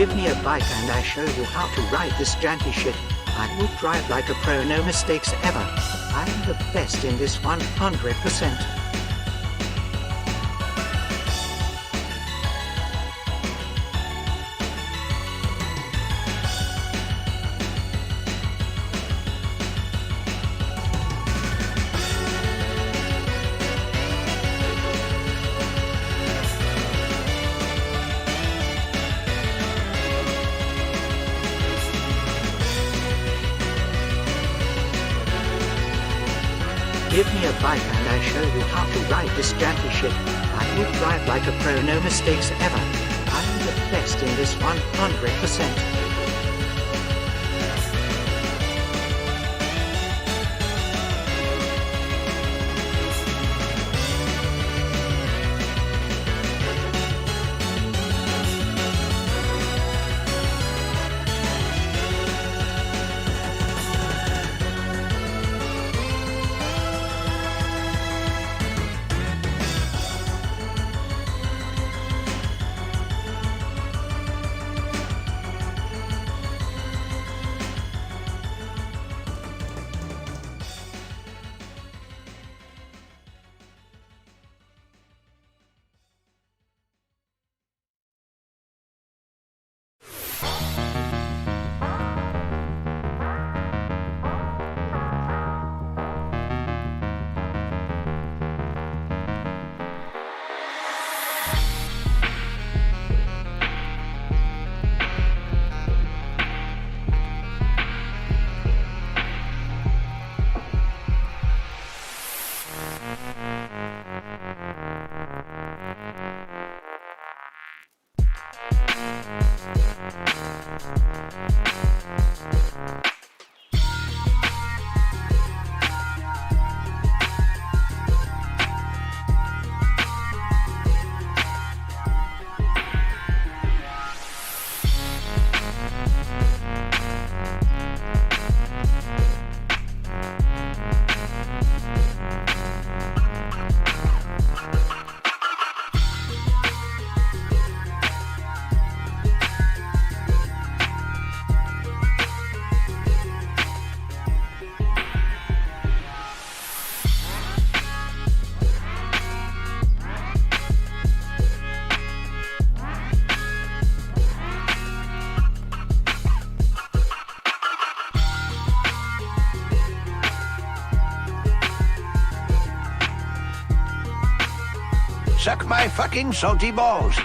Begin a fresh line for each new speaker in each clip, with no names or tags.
Give me a bike and I show you how to ride this janky shit. I will drive like a pro, no mistakes ever. I am the best in this 100%. Give me a bike and I show you how to ride this janky shit. I will drive like a pro, no mistakes ever. I am the best in this 100%.
Suck my fucking salty balls.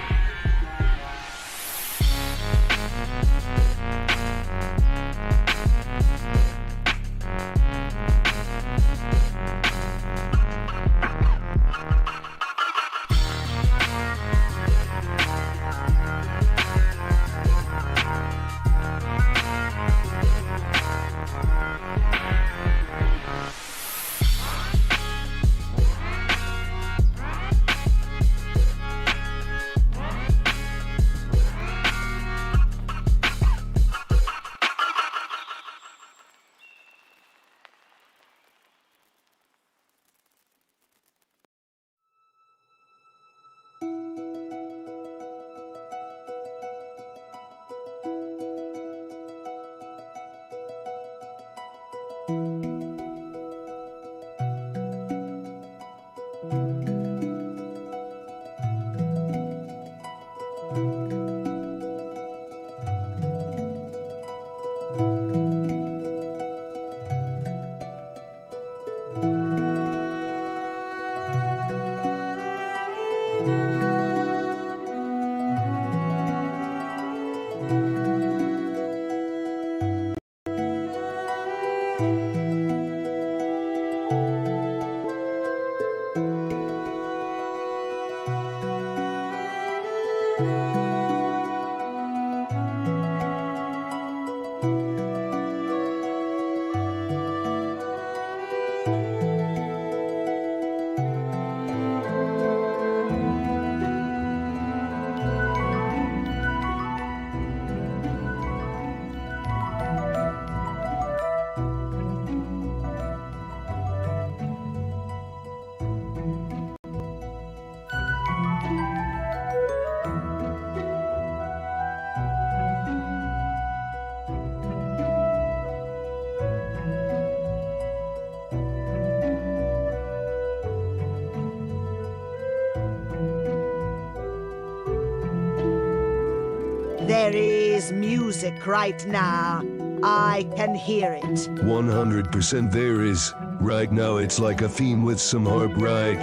is music right now. I can hear it.
100% there is. Right now it's like a theme with some harp, right?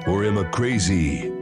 Or am I crazy?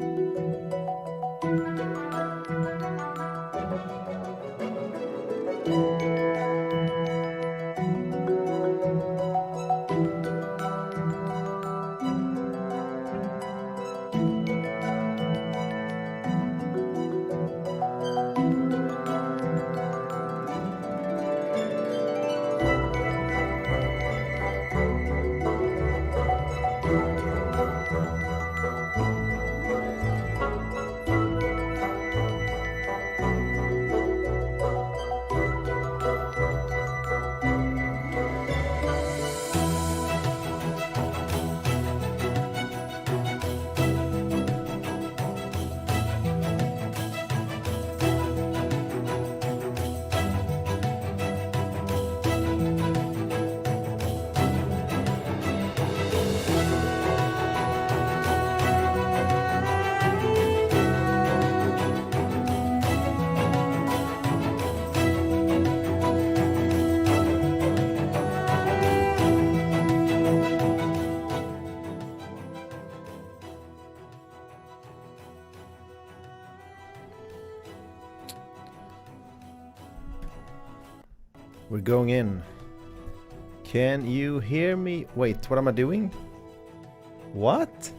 We're going in. Can you hear me? Wait, what am I doing? What?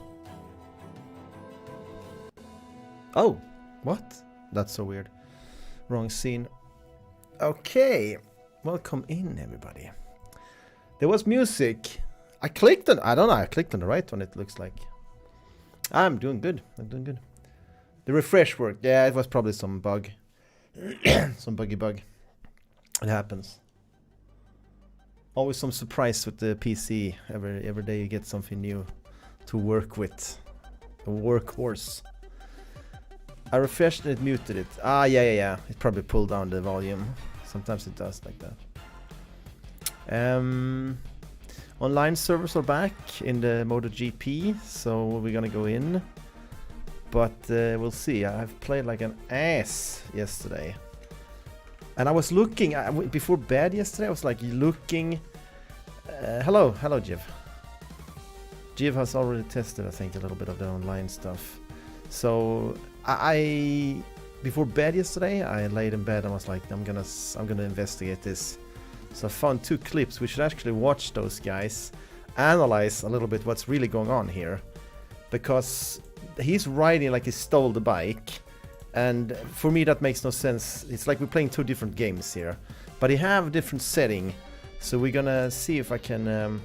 Oh, what? That's so weird. Wrong scene. Okay, welcome in everybody. There was music. I clicked on, I don't know, I clicked on the right one, it looks like. I'm doing good, I'm doing good. The refresh worked. Yeah, it was probably some bug. Some buggy bug. It happens. Always some surprise with the PC. Every day you get something new to work with. A workhorse. I refreshed and it muted it. Ah, yeah. It probably pulled down the volume. Sometimes it does like that. Online servers are back in the MotoGP, so we're gonna go in. But we'll see. I've played like an ass yesterday. And I was looking, before bed yesterday, I was like looking... hello, Jiv. Jiv has already tested, I think, a little bit of the online stuff. So, before bed yesterday, I laid in bed and was like, I'm gonna investigate this. So I found 2 clips. We should actually watch those guys, analyze a little bit what's really going on here. Because he's riding like he stole the bike. And for me that makes no sense. It's like we're playing 2 different games here. But he have a different setting. So we're gonna see if I can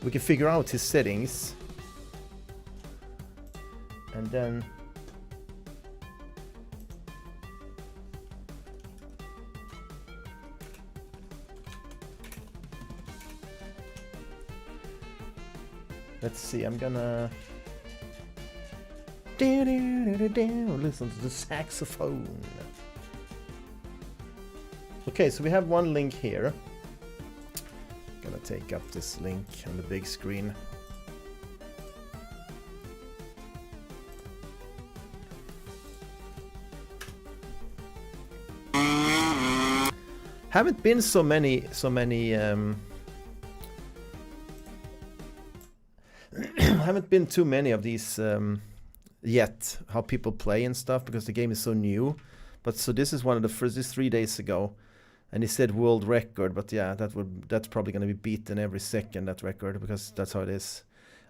we can figure out his settings. And then let's see, I'm gonna listen to the saxophone. Okay, so we have one link here. Gonna take up this link on the big screen. Haven't been so many haven't been too many of these yet, how people play and stuff, because the game is so new. But so this is one of the first, this 3 days ago, and he said world record, but yeah, that's probably going to be beaten every second, that record, because that's how it is.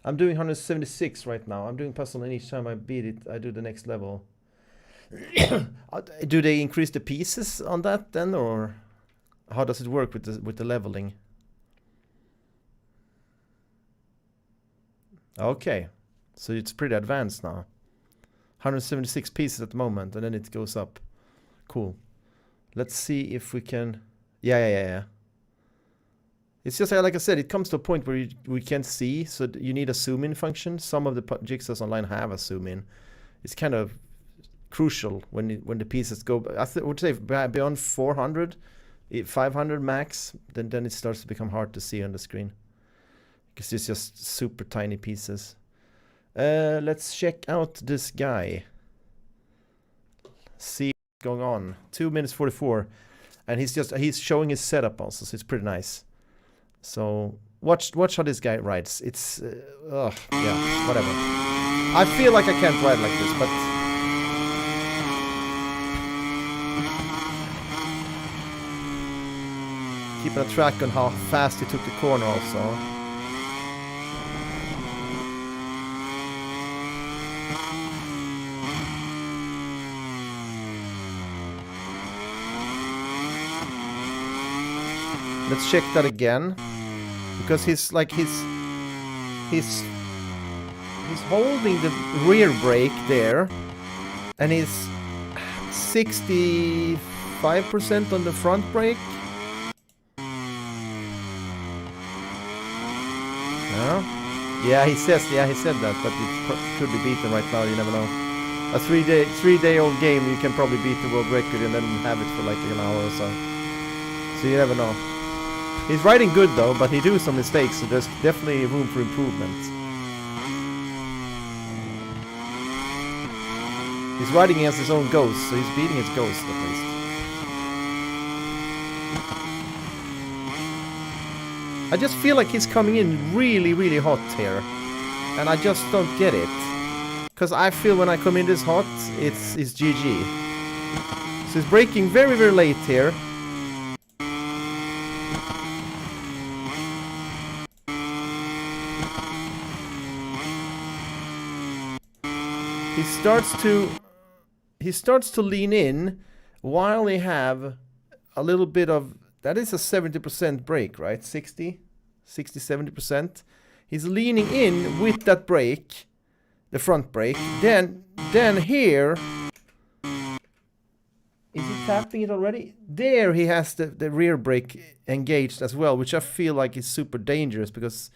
I'm doing 176 right now. I'm doing puzzle, and each time I beat it, I do the next level. Do they increase the pieces on that then, or how does it work with the leveling? Okay, so it's pretty advanced now. 176 pieces at the moment, and then it goes up. Cool. Let's see if we can... Yeah. It's just like I said, it comes to a point where we can't see, so you need a zoom-in function. Some of the jigsaws online have a zoom-in. It's kind of crucial when the pieces go... I would say beyond 400, 500 max, then it starts to become hard to see on the screen. Because it's just super tiny pieces. Let's check out this guy. See going on. 2 minutes 44, and he's showing his setup also, so it's pretty nice. So watch how this guy rides. It's yeah, whatever. I feel like I can't ride like this, but keeping a track on how fast he took the corner also. Let's check that again, because he's holding the rear brake there, and he's 65% on the front brake. Yeah, he said that, but it could be beaten right now. You never know. A three-day-old game, you can probably beat the world record and then have it for like an hour or so. So you never know. He's riding good though, but he do some mistakes, so there's definitely room for improvement. He's riding against his own ghost, so he's beating his ghost at least. I just feel like he's coming in really, really hot here, and I just don't get it. Because I feel when I come in this hot, it's GG. So he's braking very, very late here. He starts to lean in while they have a little bit of, that is a 70% brake, right? 70%. He's leaning in with that brake, the front brake. Then here, is he tapping it already? There he has the rear brake engaged as well, which I feel like is super dangerous because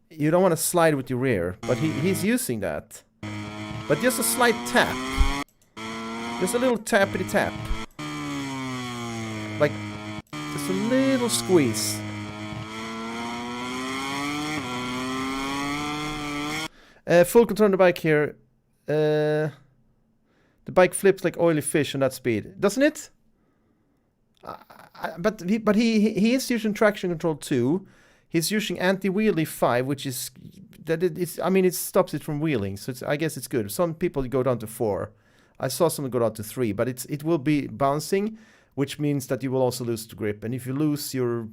you don't want to slide with your rear, but he's using that. But just a slight tap. Just a little tappity tap. Like, just a little squeeze. Full control on the bike here. The bike flips like oily fish on that speed. Doesn't it? But he is using traction control too. He's using anti-wheelie 5, which is it stops it from wheeling, so I guess it's good. Some people go down to 4. I saw someone go down to 3, but it will be bouncing, which means that you will also lose the grip. And if you lose your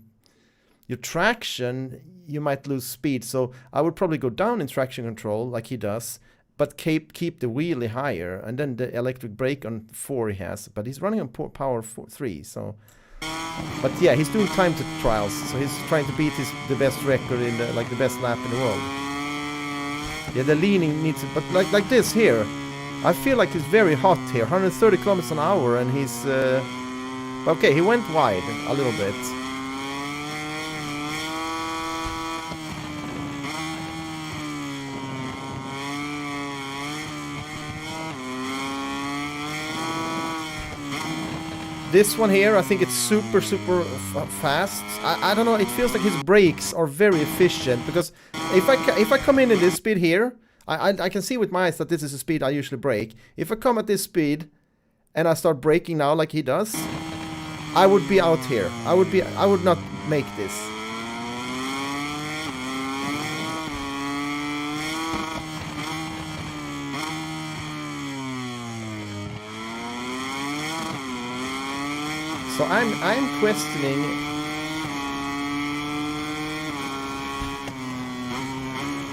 traction, you might lose speed. So I would probably go down in traction control like he does, but keep the wheelie higher, and then the electric brake on 4 he has. But he's running on power 3, so. But yeah, he's doing time to trials, so he's trying to beat the best record in the best lap in the world. Yeah, the leaning needs it, but like this here, I feel like he's very hot here, 130 kilometers an hour, and he's okay. He went wide a little bit. This one here, I think it's super fast. I don't know, it feels like his brakes are very efficient, because if I come in this speed here, I can see with my eyes that this is the speed I usually brake. If I come at this speed and I start braking now like he does, I would be out here. I would not make this. So I'm questioning.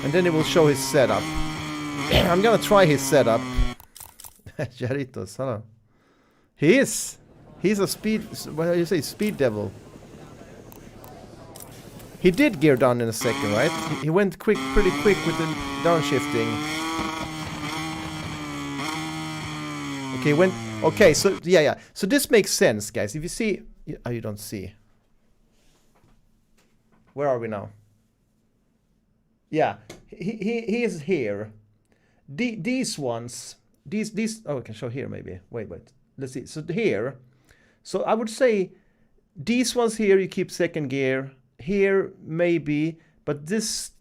And then it will show his setup. I'm gonna try his setup. Jaritos, hello. He's a speed, what do you say, speed devil. He did gear down in a second, right? He went pretty quick with the downshifting. Okay, okay, so yeah. So this makes sense, guys. If you see, you don't see. Where are we now? Yeah, he is here. These ones, these. Oh, I can show here maybe. Wait. Let's see. So here, so I would say these ones here you keep second gear. Here maybe, but this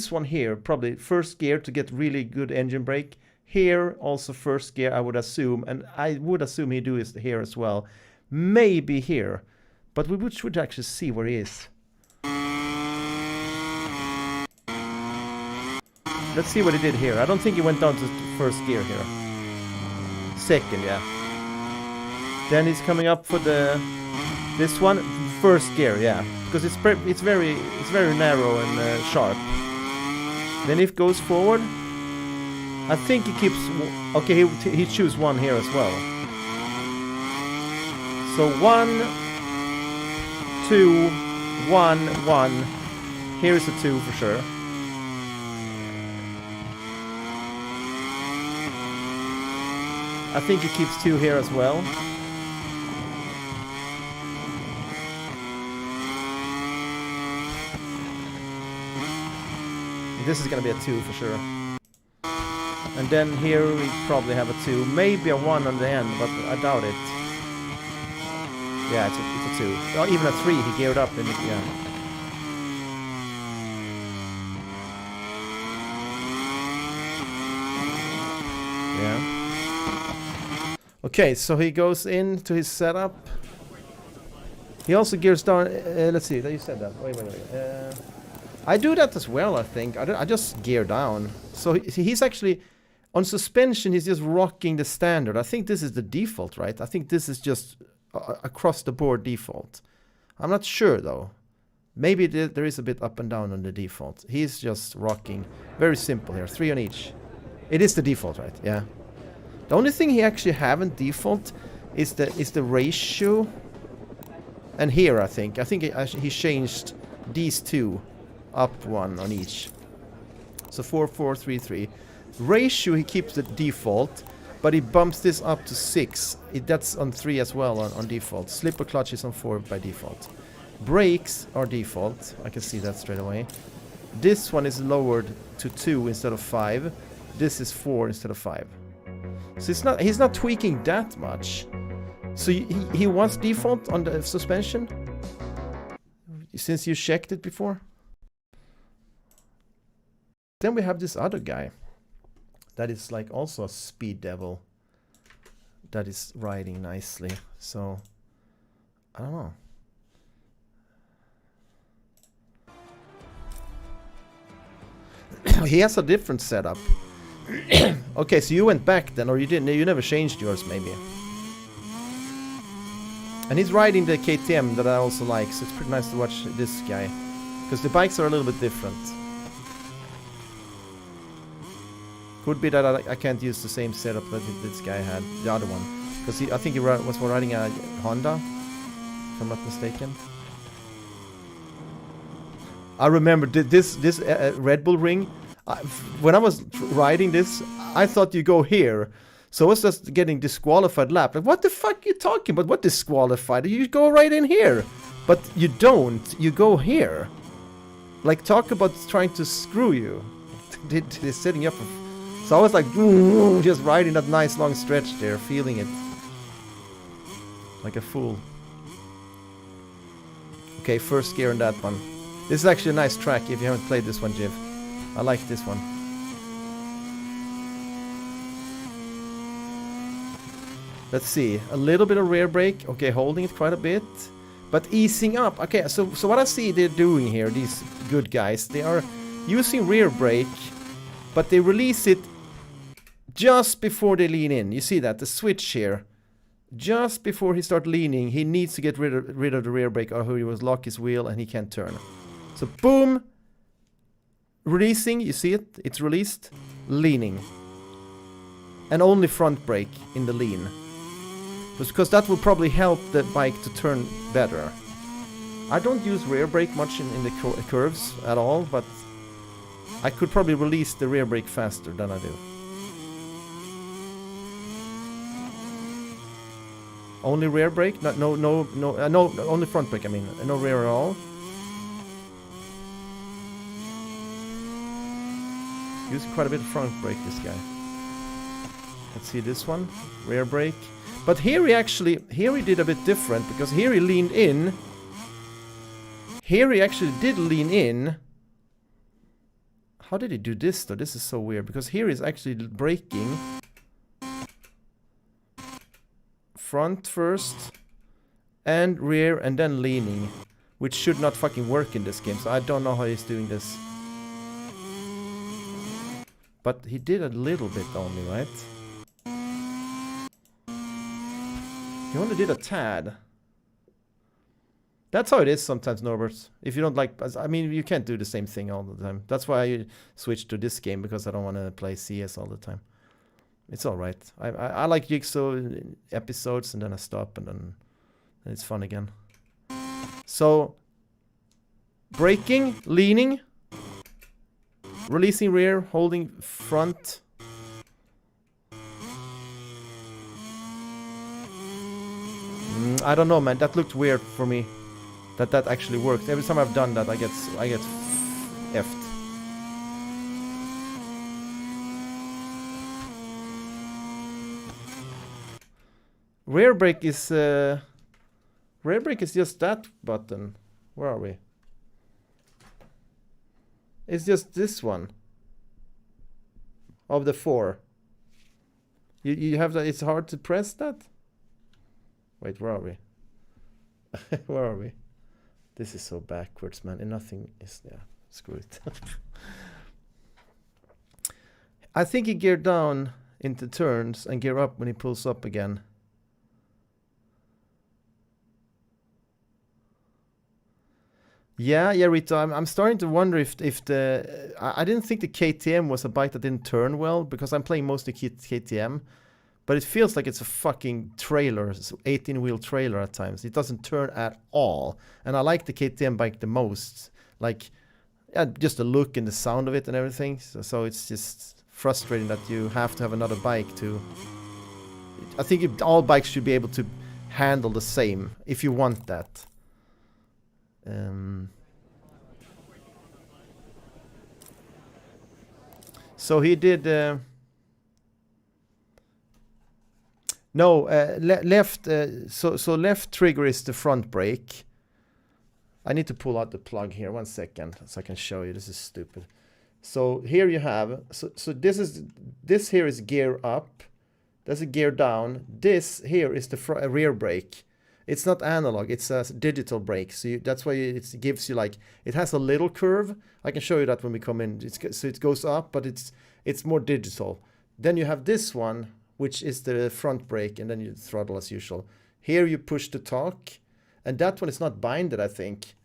one here probably first gear to get really good engine brake. Here, also first gear, I would assume. And I would assume he do is here as well. Maybe here. But we should actually see where he is. Let's see what he did here. I don't think he went down to first gear here. Second, yeah. Then he's coming up for this one, first gear, yeah. Because it's very narrow and sharp. Then if goes forward, I think he keeps. Okay, he choose one here as well. So 1, 2, 1, 1. Here's a 2 for sure. I think he keeps 2 here as well. This is gonna be a 2 for sure. And then here we probably have a 2. Maybe a 1 on the end, but I doubt it. Yeah, it's a 2. Oh, even a 3, he geared up in it, yeah. Yeah. Okay, so he goes into his setup. He also gears down, let's see, you said that. Wait. I do that as well, I think. I just gear down. So he's actually, on suspension, he's just rocking the standard. I think this is the default, right? I think this is just across the board default. I'm not sure, though. Maybe there is a bit up and down on the default. He's just rocking. Very simple here, 3 on each. It is the default, right? Yeah. The only thing he actually haven't default is the ratio. And here, I think he changed these 2. Up 1 on each. So 4, 4, 3, 3. Ratio, he keeps the default, but he bumps this up to 6. That's on 3 as well on default. Slipper clutch is on 4 by default. Brakes are default. I can see that straight away. This one is lowered to 2 instead of 5. This is 4 instead of 5. So he's not tweaking that much. So he wants default on the suspension? Since you checked it before? Then we have this other guy that is like also a speed devil that is riding nicely. So I don't know. He has a different setup. Okay, so you went back then, or you didn't? You never changed yours, maybe. And he's riding the KTM that I also like, so it's pretty nice to watch this guy because the bikes are a little bit different. Could be that I can't use the same setup that this guy had, the other one. Because I think he was riding a Honda, if I'm not mistaken. I remember this Red Bull ring. When I was riding this, I thought you go here. So I was just getting disqualified lap. Like, what the fuck are you talking about? What disqualified? You go right in here. But you don't. You go here. Like, talk about trying to screw you. They're setting you up for... So I was like, just riding that nice long stretch there, feeling it. Like a fool. Okay, first gear on that one. This is actually a nice track if you haven't played this one, Jiv. I like this one. Let's see, a little bit of rear brake. Okay, holding it quite a bit. But easing up. Okay, so what I see they're doing here, these good guys, they are using rear brake, but they release it just before they lean in. You see that, the switch here. Just before he starts leaning, he needs to get rid of the rear brake or he will lock his wheel and he can't turn. So boom, releasing, you see it? It's released, leaning. And only front brake in the lean. Because that will probably help the bike to turn better. I don't use rear brake much in the curves at all, but I could probably release the rear brake faster than I do. Only rear brake? No, only front brake, I mean. No rear at all. Using quite a bit of front brake, this guy. Let's see this one. Rear brake. But here he did a bit different, because here he leaned in. Here he actually did lean in. How did he do this though? This is so weird because here he's actually braking front first and rear and then leaning, which should not fucking work in this game. So I don't know how he's doing this. But he did a little bit only, right? He only did a tad. That's how it is sometimes, Norbert. If you don't like... I mean, you can't do the same thing all the time. That's why I switched to this game, because I don't want to play CS all the time. It's alright. I like Jigsaw episodes, and then I stop, and then it's fun again. So, braking, leaning, releasing rear, holding front. I don't know, man. That looked weird for me. That actually worked. Every time I've done that, I get effed. Rear brake is just that button. Where are we? It's just this one of the 4. You have that. It's hard to press that. Wait, where are we? Where are we? This is so backwards, man. And nothing is... Yeah, screw it. I think he geared down into turns and gear up when he pulls up again. Yeah, Rito, I'm starting to wonder if the... I didn't think the KTM was a bike that didn't turn well, because I'm playing mostly KTM. But it feels like it's a fucking trailer, 18-wheel trailer at times. It doesn't turn at all. And I like the KTM bike the most. Like, yeah, just the look and the sound of it and everything. So it's just frustrating that you have to have another bike to... I think all bikes should be able to handle the same, if you want that. So he did... left. So left trigger is the front brake. I need to pull out the plug here. 1 second, so I can show you. This is stupid. So here you have. So this here is gear up. That's a gear down. This here is the rear brake. It's not analog. It's a digital brake. So that's why it gives you like, it has a little curve. I can show you that when we come in. So it goes up, but it's more digital. Then you have this one, which is the front brake, and then you throttle as usual. Here you push the torque, and that one is not binded, I think.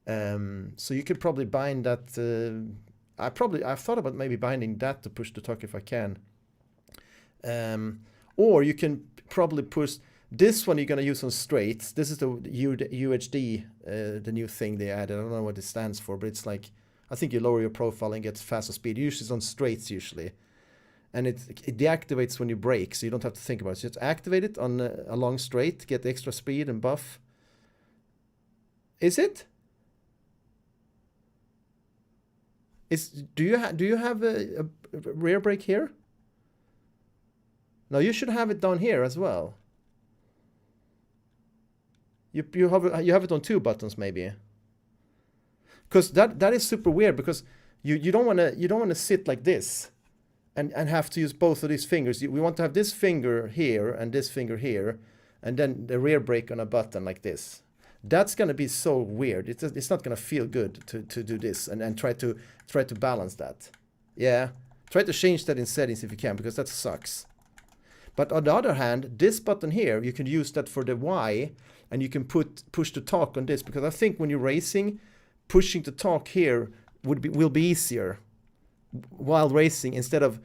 So you could probably bind that. I've thought about maybe binding that to push the torque if I can. Or you can probably push this one. You're gonna use on straights. This is the UHD, the new thing they added. I don't know what it stands for, but it's like, I think you lower your profile and get faster speed. Usually it's on straights usually. And it deactivates when you brake, so you don't have to think about it. So just activate it on a long straight, get extra speed and buff. Is it? Do you have a rear brake here? No, you should have it down here as well. You have it on 2 buttons maybe. Because that is super weird, because you don't want to sit like this. And have to use both of these fingers. We want to have this finger here and this finger here, and then the rear brake on a button like this. That's gonna be so weird. It's not gonna feel good to do this and try to balance that. Yeah, try to change that in settings if you can, because that sucks. But on the other hand, this button here, you can use that for the Y, and you can push the torque on this, because I think when you're racing, pushing the torque here will be easier while racing, instead of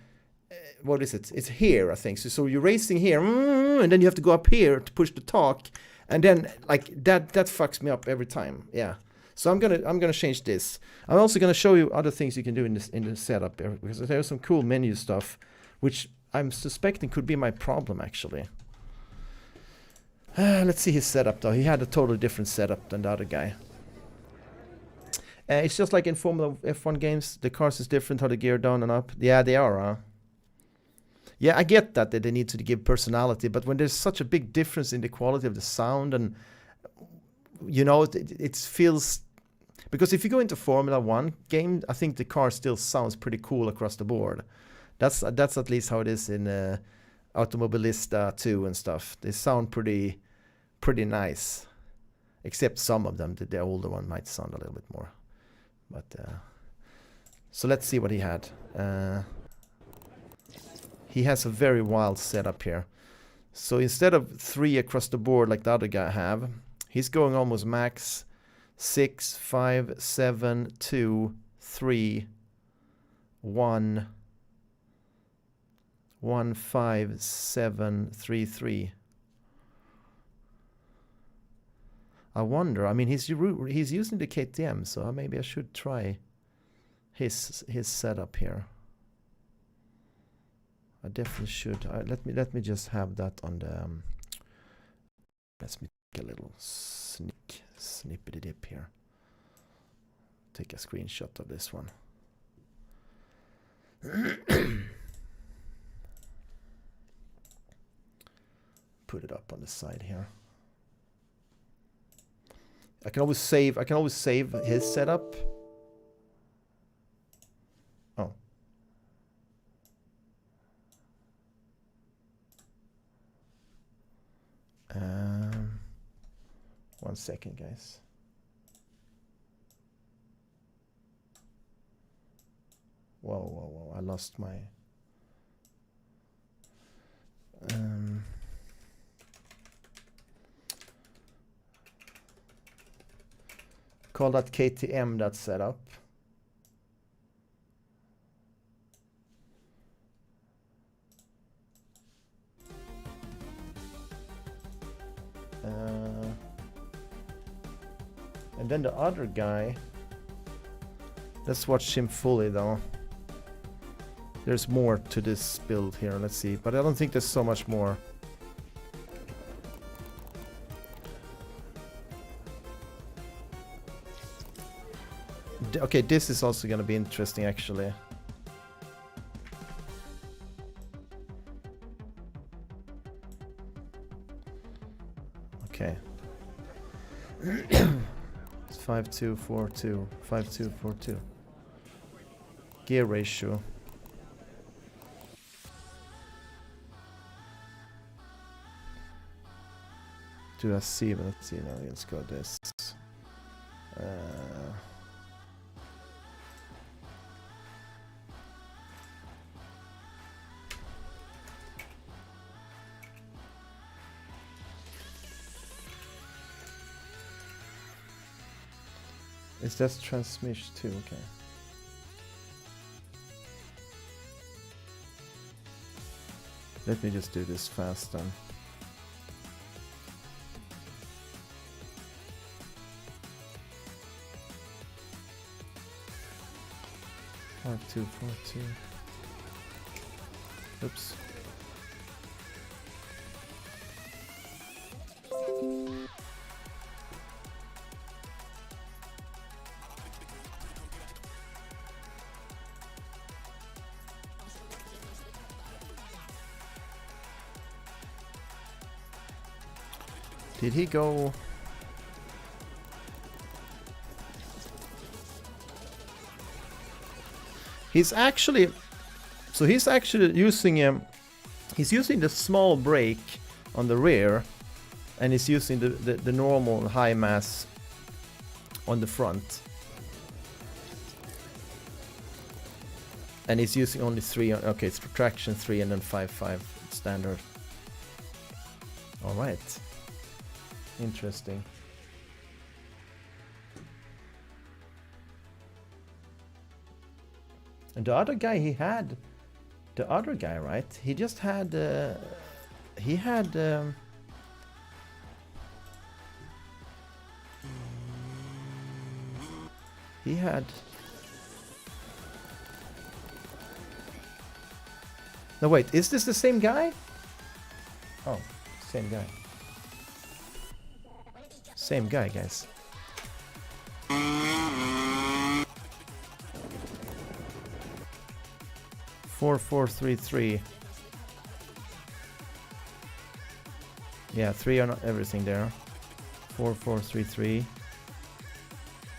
what is it? It's here, I think. So you're racing here, and then you have to go up here to push the torque, and then like that fucks me up every time. Yeah. So I'm gonna change this. I'm also gonna show you other things you can do in the setup here, because there's some cool menu stuff, which I'm suspecting could be my problem actually. Let's see his setup though. He had a totally different setup than the other guy. It's just like in Formula F1 games, the cars is different, how they gear down and up. Yeah, they are, huh? Yeah, I get that they need to give personality, but when there's such a big difference in the quality of the sound, and you know, it feels... Because if you go into Formula 1 game, I think the car still sounds pretty cool across the board. That's at least how it is in Automobilista 2 and stuff. They sound pretty nice. Except some of them, the older one might sound a little bit more. But so let's see what he had. He has a very wild setup here. So instead of 3 across the board like the other guy have, he's going almost max 6, 5, 7, 2, 3, 1, 1, 5, 7, 3, 3. I wonder. I mean, he's using the KTM, so maybe I should try his setup here. I definitely should. Let me just have that on the. Let me take a little snippety dip here. Take a screenshot of this one. Put it up on the side here. I can always save his setup. Oh. 1 second, guys. Whoa, I lost my call that KTM, that setup. And then the other guy, let's watch him fully though. There's more to this build here, let's see. But I don't think there's so much more. Okay, this is also gonna be interesting actually. Okay. It's 5242, 5242. Gear ratio. Do I see? Let's see now. Let's go this. Is that transmission too? Okay. Let me just do this fast then. R2, 4, 2. Oops. Did he go? He's actually using he's using the small brake on the rear, and he's using the normal high mass on the front. And he's using only 3 on, okay, it's traction 3 and then 5.5 standard. All right. Interesting. And the other guy right? He just had he had No, wait, is this the same guy? Oh, same guy. Same guy, guys. Four, 4, 3, 3. Yeah, 3 on everything there. 4, 4, 3, 3.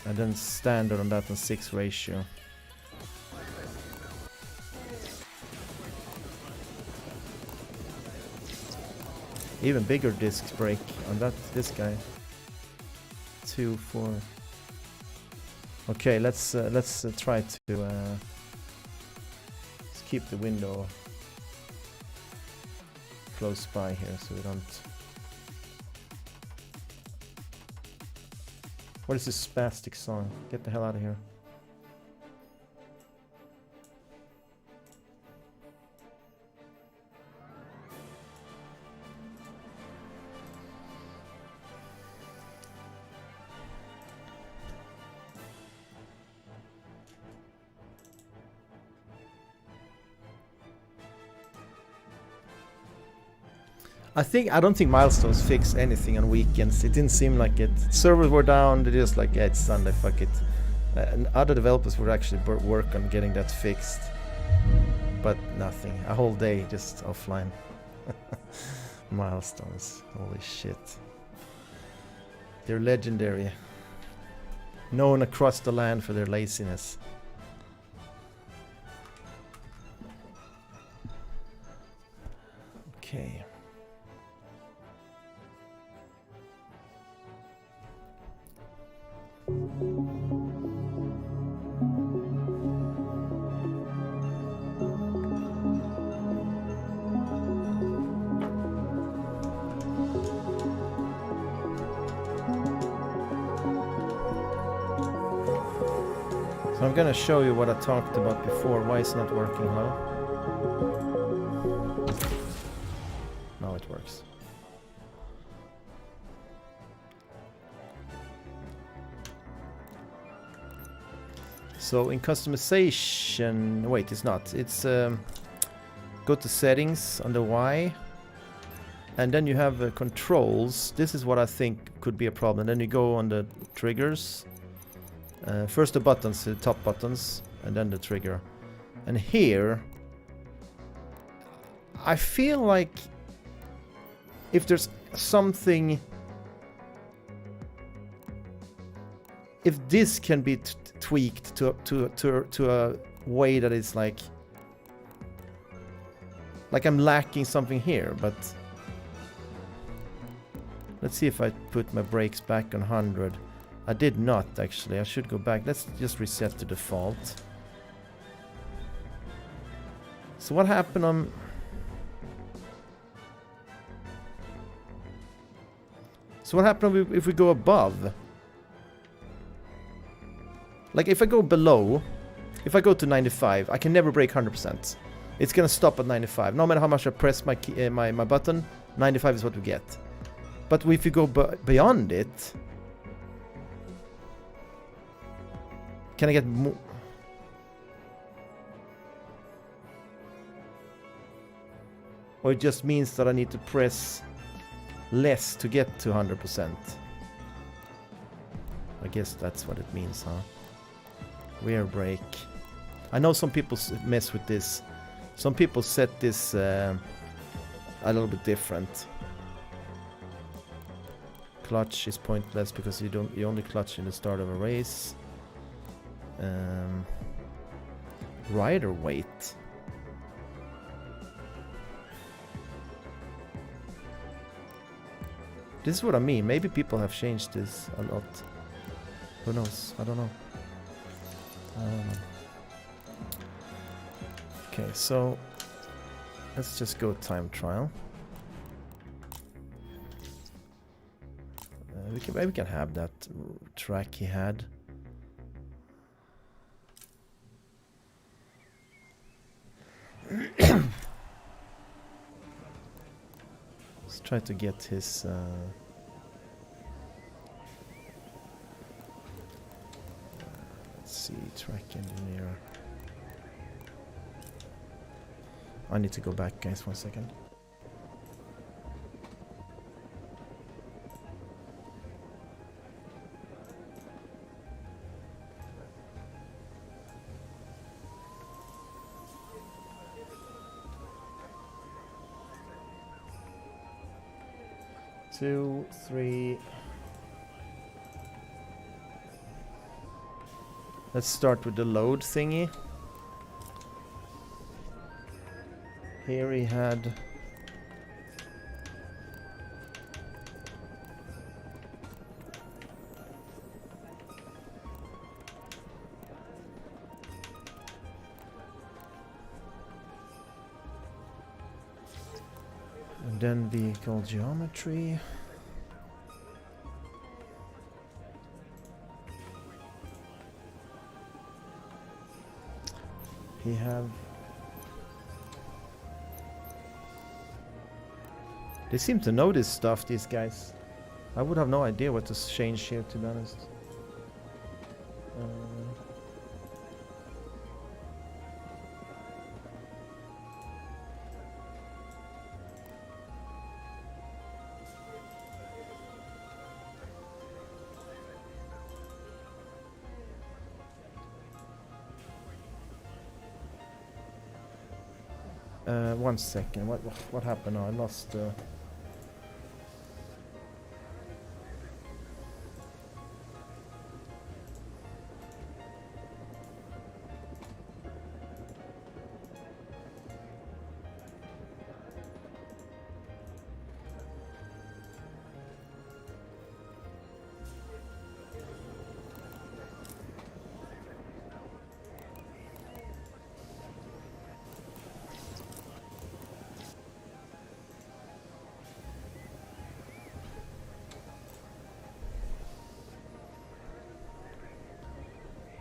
And then standard on that on 6 ratio. Even bigger disc brake on this guy. 2, 4. Okay, let's try to let's keep the window close by here so we don't. What is this spastic song? Get the hell out of here. I don't think milestones fix anything on weekends. It didn't seem like it. Servers were down. They're just like, yeah, it's Sunday, fuck it. And other developers would actually work on getting that fixed, but nothing. A whole day just offline. Milestones, holy shit. They're legendary. Known across the land for their laziness. Okay. So I'm gonna show you what I talked about before, why it's not working now. Now it works. So in customization, wait, it's not. It's go to settings on the Y, and then you have controls. This is what I think could be a problem. Then you go on the triggers. First the buttons, the top buttons, and then the trigger. And here, I feel like if there's something, if this can be tweaked to a way that is like I'm lacking something here, but let's see if I put my brakes back on 100. I did not actually. I should go back. Let's just reset to default. So what happened on... So what happened if we go above? Like if I go below, if I go to 95, I can never brake 100%. It's gonna stop at 95. No matter how much I press my key, my button, 95 is what we get. But if you go beyond it, can I get more? Or it just means that I need to press less to get to 100%. I guess that's what it means, huh? Rear brake. I know some people mess with this. Some people set this a little bit different. Clutch is pointless because you only clutch in the start of a race. Rider weight. This is what I mean. Maybe people have changed this a lot. Who knows? I don't know. Okay, so let's just go time trial. Maybe we can have that track he had. Let's try to get his let's see, track engineer. I need to go back, guys, 1 second. Two, three. Let's start with the load thingy. Here he had... And then vehicle geometry. He have... They seem to know this stuff, these guys. I would have no idea what to change here, to be honest. One second. What happened now? I lost.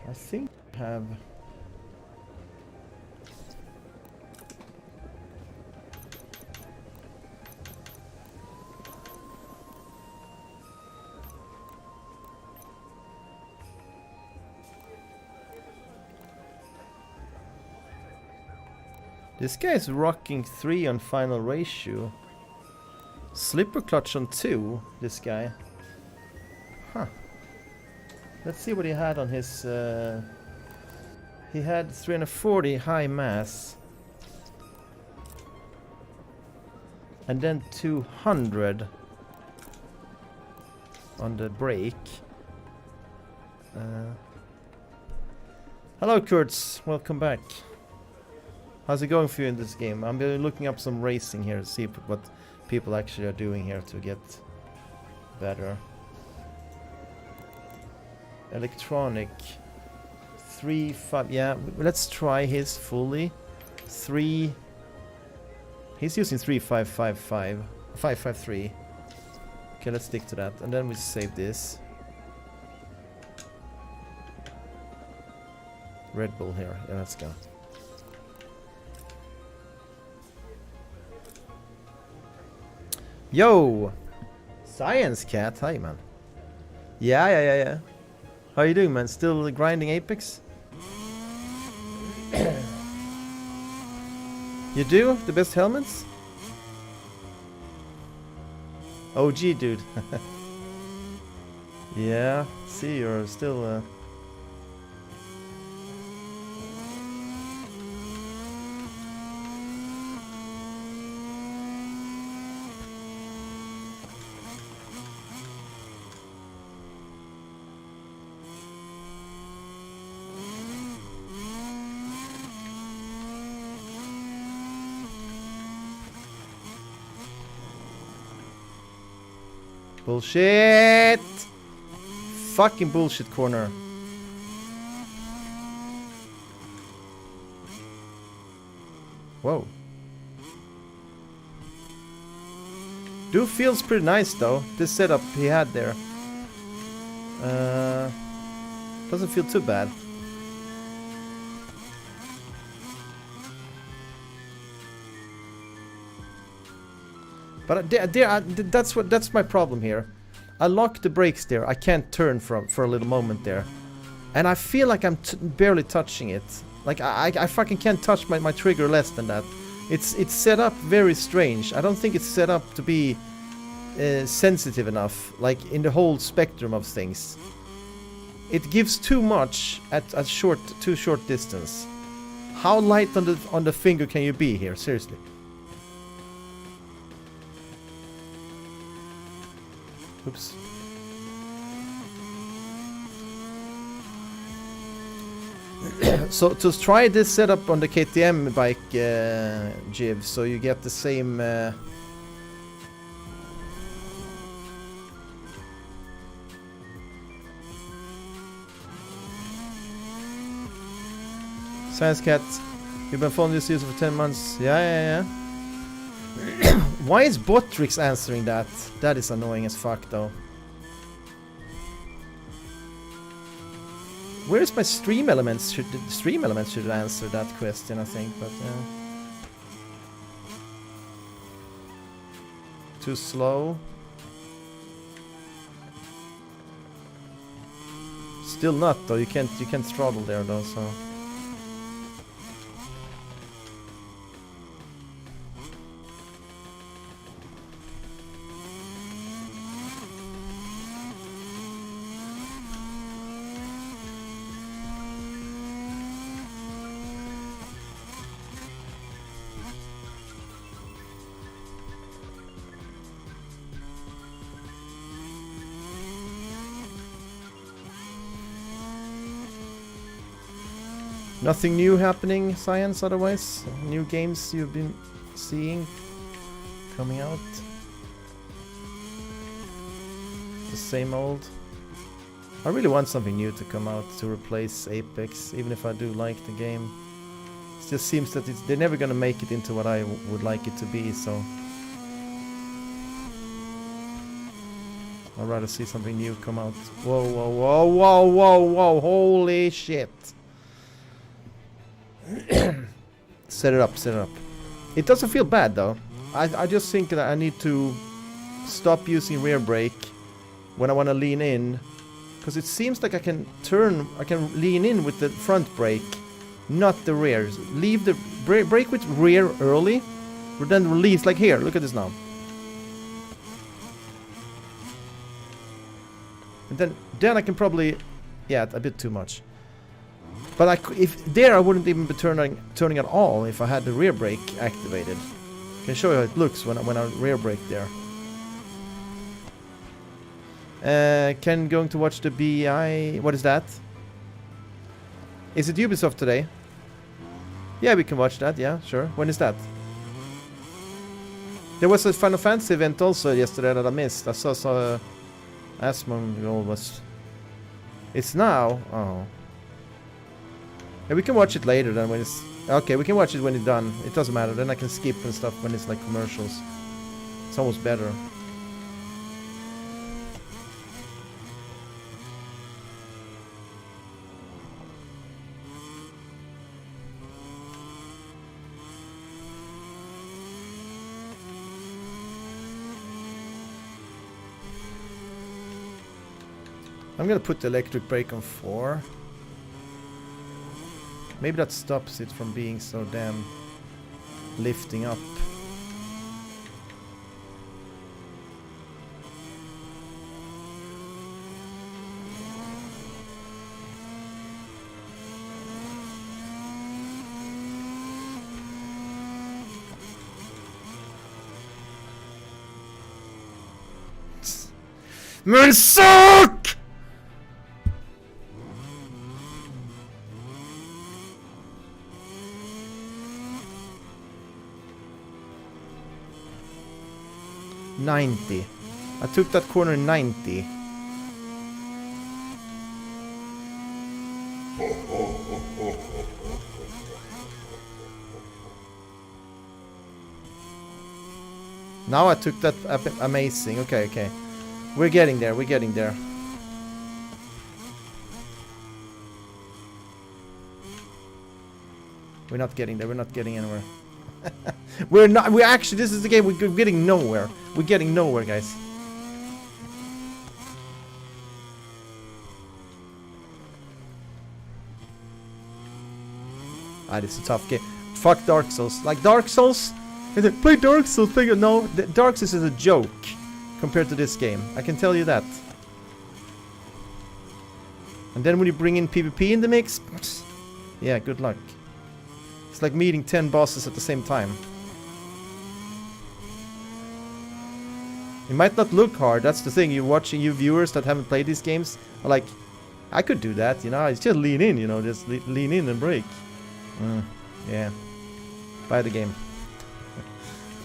I think I have. This guy is rocking 3 on final ratio. Slipper clutch on 2, this guy. Huh. Let's see what he had on his... he had 340 high mass. And then 200 on the brake. Hello Kurtz, welcome back. How's it going for you in this game? I'm looking up some racing here to see what people actually are doing here to get better. Electronic 3.5. Yeah, let's try his fully. 3. He's using 3.555 5.53. Okay, let's stick to that, and then we save this. Red Bull here. Yeah, let's go. Yo, Science Cat. Hi, man. Yeah. How you doing, man? Still grinding Apex? You do? The best helmets? OG, dude. Yeah, see, you're still... Bullshit! Fucking bullshit corner. Whoa. Dude feels pretty nice though. This setup he had there. Doesn't feel too bad. But that's my problem here. I lock the brakes there. I can't turn for a little moment there, and I feel like I'm barely touching it. Like I fucking can't touch my trigger less than that. It's set up very strange. I don't think it's set up to be sensitive enough. Like in the whole spectrum of things, it gives too much at too short distance. How light on the finger can you be here? Seriously. Oops. So to try this setup on the KTM bike, Jiv, so you get the same. Science Cat, you've been following this user for 10 months. Yeah. Why is Botrix answering that? That is annoying as fuck, though. Where's my stream elements? The stream elements should answer that question, I think, but yeah. Too slow. Still not though. You can't throttle there though. So. Nothing new happening, Science, otherwise? New games you've been seeing coming out? The same old? I really want something new to come out to replace Apex, even if I do like the game. It just seems that they're never gonna make it into what I would like it to be, so... I'd rather see something new come out. Whoa, holy shit! Set it up. It doesn't feel bad though. I just think that I need to stop using rear brake when I want to lean in, because it seems like I can lean in with the front brake, not the rear. Leave the brake with rear early, but then release, like here, look at this now. And then I can probably, yeah, a bit too much. But I wouldn't even be turning at all if I had the rear brake activated. I can show you how it looks when I rear brake there. Ken going to watch the BI. What is that? Is it Ubisoft today? Yeah, we can watch that. Yeah, sure. When is that? There was a Final Fantasy event also yesterday that I missed. I saw Asmongold was. It's now. Oh. Yeah, we can watch it later then when it's... Okay, we can watch it when it's done. It doesn't matter. Then I can skip and stuff when it's like commercials. It's almost better. I'm gonna put the electric brake on 4. Maybe that stops it from being so damn lifting up. Men suck! $90. I took that corner 90. Now I took that amazing. Okay. We're getting there. We're not getting there. We're not getting anywhere. We're actually, this is the game, we're getting nowhere. We're getting nowhere, guys. This is a tough game. Fuck Dark Souls. Like Dark Souls? Play Dark Souls. No, Dark Souls is a joke compared to this game. I can tell you that. And then when you bring in PvP in the mix, yeah, good luck. It's like meeting 10 bosses at the same time. It might not look hard, that's the thing. You're watching, you viewers that haven't played these games are like, I could do that, you know. It's just lean in, you know. Just lean in and brake. Yeah. Buy the game.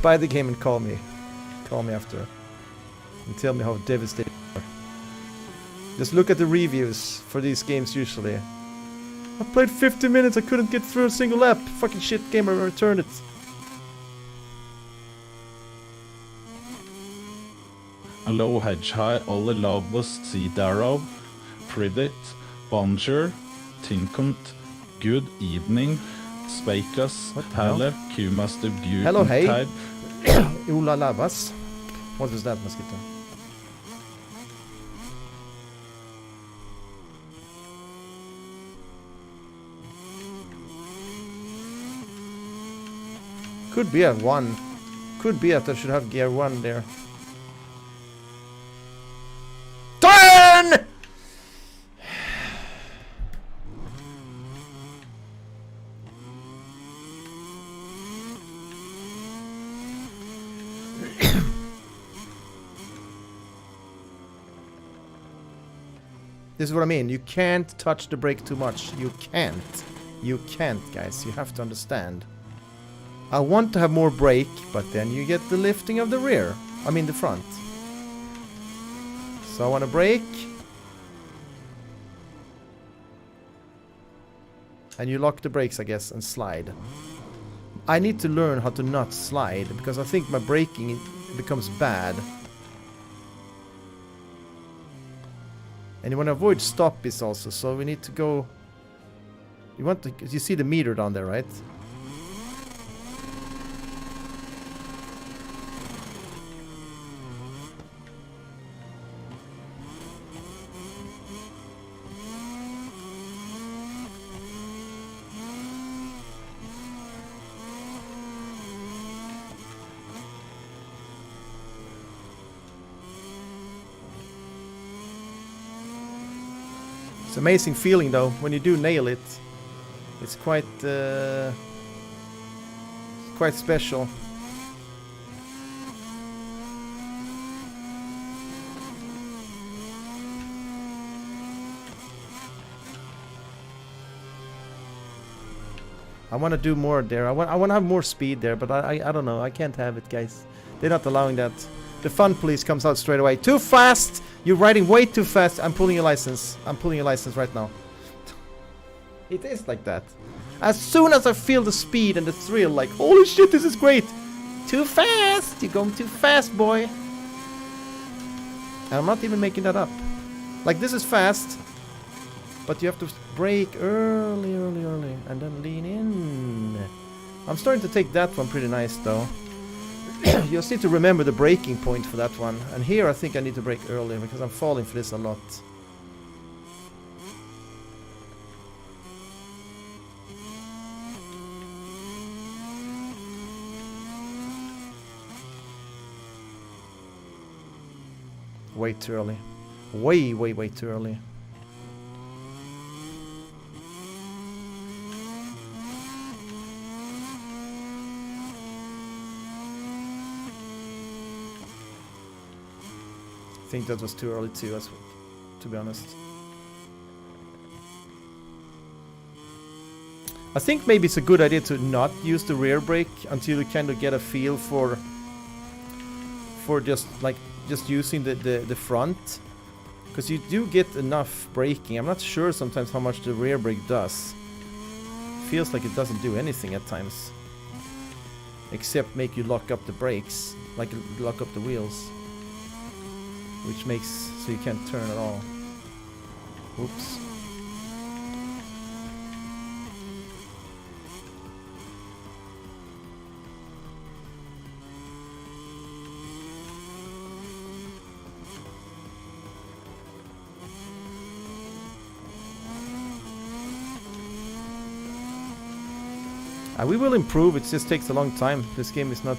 Buy the game and call me. Call me after. And tell me how devastated you are. Just look at the reviews for these games usually. I played 50 minutes, I couldn't get through a single lap. Fucking shit game, I returned it.
Hello Hedgehigh, Ollie Lobos, Sea Darrow, Pridit, Bonjour, Tinkunt, Good Evening, Spakus, Halle, Q-Master,
Hello, hey.
Gutentide.
Ola Lavas. What was that, Mosquito? Could be at 1. Could be that I should have gear 1 there. Turn! This is what I mean. You can't touch the brake too much. You can't. You can't, guys. You have to understand. I want to have more brake, but then you get the lifting of the rear. I mean the front. So I want to brake. And you lock the brakes, I guess, and slide. I need to learn how to not slide, because I think my braking becomes bad. And you want to avoid stoppies also, so we need to go... You want to... You see the meter down there, right? It's an amazing feeling though, when you do nail it. It's quite special. I want to do more there. I want to have more speed there, but I don't know. I can't have it, guys. They're not allowing that. The fun police comes out straight away. Too fast! You're riding way too fast. I'm pulling your license. I'm pulling your license right now. It is like that. As soon as I feel the speed and the thrill, like, holy shit, this is great! Too fast! You're going too fast, boy. And I'm not even making that up. Like, this is fast. But you have to brake early, and then lean in. I'm starting to take that one pretty nice, though. You just need to remember the braking point for that one. And here I think I need to brake earlier because I'm falling for this a lot. Way too early. Way too early. I think that was too early too, to be honest. I think maybe it's a good idea to not use the rear brake until you kind of get a feel for just using the front, because you do get enough braking. I'm not sure sometimes how much the rear brake does. Feels like it doesn't do anything at times, except make you lock up the brakes, like lock up the wheels. Which makes so you can't turn at all. Oops. We will improve, it just takes a long time. This game is not...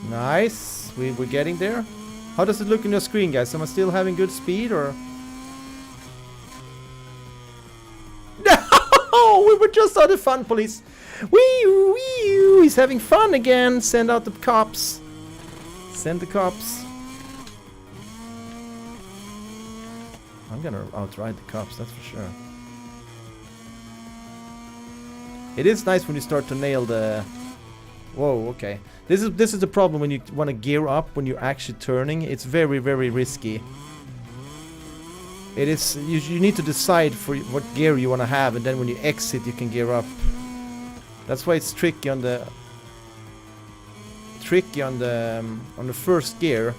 Nice. We're getting there. How does it look on your screen, guys? Am I still having good speed or? No! We were just on the fun police. Wee! He's having fun again. Send out the cops. Send the cops. I'm gonna outride the cops, that's for sure. It is nice when you start to nail the... Whoa, okay. This is the problem when you want to gear up when you're actually turning. It's very, very risky. It is... You need to decide for what gear you want to have, and then when you exit you can gear up. That's why it's tricky on the... on the first gear.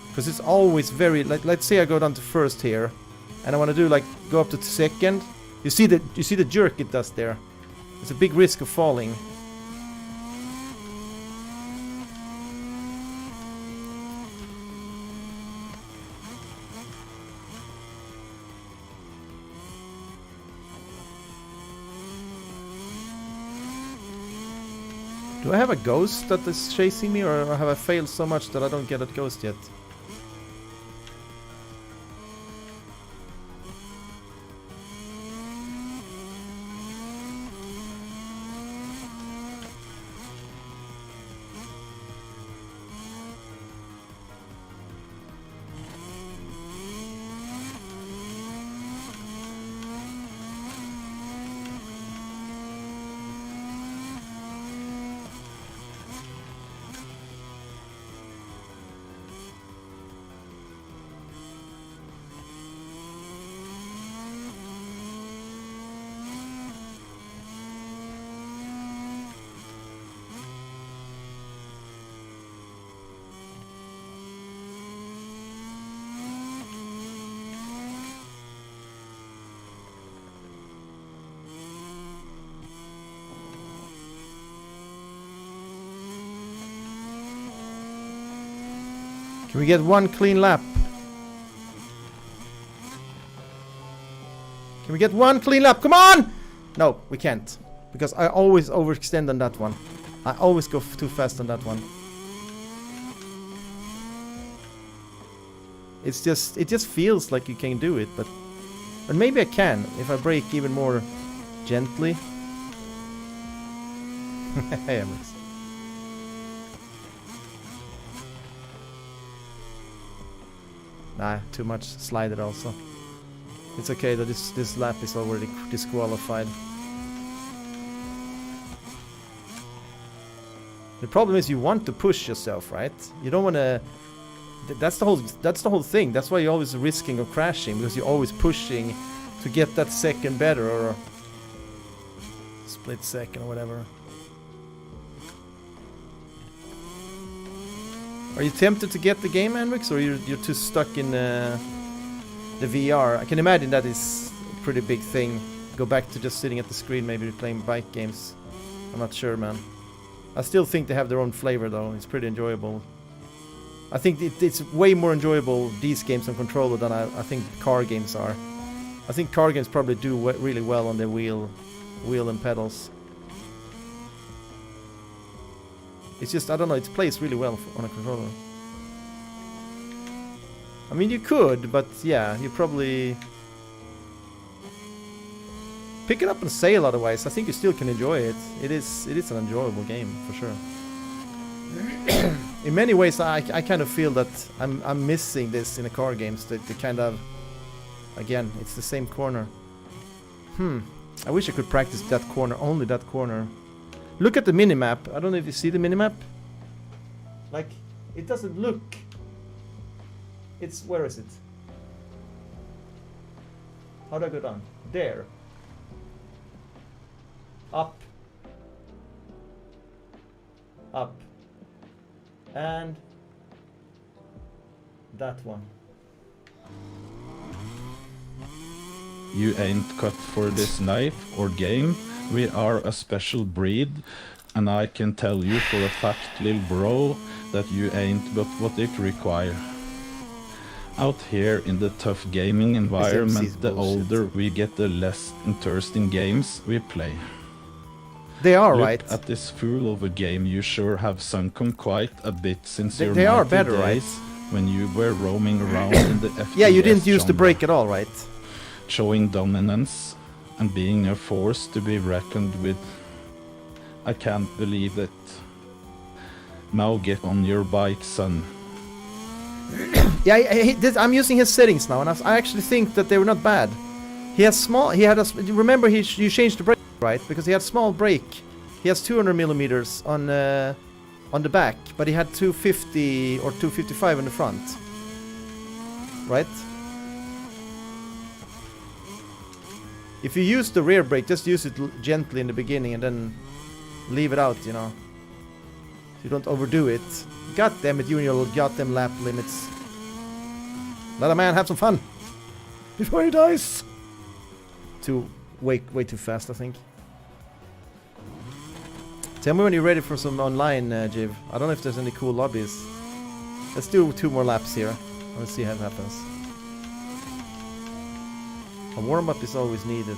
Because it's always very... let's say I go down to first here. And I want to do like go up to second. You see the jerk it does there. It's a big risk of falling. Do I have a ghost that is chasing me, or have I failed so much that I don't get that ghost yet? Can we get one clean lap? Can we get one clean lap? Come on! No, we can't. Because I always overextend on that one. I always go too fast on that one. It just feels like you can do it, but maybe I can if I brake even more gently. Hey, Alex. Nah, too much slided also. It's okay though, this lap is already disqualified. The problem is you want to push yourself, right? You don't want to... That's the whole thing. That's why you're always risking of crashing, because you're always pushing to get that second better, or split second or whatever. Are you tempted to get the game, Henrix, or you're too stuck in the VR? I can imagine that is a pretty big thing. Go back to just sitting at the screen, maybe playing bike games. I'm not sure, man. I still think they have their own flavor, though. It's pretty enjoyable. I think it's way more enjoyable, these games on controller, than I think car games are. I think car games probably do really well on their wheel and pedals. It's just, I don't know, it plays really well on a controller. I mean, you could, but yeah, you probably... Pick it up on sale otherwise. I think you still can enjoy it. It is an enjoyable game, for sure. In many ways, I kind of feel that I'm missing this in the car games. The kind of... Again, it's the same corner. I wish I could practice that corner, only that corner. Look at the minimap. I don't know if you see the minimap. Like, it doesn't look... It's... Where is it? How do I go down? There. Up. Up. And... that one.
You ain't cut for this knife or game. We are a special breed, and I can tell you for a fact, little bro, that you ain't but what it require. Out here in the tough gaming environment, the older we get, the less interesting games we play.
They are
Look
right.
at this fool of a game. You sure have sunken quite a bit since
They-
your
they are
mighty
better,
days
right?
when you were roaming around in the FPS
Yeah, you didn't use the
genre,
brake at all, right?
showing dominance and being a force to be reckoned with. I can't believe it. Now get on your bike, son.
Yeah, I'm using his settings now, and I actually think that they were not bad. He has small. He had a. Remember, you changed the brake, right? Because he had small brake. He has 200 millimeters on the back, but he had 250 or 255 in the front, right? If you use the rear brake, just use it gently in the beginning and then leave it out, you know. So you don't overdo it. God damn it, you and your goddamn lap limits. Let a man have some fun before he dies. Way too fast, I think. Tell me when you're ready for some online, Jiv. I don't know if there's any cool lobbies. Let's do 2 more laps here. Let's see how it happens. A warm-up is always needed.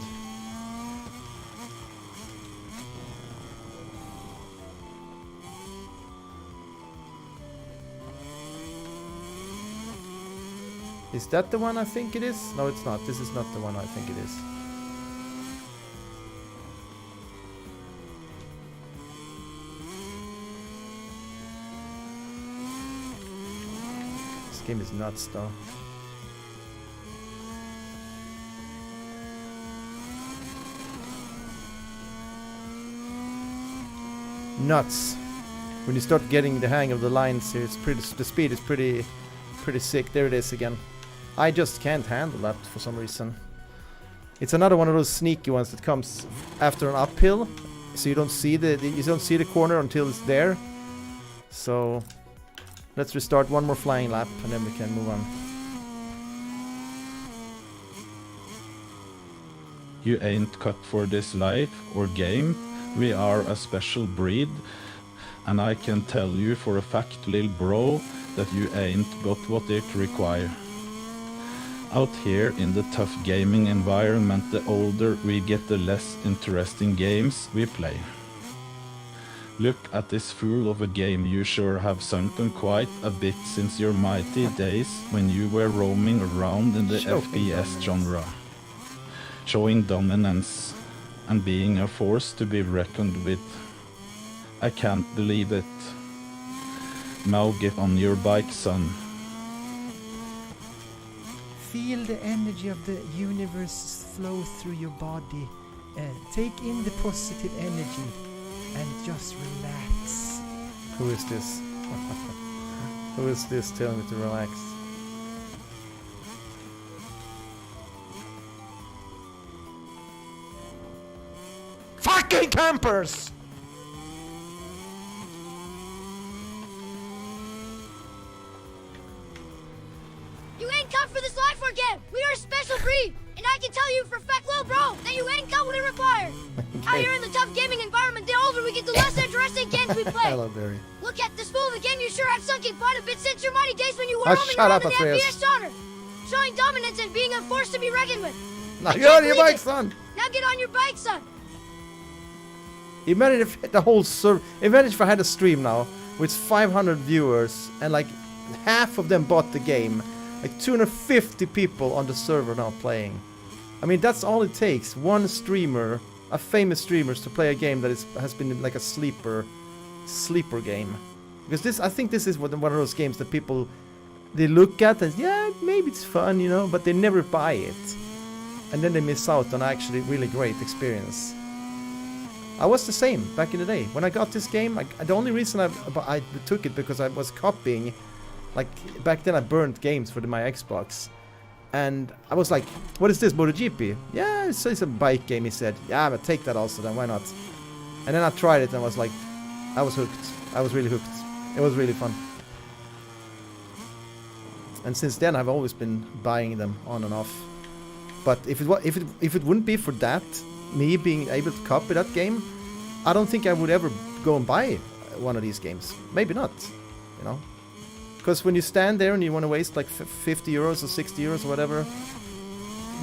Is that the one I think it is? No, it's not. This is not the one I think it is. This game is nuts, though. Nuts. When you start getting the hang of the lines here, it's the speed is pretty sick. There it is again. I just can't handle that for some reason. It's another one of those sneaky ones that comes after an uphill, so you don't see the corner until it's there. So let's restart one more flying lap and then we can move on.
You ain't cut for this life or game. We are a special breed, and I can tell you for a fact, lil bro, that you ain't got what it require. Out here in the tough gaming environment, the older we get, the less interesting games we play. Look at this fool of a game. You sure have sunken quite a bit since your mighty days when you were roaming around in the FPS genre, showing dominance and being a force to be reckoned with. I can't believe it. Now get on your bike, son.
Feel the energy of the universe flow through your body. Take in the positive energy and just relax.
Who is this? Who is this telling me to relax? Fucking campers!
You ain't cut for this life or game. We are a special breed, and I can tell you for a fact, little bro, that you ain't got what it requires. Out here in the tough gaming environment, the older we get, the less interesting games we play.
Hello, Barry.
Look at this fool again. You sure have sunk in quite a bit since your mighty days when you were
Oh,
roaming
shut
around
up,
in the
Atreus.
FPS genre, showing dominance and being a force to be reckoned with.
Now
I
get on
can't
your
believe
bike,
it.
son!
Now get on your bike, son.
Imagine if the whole imagine if I had a stream now with 500 viewers and like half of them bought the game, like 250 people on the server now playing. I mean, that's all it takes. One streamer, a famous streamer, to play a game that has been like a sleeper game. Because I think this is one of those games that people they look at and yeah, maybe it's fun, you know, but they never buy it, and then they miss out on actually really great experience. I was the same back in the day. When I got this game, the only reason I took it because I was copying, like back then I burned games for my Xbox. And I was like, what is this, MotoGP? Yeah, it's a bike game, he said. Yeah, but take that also then, why not? And then I tried it and I was like, I was hooked. I was really hooked. It was really fun. And since then I've always been buying them on and off. But if it wouldn't be for that, me being able to copy that game, I don't think I would ever go and buy one of these games. Maybe not, you know. Because when you stand there and you want to waste like 50 euros or 60 euros or whatever,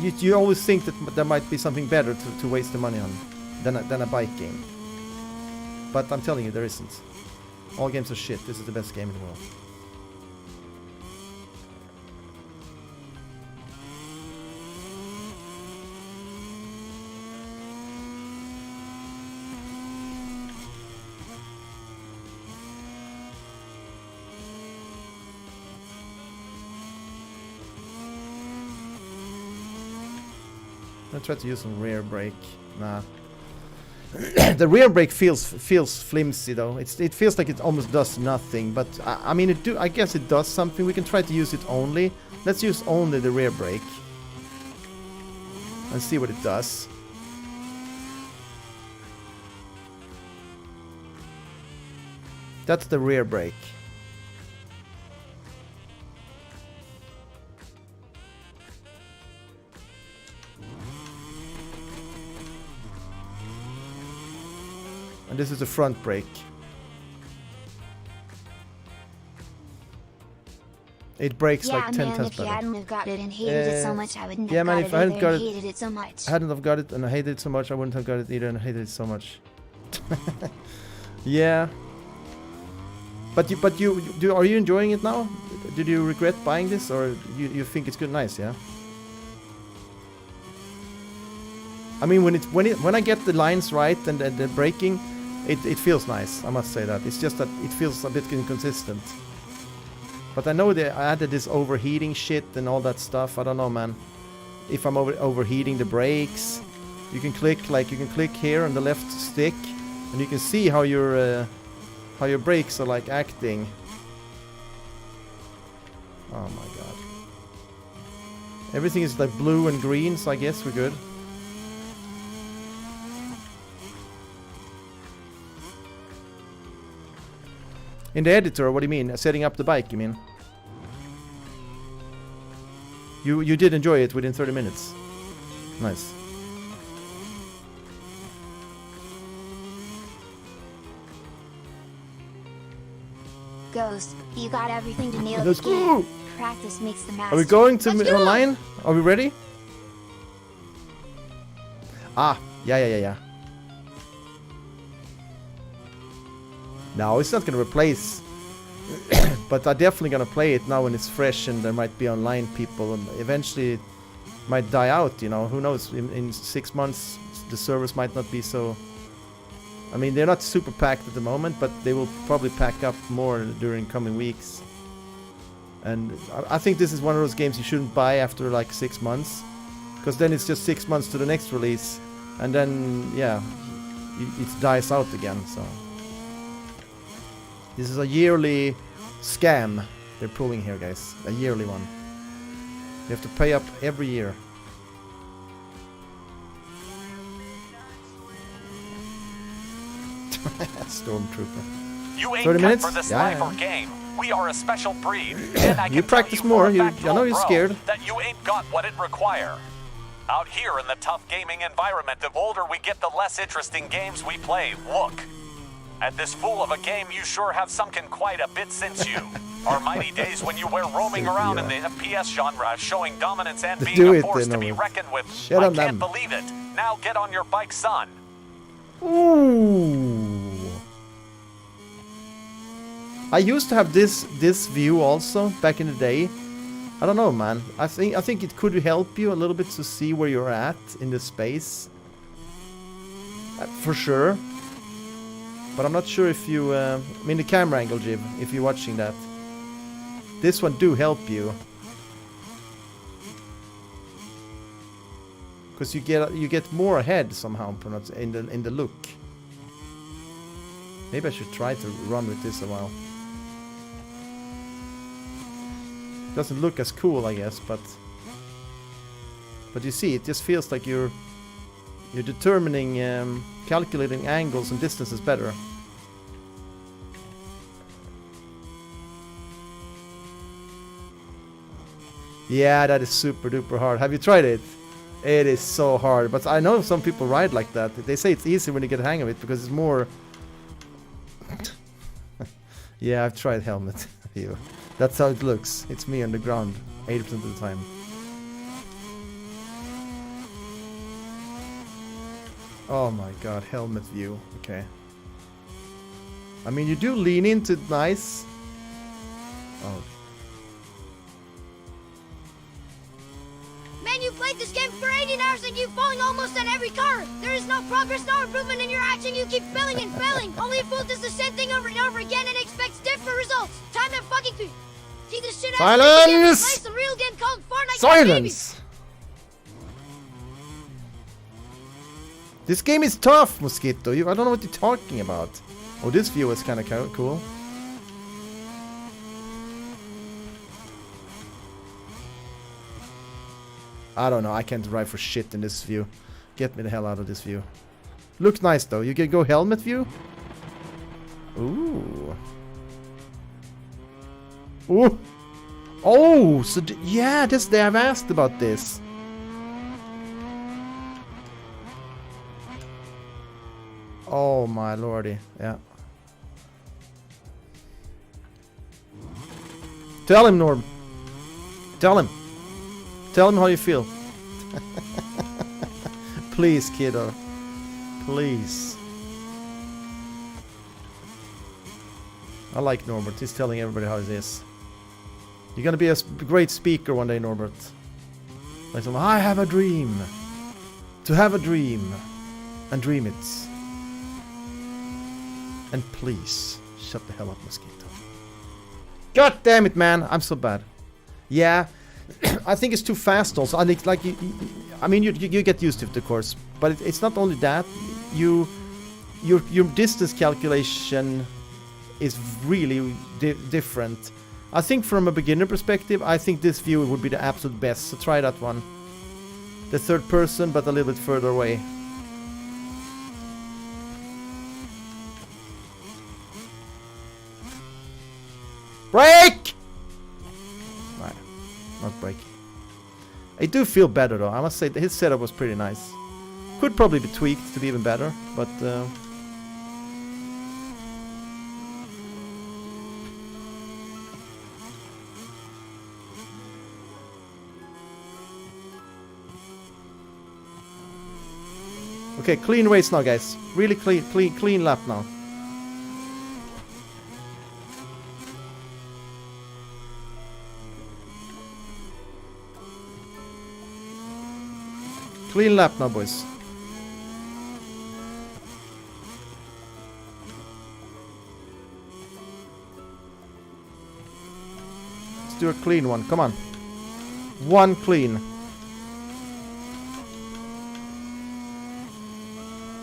you always think that there might be something better to waste the money on than a bike game. but I'm telling you, there isn't. All games are shit. This is the best game in the world. I try to use some rear brake. Nah. The rear brake feels flimsy though. It feels like it almost does nothing. But I mean, I guess it does something. We can try to use it only. Let's use only the rear brake and see what it does. That's the rear brake. And this is the front brake. It brakes like 10 times
if you
better.
hadn't have got it and hated it so much, I wouldn't
Yeah,
have
man,
got
if
it
I
either
hadn't got
and
it,
hated it so much.
I hadn't have got it and I hated it so much, I wouldn't have got it either and I hated it so much. Yeah. But are you enjoying it now? Did you regret buying this, or you think it's good, nice? Yeah. I mean, when I get the lines right and the braking, it feels nice. I must say that. It's just that it feels a bit inconsistent. But I know they added this overheating shit and all that stuff. I don't know, man. If I'm overheating the brakes, you can click here on the left stick, and you can see how your brakes are like acting. Oh my god. Everything is like blue and green, so I guess we're good. In the editor, what do you mean? Setting up the bike, you mean? You did enjoy it within 30 minutes. Nice.
Ghost, you got everything to nail
Let's
the game.
go!
Practice makes the master.
Are we going to
Let's go!
online? Are we ready? Ah, yeah. No, it's not gonna replace. But I'm definitely gonna play it now when it's fresh and there might be online people, and eventually it might die out, you know. Who knows? In 6 months the servers might not be so. I mean, they're not super packed at the moment, but they will probably pack up more during coming weeks. And I think this is one of those games you shouldn't buy after like 6 months, because then it's just 6 months to the next release, and then yeah, it dies out again. So this is a yearly scam they're pulling here, guys. A yearly one. You have to pay up every year. Stormtrooper.
You ain't
30
cut
minutes?
for this
Yeah,
life
yeah.
or game. We are a special breed. And I can
You
tell
practice
for
more.
a
You,
fact,
I know you're
bro,
scared.
that you ain't got what it require. Out here in the tough gaming environment, the older we get, the less interesting games we play. Look. At this fool of a game, you sure have sunken quite a bit since you. Our mighty days when you were roaming around in the FPS genre, showing dominance and being
Do
a
it
force
then,
to be
Owen.
reckoned with.
Shut
I
on
can't
them.
believe it. Now get on your bike, son.
Ooh. I used to have this view also back in the day. I don't know, man. I think it could help you a little bit to see where you're at in the space. For sure. But I'm not sure if you... I mean, the camera angle, Jib, if you're watching that. This one do help you. Because you get more ahead somehow in the look. Maybe I should try to run with this a while. Doesn't look as cool, I guess, but you see, it just feels like you're determining, calculating angles and distances better. Yeah, that is super duper hard. Have you tried it? It is so hard, but I know some people ride like that. They say it's easy when you get the hang of it because it's more... Yeah, I've tried helmet. You. That's how it looks. It's me on the ground 80% of the time. Oh my god, helmet view. Okay. I mean, you do lean into it nice. Oh.
Man, you played this game for 18 hours and you've fallen almost on every car. There is no progress, no improvement in your action. You keep failing and failing. Only a fool does the same thing over and over again and expects different results. Time to fucking see this shit out.
Silence!
Play some real game called Fortnite.
Silence! This game is tough, Mosquito. I don't know what you're talking about. Oh, this view is kind of cool. I don't know. I can't drive for shit in this view. Get me the hell out of this view. Looks nice though. You can go helmet view. Ooh. Ooh. Oh, so yeah, they have asked about this. Oh my lordy, yeah. Tell him, Norm. Tell him. Tell him how you feel. Please, kiddo. Please. I like Norbert. He's telling everybody how it is. You're gonna be a great speaker one day, Norbert. Like, I have a dream. To have a dream. And dream it. And please, shut the hell up, Mosquito. God damn it, man. I'm so bad. Yeah. I think it's too fast also. I think, like, I mean, you get used to it, of course. But it's not only that. Your distance calculation is really different. I think from a beginner perspective, I think this view would be the absolute best. So try that one. The third person, but a little bit further away. Break! Right, not break. I do feel better though. I must say his setup was pretty nice. Could probably be tweaked to be even better, but okay, clean race now, guys. Really clean lap now. Clean lap now, boys. Let's do a clean one. Come on. One clean.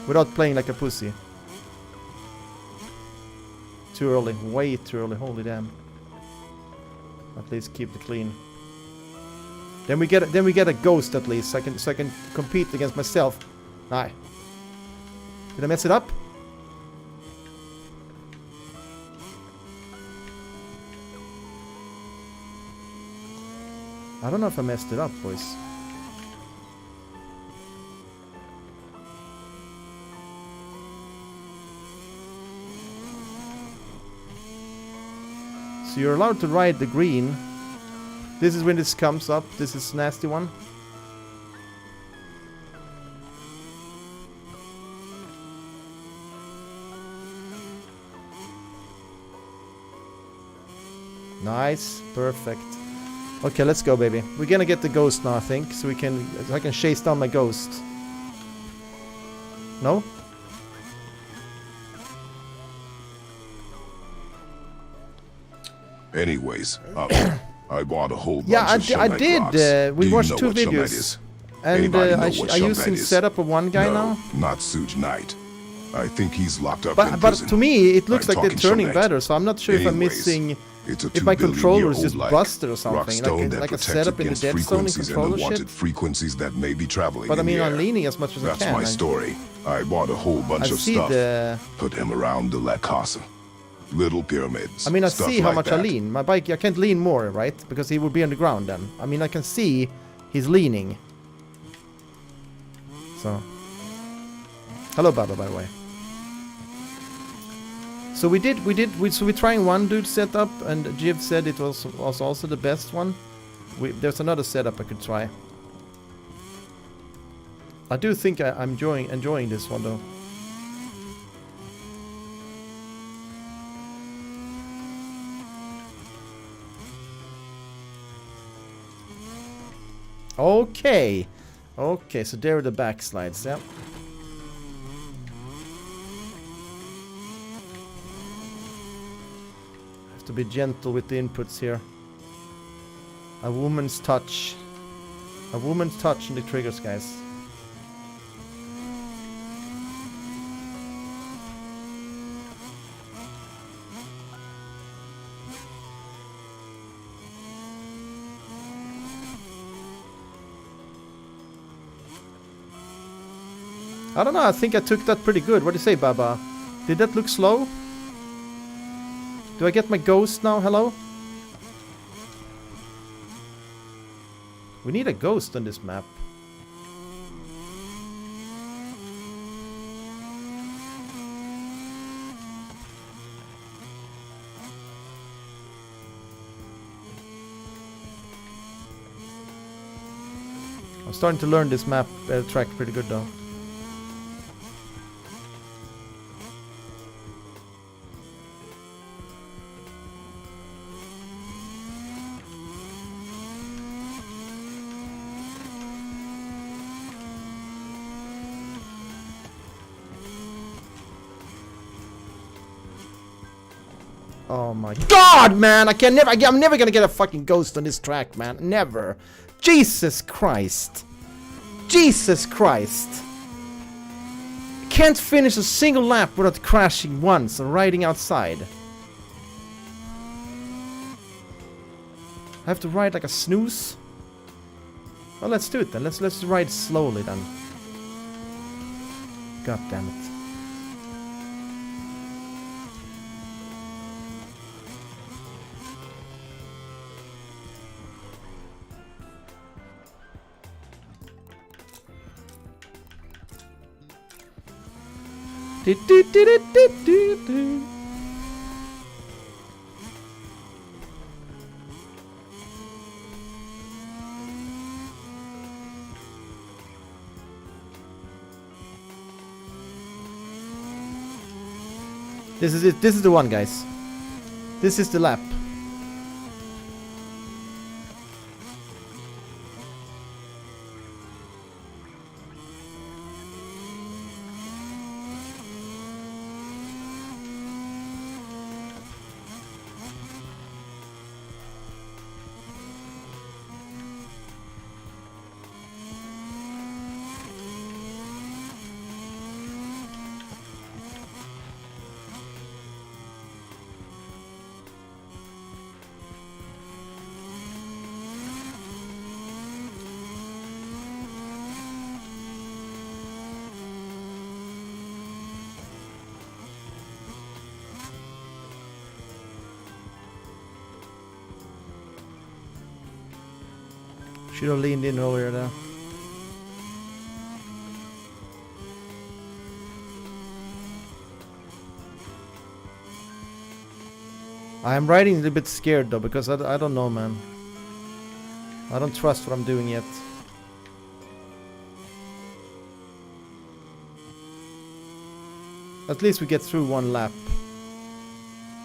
Without playing like a pussy. Too early. Way too early. Holy damn. At least keep the clean. Then we get a ghost at least, so I can compete against myself. Nah. Did I mess it up? I don't know if I messed it up, boys. So you're allowed to ride the green. This is when this comes up. This is nasty one. Nice, perfect. Okay, let's go, baby. We're gonna get the ghost now, I think, so I can chase down my ghost. No?
Anyways, I bought a whole bunch of
Shungite I did.
Rocks.
We
Do
watched
you know
2
what Shungite
videos.
is?
And I use him setup of one guy
no,
now.
Not Suge Knight. I think he's locked up in
But
prison.
to me, it looks
I'm
like they're
talking
turning
Shungite.
better, so I'm not sure if I'm
Anyways,
missing...
It's a
If my
2
controller is
billion-year-old
just
like
busted or something,
rockstone that
like a
protects
setup in the
against
dead zone in
frequencies and
controller
unwanted
shit.
frequencies that may be traveling
But I
in
mean,
the
I'm
air.
leaning as much as
That's
I can.
my story. I bought a whole bunch
I
of
see
stuff.
the...
Put him around the La Casa. Little pyramids.
I mean, I
stuff
see how
like
much I
that.
lean. My bike, I can't lean more, right? Because he would be on the ground then. I mean, I can see he's leaning. So... Hello, Baba, by the way. So we're trying one dude setup, and Jiv said it was also the best one. There's another setup I could try. I do think I'm enjoying this one though. Okay. Okay, so there are the backslides, yeah. Have to be gentle with the inputs here. A woman's touch. A woman's touch on the triggers, guys. I don't know, I think I took that pretty good. What do you say, Baba? Did that look slow? Do I get my ghost now? Hello? We need a ghost on this map. I'm starting to learn this map track pretty good though. Oh my god, man! I'm never gonna get a fucking ghost on this track, man. Never. Jesus Christ. Jesus Christ. Can't finish a single lap without crashing once or riding outside. I have to ride like a snooze? Well, let's do it then. Let's ride slowly then. God damn it. This is it. This is the one, guys. This is the lap. Should have leaned in earlier there. I am riding a little bit scared though, because I don't know, man. I don't trust what I'm doing yet. At least we get through one lap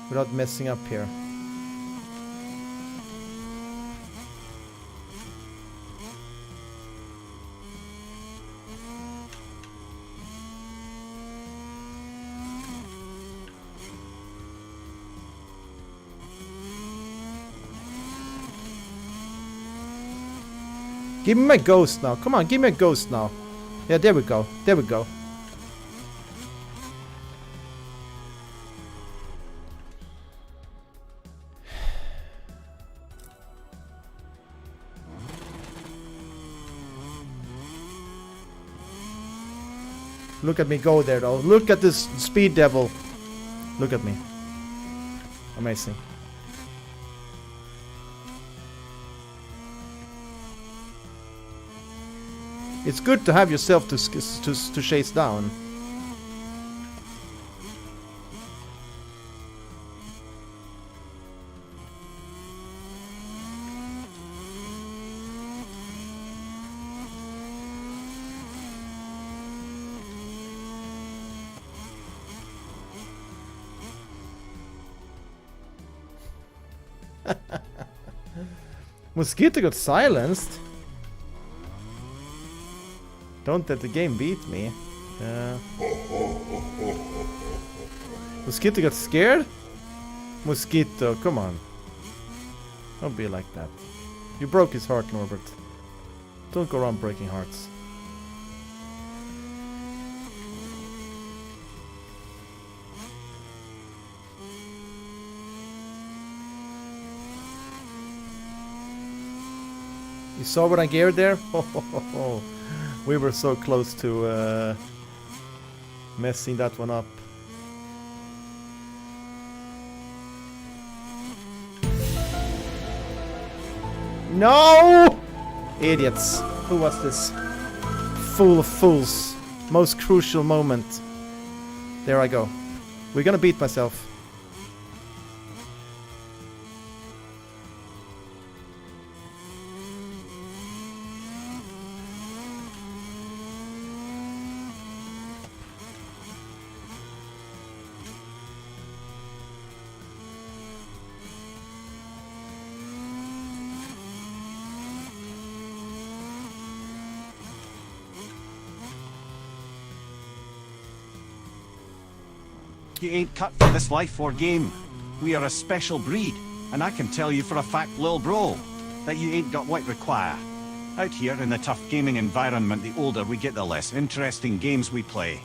without messing up here. Give me my ghost now. Come on, give me a ghost now. Yeah, there we go. There we go. Look at me go there though. Look at this speed devil. Look at me. Amazing. It's good to have yourself to chase down. Mosquito got silenced. Don't let the game beat me. Mosquito got scared? Mosquito, come on. Don't be like that. You broke his heart, Norbert. Don't go around breaking hearts. You saw what I geared there? We were so close to messing that one up. No! Idiots. Who was this? Fool of fools. Most crucial moment. There I go. We're gonna beat myself.
You ain't cut for this life or game. We are a special breed, and I can tell you for a fact, lil bro, that you ain't got what require. Out here in the tough gaming environment, the older we get, the less interesting games we play.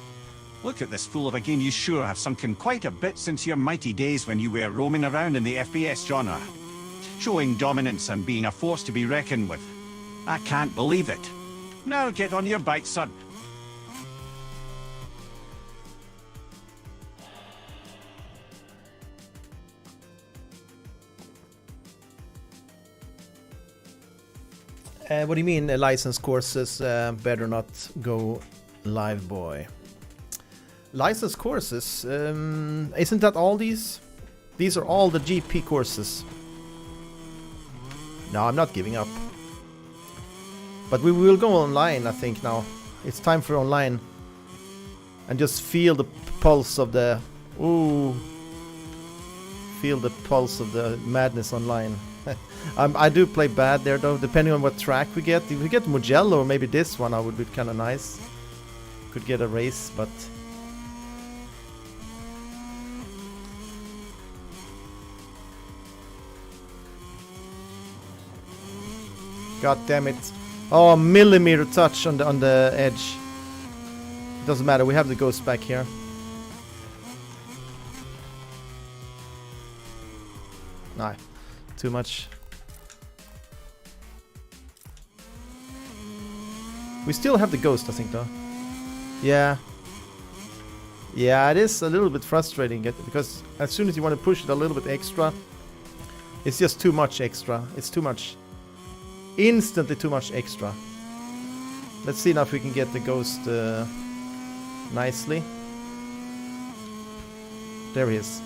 Look at this fool of a game. You sure have sunken quite a bit since your mighty days when you were roaming around in the FPS genre, showing dominance and being a force to be reckoned with. I can't believe it. Now get on your bike, son.
What do you mean license courses better not go live, boy? License courses? Isn't that all these? These are all the GP courses. No, I'm not giving up. But we will go online, I think, now. It's time for online. And just feel the pulse of the... Ooh. Feel the pulse of the madness online. I do play bad there though, depending on what track we get. If we get Mugello or maybe this one, I would be kind of nice. Could get a race, but... God damn it. Oh, a millimeter touch on the edge. Doesn't matter, we have the ghost back here. Nah, too much. We still have the ghost, I think, though. Yeah. Yeah, it is a little bit frustrating because as soon as you want to push it a little bit extra, it's just too much extra. It's too much. Instantly too much extra. Let's see now if we can get the ghost nicely. There he is.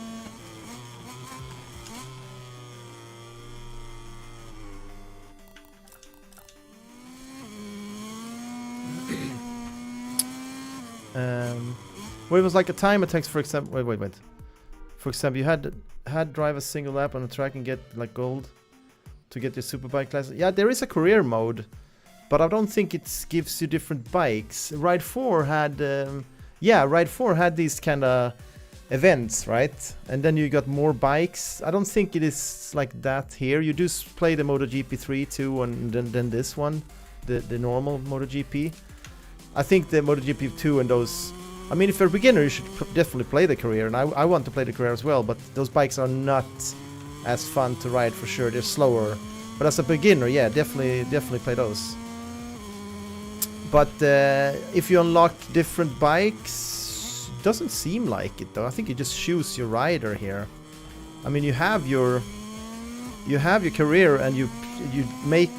Well, it was like a time attacks, for example. Wait. For example, you had drive a single lap on a track and get like gold to get your superbike class. Yeah, there is a career mode, but I don't think it gives you different bikes. Ride 4 had, Ride 4 had these kind of events, right? And then you got more bikes. I don't think it is like that here. You do play the MotoGP 3 too, and then this one, the normal MotoGP. I think the MotoGP 2 and those... I mean, if you're a beginner, you should definitely play the career, and I want to play the career as well, but those bikes are not as fun to ride for sure. They're slower. But as a beginner, yeah, definitely play those. But if you unlock different bikes, it doesn't seem like it though. I think you just choose your rider here. I mean, you have your career, and you make...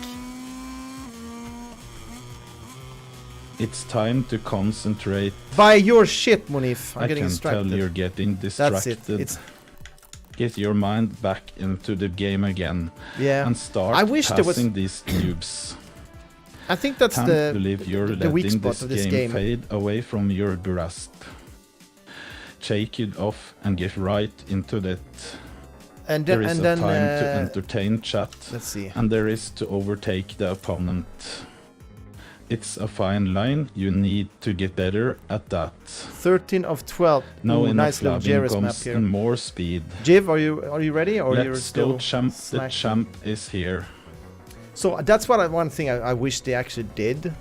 It's time to concentrate.
Buy your shit, Munif. I'm getting distracted.
I can tell you're getting distracted.
That's it.
Get your mind back into the game again.
Yeah.
And start passing these noobs.
I think that's
Can't believe you're letting
weak spot of this game
fade away from your grasp. Shake it off and get right into that.
And
there is
then,
a time to entertain chat.
Let's see.
And there is to overtake the opponent. it's a fine line. You need to get better at that.
13 of 12.
Now
Ooh,
in
nice little
Flavin
Jerry's map
comes
here.
more speed.
Jiv, are you ready, or you're
Let's
still
go, champ. The
slacking?
champ is here.
So that's one thing I wish they actually did.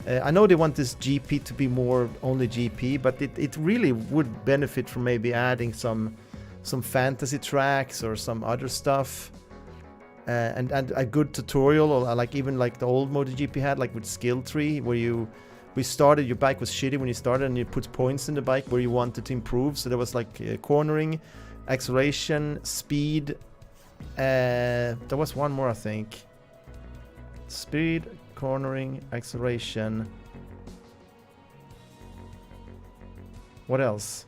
I know they want this GP to be more only GP, but it really would benefit from maybe adding some fantasy tracks or some other stuff, and a good tutorial, or like even like the old MotoGP had, like with skill tree, where your bike was shitty when you started, and you put points in the bike where you wanted to improve. So there was like cornering, acceleration, speed. There was one more, I think. Speed, cornering, acceleration. What else?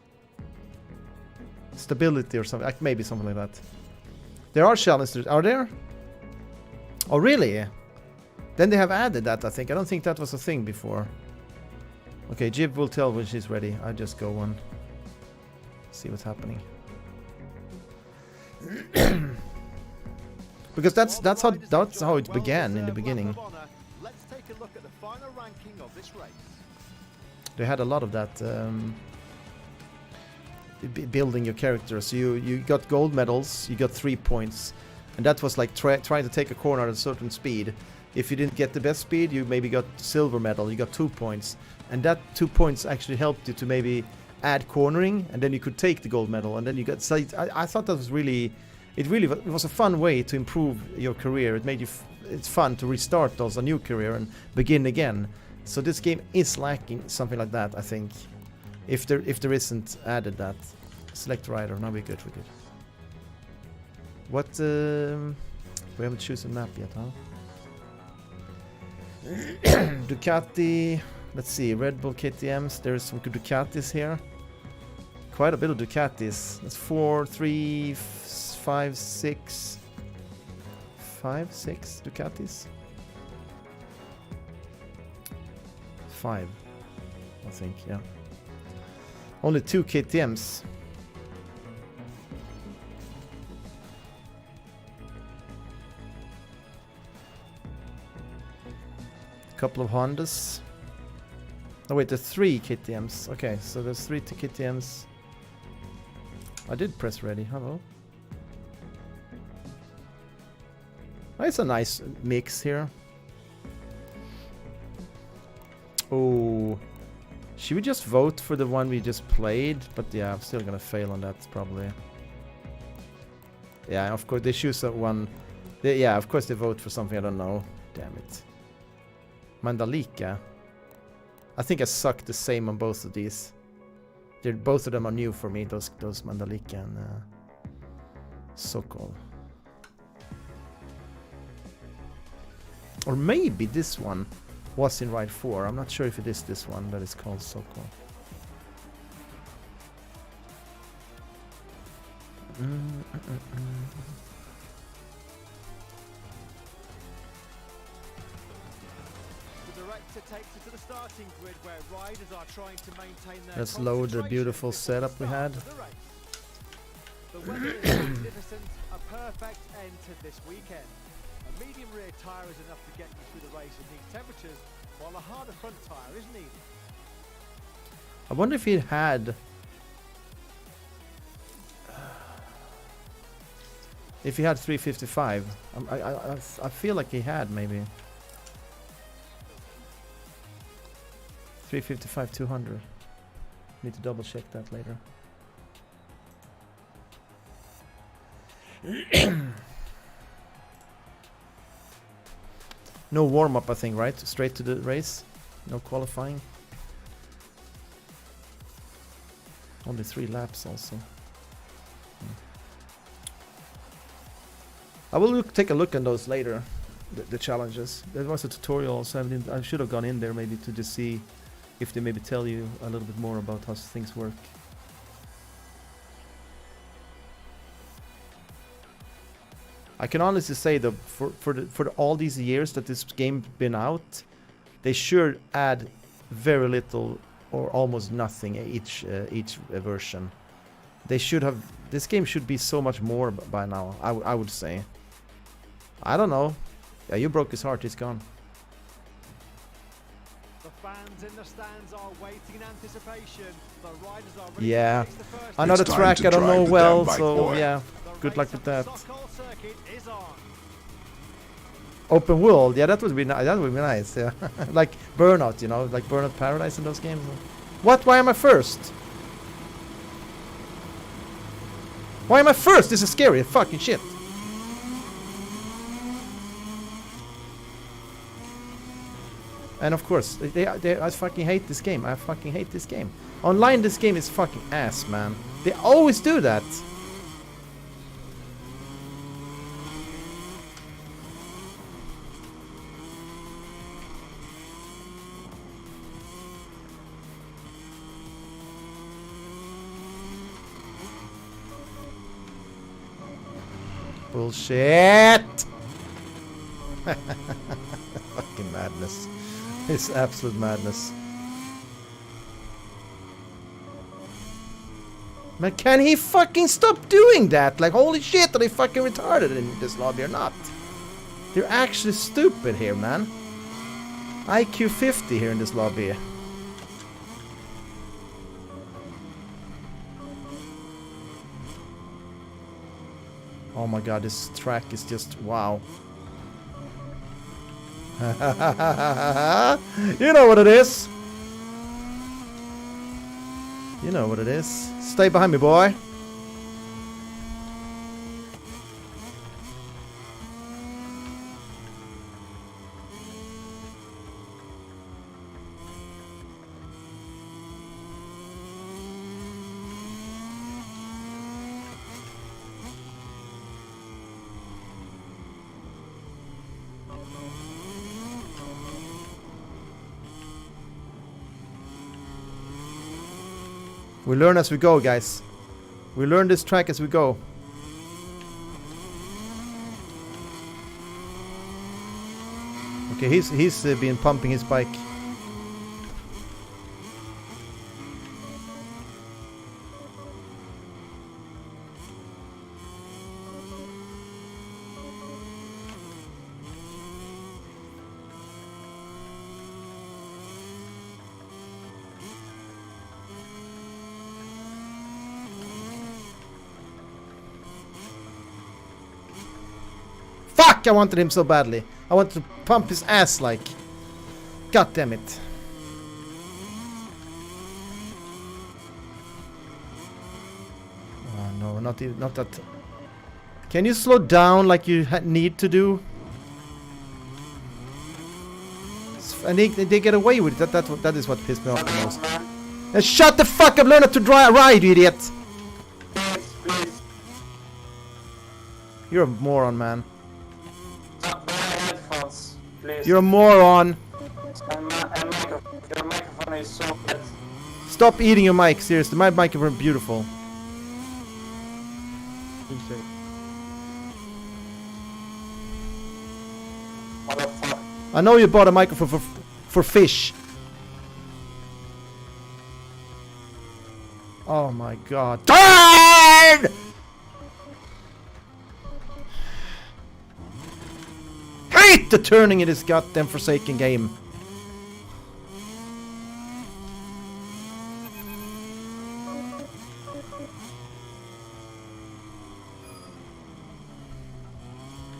Stability or something, like maybe something like that. There are challenges. Are there? Oh, really? Then they have added that, I think. I don't think that was a thing before. Okay, Jib will tell when she's ready. I just go on. See what's happening. Because that's how it began in the beginning.
Let's take a look at the final ranking of this race.
They had a lot of that building your character. So you got gold medals, you got 3 points, and that was like trying to take a corner at a certain speed. If you didn't get the best speed, you maybe got silver medal, you got 2 points, and that 2 points actually helped you to maybe add cornering, and then you could take the gold medal, and then you got. So I thought that was really. It was a fun way to improve your career. It made you. It's fun to restart a new career and begin again. So this game is lacking something like that, I think. If there isn't added that. Select rider. Now we're good. We're good. What? We haven't chosen a map yet, huh? Ducati. Let's see. Red Bull KTM's. There's some good Ducatis here. Quite a bit of Ducatis. That's 4, 3, 5, 6. 5, 6 Ducatis. 5, I think, yeah. Only 2 KTMs. A couple of Hondas. Oh wait, there's 3 KTMs. Okay, so there's 3 KTMs. I did press ready. Hello. Oh, it's a nice mix here. Oh, should we just vote for the one we just played? But yeah, I'm still gonna fail on that probably. Yeah, of course they choose that one. Yeah, of course they vote for something I don't know. Damn it. Mandalika. I think I suck the same on both of these. Both of them are new for me. Those Mandalika and Sokol. Or maybe this one was in Ride 4. I'm not sure if it is this one that is called Sokol. Let's load the beautiful setup we had.
The weather is magnificent, a perfect end to this weekend. A medium rear tyre is enough to get you through the race in these temperatures, while a harder front tyre is needed.
I wonder if he had... If he had 355. I feel like he had maybe. 355 200. Need to double check that later. No warm up, I think, right? Straight to the race. No qualifying. Only 3 laps also. I will take a look at those later. The challenges. There was a tutorial also. I should have gone in there maybe to just see if they maybe tell you a little bit more about how things work. I can honestly say though, for all these years that this game's been out, they should add very little or almost nothing each version. They should have. This game should be so much more by now. I would say. I don't know. Yeah, you broke his heart. He's gone.
Fans in the stands are waiting in anticipation. The riders are ready
Yeah.
to face the first.
Another
It's time
track
to
I don't
drive
know
the
well,
damn bike,
so
boy.
yeah.
The
Good luck
race
with
at
that.
the Stockholm circuit is on.
Open world, yeah, that would be that would be nice, yeah. Like Burnout, you know, like Burnout Paradise in those games. What? Why am I first? Why am I first? This is scary, fucking shit. And of course, I fucking hate this game. I fucking hate this game. Online, this game is fucking ass, man. They always do that. Bullshit! Fucking madness. It's absolute madness. Man, can he fucking stop doing that? Like, holy shit, are they fucking retarded in this lobby or not? They're actually stupid here, man. IQ 50 here in this lobby. Oh my god, this track is just wow. You know what it is. You know what it is. Stay behind me, boy. We learn as we go, guys. We learn this track as we go. Okay, he's been pumping his bike. Fuck! I wanted him so badly. I wanted to pump his ass like. God damn it. Oh no, not that. Can you slow down like you need to do? And they get away with it. That is what pissed me off the most. And shut the fuck up! Learn how to ride, you idiot!
Please.
You're a moron, man.
Headphones, please.
You're a moron.
And your microphone is so bad.
Stop eating your mic, seriously. My microphone is beautiful.
Motherfucker.
I know you bought a microphone for fish. Oh my god. Turn! Hate the turning in this goddamn forsaken game.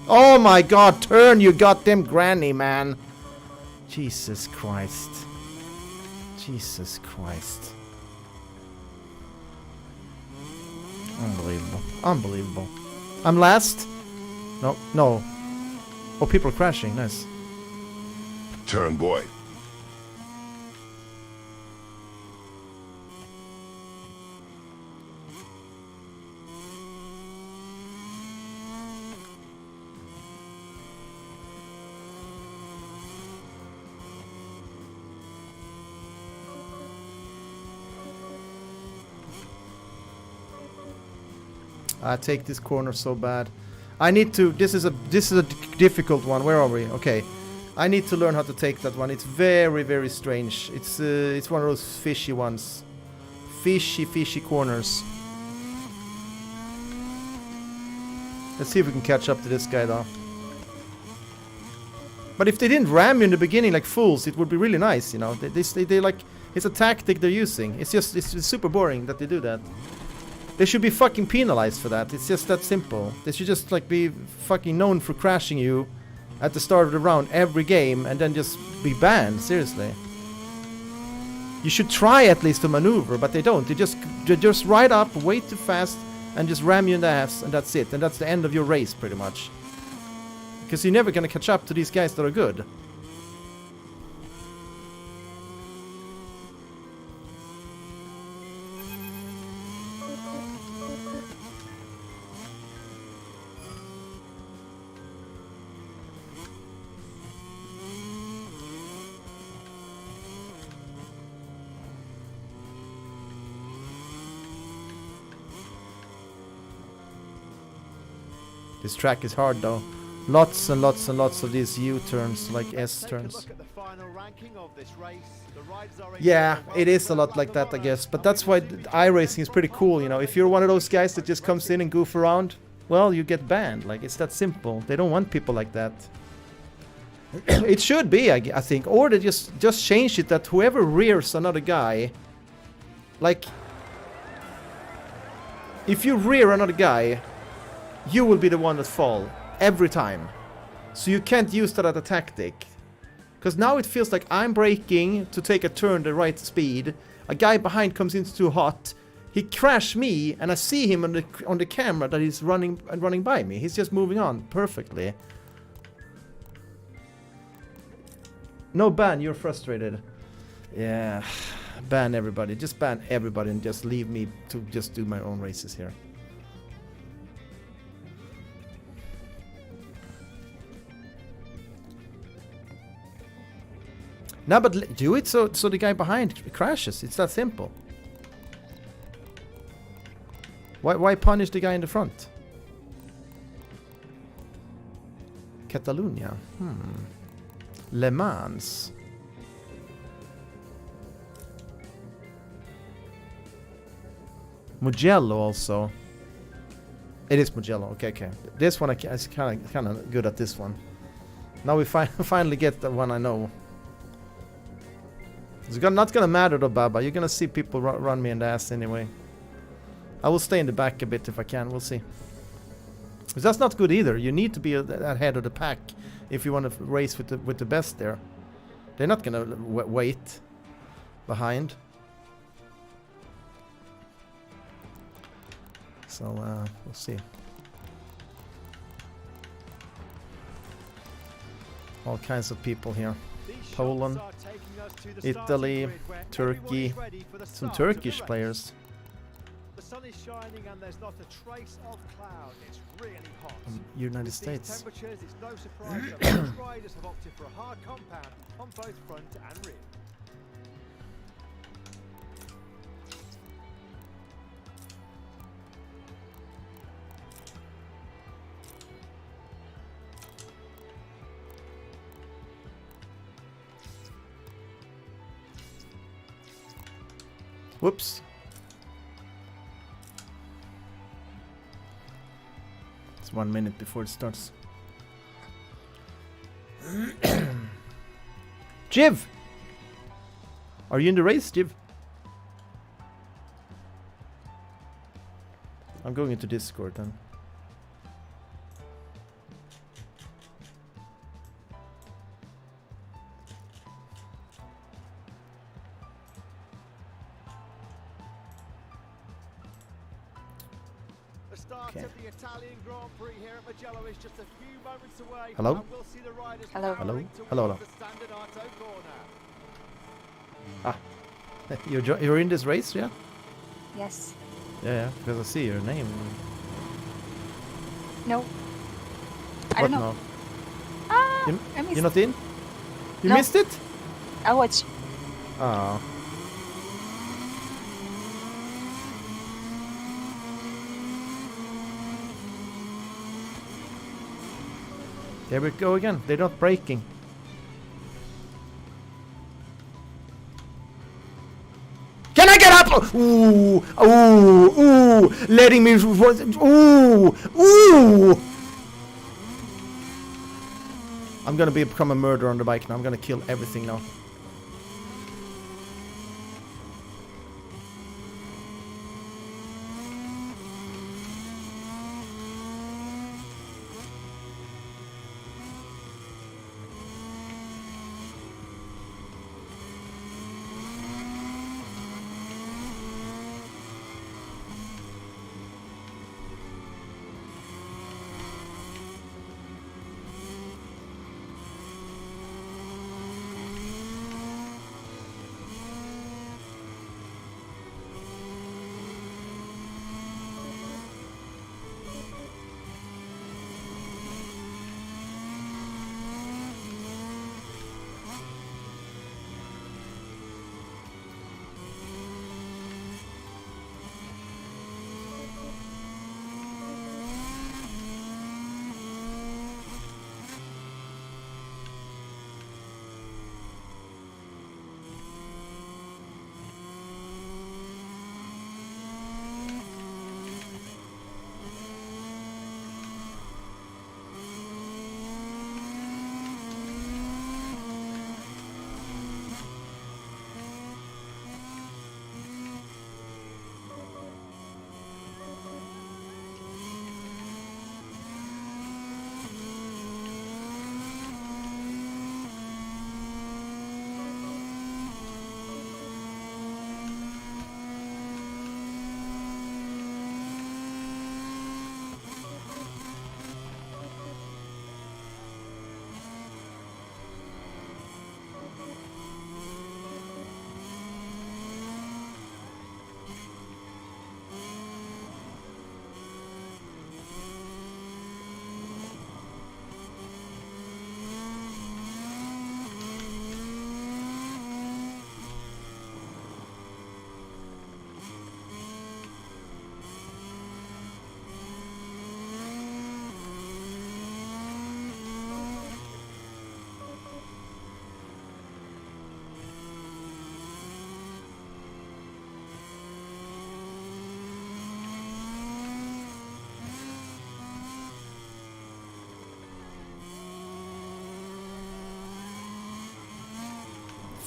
Oh my god, turn, you goddamn granny, man. Jesus Christ. Jesus Christ. Unbelievable. Unbelievable. I'm last? No, no. Oh, people are crashing. Nice.
Turn, boy.
I take this corner so bad. I need to. This is a difficult one. Where are we? Okay. I need to learn how to take that one. It's very strange. It's one of those fishy ones. Fishy corners. Let's see if we can catch up to this guy though. But if they didn't ram you in the beginning like fools, it would be really nice, you know. They like, it's a tactic they're using. It's super boring that they do that. They should be fucking penalized for that. It's just that simple. They should just like be fucking known for crashing you at the start of the round every game and then just be banned, seriously. You should try at least to maneuver, but they don't. They just ride up way too fast and just ram you in the ass, and that's it. And that's the end of your race, pretty much. Because you're never gonna catch up to these guys that are good. This track is hard though. Lots and lots and lots of these U-turns, like S-turns. Yeah, it is a lot like that, I guess. But that's why iRacing is pretty cool, you know. If you're one of those guys that just comes in and goof around, well, you get banned. Like, it's that simple. They don't want people like that. It should be, I think. Or they just change it that whoever rears another guy, like, if you rear another guy, you will be the one that fall every time. So you can't use that as a tactic. Because now it feels like I'm braking to take a turn the right speed. A guy behind comes in too hot. He crashed me, and I see him on the camera that he's running by me. He's just moving on perfectly. No ban, you're frustrated. Yeah, ban everybody. Just ban everybody and just leave me to just do my own races here. No, but do it so the guy behind crashes. It's that simple. Why punish the guy in the front? Catalonia. Le Mans. Mugello also. It is Mugello. Okay. This one I'm kind of good at this one. Now we finally get the one I know. It's not gonna matter though, Baba. You're gonna see people run me in the ass anyway. I will stay in the back a bit if I can. We'll see. Because that's not good either. You need to be ahead of the pack if you want to race with the best there. They're not gonna wait behind. So we'll see. All kinds of people here. Poland, Italy, Turkey, some Turkish players.
The sun is shining and there's not a trace of cloud. It's really hot.
United States.
Temperatures, it's no surprise that most riders have opted for a hard compound on both front and rear.
Whoops. It's 1 minute before it starts. Jiv! Are you in the race, Jiv? I'm going into Discord then.
Of the Italian Grand Prix here at Mugello is just a few moments away.
Hello?
And we'll see the riders
Hello.
Hello?
towards
Hello.
the Standard
Ah.
corner.
You're in this race, yeah?
Yes.
Yeah, because I see your name.
No. I
What
don't know.
now?
Ah, I missed
You're not in? You
No.
missed it?
I watch.
Ah. There we go again. They're not braking. Can I get up? Ooh, ooh, ooh! Letting me. Ooh, ooh! I'm gonna become a murderer on the bike now. I'm gonna kill everything now.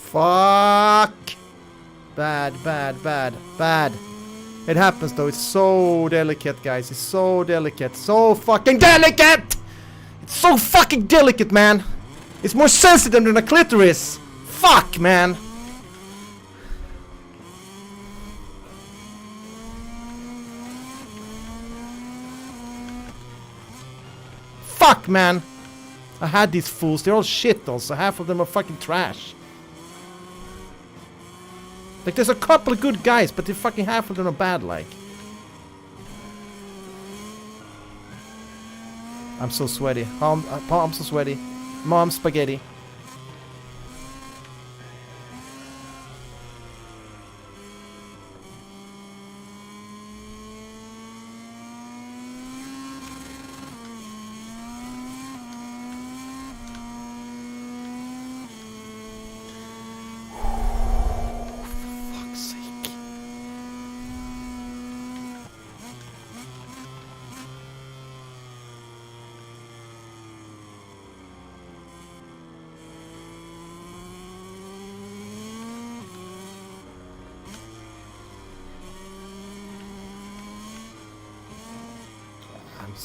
Fuck! Bad, bad, bad, bad. It happens though. It's so delicate, guys. It's so delicate. So fucking delicate! It's so fucking delicate, man. It's more sensitive than a clitoris. Fuck, man. Fuck, man. I had these fools. They're all shit also. Half of them are fucking trash. Like, there's a couple of good guys, but they're fucking half of them are bad, like. I'm so sweaty. I'm so sweaty. Mom, spaghetti.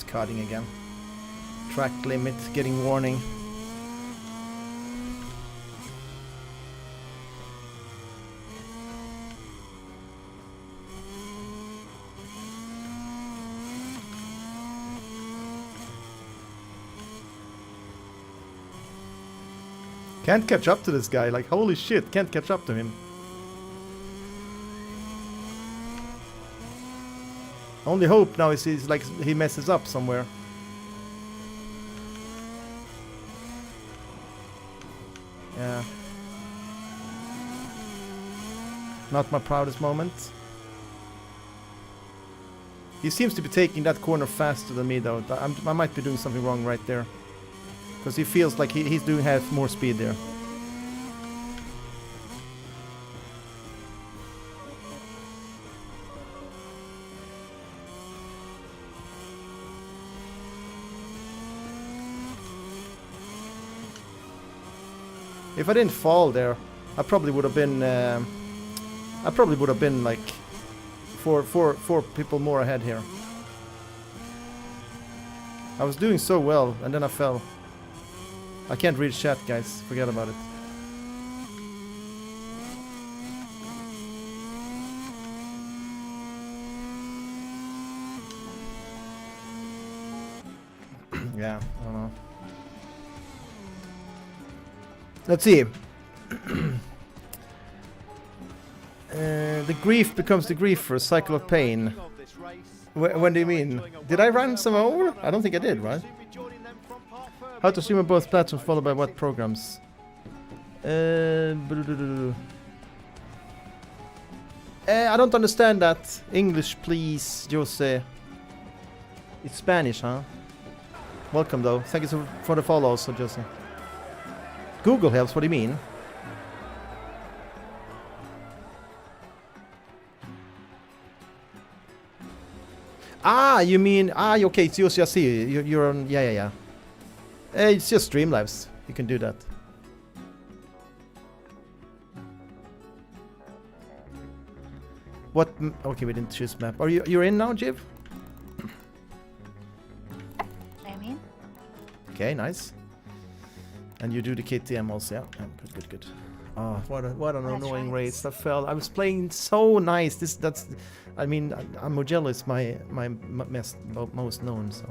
Cutting again. Track limit, getting warning. Can't catch up to this guy, like holy shit, can't catch up to him. Only hope now is he's like he messes up somewhere. Yeah. Not my proudest moment. He seems to be taking that corner faster than me though. I might be doing something wrong right there. Because he feels like he's doing half more speed there. If I didn't fall there, I probably would have been. Like four people more ahead here. I was doing so well, and then I fell. I can't read chat, guys. Forget about it. Yeah, I don't know. Let's see. The grief becomes the grief for a cycle of pain. When do you mean? Did I run some over? I don't think I did, right? How to stream on both platforms followed by what programs? I don't understand that. English, please, Jose. It's Spanish, huh? Welcome, though. Thank you for the follow, also, Jose. Google helps, what do you mean? Ah, you mean... Ah, okay, it's just, I see. You're on... Yeah. It's just Streamlabs. You can do that. What... Okay, we didn't choose map. You're in now, Jiv?
I'm in.
Okay, nice. And you do the KTM also, yeah? Good. Oh, what an annoying race. I felt I was playing so nice. I mean, Mugello is my most known. So,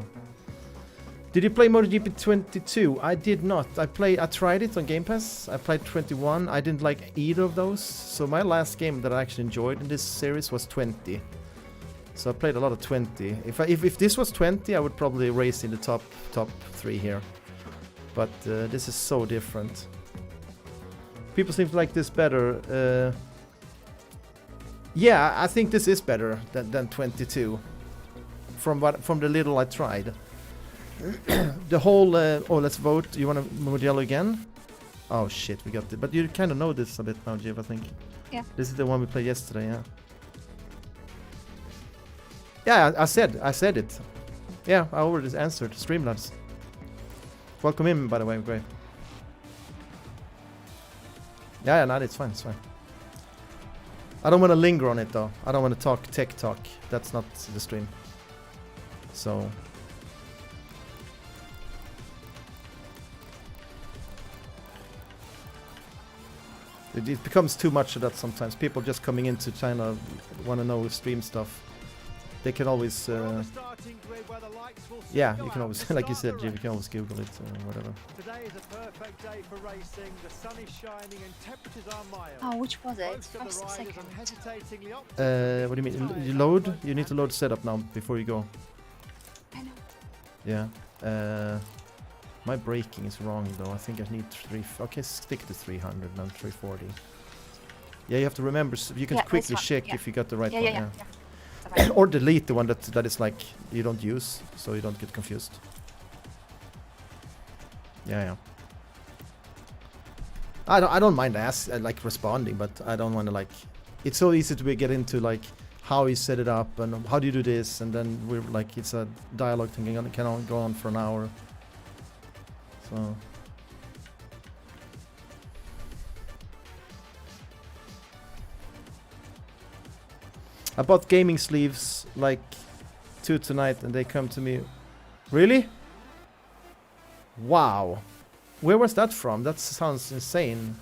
did you play MotoGP 22? I did not. I tried it on Game Pass. I played 21. I didn't like either of those. So my last game that I actually enjoyed in this series was 20. So I played a lot of 20. If this was 20, I would probably race in the top 3 here. But this is so different. People seem to like this better. Yeah, I think this is better than 22. From the little I tried. The whole... oh, let's vote. You want to Mugello again? Oh shit, we got it. But you kind of know this a bit now, Jiv, I think.
Yeah.
This is the one we played yesterday, yeah. Yeah, I said it. Yeah, I already answered. Streamlabs. Welcome in, by the way, great. Yeah, no, it's fine, I don't want to linger on it, though. I don't want to talk tech talk. That's not the stream. So... It becomes too much of that sometimes. People just coming into China want to know stream stuff. They can always... yeah, you can always, like you said, Jim, you can always Google it or whatever.
Today is a perfect day for racing. The sun is shining and temperatures are mild.
Oh, which was it? 5 seconds.
What do you mean? You load? You need to load setup now before you go.
I know.
Yeah. My braking is wrong though. I think I need 3... Okay, stick to 300, not 340. Yeah, you have to remember. You can quickly check if you got the right one. Yeah. Or delete the one that is like you don't use, so you don't get confused. Yeah. I don't mind like responding, but I don't want to like. It's so easy to get into like how you set it up and how do you do this, and then we're like it's a dialogue thing can go on for an hour. So. I bought gaming sleeves like 2 tonight and they come to me. Really? Wow. Where was that from? That sounds insane.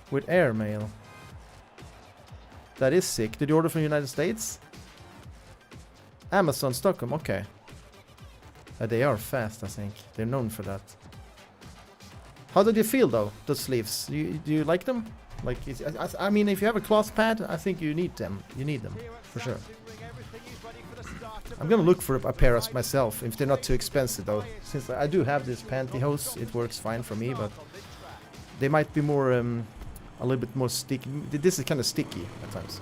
With airmail. That is sick. Did you order from the United States? Amazon Stockholm, okay. They are fast, I think. They're known for that. How did you feel though, those sleeves? Do you like them? Like, I mean, if you have a cloth pad, I think you need them. You need them, for sure. I'm gonna look for a pair of myself, if they're not too expensive though. Since I do have this pantyhose, it works fine for me, but they might be more, a little bit more sticky. This is kind of sticky at times.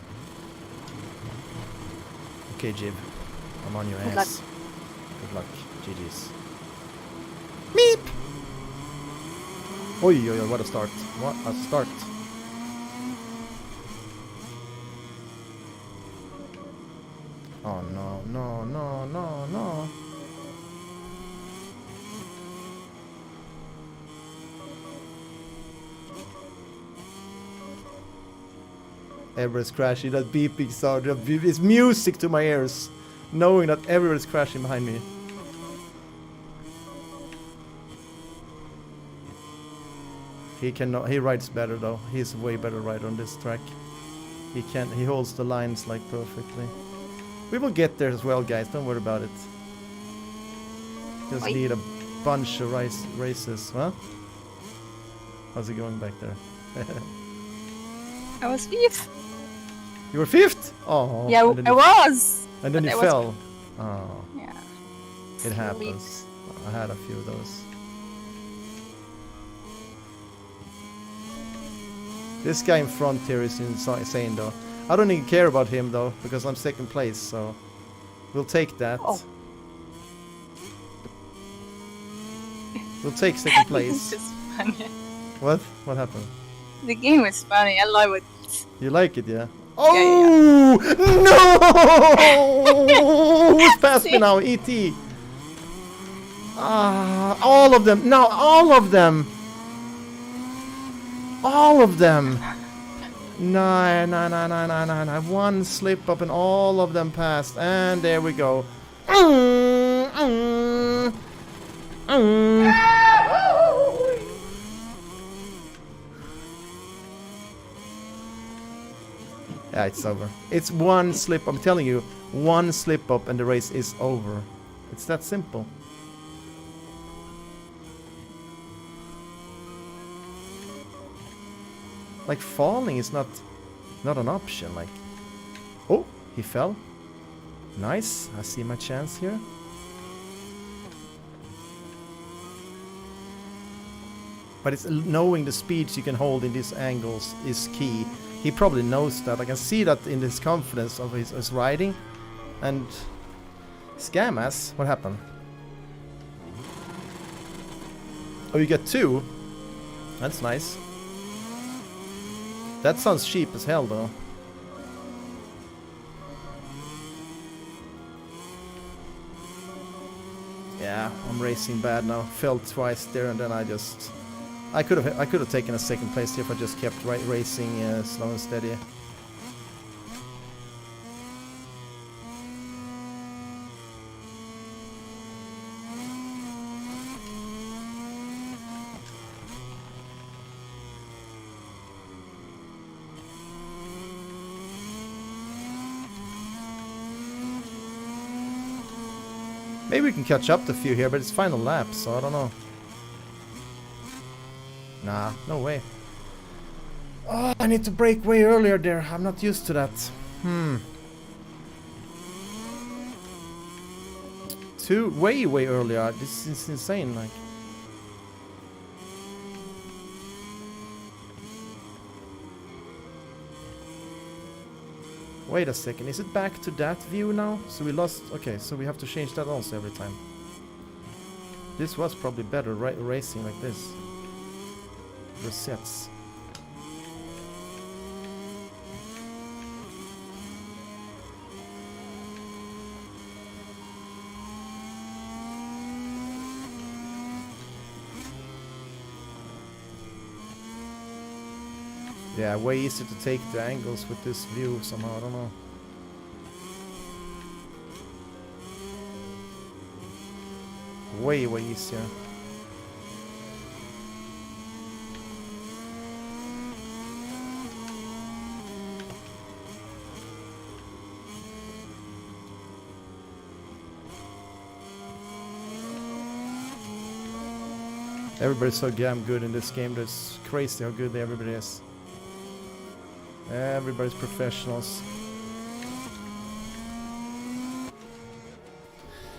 Okay, Jib. I'm on your ass. Good luck. GG's. Meep! Oi, what a start. What a start. Oh no. Everyone's crashing. That beeping sound. It's music to my ears. Knowing that everyone's crashing behind me. He rides better though. He's a way better rider on this track. He holds the lines like perfectly. We will get there as well, guys. Don't worry about it. Just need a bunch of races, huh? How's it going back there?
I was 5th.
You were 5th? Oh.
Yeah, I was.
And then
but
you
I
fell. Oh.
Yeah.
It happens. I had a few of those. This guy in front here is insane though. I don't even care about him though, because I'm 2nd place, so we'll take that.
Oh.
We'll take 2nd place.
This is funny.
What? What happened?
The game is funny. I love it.
You like it, yeah? Oh no! Who's past me now? E.T. All of them. No, all of them. All of them. No. One slip up and all of them passed. And there we go. Yeah, it's over. It's one slip. I'm telling you, one slip up and the race is over. It's that simple. Like falling is not an option. Like, oh, he fell. Nice. I see my chance here. But it's knowing the speeds you can hold in these angles is key. He probably knows that. I can see that in his confidence of his riding. And scam ass. What happened? Oh, you get 2. That's nice. That sounds cheap as hell though. Yeah, I'm racing bad now. Fell twice there and then I could have taken a 2nd place here if I just kept racing slow and steady. Maybe we can catch up to a few here, but it's final lap, so I don't know. Nah, no way. Oh, I need to brake way earlier there. I'm not used to that. Way earlier. This is insane, like. Wait a second, is it back to that view now? So we lost... Okay, so we have to change that also every time. This was probably better, racing like this. Resets. Yeah, way easier to take the angles with this view somehow, I don't know. Way easier. Everybody's so damn good in this game, that's crazy how good everybody is. Everybody's professionals.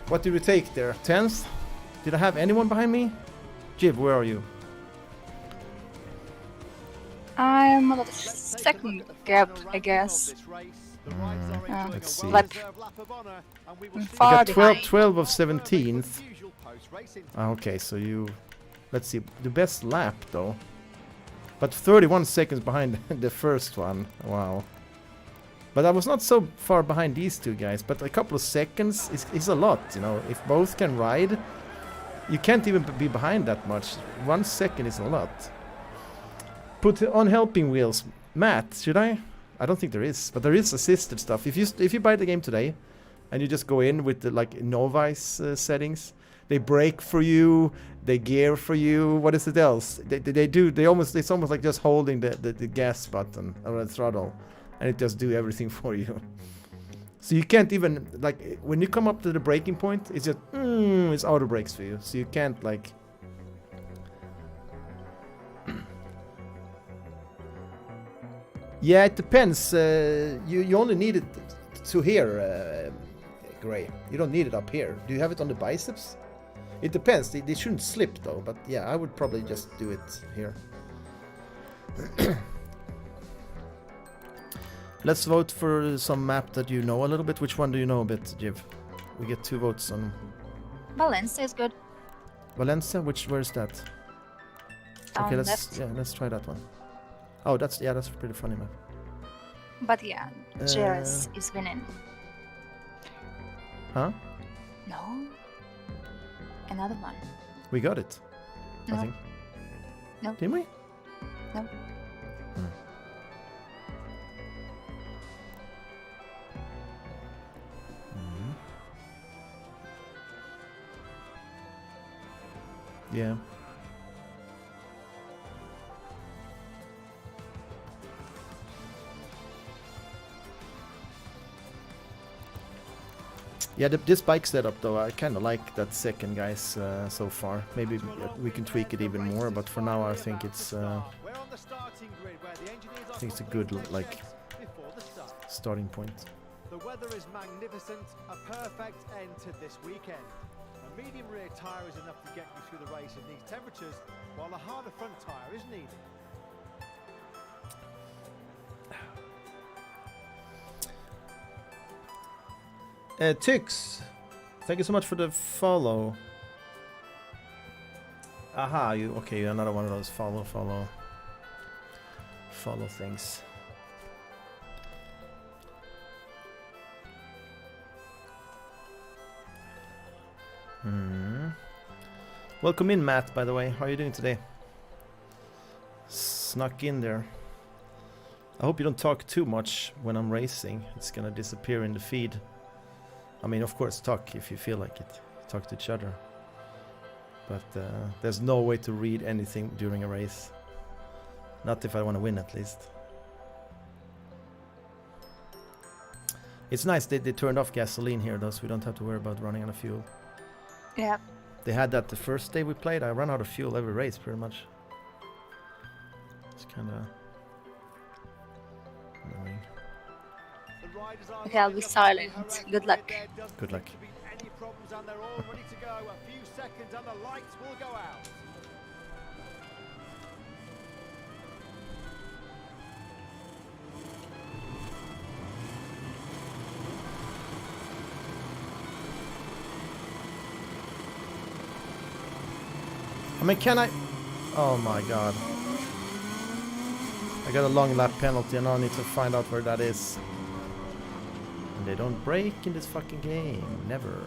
What did we take there? 10th? Did I have anyone behind me? Jiv, where are you?
I'm on the 2nd gap, I guess.
Let's see.
But
You
far
got 12 of 17th. Okay, so you... Let's see, the best lap though. But 31 seconds behind the first one. Wow. But I was not so far behind these two guys. But a couple of seconds is a lot, you know. If both can ride, you can't even be behind that much. 1 second is a lot. Put on helping wheels. Matt, should I? I don't think there is, but there is assisted stuff. If you buy the game today, and you just go in with the like novice settings, they brake for you, they gear for you. What is it else? It's almost like just holding the gas button or the throttle, and it just do everything for you. So you can't even like when you come up to the braking point, it's just it's auto brakes for you. So you can't like. Yeah, it depends. You only need it to here, Gray. You don't need it up here. Do you have it on the biceps? It depends. They shouldn't slip though. But yeah, I would probably just do it here. Let's vote for some map that you know a little bit. Which one do you know a bit, Jiv? We get 2 votes on
Valencia is good.
Valencia. Where's that? Okay, let's try that one. Oh, that's a pretty funny map.
But yeah, Jerez is winning.
Huh?
No. Another one.
We got it.
No.
I think.
No.
Didn't we?
No.
Yeah. Yeah, this bike setup though, I kind of like that second, guys, so far. Maybe we can tweak it even more, but for now I think it's a good like starting point.
The weather is magnificent, a perfect end to this weekend. A medium rear tyre is enough to get you through the race in these temperatures, while a harder front tyre is needed.
Tix, thank you so much for the follow. Aha, you're another one of those follow things. Welcome in, Matt, by the way. How are you doing today? Snuck in there. I hope you don't talk too much when I'm racing. It's gonna disappear in the feed. I mean, of course, talk if you feel like it. Talk to each other. But there's no way to read anything during a race. Not if I want to win, at least. It's nice they turned off gasoline here, though, so we don't have to worry about running out of fuel.
Yeah.
They had that the first day we played. I ran out of fuel every race, pretty much. It's kind of annoying.
Okay, I'll be silent. Good luck.
Good luck.
Any problems and they're all ready to go. A few seconds and the lights will go out.
I mean, can I? Oh my god. I got a long lap penalty and I need to find out where that is. And they don't brake in this fucking game. Never.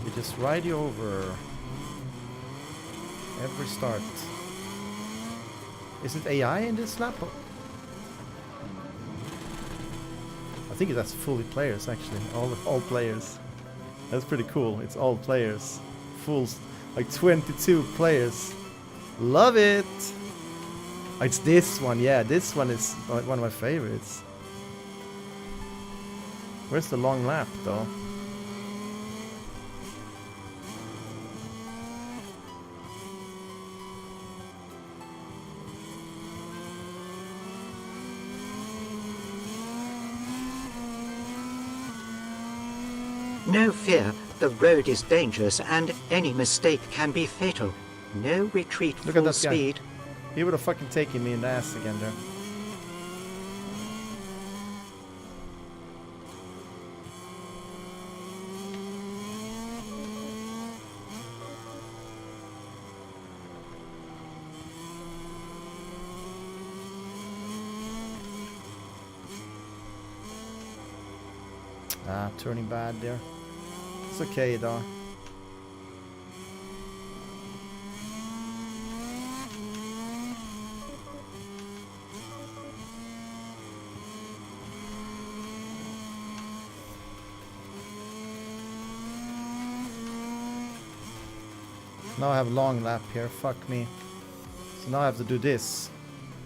They just ride you over. Every start. Is it AI in this lap? I think that's fully players, actually. All players. That's pretty cool. It's all players. Like 22 players. Love it! It's this one, yeah. This one is one of my favorites. Where's the long lap, though?
No fear, the road is dangerous and any mistake can be fatal. No retreat
Look at
full
that guy.
speed.
He would have fucking taken me in the ass again there. Ah, turning bad there. It's okay though. Now I have long lap here. Fuck me. So now I have to do this.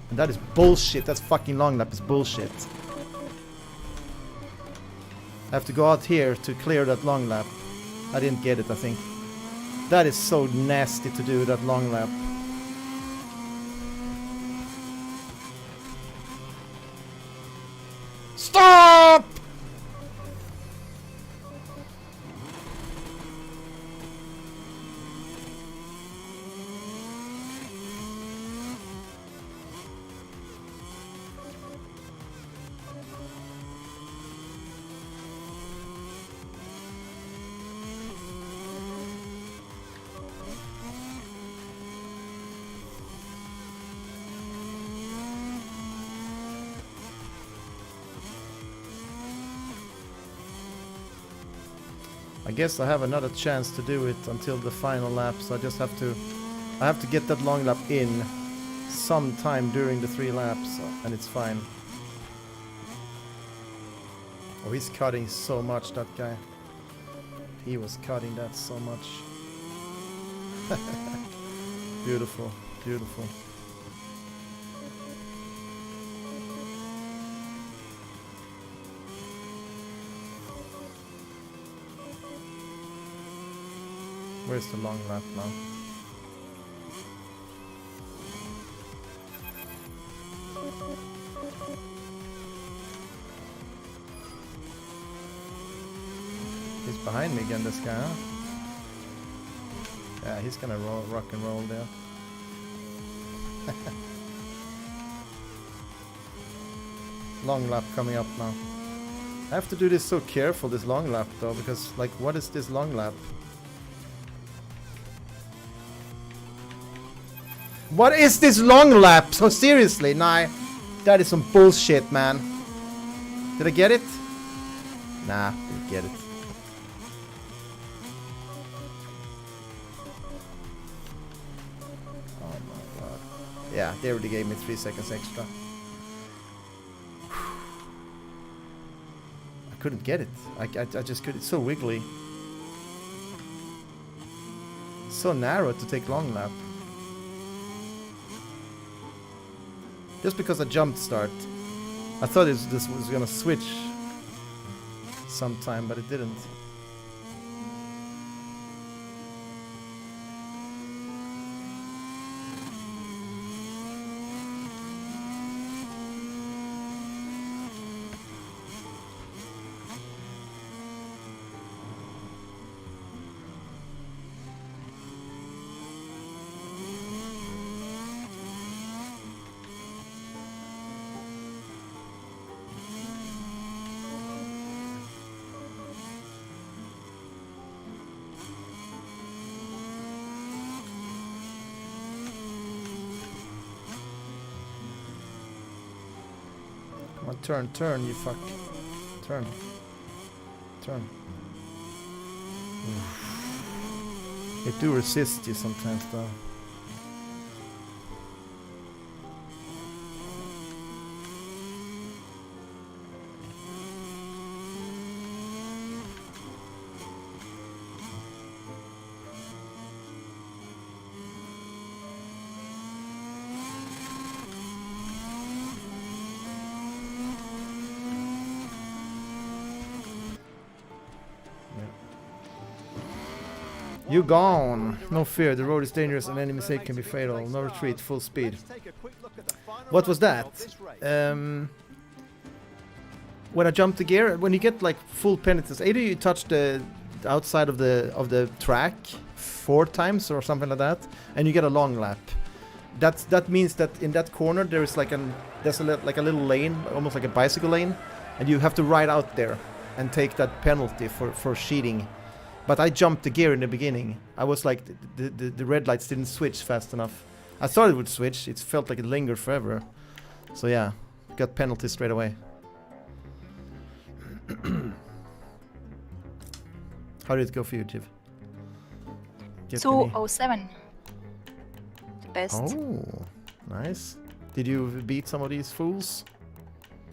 And that is bullshit. That's fucking long lap is bullshit. I have to go out here to clear that long lap. I didn't get it, I think. That is so nasty to do, that long lap. Stop! I guess I have another chance to do it until the final lap, so I just have to... I have to get that long lap in sometime during the 3 laps, and it's fine. Oh, he's cutting so much, that guy. He was cutting that so much. Beautiful, beautiful. Where's the long lap now? He's behind me again, this guy, huh? Yeah, he's gonna rock and roll there. Long lap coming up now. I have to do this so careful, this long lap though, because like, what is this long lap? What is this long lap? So seriously, nah, that is some bullshit, man. Did I get it? Nah, didn't get it. Oh my god. Yeah, they already gave me 3 seconds extra. I couldn't get it. I just couldn't. It's so wiggly. So narrow to take long lap. Just because I jumped start. I thought this was gonna switch sometime, but it didn't. Turn, you fuck. Turn. It do resist you sometimes though. You gone. No fear, the road is dangerous and any mistake can be fatal. No retreat, full speed. What was that? When I jumped the gear, when you get like full penalties, either you touch the outside of the track 4 times or something like that, and you get a long lap. That means that in that corner there is like like a little lane, almost like a bicycle lane, and you have to ride out there and take that penalty for cheating. But I jumped the gear in the beginning. I was like, the red lights didn't switch fast enough. I thought it would switch. It felt like it lingered forever. So yeah, got penalties straight away. How did it go for you, Jiv?
207. The best.
Oh, nice. Did you beat some of these fools?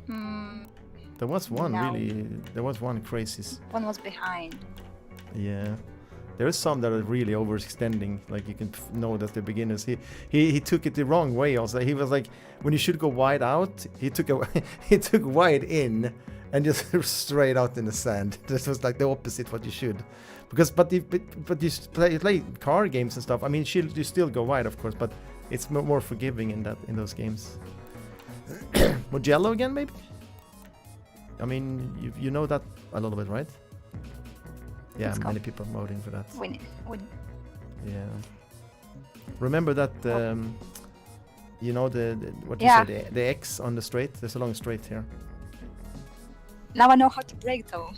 There was one
no.
really. There was one crazy.
One was behind.
Yeah. There is some that are really overextending. Like you can know that they're beginners. He took it the wrong way. Also, he was like, when you should go wide out, he took he took wide in, and just straight out in the sand. This was like the opposite what you should, because but you play car games and stuff. I mean, you still go wide, of course, but it's more forgiving in those games. Mugello again, maybe. I mean, you know that a little bit, right? Yeah, many people are voting for that.
Win.
Yeah. Remember that, you know, what you say, the X on the straight? There's a long straight here.
Now I know how to brake though.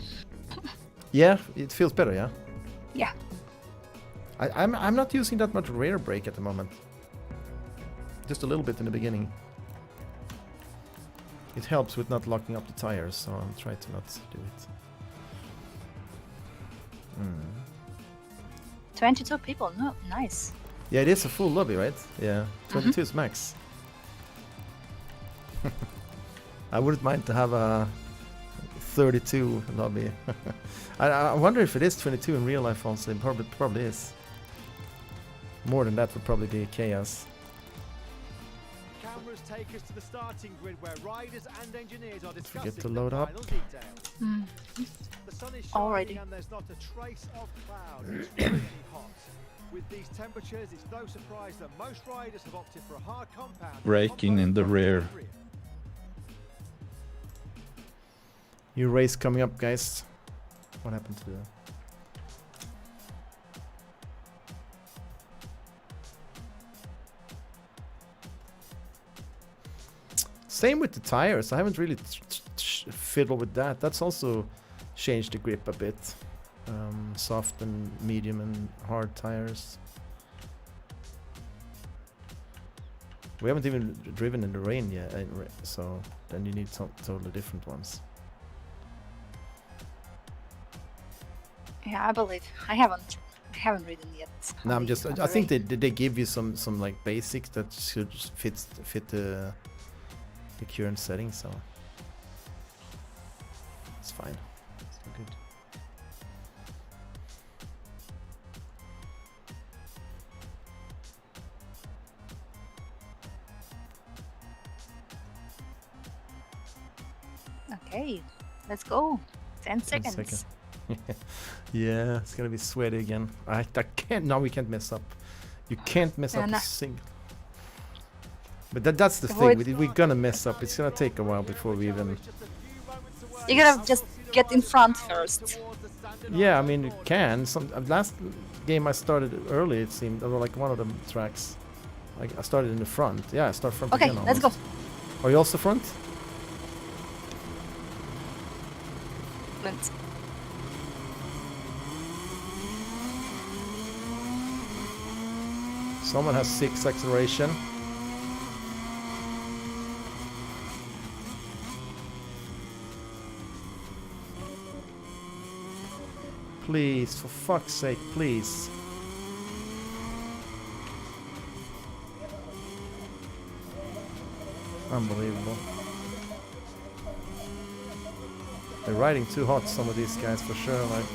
Yeah, it feels better, yeah?
Yeah.
I'm not using that much rear brake at the moment. Just a little bit in the beginning. It helps with not locking up the tires, so I'll try to not do it.
22 people, no, nice.
Yeah, it is a full lobby, right? Yeah, 22 is max. I wouldn't mind to have a 32 lobby. I wonder if it is 22 in real life also. It probably is. More than that would probably be chaos.
Cameras take us to the starting grid where riders and engineers are discussing
Forget to load up.
The sun is
Already.
shining and there's not a trace of cloud. It's really hot. With these temperatures, it's no surprise that most riders have opted for a hard compound.
Braking in the rear.
New race coming up, guys. What happened to the... Same with the tires. I haven't really fiddled with that. That's also changed the grip a bit. Soft and medium and hard tires. We haven't even driven in the rain yet, so then you need some totally different ones.
Yeah, I believe I haven't ridden yet.
No, I'm just. I think they give you some like basics that should fit the current settings, so it's fine. It's all good.
Okay, let's go. 10 seconds.
Yeah, it's gonna be sweaty again. I can't. No, we can't mess up. You can't mess up a single. But that's the thing. We're gonna mess up. It's gonna take a while before we even.
You gotta just get in front first.
Yeah, I mean you can. Last game I started early. It seemed, or like one of the tracks. I started in the front. Yeah, I start front.
Okay,
again
let's go.
Are you also front?
Let's.
Someone has 6 acceleration. Please, for fuck's sake, please. Unbelievable. They're riding too hot, some of these guys, for sure, like.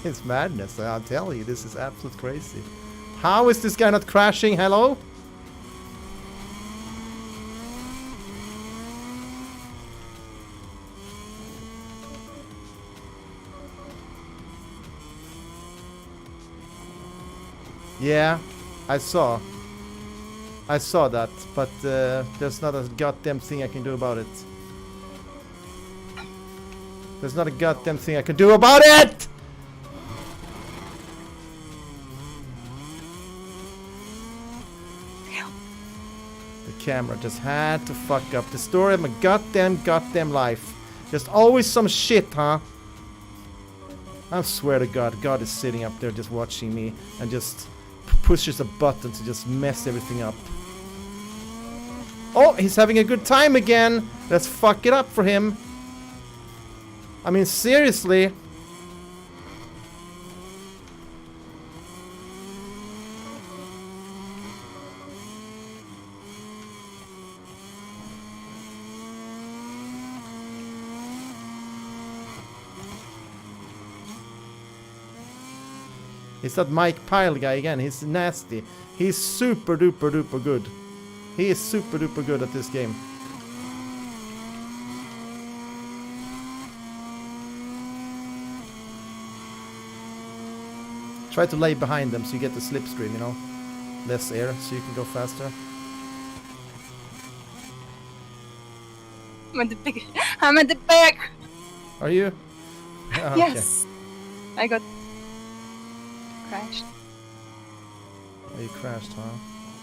It's madness, I'll tell you, this is absolute crazy. How is this guy not crashing? Hello? Yeah, I saw that, but there's not a goddamn thing I can do about it. There's not a goddamn thing I can do about it! The camera just had to fuck up the story of my goddamn life. Just always some shit, huh? I swear to God, God is sitting up there just watching me and just pushes a button to just mess everything up. Oh, he's having a good time again. Let's fuck it up for him. I mean, seriously. It's that Mike Pyle guy again. He's nasty. He's super duper duper good. He is super duper good at this game. Try to lay behind them so you get the slipstream, you know. Less air so you can go faster.
I'm at the big. I'm at the back.
Are you? Ah, okay.
Yes. I got crashed.
Oh, you crashed, huh?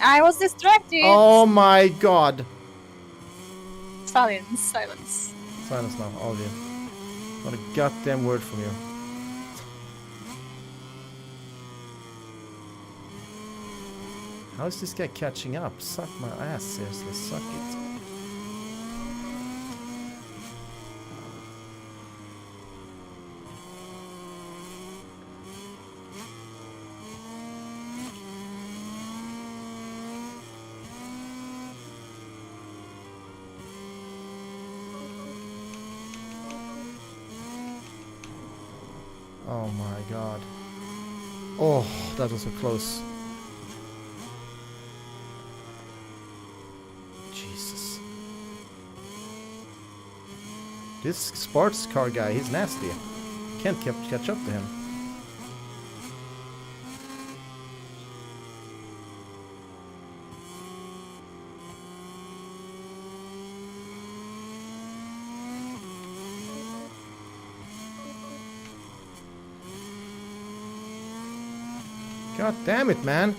I was distracted.
Oh my god!
Silence. Silence.
Silence now, all of you. Not a goddamn word from you. How is this guy catching up? Suck my ass, seriously, suck it. Oh my god. Oh, that was so close. Jesus. This sports car guy, he's nasty. Can't catch up to him. God damn it, man.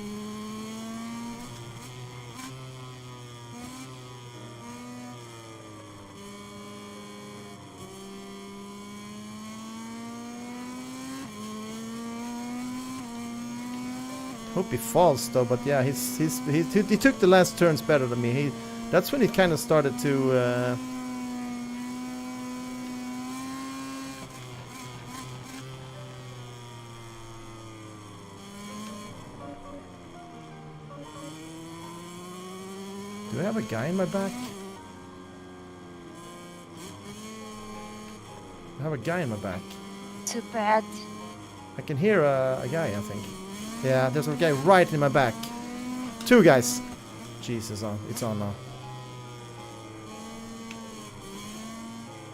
Hope he falls though, but yeah, he took the last turns better than me. That's when he kind of started to Do I have a guy in my back? I have a guy in my back.
Too bad.
I can hear a guy, I think. Yeah, there's a guy right in my back. Two guys. Jesus, it's on now.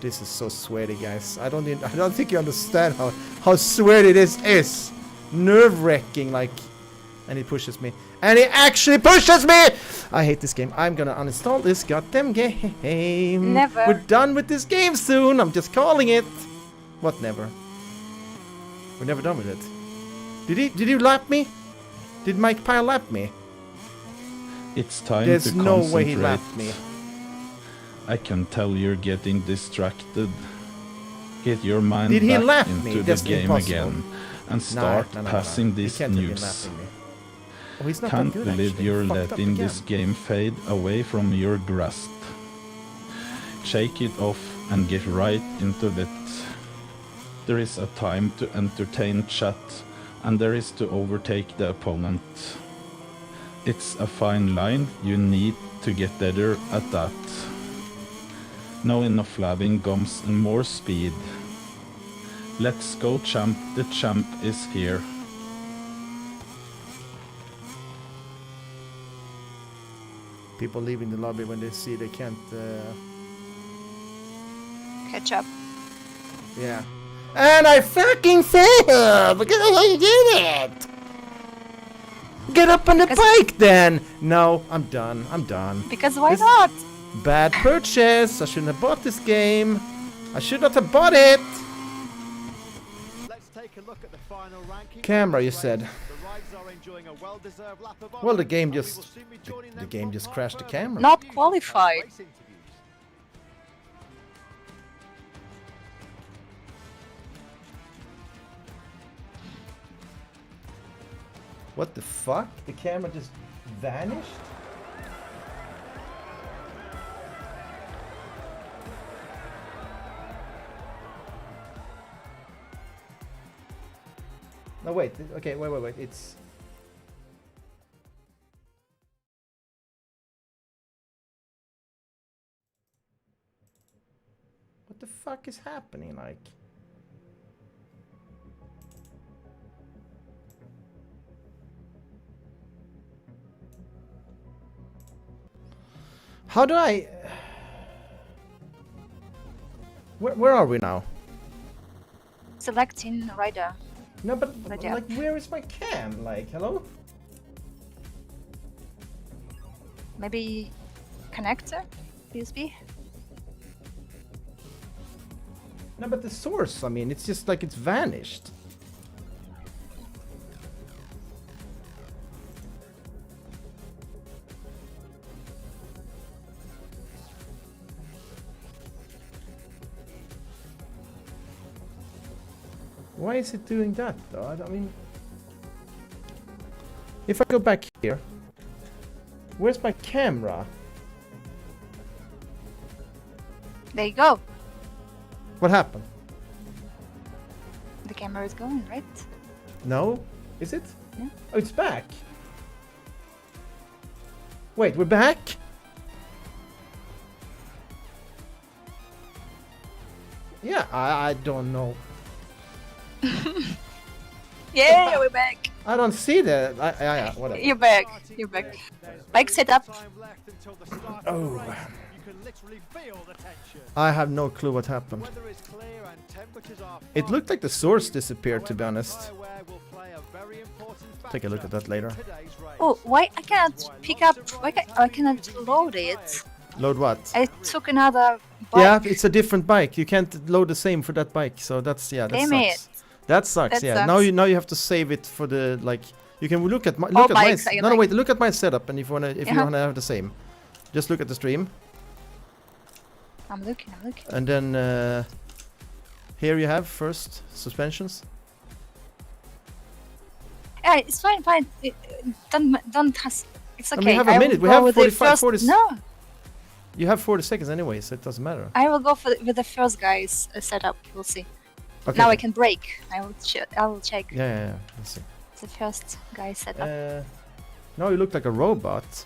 This is so sweaty, guys. I don't think you understand how sweaty this is. Nerve-wracking, like. And he pushes me. And he actually pushes me! I hate this game. I'm gonna uninstall this goddamn game.
Never.
We're done with this game soon. I'm just calling it. What never? We're never done with it. Did you lap me? Did Mike Pyle lap me?
It's time
There's
to
no
concentrate.
way he lapped me.
I can tell you're getting distracted. Get your mind
Did he
back
lap
into
me?
the
That's
game
impossible.
again and start passing
He
these
can't have been
news.
lapping me. Oh, he's not
Can't
that good,
believe
actually.
you're
Fucked up
letting
again.
this game fade away from your grasp. Shake it off and get right into it. There is a time to entertain chat, and there is to overtake the opponent. It's a fine line, you need to get better at that. No enough flabbing gums and more speed. Let's go, champ, the champ is here.
People leaving the lobby when they see they can't
Catch up.
yeah. And I fucking failed! Look at how you did it! Get up on the bike then! No, I'm done. I'm done.
Because why not?
Bad purchase. I shouldn't have bought this game. I should not have bought it.
Let's take a look at the final ranking.
Camera, you said.
The riders are enjoying a well-deserved lap of
Well,
honor,
the game
and we
just
will soon be joining
the
them
game
from
just
far
crashed the
further.
camera.
Not qualified.
Race interviews.
What the fuck? The camera just vanished? No, wait. Okay, wait. It's... What the fuck is happening, like? How do I... Where are we now?
Selecting rider.
No, but
Right,
like, where is my cam? Like, hello?
Maybe connector? USB?
No, but the source, I mean, it's just like it's vanished. Why is it doing that, though? I mean... If I go back here... Where's my camera?
There you go.
What happened?
The camera is going, right?
No? Is it?
Yeah.
Oh, it's back! Wait, we're back? Yeah, I don't know.
Yeah, we're back.
I don't see that. Yeah, whatever.
You're back. You're back. Bike setup.
Oh. I have no clue what happened. It looked like the source disappeared, to be honest. Take a look at that later.
Oh, why I cannot pick up? Why I cannot load it?
Load what?
I took another bike.
Yeah, it's a different bike. You can't load the same for that bike, so that's that
Damn
sucks.
it.
That sucks.
That
Yeah.
sucks.
Now you have to save it for the like. You can look at my
All bikes,
my
I
no
like.
wait, look at my setup, and if you wanna have the same, just look at the stream,
I'm looking.
and then here you have first suspensions.
Yeah, it's fine. Don't has. It's okay.
I mean, have a
will
minute. We
go
have
with the
45,
first-
40.
No,
You have 40 seconds anyway, so it doesn't matter.
I will go with the first guy's setup. We'll see.
Okay.
Now I can brake. I will check.
Yeah. Let's see.
The first guy setup.
No, you look like a robot.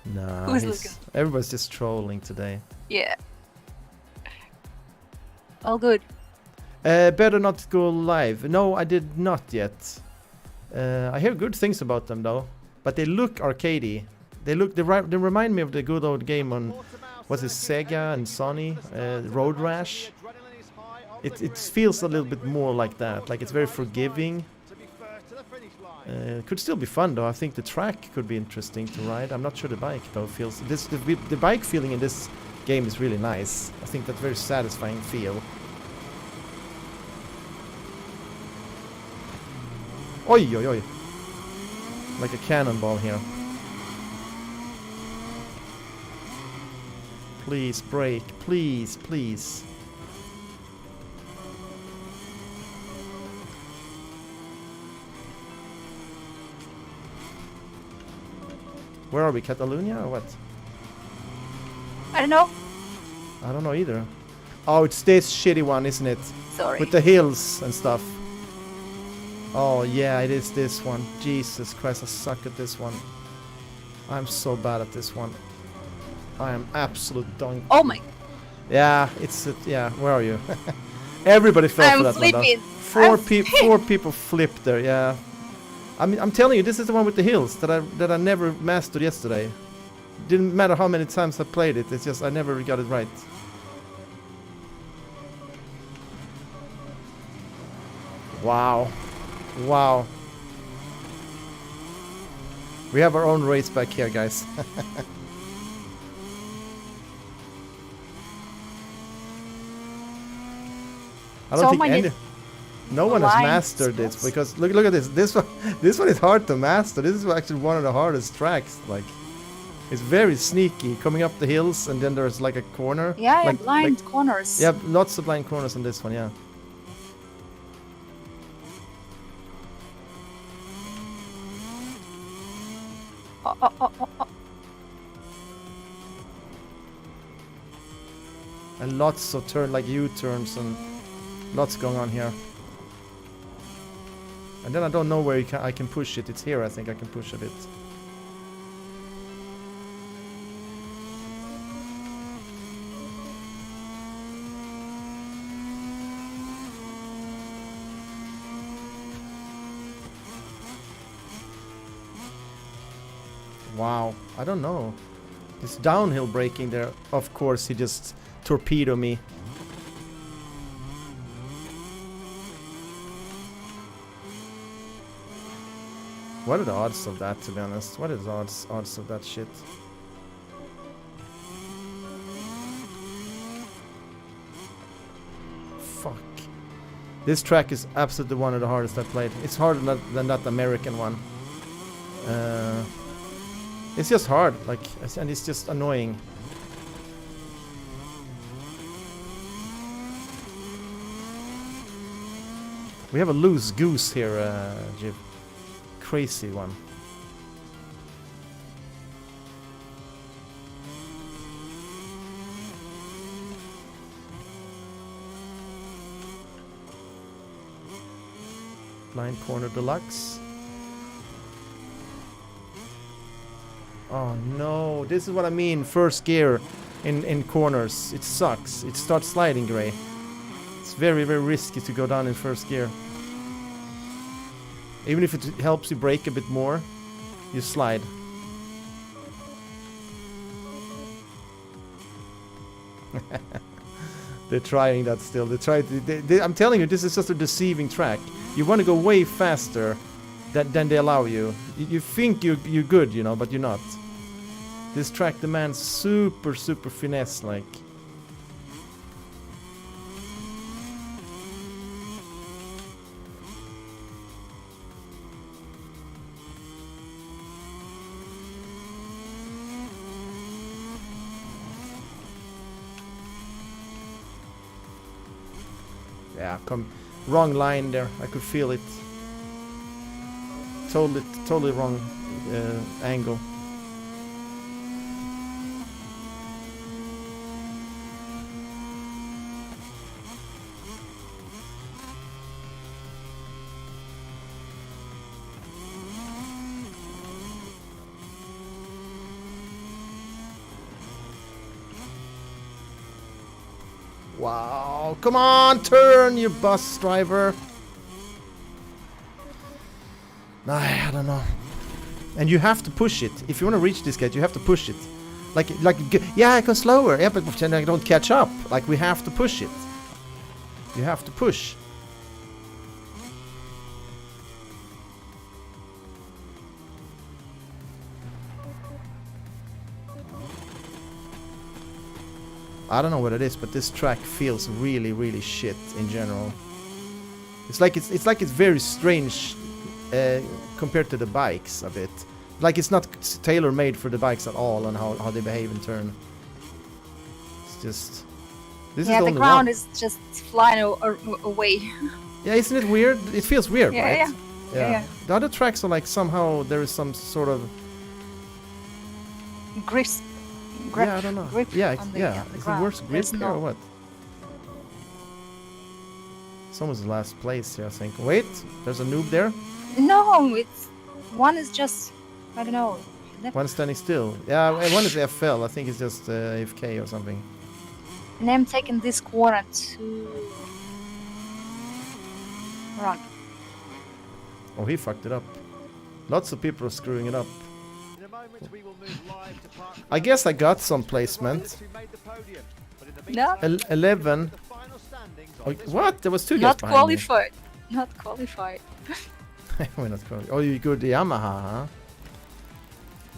Nah,
Who's looking?
everybody's just trolling today.
Yeah. All good.
Better not go live. No, I did not yet. I hear good things about them though, but they look arcadey. They remind me of the good old game on, what's it, Sega and Sony, Road Rash. It feels a little bit more like that. Like it's very forgiving. Could still be fun though. I think the track could be interesting to ride. I'm not sure the bike though feels. The bike feeling in this game is really nice. I think that's very satisfying feel. Oi, oi, oi. Like a cannonball here. Please brake, please, please. Where are we, Catalonia or what?
I don't know.
I don't know either. Oh, it's this shitty one, isn't it?
Sorry.
With the hills and stuff. Oh yeah, it is this one. Jesus Christ, I suck at this one. I'm so bad at this one. I am absolute donkey.
Oh my.
Yeah, yeah, where are you? Everybody fell for that
flipping.
one. Four people flipped there, yeah. I'm telling you, this is the one with the hills that I never mastered yesterday. Didn't matter how many times I played it, it's just I never got it right. Wow. Wow. We have our own race back here, guys. I don't think no one has mastered this, because look at this. This one is hard to master. This is actually one of the hardest tracks. Like, it's very sneaky coming up the hills, and then there's like a corner.
Yeah,
like,
blind corners.
Yeah, lots of blind corners on this one. Yeah.
Oh.
And lots of like U-turns and lots going on here. And then I don't know where I can push it. It's here, I think I can push a bit. Wow, I don't know. This downhill braking there, of course, he just torpedoed me. What are the odds of that, to be honest? What is the odds of that shit? Fuck. This track is absolutely one of the hardest I played. It's harder than that American one. It's just hard, like, and it's just annoying. We have a loose goose here, Jib. Crazy one. Blind corner deluxe. Oh no, this is what I mean, first gear in corners. It sucks. It starts sliding gray. It's very, very risky to go down in first gear. Even if it helps you brake a bit more, you slide. They're trying that still. I'm telling you, this is just a deceiving track. You want to go way faster than they allow you. You think you're good, you know, but you're not. This track demands super finesse, like. Yeah, wrong line there. I could feel it. Totally wrong angle. Wow, come on, turn, you bus driver. I don't know. And you have to push it. If you want to reach this gate, you have to push it. Like, yeah, I go slower. Yeah, but then I don't catch up. Like, we have to push it. You have to push. I don't know what it is, but this track feels really shit in general. It's like it's very strange compared to the bikes a bit. Like it's not tailor-made for the bikes at all and how they behave in turn. It's just this is
the ground is just flying away.
Yeah, isn't it weird? It feels weird,
yeah,
right?
Yeah.
The other tracks are like somehow there is some sort of
grip.
Yeah, I don't know. Yeah, is it worse grip here or what? It's almost the last place here, I think. Wait, there's a noob there.
No, one is just, I don't know.
One standing still. Yeah, one is FL. I think it's just AFK or something.
And I'm taking this corner to run.
Oh, he fucked it up. Lots of people are screwing it up. I guess I got some placement.
No.
11. Oh, what? There was two guys behind
qualified. Not qualified.
We're not qualified. Oh, you go to Yamaha, huh?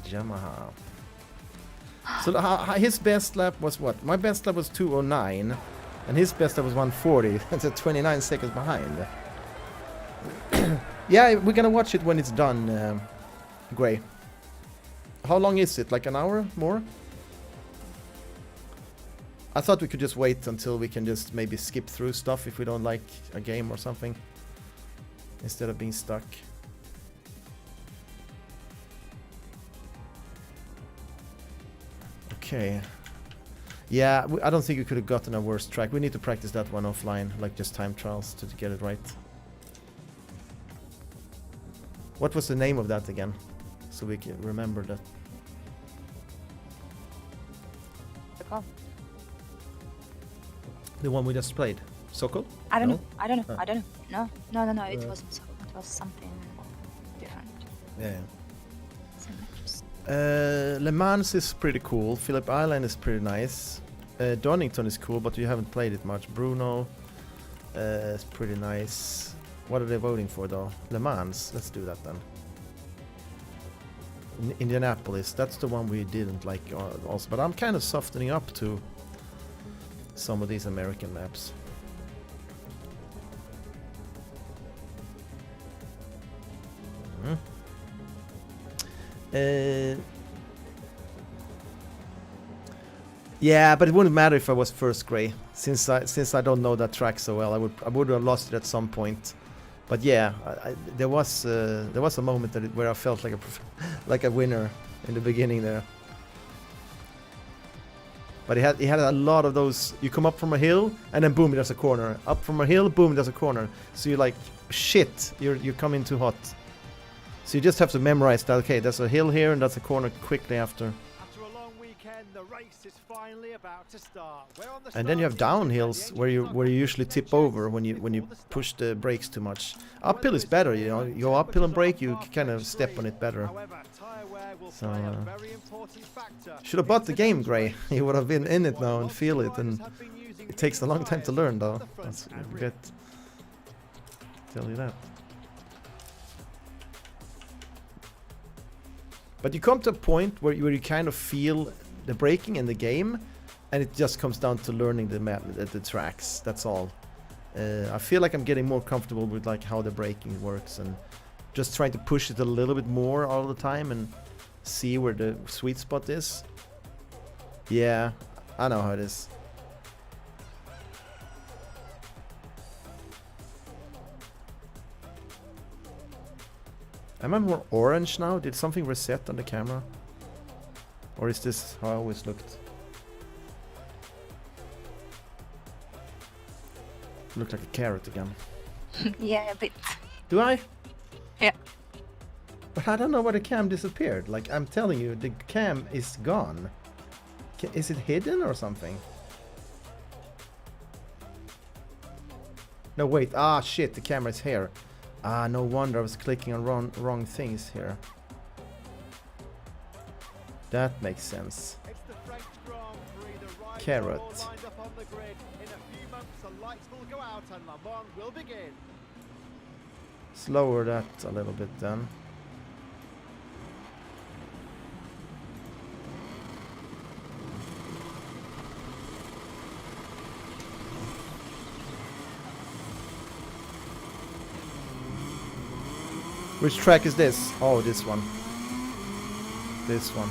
Yamaha. So his best lap was what? My best lap was 2:09, and his best lap was 1:40. That's 29 seconds behind. Yeah, we're gonna watch it when it's done, Gray. How long is it? Like an hour more? I thought we could just wait until we can just maybe skip through stuff if we don't like a game or something. Instead of being stuck. Okay. Yeah, I don't think we could have gotten a worse track. We need to practice that one offline, like just time trials to get it right. What was the name of that again? So we can remember that. The one we just played, Sokol?
I don't know. No. It wasn't Sokol. It was something different.
Yeah. Le Mans is pretty cool. Phillip Island is pretty nice. Donington is cool, but you haven't played it much. Bruno is pretty nice. What are they voting for though? Le Mans. Let's do that then. Indianapolis. That's the one we didn't like also. But I'm kind of softening up to some of these American maps. Yeah, but it wouldn't matter if I was first gray, since I don't know that track so well. I would have lost it at some point. But yeah, there was a moment where I felt like like a winner in the beginning there. But he had a lot of those. You come up from a hill and then boom, there's a corner. Up from a hill, boom, there's a corner. So you're like, shit, you're coming too hot. So you just have to memorize that. Okay, there's a hill here and that's a corner quickly after.
After a long weekend, the race is finally about to start.
And then you have downhills where you usually tip over when you push the brakes too much. Uphill is better, you know. You go uphill and brake, you kind of step on it better. So should have bought the game, Gray. You would have been in it now and feel it, and it takes a long time to learn, though. That's good. Tell you that. But you come to a point where you kind of feel the braking in the game, and it just comes down to learning the map, the tracks. That's all. I feel like I'm getting more comfortable with like how the braking works, and just trying to push it a little bit more all the time and see where the sweet spot is. Yeah, I know how it is. Am I more orange now? Did something reset on the camera? Or is this how I always looked? Look like a carrot again.
Yeah, a bit.
Do I?
Yeah.
But I don't know where the cam disappeared. Like, I'm telling you, the cam is gone. Is it hidden or something? No, wait. Ah, shit, the camera is here. Ah, no wonder I was clicking on wrong things here. That makes sense. Carrot. Slower that a little bit then. Which track is this? Oh, this one. This one.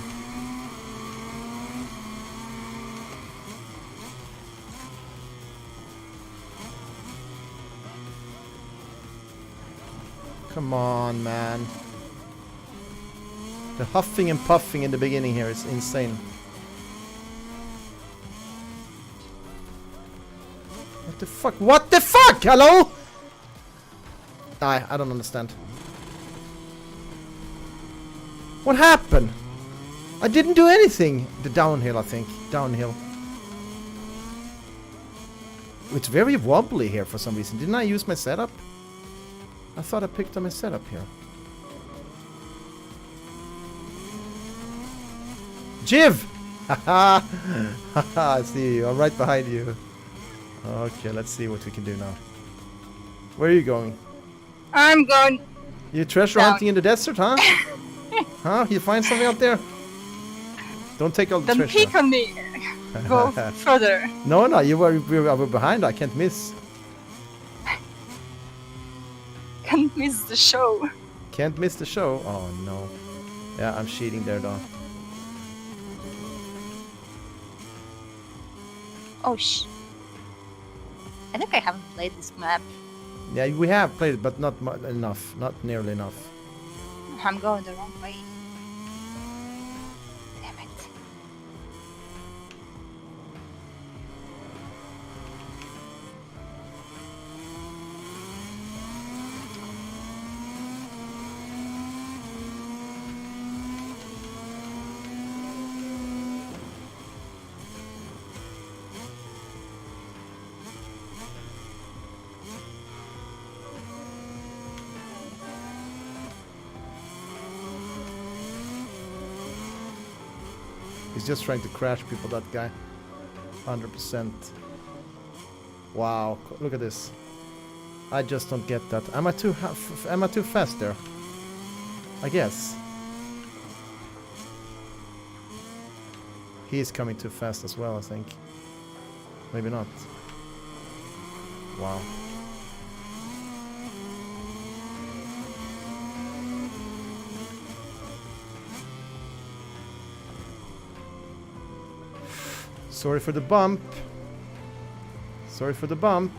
Come on, man. The huffing and puffing in the beginning here is insane. What the fuck? What the fuck? Hello? I don't understand. What happened? I didn't do anything. The downhill, I think. Downhill. It's very wobbly here for some reason. Didn't I use my setup? I thought I picked up my setup here. Jiv! Haha! Haha, I see you. I'm right behind you. Okay, let's see what we can do now. Where are you going?
I'm going.
You treasure hunting in the desert, huh? Huh? You find something out there? Don't take all the treasure.
Don't peek on me. Go further.
No, you were behind. I can't miss.
Can't miss the show.
Can't miss the show? Oh no. Yeah, I'm cheating there though.
Oh I think I haven't played this map.
Yeah, we have played it, but not enough. Not nearly enough.
I'm going the wrong way. Damn it.
He's just trying to crash people, that guy. 100%. Wow, look at this. I just don't get that. Am I too fast there? I guess. He is coming too fast as well, I think. Maybe not. Wow. Sorry for the bump. Sorry for the bump.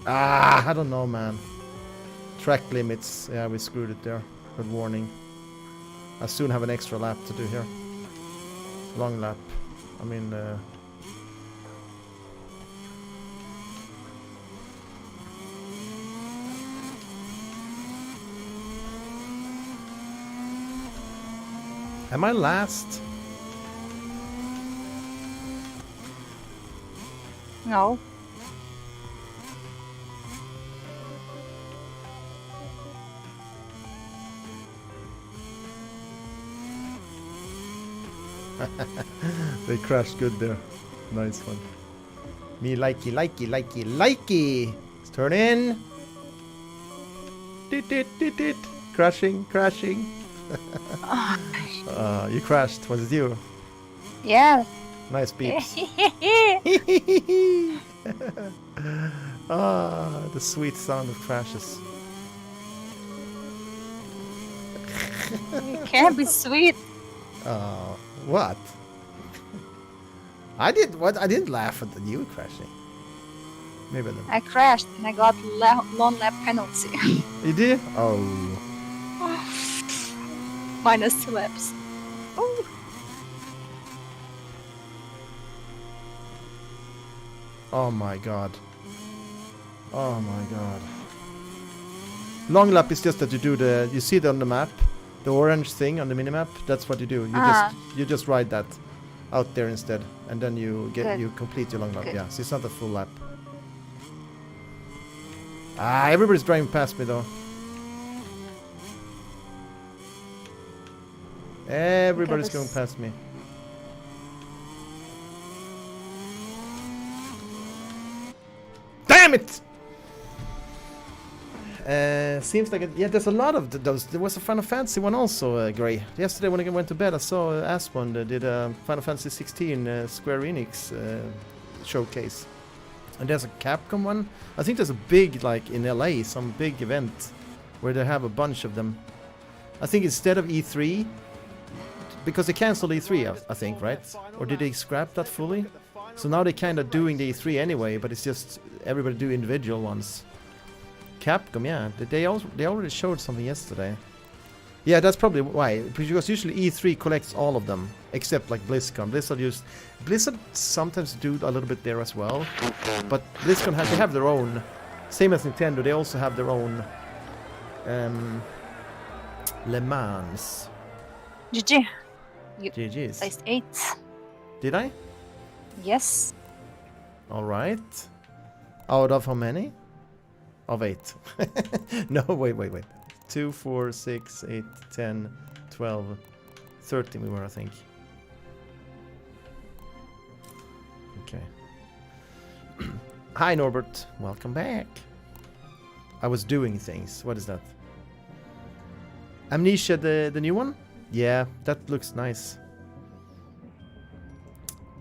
I don't know, man. Track limits. Yeah, we screwed it there. Good warning. I soon have an extra lap to do here. Long lap. I mean, am I last?
No.
They crashed good there. Nice one. Me likey, likey, likey, likey. Let's turn in. Dit. Crashing, crashing. You crashed. Was it you?
Yeah.
Nice beeps. The sweet sound of crashes.
It can't be sweet.
What? I didn't laugh at you crashing. Maybe then.
I crashed and I got long lap penalty.
You did? Oh.
-2 laps. Oh.
Oh my god. Oh my god. Long lap is just that you see it on the map, the orange thing on the minimap. That's what you do. You just ride that out there instead, and then you complete your long lap.
Good.
Yeah, so it's not a full lap. Everybody's driving past me though. Everybody's going past me. Damn it! Seems like there's a lot of those. There was a Final Fantasy one also, Gray. Yesterday when I went to bed, I saw Asmund did a Final Fantasy 16 Square Enix showcase. And there's a Capcom one. I think there's a big, like in LA, some big event where they have a bunch of them. I think instead of E3, because they canceled E3, I think, right? Or did they scrap that fully? So now they're kind of doing the E3 anyway, but it's just everybody do individual ones. Capcom, yeah, they already showed something yesterday. Yeah, that's probably why, because usually E3 collects all of them, except like BlizzCon. Blizzard sometimes do a little bit there as well, but BlizzCon they have their own, same as Nintendo, they also have their own Le Mans.
GG.
GG's.
Placed 8.
Did I?
Yes.
Alright. Out of how many? Of 8. No, wait. 2, 4, 6, 8, 10, 12, 13 we were, I think. Okay. Hi Norbert, welcome back. I was doing things. What is that? Amnesia, the new one? Yeah, that looks nice.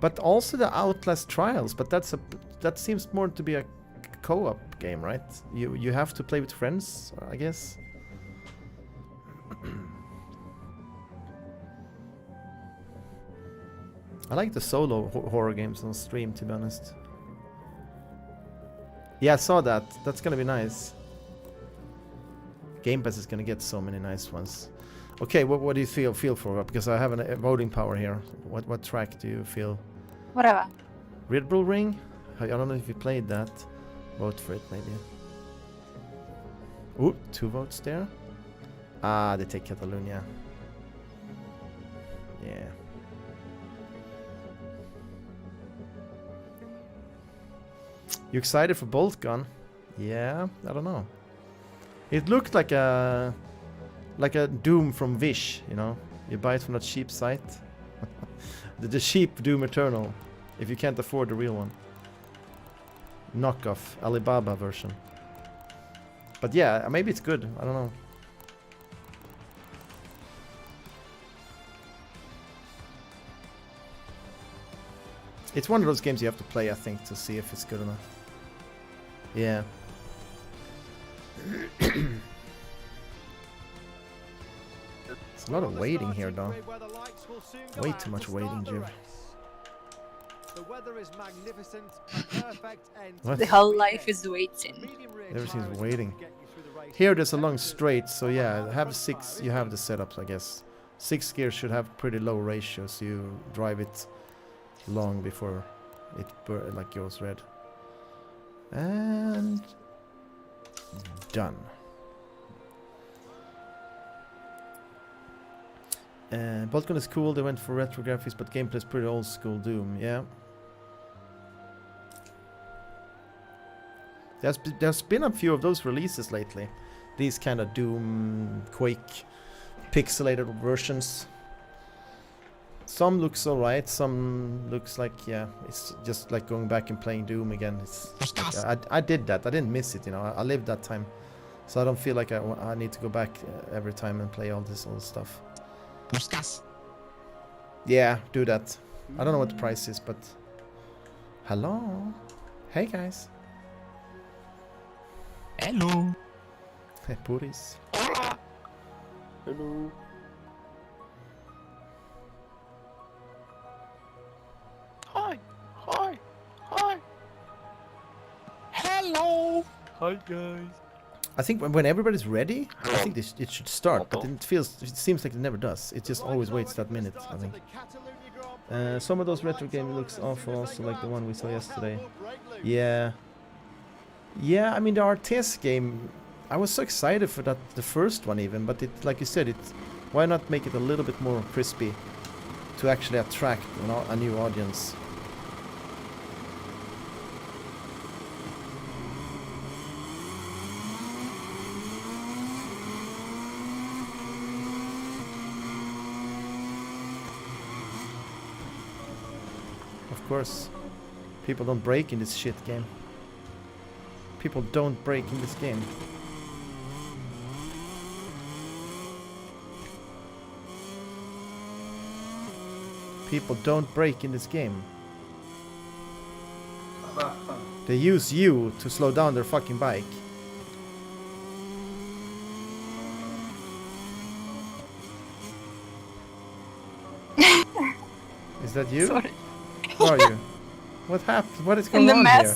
But also the Outlast Trials, but that seems more to be a co-op game, right? You have to play with friends, I guess. I like the solo horror games on stream, to be honest. Yeah, I saw that. That's gonna be nice. Game Pass is gonna get so many nice ones. Okay, what do you feel for? Because I have a voting power here. What track do you feel?
Whatever.
Red Bull Ring? I don't know if you played that. Vote for it, maybe. Ooh, 2 votes there. Ah, they take Catalonia. Yeah. You excited for Bolt Gun? Yeah, I don't know. It looked like a Doom from Vish, you know. You buy it from that cheap site. the cheap Doom Eternal, if you can't afford the real one. Knockoff Alibaba version. But yeah, maybe it's good. I don't know. It's one of those games you have to play, I think, to see if it's good or not. Yeah. It's a lot of waiting here, though. Way too much waiting, Jim.
The weather is magnificent. Perfect end.
What?
The whole life is waiting.
Everything's waiting. Here there's a long straight, so yeah, have 6, you have the setups, I guess. 6 gears should have pretty low ratio, so you drive it long before it like goes red. And done. Boltgun is cool, they went for retro graphics, but gameplay is pretty old school Doom, yeah. There's been a few of those releases lately. These kind of Doom, Quake, pixelated versions. Some looks alright, some looks like, yeah, it's just like going back and playing Doom again. It's like, I did that, I didn't miss it, you know, I lived that time. So I don't feel like I need to go back every time and play all this old stuff. Yeah, do that. I don't know what the price is, but... Hello? Hey guys.
Hello.
Hey, Puris.
Hello. Hi. Hi. Hi. Hello. Hi guys.
I think when everybody's ready, I think it should start, but it seems like it never does. It just always waits that minute, I think. Some of those retro games looks awful, also like the one we saw yesterday. Yeah. Yeah, I mean the RTS game, I was so excited for that, the first one even, but it, like you said, why not make it a little bit more crispy to actually attract, you know, a new audience? Of course, people don't break in this shit game. People don't break in this game. People don't break in this game. They use you to slow down their fucking bike. Is that you?
Sorry.
Who are you? What happened? What is going on here?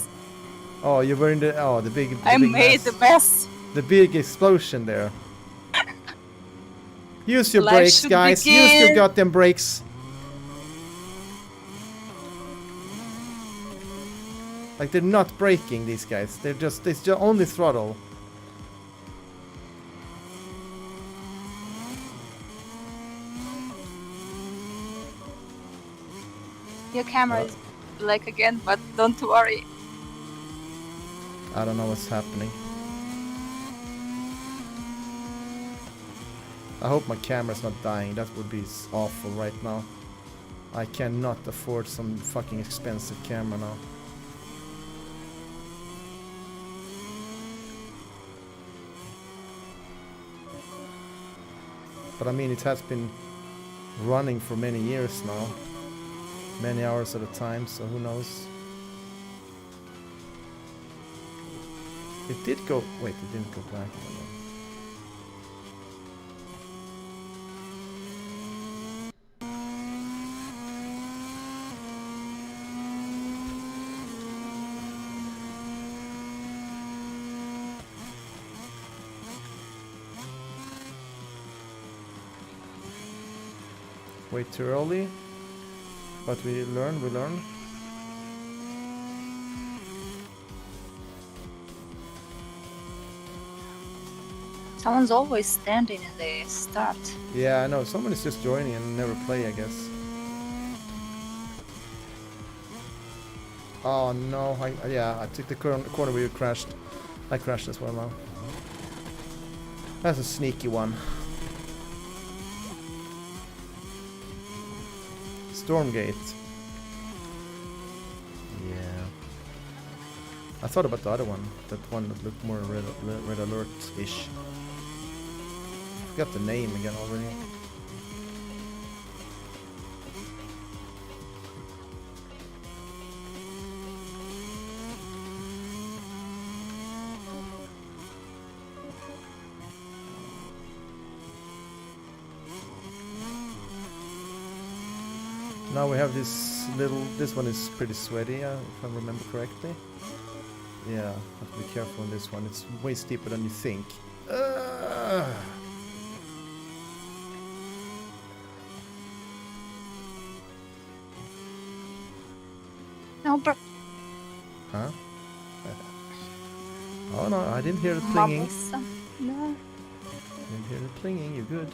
Oh, you were in the big.
I made the mess.
The big explosion there. Use your
Life
brakes,
should
guys.
begin.
Use your goddamn brakes. Like they're not braking, these guys. It's just only throttle.
Your camera is black again, but don't worry.
I don't know what's happening. I hope my camera's not dying. That would be awful right now. I cannot afford some fucking expensive camera now. But I mean, it has been running for many years now. Many hours at a time, so who knows? It did go... Wait, it didn't go back. Way too early. But we learn.
Someone's always standing in the start.
Yeah, I know. Someone is just joining and never play, I guess. Oh no, I took the corner where you crashed. I crashed as well now. That's a sneaky one. Stormgate. Yeah. I thought about the other one. That one that looked more red alert-ish. Forgot the name again already. Now we have this one is pretty sweaty, if I remember correctly. Yeah, have to be careful on this one. It's way steeper than you think.
No, bro.
Huh? Oh no, I didn't hear the plinging.
No.
I didn't hear the plinging, you're good.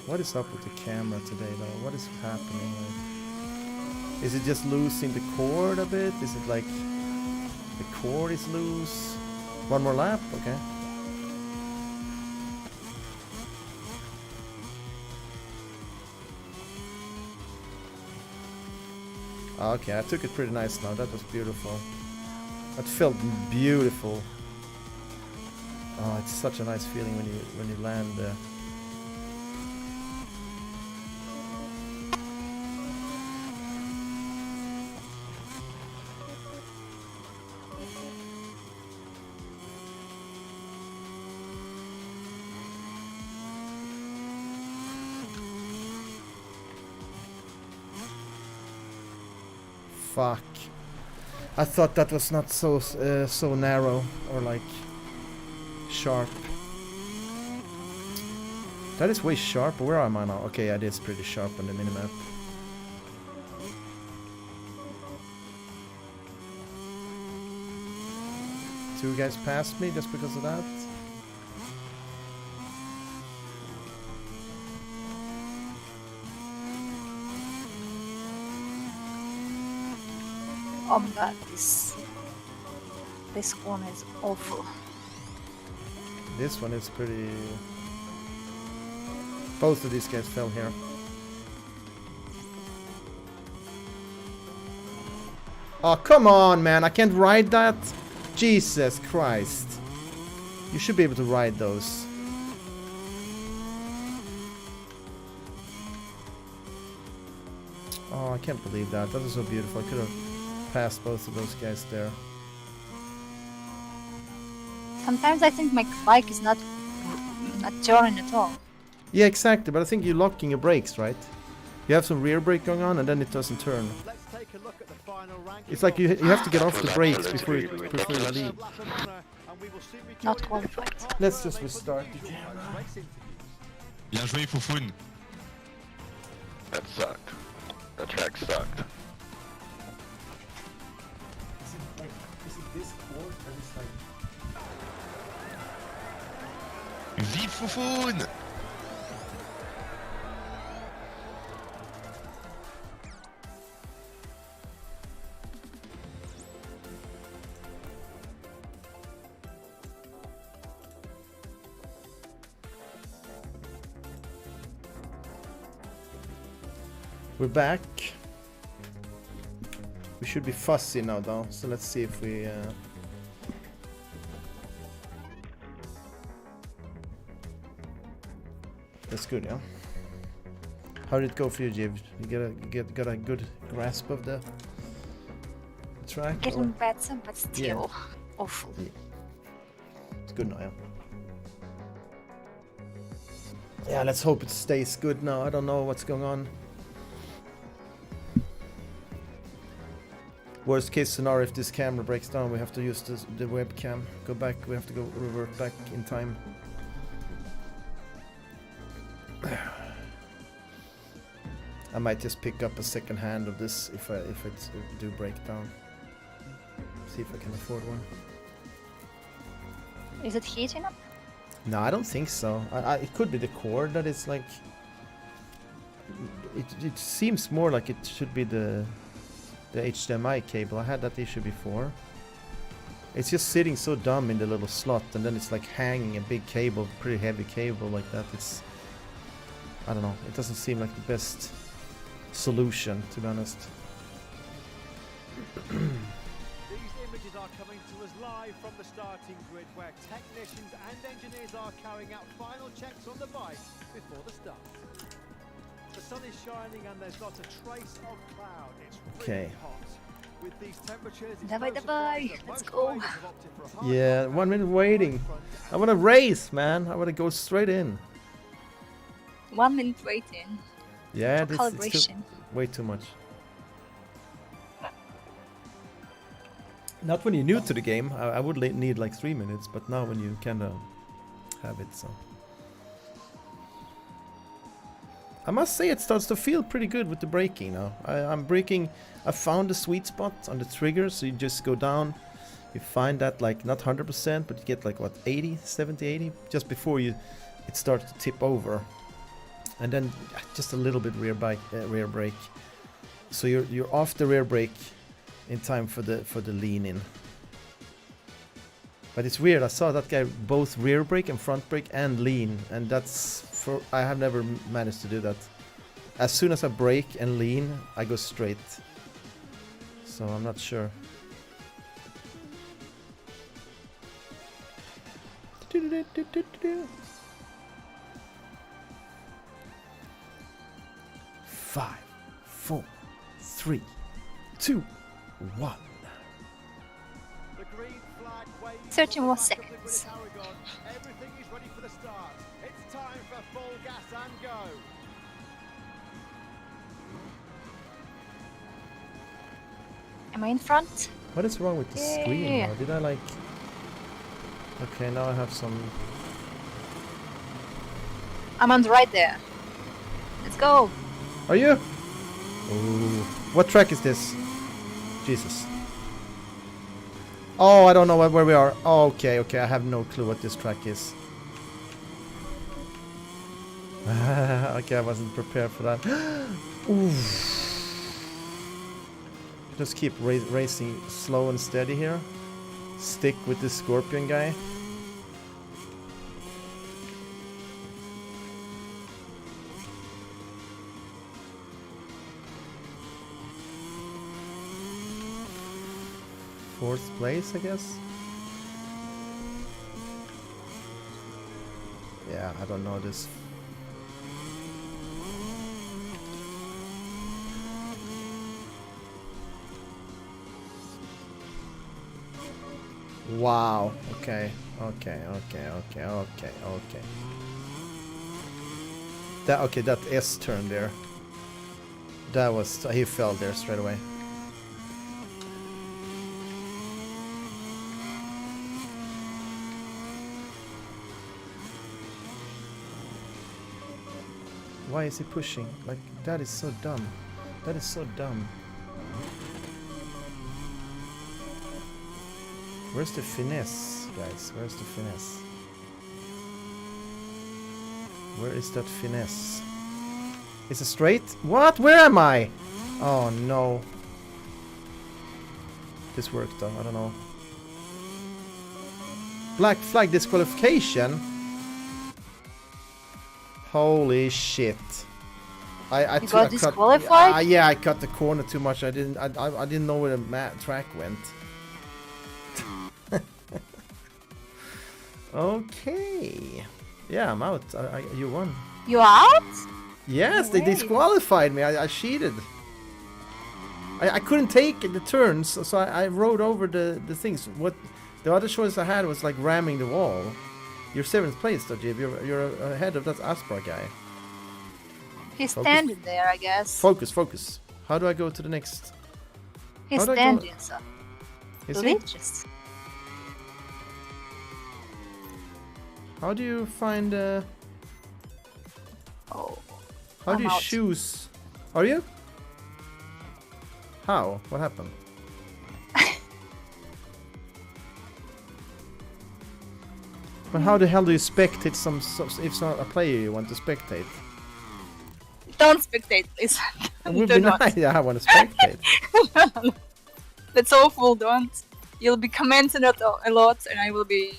What is up with the camera today though? What is happening? Like, is it just losing the cord a bit? Is it like the cord is loose? One more lap? Okay. Okay, I took it pretty nice now. That was beautiful. That felt beautiful. Oh, it's such a nice feeling when you land there. Fuck. I thought that was not so so narrow or like sharp. That is way sharper. Where am I now? Okay, yeah, it is pretty sharp on the minimap. Two guys passed me just because of that.
Oh my god, this one is awful.
This one is pretty... Both of these guys fell here. Oh, come on, man. I can't ride that. Jesus Christ. You should be able to ride those. Oh, I can't believe that. That was so beautiful. I could have passed both of those guys there.
Sometimes I think my bike is not turning at all.
Yeah, exactly. But I think you're locking your brakes, right? You have some rear brake going on and then it doesn't turn. It's like you have to get off the brakes before you leave.
Not qualified.
Let's just restart the camera.
Bien joué, Foufoun. That sucked. That track sucked.
Is it this chord or is like...
Vive Foufoun!
We're back. We should be fussy now though, so let's see if we... That's good, yeah? How did it go for you, Jiv? You got a good grasp of the track?
Getting better, but still
yeah.
Awful.
Yeah. It's good now, yeah. Yeah, let's hope it stays good now. I don't know what's going on. Worst case scenario, if this camera breaks down, we have to use the webcam. Go back, we have to go revert back in time. I might just pick up a second hand of this if it do break down. See if I can afford one.
Is it heating up?
No, I don't think so. It could be the cord that is like... It seems more like it should be the HDMI cable. I had that issue before. It's just sitting so dumb in the little slot, and then it's like hanging a big cable, pretty heavy cable like that. It's... I don't know. It doesn't seem like the best solution, to be honest.
These images are coming to us live from the starting grid, where technicians and engineers are carrying out final checks on the bike before the start. The sun is shining and there's not a trace of cloud. It's really hot. With these temperatures, it's
Давай, давай, let's go.
Yeah, 1 minute waiting. I want to race, man. I want to go straight in.
1 minute waiting.
Yeah,
for
this is
calibration.
way too much. Not when you're new to the game. I would need like 3 minutes, but now when you kind of have it, so. I must say it starts to feel pretty good with the braking now. I'm braking. I found the sweet spot on the trigger, so you just go down. You find that like not 100%, but you get like what 80, 70, 80 just before it starts to tip over, and then just a little bit rear brake. So you're off the rear brake in time for the lean in. But it's weird. I saw that guy both rear brake and front brake and lean, and I have never managed to do that. As soon as I brake and lean, I go straight. So I'm not sure. Five, 4, 3, 2, 1.
30 more seconds.
Everything is ready for the start. It's time for full gas and go.
Am I in front?
What is wrong with the screen
Yeah.
now? Did I like... Okay, now I have some...
I'm on the right there. Let's go.
Are you? Ooh. What track is this? Jesus. Oh, I don't know where we are. Oh, okay, I have no clue what this track is. Okay, I wasn't prepared for that. Oof. Just keep racing slow and steady here. Stick with this Scorpion guy. Fourth place, I guess. Yeah, I don't know this. Wow. Okay. That S turn there. That was... he fell there straight away. Why is he pushing? Like, that is so dumb. That is so dumb. Where's the finesse, guys? Where's the finesse? Where is that finesse? Is it straight? What? Where am I? Oh no. This worked though, I don't know. Black flag disqualification? Holy shit. I
got disqualified?
Yeah, I cut the corner too much. I didn't know where the track went. Okay. Yeah, I'm out. You won.
You out?
Yes,
No
they
way.
disqualified me. I cheated. I couldn't take the turns, so I rode over the things. What the other choice I had was like ramming the wall. You're 7th place, though, Jib. You're ahead of that Aspar guy.
He's
Focus.
standing there, I guess.
Focus. How do I go to the next?
He's
How do I go-
standing, so.
Is he?
Just
How do you find?
Oh.
How do
I'm
you
out.
choose? Are you? How? What happened? But how the hell do you spectate if it's not a player you want to spectate?
Don't spectate, please.
It would
Do
be
not.
nice. Yeah, I want to spectate.
That's awful, don't. You'll be commenting a lot and I will be...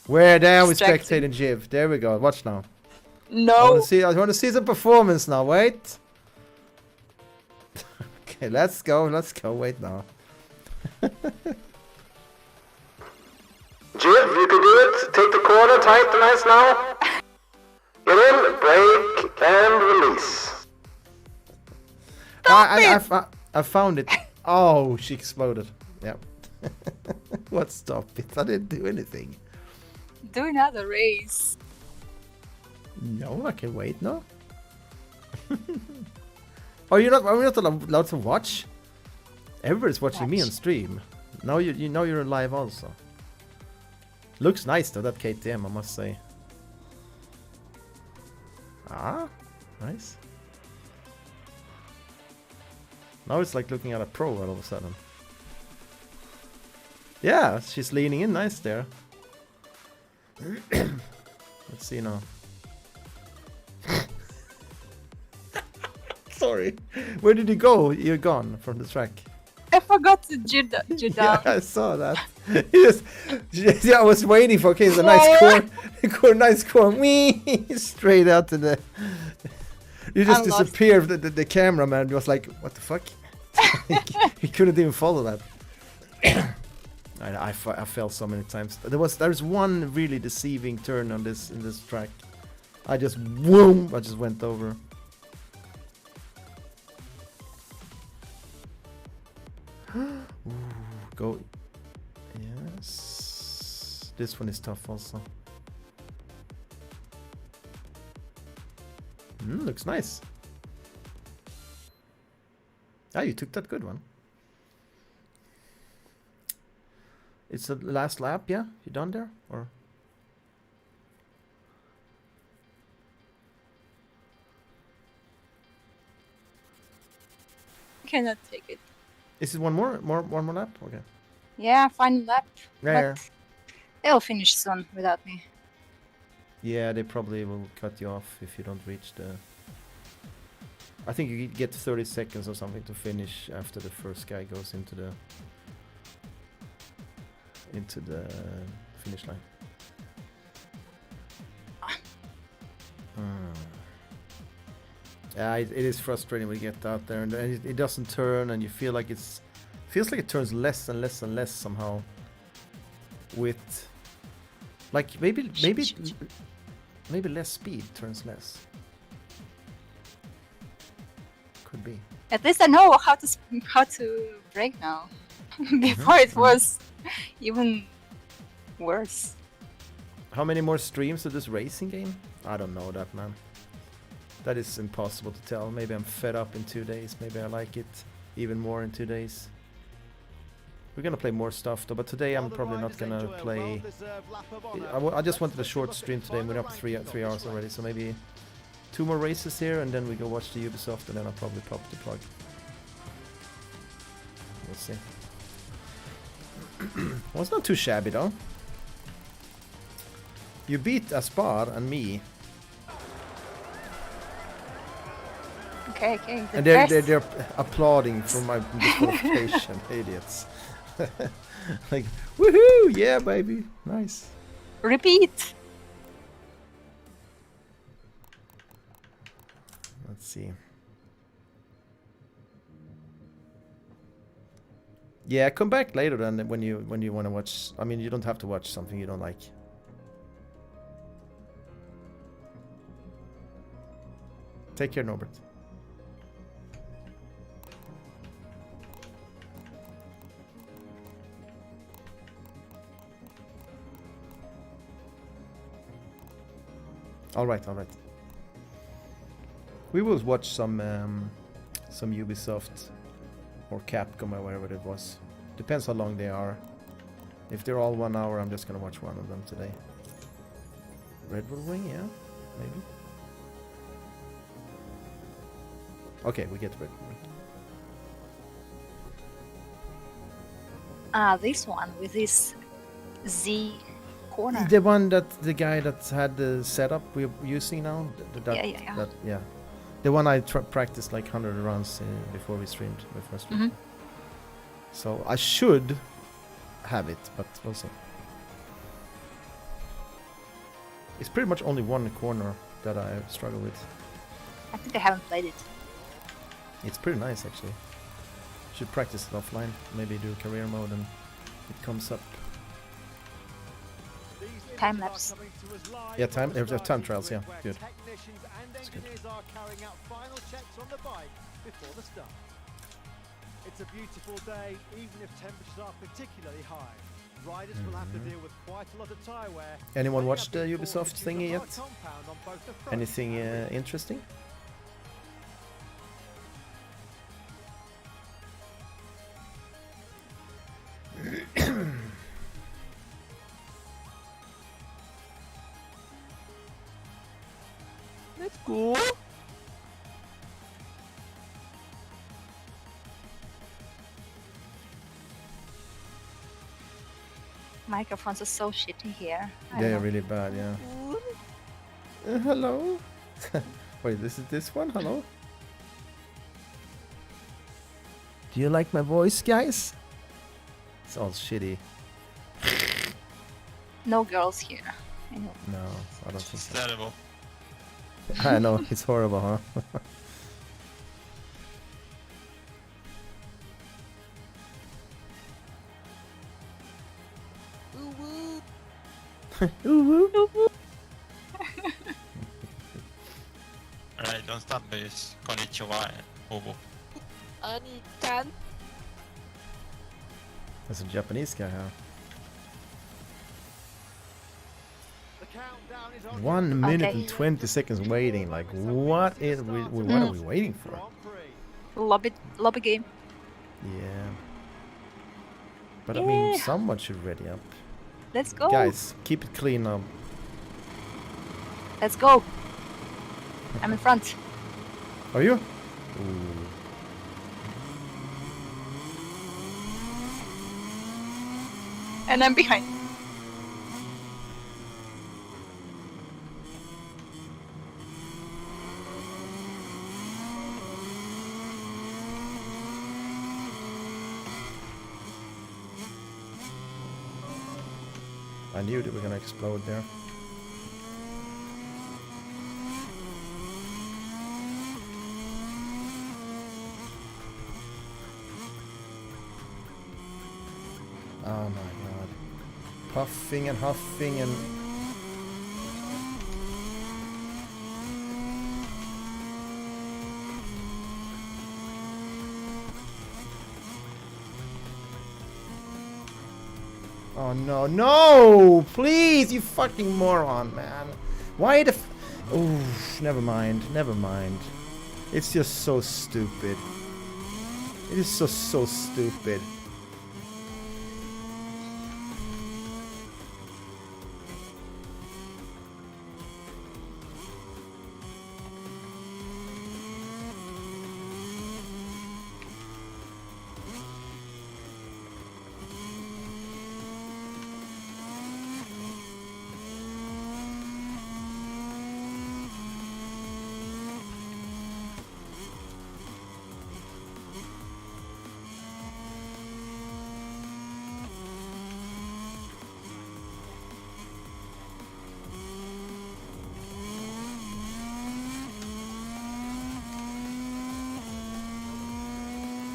Where there we
distracted.
spectating Jiv. There we go. Watch now.
No.
I want to see the performance now. Wait. Okay, let's go. Wait now.
Jiv, you can do it. Take the corner, tight the nice now. Get in, brake, and release.
I found it. Oh, she exploded. Yep. What? Stop it. I didn't do anything.
Do another race.
No, I can wait now. Are we not allowed to watch? Everybody's watching me on stream. Now you know you're live also. Looks nice though, that KTM, I must say. Ah, nice. Now it's like looking at a pro all of a sudden. Yeah, she's leaning in nice there. Let's see now. Sorry. Where did you go? You're gone from the track.
I forgot to Judah.
Yeah, I saw that. Yeah, I was waiting for. Okay, it's a nice corner. Nice corner. Wee! Straight out to the. You just disappeared. The cameraman was like, "What the fuck?" He couldn't even follow that. I fell so many times. There's one really deceiving turn on in this track. I just went over. Ooh, go. Yes. This one is tough also. Looks nice. Ah, you took that good one. It's the last lap, yeah? You done there? Or?
Cannot take it.
Is it one more lap? Okay.
Yeah, final lap.
Yeah.
But they'll finish soon without me.
Yeah, they probably will cut you off if you don't reach the... I think you get 30 seconds or something to finish after the first guy goes into the finish line. Yeah, it is frustrating when you get out there and it doesn't turn, and you feel like feels like it turns less and less and less somehow. With like maybe less speed turns less. Could be.
At least I know how to brake now. Before it was even worse.
How many more streams of this racing game? I don't know that, man. That is impossible to tell. Maybe I'm fed up in 2 days. Maybe I like it even more in 2 days. We're gonna play more stuff though, but today I'm probably not gonna play. I just wanted a short stream today, and we're up 3 hours already, so maybe 2 more races here, and then we go watch the Ubisoft, and then I'll probably pop the plug. We'll see. Well, it's not too shabby though. You beat Aspar and me.
Okay.
And they're applauding for my disqualification, idiots. Like, woohoo! Yeah, baby, nice.
Repeat.
Let's see. Yeah, come back later then when you want to watch. I mean, you don't have to watch something you don't like. Take care, Norbert. All right. We will watch some Ubisoft or Capcom or whatever it was. Depends how long they are. If they're all 1 hour, I'm just gonna watch one of them today. Red Bull Ring, yeah, maybe. Okay, we get Red Bull Ring.
This one with this Z corner?
The one that the guy that had the setup we're using now. Yeah. The one I practiced like 100 runs before we streamed the first stream. So I should have it, but we'll see. It's pretty much only one corner that I struggle with.
I think I haven't played it.
It's pretty nice actually. Should practice it offline. Maybe do career mode and it comes up.
Time lapse.
Yeah, time trials. Yeah, good.
Technicians and engineers are carrying out final checks on the bike before the start. It's a beautiful day, even if temperatures are particularly high. Riders will have to deal with quite a lot of tire wear.
Anyone watched the Ubisoft thingy yet? Anything interesting?
Let's go.
Microphones are so shitty here.
They're really bad, yeah. Hello? Wait, this is this one? Hello? Do you like my voice, guys? It's all shitty.
No girls here.
No, I don't think so.
Terrible.
I know, it's horrible, huh?
Alright, don't stop this. Konnichiwa, hobo.
There's a Japanese guy, huh? 1 minute and 20 seconds waiting. Like, what are we waiting for?
Lobby game.
Yeah. But I mean, someone should ready up.
Let's go.
Guys, keep it clean now.
Let's go. I'm in front.
Are you? Ooh.
And I'm behind.
I knew they were gonna explode there. Oh my god. Puffing and huffing and... Oh no, no! Please, you fucking moron, man. Why the oof, never mind, never mind. It's just so stupid. It is so stupid.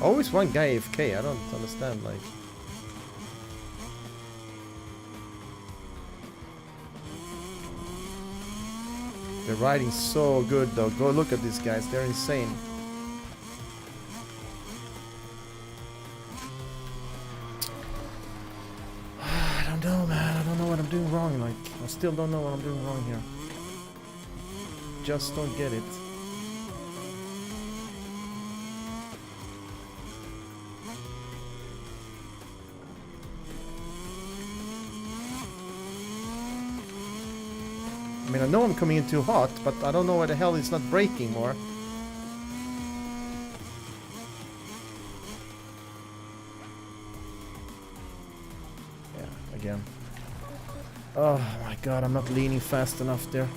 Always one guy AFK, I don't understand, like... They're riding so good though, go look at these guys, they're insane. I don't know, man, I don't know what I'm doing wrong, like, I still don't know what I'm doing wrong here. Just don't get it. I mean, I know I'm coming in too hot, but I don't know why the hell it's not braking more. Yeah, again. Oh my god, I'm not leaning fast enough there.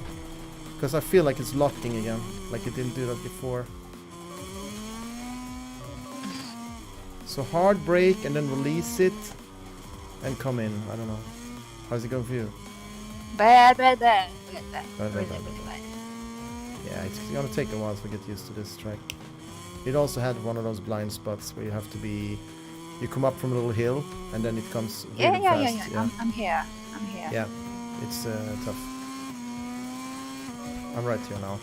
Because I feel like it's locking again. Like it didn't do that before. So hard brake and then release it. And come in. I don't know. How's it going for you?
Bad.
Bad.
Really bad.
Yeah, it's gonna take a while to get used to this track. It also had one of those blind spots where you have to be... You come up from a little hill and then it comes really fast.
Yeah. I'm here.
Yeah, it's tough. I'm right here now.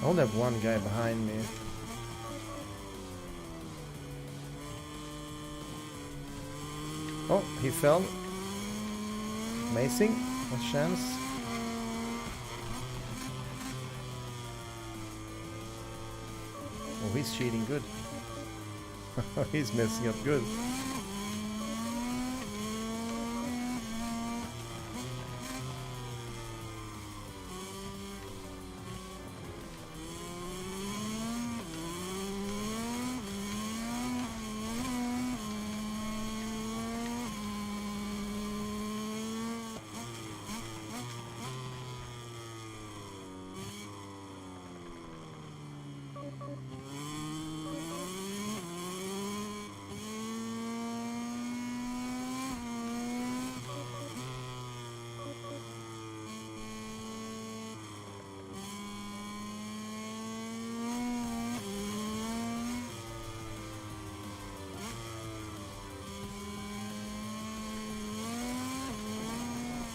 I only have one guy behind me. Oh, he fell. Amazing. What chance? Oh, he's cheating good. He's messing up good.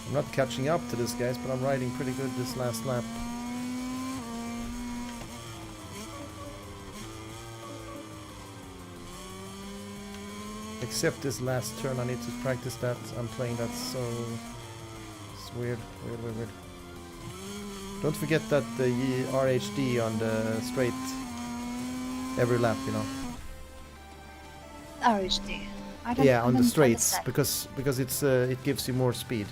I'm not catching up to this guys, but I'm riding pretty good this last lap. Except this last turn, I need to practice that. I'm playing that so... It's weird. Don't forget that the RHD on the straight every lap, you know.
RHD.
Yeah, on the straights, because it's it gives you more speed.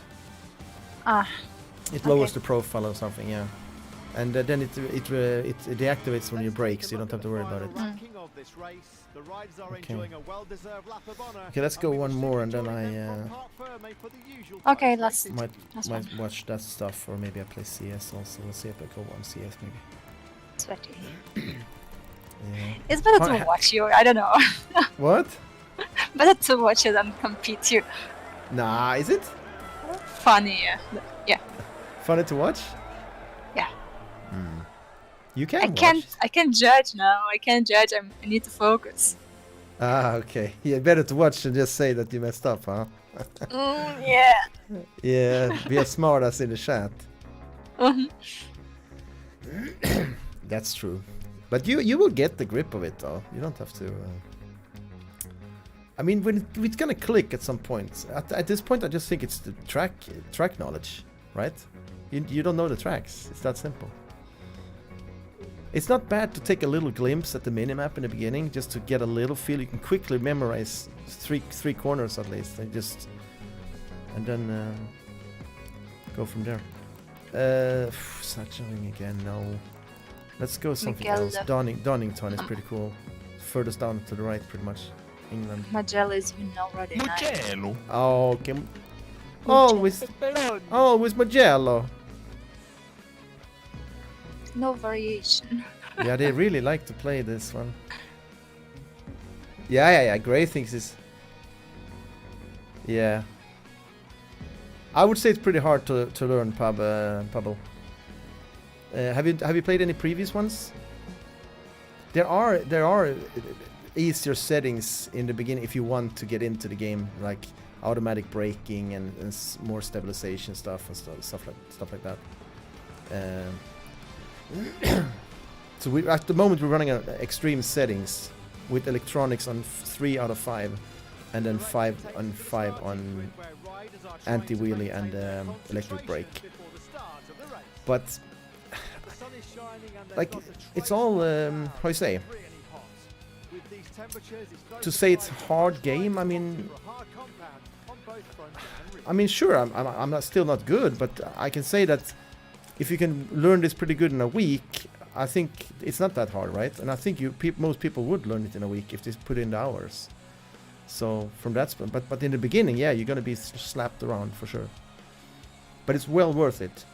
It lowers the profile or something, yeah. And then it deactivates when you brake, so you don't have to worry about it. Okay, let's go one more, and then I
okay, let's
might watch that stuff, or maybe I play CS also. Let's see if I go on CS maybe.
Sweaty.
Yeah.
It's better to watch you. I don't know.
What?
Better to watch you than compete you.
Nah, is it?
Funny, yeah.
Funny to watch?
Yeah.
You can watch.
I can't judge now. I can't judge. I need to focus.
Ah, okay. Yeah, better to watch than just say that you messed up, huh?
Yeah.
Yeah, be as smart as in the chat. That's true. But you will get the grip of it, though. You don't have to... I mean, when it's gonna click at some point. At this point, I just think it's the track knowledge, right? You don't know the tracks. It's that simple. It's not bad to take a little glimpse at the minimap in the beginning, just to get a little feel. You can quickly memorize three corners at least, and then go from there. Satchering again, no. Let's go something else. Donington is pretty cool. Furthest down to the right, pretty much. England.
Magello is already nice.
Oh, okay. Always Magello.
No variation.
Yeah, they really like to play this one. Yeah. Gray thinks it's... Yeah. I would say it's pretty hard to learn Pablo. Have you played any previous ones? There are easier settings in the beginning if you want to get into the game, like automatic braking and more stabilization stuff and stuff like that. So at the moment we're running extreme settings with electronics on 3 out of 5, and then 5 on anti-wheelie and electric brake. But like it's all how you say. to say it's a hard game, I mean, sure, I'm not, still not good, but I can say that if you can learn this pretty good in a week, I think it's not that hard, right? And I think most people would learn it in a week if they put in the hours. So from that, but in the beginning, yeah, you're gonna be slapped around for sure. But it's well worth it.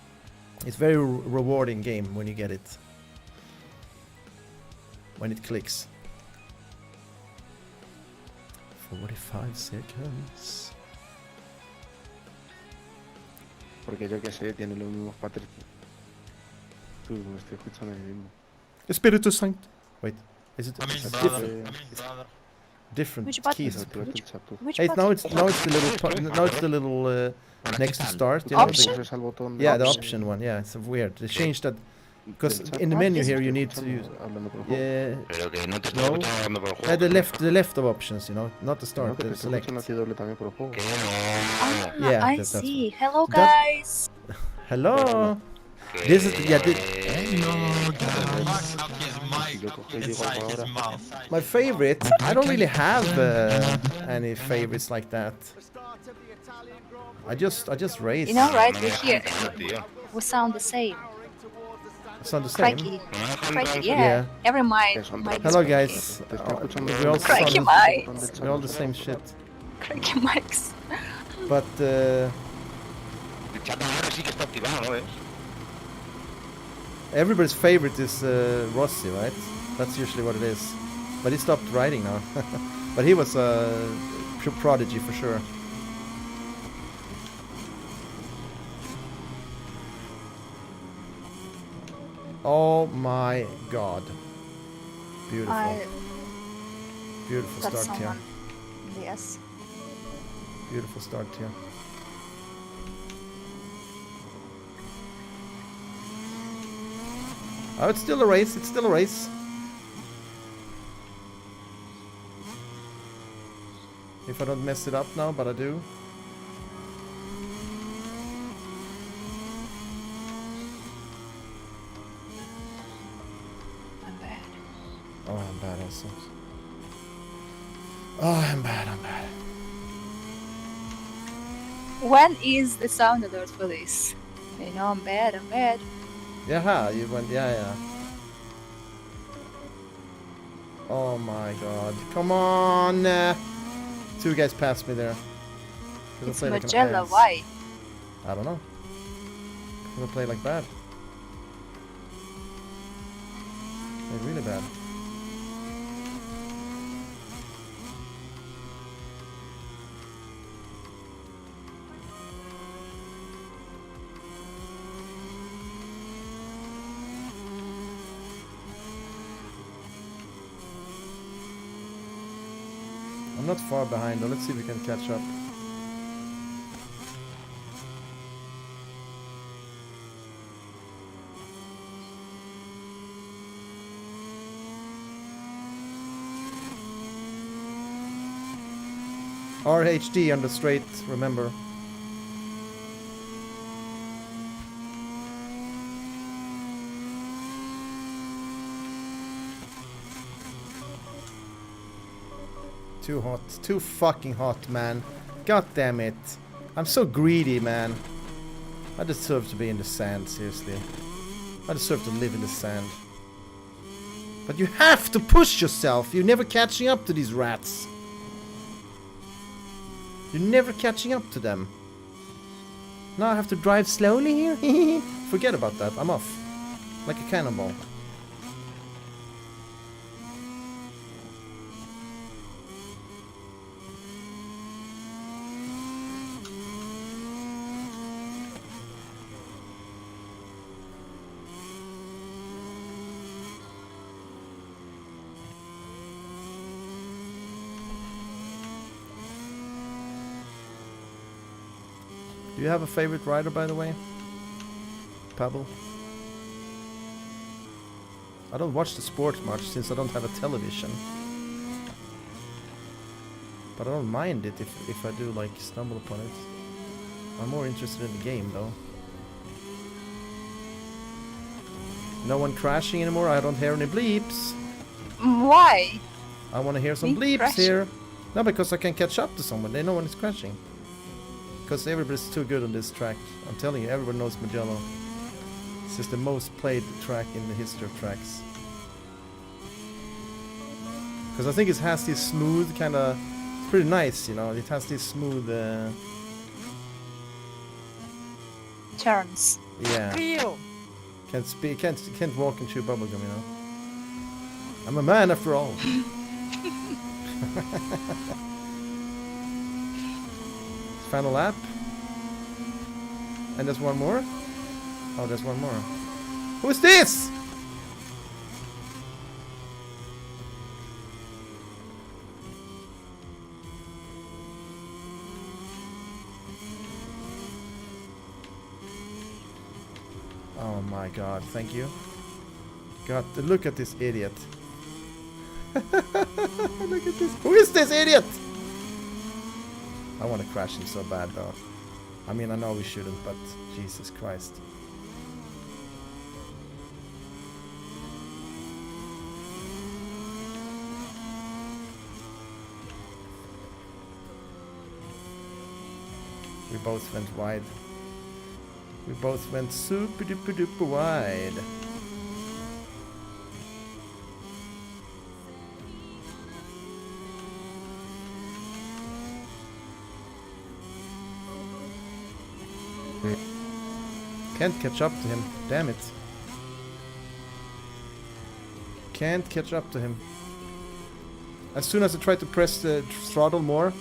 It's very rewarding game when you get it. When it clicks. 45 seconds.
Porque yo que sé, tiene los mismos patrones. Tú, me estoy escuchando a mí mismo.
Espíritu Santo. Wait, is it different
Which button?
keys?
Which
Hey, now
button?
it's the little next to start. You know,
Option?
Yeah, the option one. Yeah, it's weird. They changed that because in the menu here you need to use. Yeah. No. The left of options. You know, not the start. The select. Yeah,
I
that's
see. Hello, guys.
Hello. This is my favorite. I don't really have any favorites like that. I just race.
You know, right? We hear. We sound the same.
Sound the same?
Crikey, yeah. Every mic.
Hello, guys. We all
Crikey mics.
We're all the same shit.
Crikey mics.
But everybody's favorite is Rossi, right? That's usually what it is. But he stopped riding now. But he was a prodigy for sure. Oh my god. Beautiful. Beautiful
Got
start here.
someone. Yes.
Beautiful start here. Oh, it's still a race. It's still a race. If I don't mess it up now, but I do.
I'm bad.
Oh, I'm bad also. Oh, I'm bad, I'm bad.
When is the sound alert for this? You know, I'm bad, I'm bad.
Yeah, you went, yeah. Oh my god. Come on! Two guys passed me there.
It's Magella, why?
I don't know. I'm gonna play like bad. They're really bad. I'm not far behind though. Let's see if we can catch up. RHD on the straight, remember. Too hot. Too fucking hot, man. God damn it. I'm so greedy, man. I deserve to be in the sand, seriously. I deserve to live in the sand. But you have to push yourself. You're never catching up to these rats. You're never catching up to them. Now I have to drive slowly here? Forget about that. I'm off. Like a cannonball. Do you have a favorite rider, by the way? Pavel? I don't watch the sport much since I don't have a television. But I don't mind it if I do like stumble upon it. I'm more interested in the game though. No one crashing anymore, I don't hear any bleeps.
Why?
I want to hear some
Me
bleeps
crashing?
here. No, because I can catch up to someone. They know when it's crashing. Because everybody's too good on this track. I'm telling you, everyone knows Mugello. This is the most played track in the history of tracks. Because I think it has this smooth kind of... It's pretty nice, you know. It has this smooth...
Turns.
yeah.
Feel.
Can't walk and chew bubblegum, you know. I'm a man after all. Final lap. And there's one more. Oh, there's one more. Who's this? Oh my god, thank you. God, look at this idiot. Look at this. Who is this idiot? I want to crash him so bad though. I mean, I know we shouldn't, but Jesus Christ. We both went wide. We both went super duper duper wide. Can't catch up to him. Damn it. Can't catch up to him. As soon as I try to press the throttle more,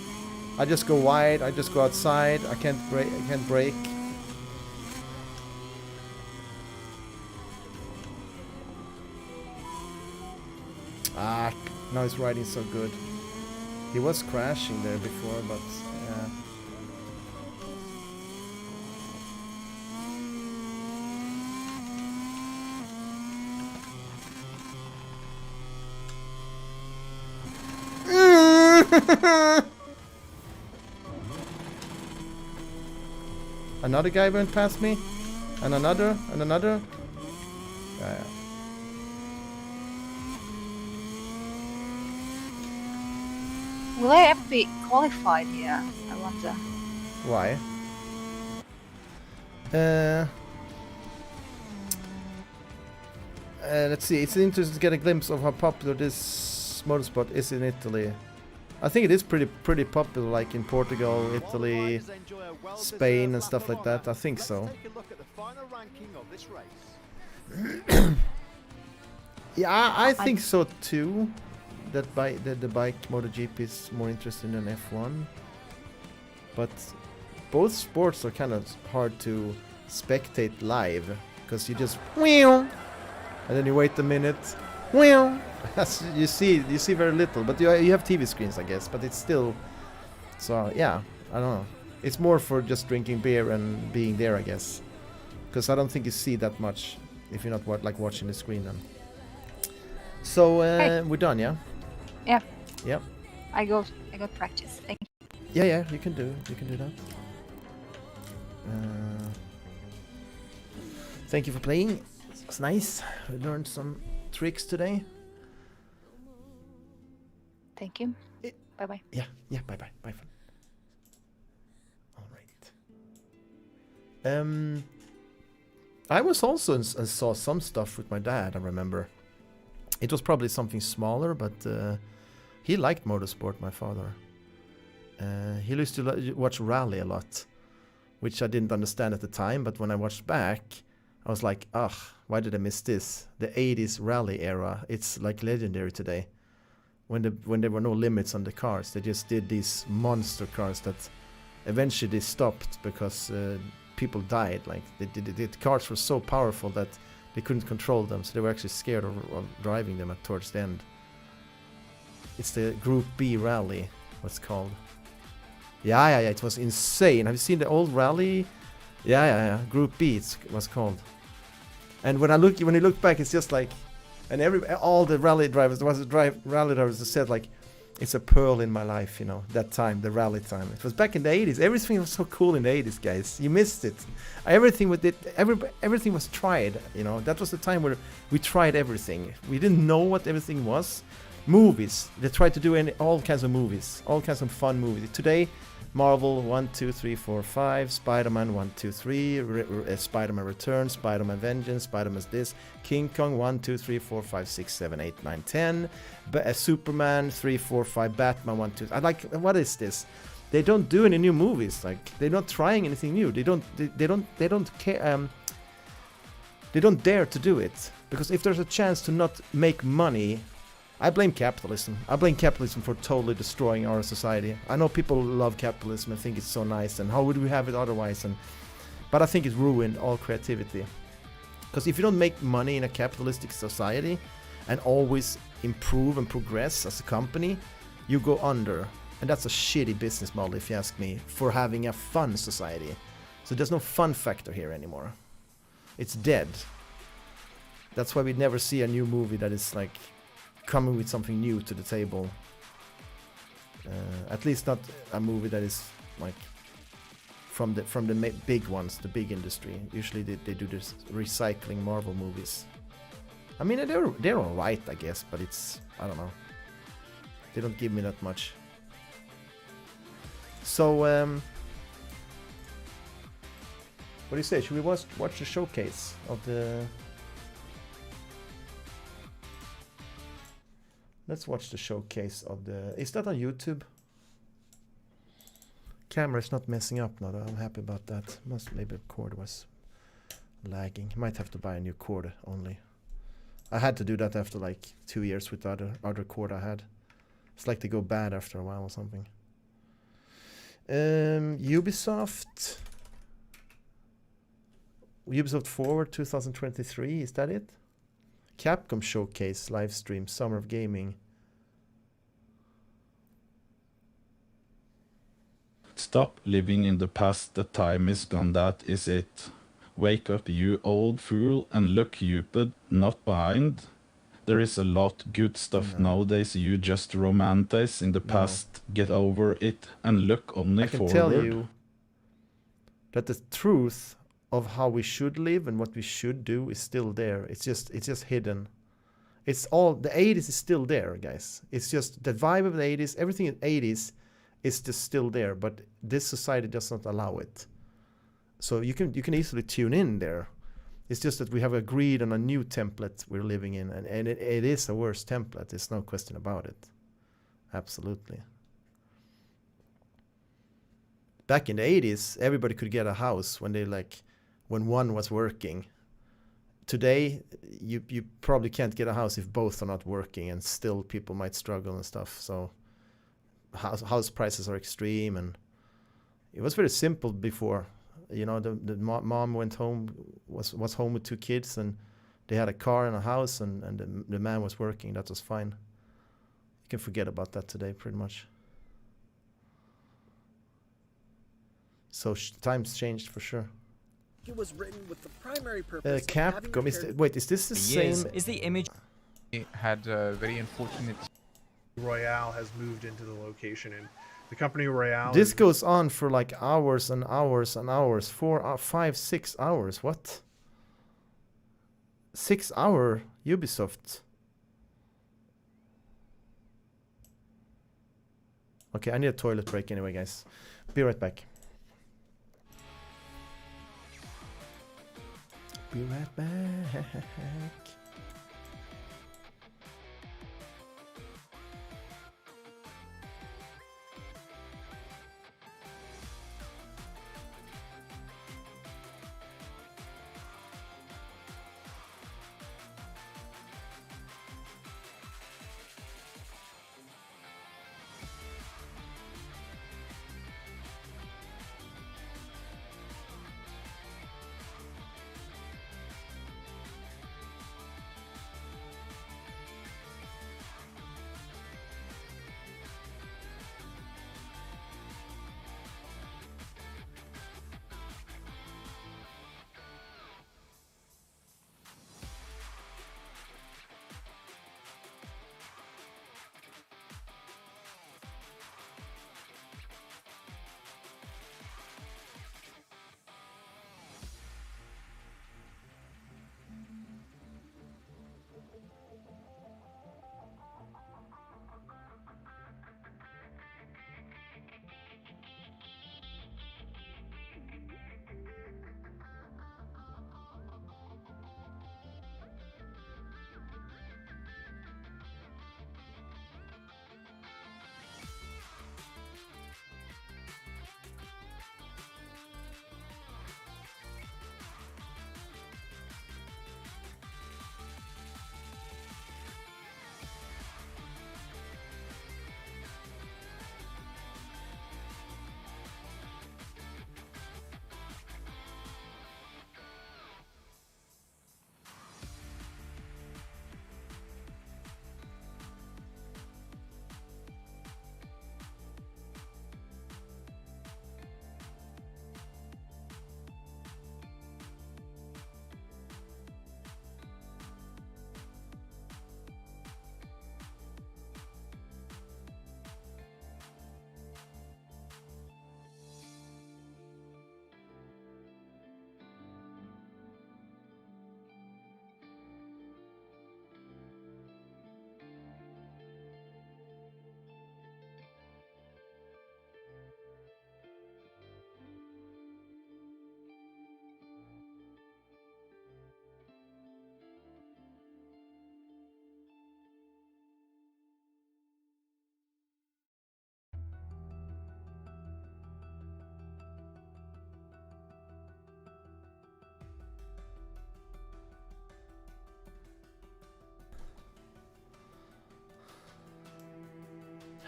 I just go wide. I just go outside. I can't brake. I can't brake. Ah, now he's riding so good. He was crashing there before, but yeah. Another guy went past me, and another, and another. Yeah.
Will I ever be qualified here? I wonder.
Why? Let's see. It's interesting to get a glimpse of how popular this motorsport is in Italy. I think it is pretty popular, like in Portugal, Italy, Spain, and stuff like that. I think so. Yeah, I think so too. That the bike MotoGP is more interesting than F1. But both sports are kind of hard to spectate live, because you just and then you wait a minute. You see very little, but you have TV screens, I guess. But it's still, so yeah, I don't know. It's more for just drinking beer and being there, I guess, because I don't think you see that much if you're not watching the screen then. So we're done, yeah.
Yeah.
Yep.
I got practice. Thank you.
Yeah, you can do that. Thank you for playing. It's nice. We learned some tricks today.
Thank you. Bye bye.
Yeah. Bye bye. Bye. All right. I was also and saw some stuff with my dad. I remember. It was probably something smaller, but he liked motorsport. My father. He used to watch rally a lot, which I didn't understand at the time. But when I watched back, I was like, ugh, why did I miss this? The 80s rally era. It's like legendary today. When there were no limits on the cars, they just did these monster cars that eventually they stopped because people died. Like the cars were so powerful that they couldn't control them, so they were actually scared of driving them towards the end. It's the Group B rally, what's called. Yeah, it was insane. Have you seen the old rally? Yeah. Group B, it was called. And when you look back, it's just like, and all the rally drivers, rally drivers that said like, it's a pearl in my life, you know, that time, the rally time. It was back in the 80s. Everything was so cool in the 80s, guys. You missed it. Everything was tried, you know. That was the time where we tried everything. We didn't know what everything was, Movies. They try to do all kinds of movies, all kinds of fun movies. Today, Marvel 1, 2, 3, 4, 5, Spider-Man 1, 2, 3, Spider-Man Returns, Spider-Man Vengeance, Spider-Man's this, King Kong 1, 2, 3, 4, 5, 6, 7, 8, 9, 10, Superman 3, 4, 5, Batman 1, 2. I like, what is this? They don't do any new movies. Like, they're not trying anything new. They don't care. They don't dare to do it, because if there's a chance to not make money, I blame capitalism. I blame capitalism for totally destroying our society. I know people love capitalism and think it's so nice, and how would we have it otherwise? But I think it's ruined all creativity. Because if you don't make money in a capitalistic society and always improve and progress as a company, you go under. And that's a shitty business model, if you ask me, for having a fun society. So there's no fun factor here anymore. It's dead. That's why we never see a new movie that is like coming with something new to the table. At least not a movie that is like from the big ones, the big industry. Usually they do this recycling Marvel movies. I mean, they're alright, I guess, but it's, I don't know. They don't give me that much. So, what do you say? Should we watch the showcase of the... Let's watch the showcase of the... Is that on YouTube? Camera's not messing up now, though. I'm happy about that. Maybe the cord was lagging. Might have to buy a new cord only. I had to do that after like 2 years with the other cord I had. It's like they go bad after a while or something. Ubisoft Forward 2023, is that it? Capcom Showcase live stream, Summer of Gaming.
Stop living in the past, the time is gone, that is it. Wake up, you old fool, and look Cupid, not behind. There is a lot good stuff nowadays, you just romanticize in the past, get over it, and look only forward.
I can tell you that the truth of how we should live and what we should do is still there. It's just hidden. It's all, the 80s is still there, guys. It's just the vibe of the 80s, everything in the 80s is just still there, but this society does not allow it. So you can easily tune in there. It's just that we have agreed on a new template we're living in, and it is a worse template. There's no question about it. Absolutely. Back in the 80s, everybody could get a house when one was working. Today, you probably can't get a house if both are not working, and still people might struggle and stuff. So house prices are extreme, and it was very simple before. You know, the mom went home, was home with 2 kids, and they had a car and a house, and the man was working. That was fine. You can forget about that today, pretty much. So times changed for sure.
It was written with the primary purpose.
Capcom is this the same?
Is the image
had very unfortunate.
Royale has moved into the location, and the company Royale.
This goes on for like hours and hours and hours. 4, 5, 6 hours. What? 6 hour Ubisoft. Okay, I need a toilet break anyway, guys. Be right back. Be right back.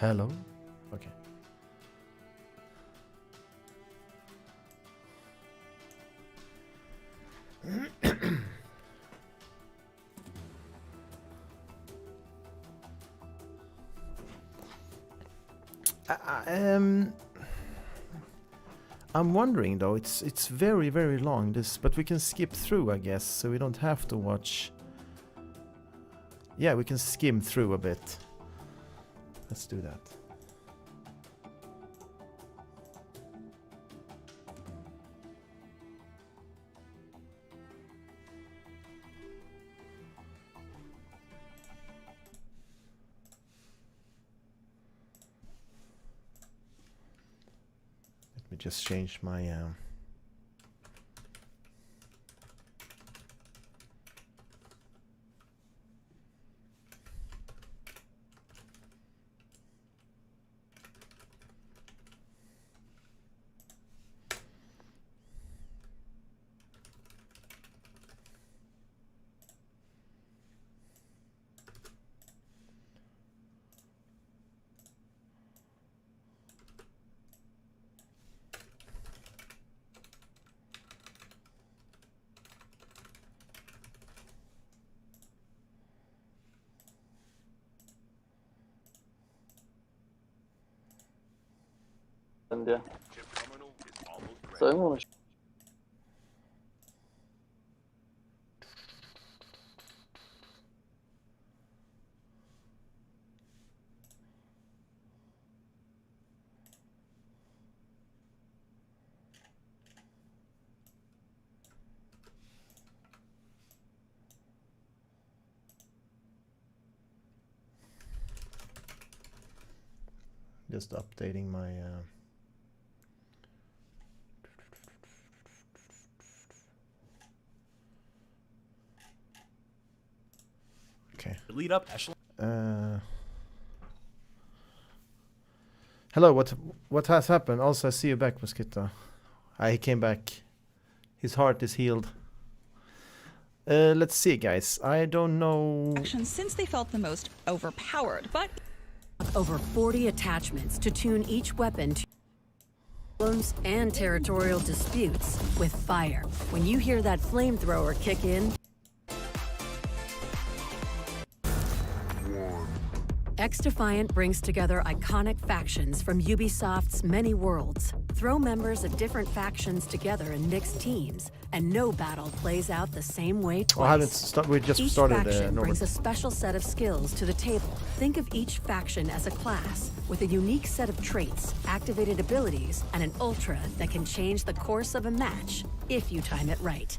Hello? Okay. I'm wondering though, it's very, very long, this, but we can skip through, I guess, so we don't have to watch. Yeah, we can skim through a bit. Let's do that. Let me just change my
Yeah. So I'm gonna
just updating my okay.
Lead up, Ashley.
Hello, what has happened? Also, I see you back, Mosquito. He came back. His heart is healed. Let's see, guys. I don't know.
Since they felt the most overpowered, but
over 40 attachments to tune each weapon to problems and territorial disputes with fire. When you hear that flamethrower kick in, X-Defiant brings together iconic factions from Ubisoft's many worlds. Throw members of different factions together in mixed teams, and no battle plays out the same way twice.
We just
Each
started.
faction
Norbert.
brings a special set of skills to the table. Think of each faction as a class with a unique set of traits, activated abilities, and an ultra that can change the course of a match if you time it right.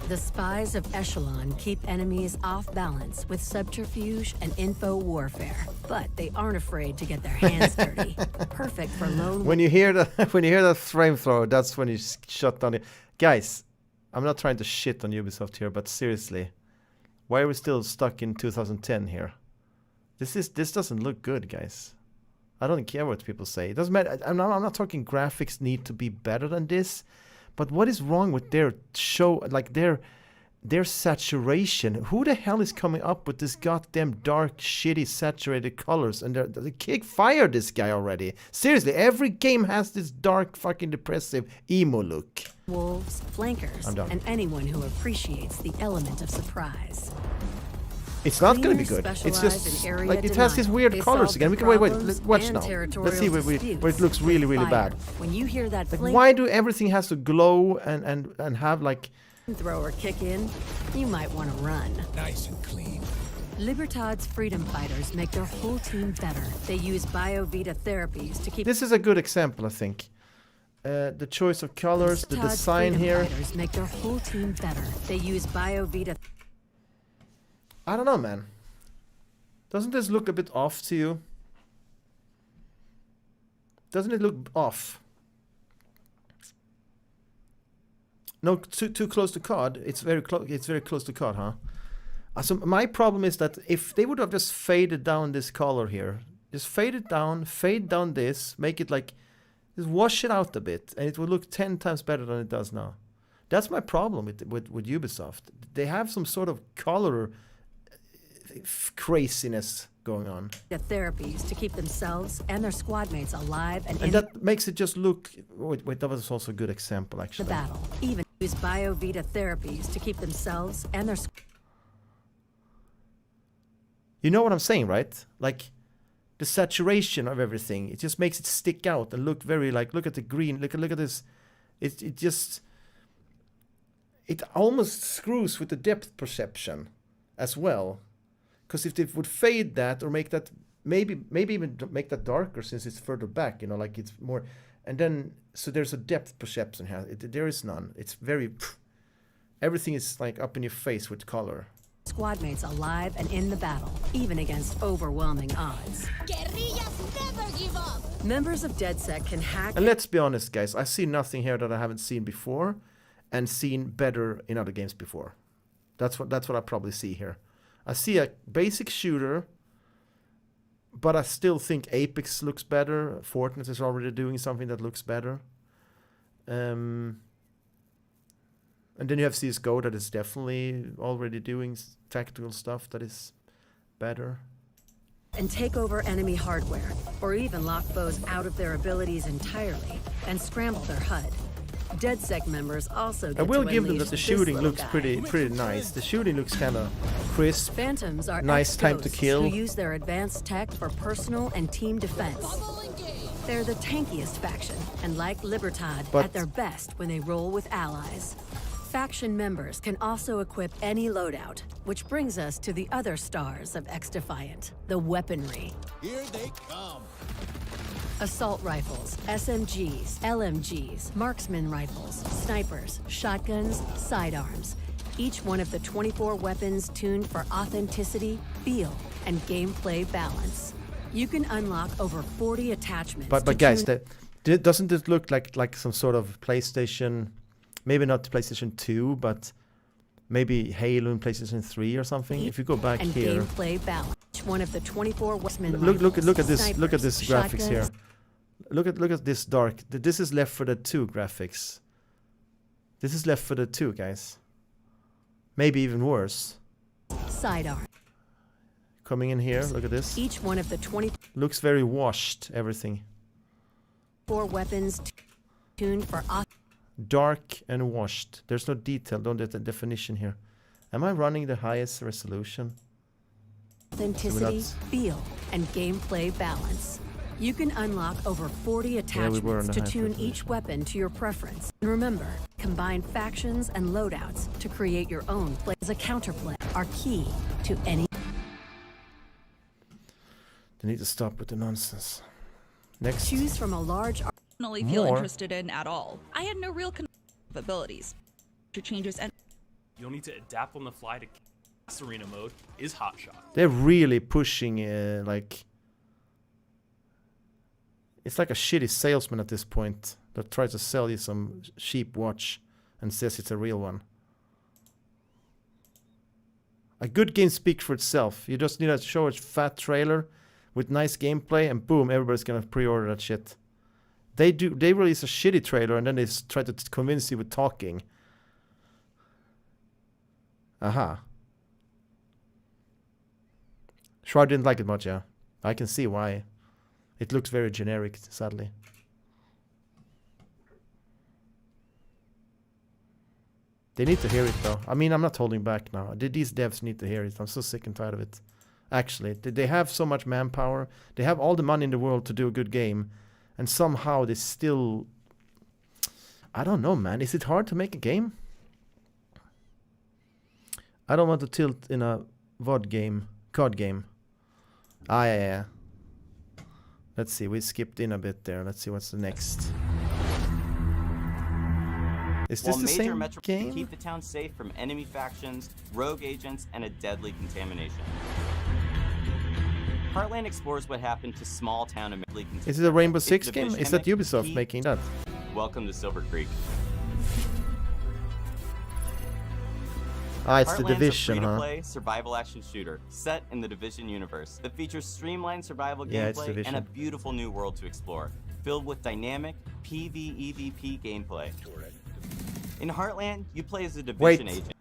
The spies of Echelon keep enemies off balance with subterfuge and info warfare, but they aren't afraid to get their hands dirty. Perfect for lone.
When you hear that, flamethrower, that's when you shut down it. Guys, I'm not trying to shit on Ubisoft here, but seriously, why are we still stuck in 2010 here? This doesn't look good, guys. I don't care what people say. It doesn't matter. I'm not talking graphics need to be better than this. But what is wrong with their show, like their saturation? Who the hell is coming up with this goddamn dark, shitty, saturated colors? And they kick fire this guy already. Seriously, every game has this dark, fucking depressive emo look.
Wolves, flankers, and anyone who appreciates the element of surprise.
It's not going to be good. It's just like it has these weird colors again. We can wait. Watch now. Let's see where it looks really, really bad.
When you hear that,
like, why do everything has to glow and have like
thrower kick in? You might want to run.
Nice and clean.
Libertad's freedom fighters make their whole team better. They use BioVita therapies to keep.
This is a good example, I think. The choice of colors, the design here.
Fighters make their whole team better. They use BioVita.
I don't know, man. Doesn't this look a bit off to you? Doesn't it look off? No, too close to COD. It's very close. It's very close to COD, huh? So my problem is that if they would have just faded down this color here, just fade it down, fade down this, make it like, just wash it out a bit, and it would look 10 times better than it does now. That's my problem with Ubisoft. They have some sort of color craziness going on.
Get therapies to keep themselves and their squad mates alive and in
that makes it just look... Wait, that was also a good example,
the
actually.
battle. Even use BioVita therapies to keep themselves and their
You know what I'm saying, right? Like, the saturation of everything, it just makes it stick out and look very like, look at the green, look at this. It just... It almost screws with the depth perception as well. Because if they would fade that or make that, maybe even make that darker since it's further back, you know, like it's more, and then, so there's a depth perception here. There is none. It's very, everything is like up in your face with color.
squad mates alive and in the battle, even against overwhelming odds.
Guerrillas never give up.
Members of DedSec can hack.
And let's be honest, guys, I see nothing here that I haven't seen before and seen better in other games before. That's what I probably see here. I see a basic shooter, but I still think Apex looks better. Fortnite is already doing something that looks better. And then you have CSGO that is definitely already doing tactical stuff that is better.
And take over enemy hardware, or even lock foes out of their abilities entirely and scramble their HUD. DedSec members also get
I will
to
give them
unleash
that the
this
shooting
little
looks
guy.
pretty nice. The shooting looks kind of crisp.
Phantoms are
nice time to
ex-ghosts
kill.
who use their advanced tech for personal and team defense. They're the tankiest faction, and like Libertad,
But-
at their best when they roll with allies. Faction members can also equip any loadout, which brings us to the other stars of X-Defiant, the weaponry.
Here they come.
Assault rifles, SMGs, LMGs, marksman rifles, snipers, shotguns, sidearms. Each one of the 24 weapons tuned for authenticity, feel, and gameplay balance. You can unlock over 40 attachments.
But guys, doesn't it look like some sort of PlayStation, maybe not PlayStation 2, but maybe Halo and PlayStation 3 or something? If you go back
and
here,
gameplay balance. Each one of the 24 weapons.
look at this graphics here. Look at this dark. This is Left 4 Dead 2 graphics. This is Left 4 Dead 2, guys. Maybe even worse.
Sidearm.
Coming in here, look at this.
Each one of the 24
Looks very washed, everything.
weapons tuned for
Dark and washed. There's no detail, don't get the definition here. Am I running the highest resolution?
authenticity, feel, and gameplay balance. You can unlock over 40 attachments to tune each weapon to your preference. And remember, combine factions and loadouts to create your own play. As a counterplay are key to any.
They need to stop with the nonsense. Next.
Choose from a large.
Personally feel
More.
interested in at all. I had no real abilities. To changes and
You'll need to adapt on the fly to Chaos Arena mode is hotshot.
They're really pushing like... It's like a shitty salesman at this point that tries to sell you some cheap watch and says it's a real one. A good game speaks for itself. You just need to show a fat trailer with nice gameplay and boom, everybody's gonna pre-order that shit. They release a shitty trailer and then they try to convince you with talking. Aha. Shroud didn't like it much, yeah. I can see why. It looks very generic, sadly. They need to hear it, though. I mean, I'm not holding back now. These devs need to hear it. I'm so sick and tired of it. Actually, they have so much manpower. They have all the money in the world to do a good game. And somehow they still... I don't know, man. Is it hard to make a game? I don't want to tilt in a VOD game. COD game. Ah, yeah. Let's see, we skipped in a bit there. Let's see what's the next. Is this the same game?
Keep the town safe from enemy factions, rogue agents, and a deadly contamination. Heartland explores what happened to small town and deadly contamination.
Is it a Rainbow Six game? Is that Ubisoft making that?
Welcome to Silver Creek.
Ah, it's the
Heartland's
Division,
a
huh?
free-to-play survival action shooter set in the Division universe that features streamlined survival
Yeah, it's
gameplay
Division.
and a beautiful new world to explore, filled with dynamic PvEVP gameplay. In Heartland, you play as a Division agent,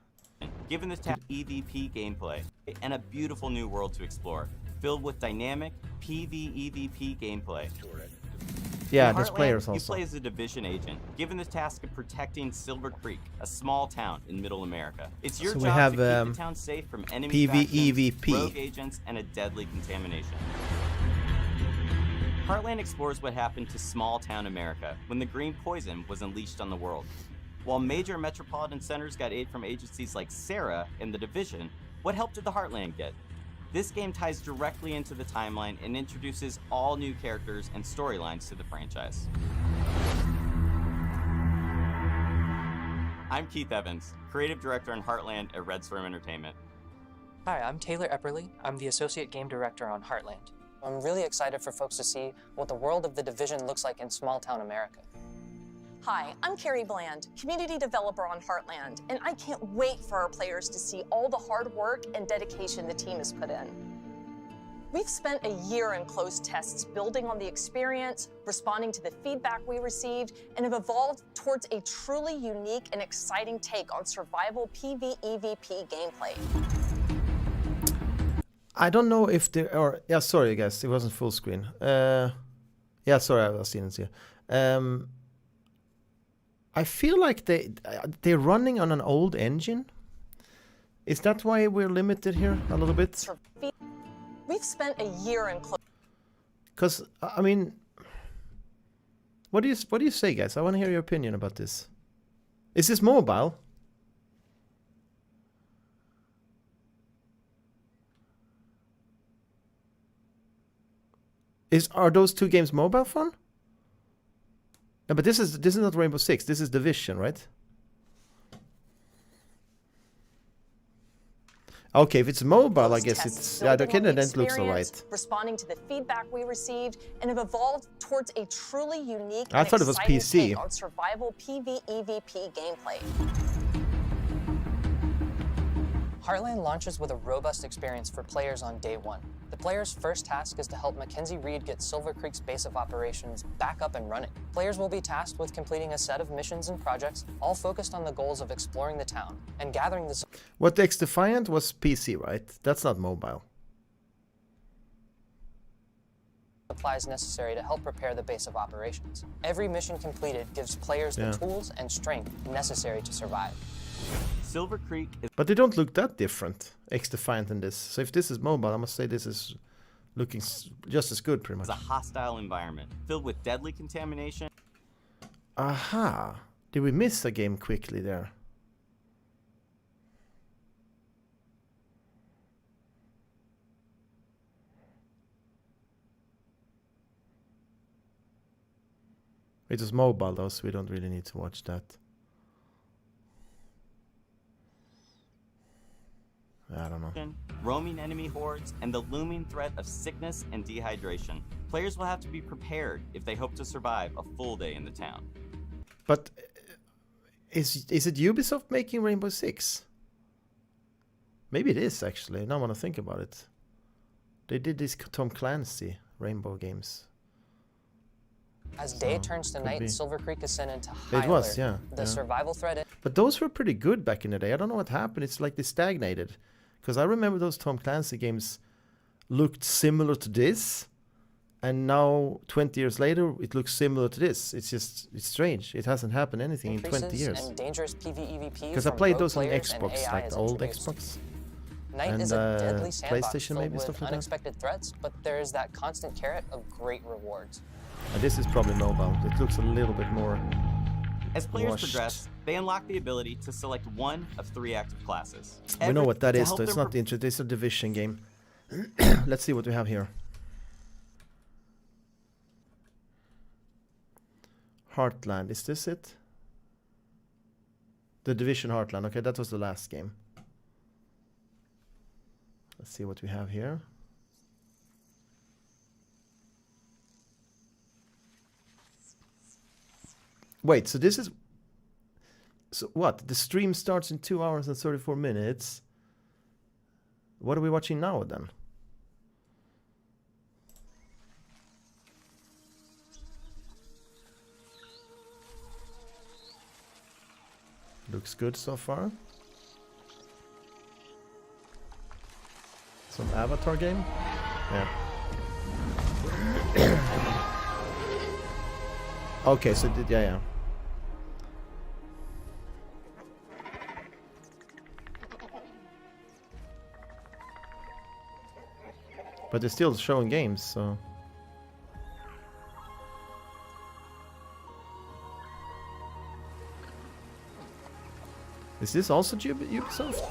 given this EVP gameplay and a beautiful new world to explore, filled with dynamic PvEVP gameplay.
Yeah,
In
there's
Heartland,
players
you
also.
play as a division agent, given the task of protecting Silver Creek, a small town in Middle America. It's your
So we
job
have,
to keep the town safe from enemy
PvEVP.
factions, rogue agents, and a deadly contamination. Heartland explores what happened to small-town America when the green poison was unleashed on the world. While major metropolitan centers got aid from agencies like Sarah and the Division, what help did the Heartland get? This game ties directly into the timeline and introduces all new characters and storylines to the franchise. I'm Keith Evans, creative director on Heartland at Red Storm Entertainment.
Hi, I'm Taylor Epperly. I'm the associate game director on Heartland. I'm really excited for folks to see what the world of the Division looks like in small-town America.
Hi, I'm Carrie Bland, community developer on Heartland, and I can't wait for our players to see all the hard work and dedication the team has put in. We've spent a year in closed tests building on the experience, responding to the feedback we received, and have evolved towards a truly unique and exciting take on survival PvEVP gameplay.
I don't know if there are... Yeah, sorry guys, it wasn't full screen. Yeah, sorry, I was seeing it here. I feel like they're running on an old engine. Is that why we're limited here a little bit?
We've spent a year in closed...
Because, I mean... What do you say, guys? I want to hear your opinion about this. Is this mobile? Are those two games mobile fun? No, but this is not Rainbow Six. This is Division, right? Okay, if it's mobile, I guess it's... Yeah, okay, then it looks alright.
Responding to the feedback we received and have evolved towards a truly unique
I thought it was PC.
take on survival PvEVP gameplay.
Heartland launches with a robust experience for players on day one. The player's first task is to help Mackenzie Reed get Silver Creek's base of operations back up and running. Players will be tasked with completing a set of missions and projects, all focused on the goals of exploring the town and gathering the...
What X Defiant was PC, right? That's not mobile.
supplies necessary to help prepare the base of operations. Every mission completed gives players the tools and strength necessary to survive.
Silver Creek is...
But they don't look that different, X Defiant and this. So if this is mobile, I must say this is looking just as good, pretty much.
It's a hostile environment filled with deadly contamination.
Aha! Did we miss a game quickly there? It was mobile though, so we don't really need to watch that. I don't know.
Roaming enemy hordes, and the looming threat of sickness and dehydration. Players will have to be prepared if they hope to survive a full day in the town.
But is it Ubisoft making Rainbow Six? Maybe it is actually. Now I want to think about it. They did this Tom Clancy Rainbow games.
As day turns to night, Silver Creek is sent into high alert.
It was, yeah.
The survival threat...
But those were pretty good back in the day. I don't know what happened. It's like they stagnated. Because I remember those Tom Clancy games looked similar to this. And now, 20 years later, it looks similar to this. It's just, it's strange. It hasn't happened anything in 20 years.
And dangerous PvEVP
because I played those on Xbox, like the old Xbox.
Night
and
is a deadly sandbox
PlayStation
filled
maybe,
with
stuff like
unexpected threats, but there is that constant carrot of great rewards.
And this is probably mobile. It looks a little bit more
As players
washed.
progress, they unlock the ability to select one of 3 active classes.
We know what that
To
is,
help
though. It's
them
not the intro. It's a Division game. Let's see what we have here. Heartland. Is this it? The Division Heartland. Okay, that was the last game. Let's see what we have here. Wait, so this is... So what? The stream starts in 2 hours and 34 minutes. What are we watching now then? Looks good so far. Some Avatar game. Yeah. Okay, so yeah. But they're still showing games, so. Is this also Ubisoft?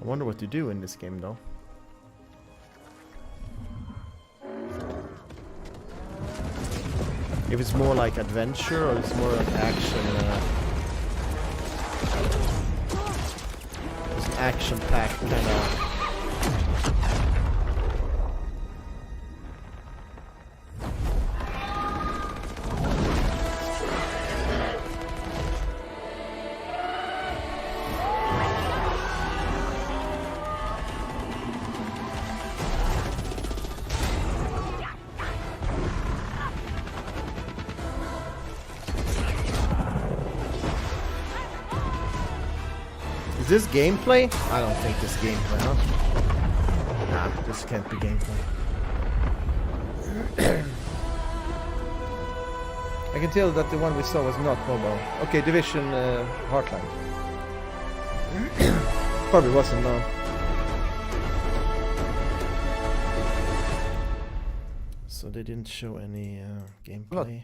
I wonder what to do in this game, though. If it's more like adventure or it's more like action. It's an action-packed kind of. Is this gameplay? I don't think this gameplay, huh? Nah, this can't be gameplay. I can tell that the one we saw was not mobile. Okay, Division Heartland. Probably wasn't, no. So they didn't show any gameplay.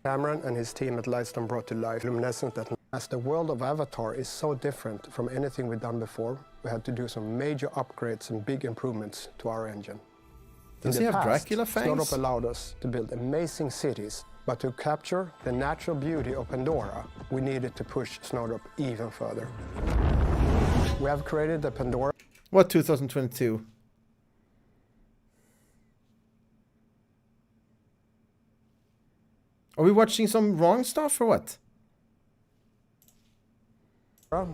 Cameron and his team at Lightstone brought to life luminescent that as the world of Avatar is so different from anything we've done before, we had to do some major upgrades and big improvements to our engine.
Does he have Dracula fangs?
Snowdrop allowed us to build amazing cities, but to capture the natural beauty of Pandora, we needed to push Snowdrop even further. We have created the Pandora...
What, 2022? Are we watching some wrong stuff or what?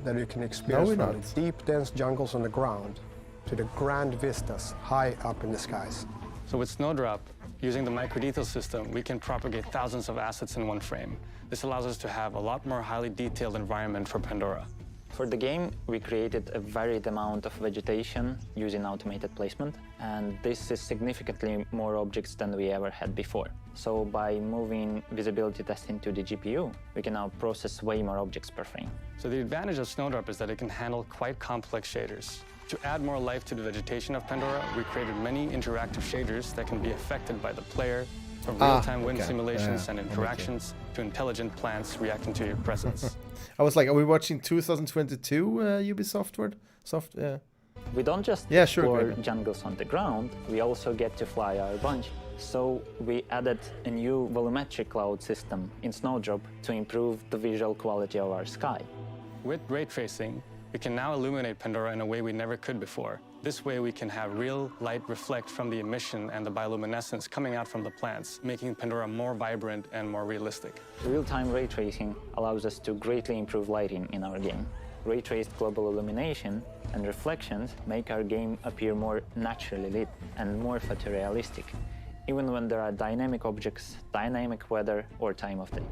That you can experience from the deep, dense jungles on the ground to the grand vistas high up in the skies.
So with Snowdrop, using the microdetail system, we can propagate thousands of assets in one frame. This allows us to have a lot more highly detailed environment for Pandora.
For the game, we created a varied amount of vegetation using automated placement, and this is significantly more objects than we ever had before. So by moving visibility testing to the GPU, we can now process way more objects per frame.
So the advantage of Snowdrop is that it can handle quite complex shaders. To add more life to the vegetation of Pandora, we created many interactive shaders that can be affected by the player, from real-time wind simulations and interactions to intelligent plants reacting to your presence.
I was like, are we watching 2022 Ubisoft word?
We don't just explore jungles on the ground, we also get to fly our bunch. So we added a new volumetric cloud system in Snowdrop to improve the visual quality of our sky.
With ray tracing, we can now illuminate Pandora in a way we never could before. This way we can have real light reflect from the emission and the bioluminescence coming out from the plants, making Pandora more vibrant and more realistic.
Real-time ray tracing allows us to greatly improve lighting in our game. Ray-traced global illumination and reflections make our game appear more naturally lit and more photorealistic, even when there are dynamic objects, dynamic weather, or time of day.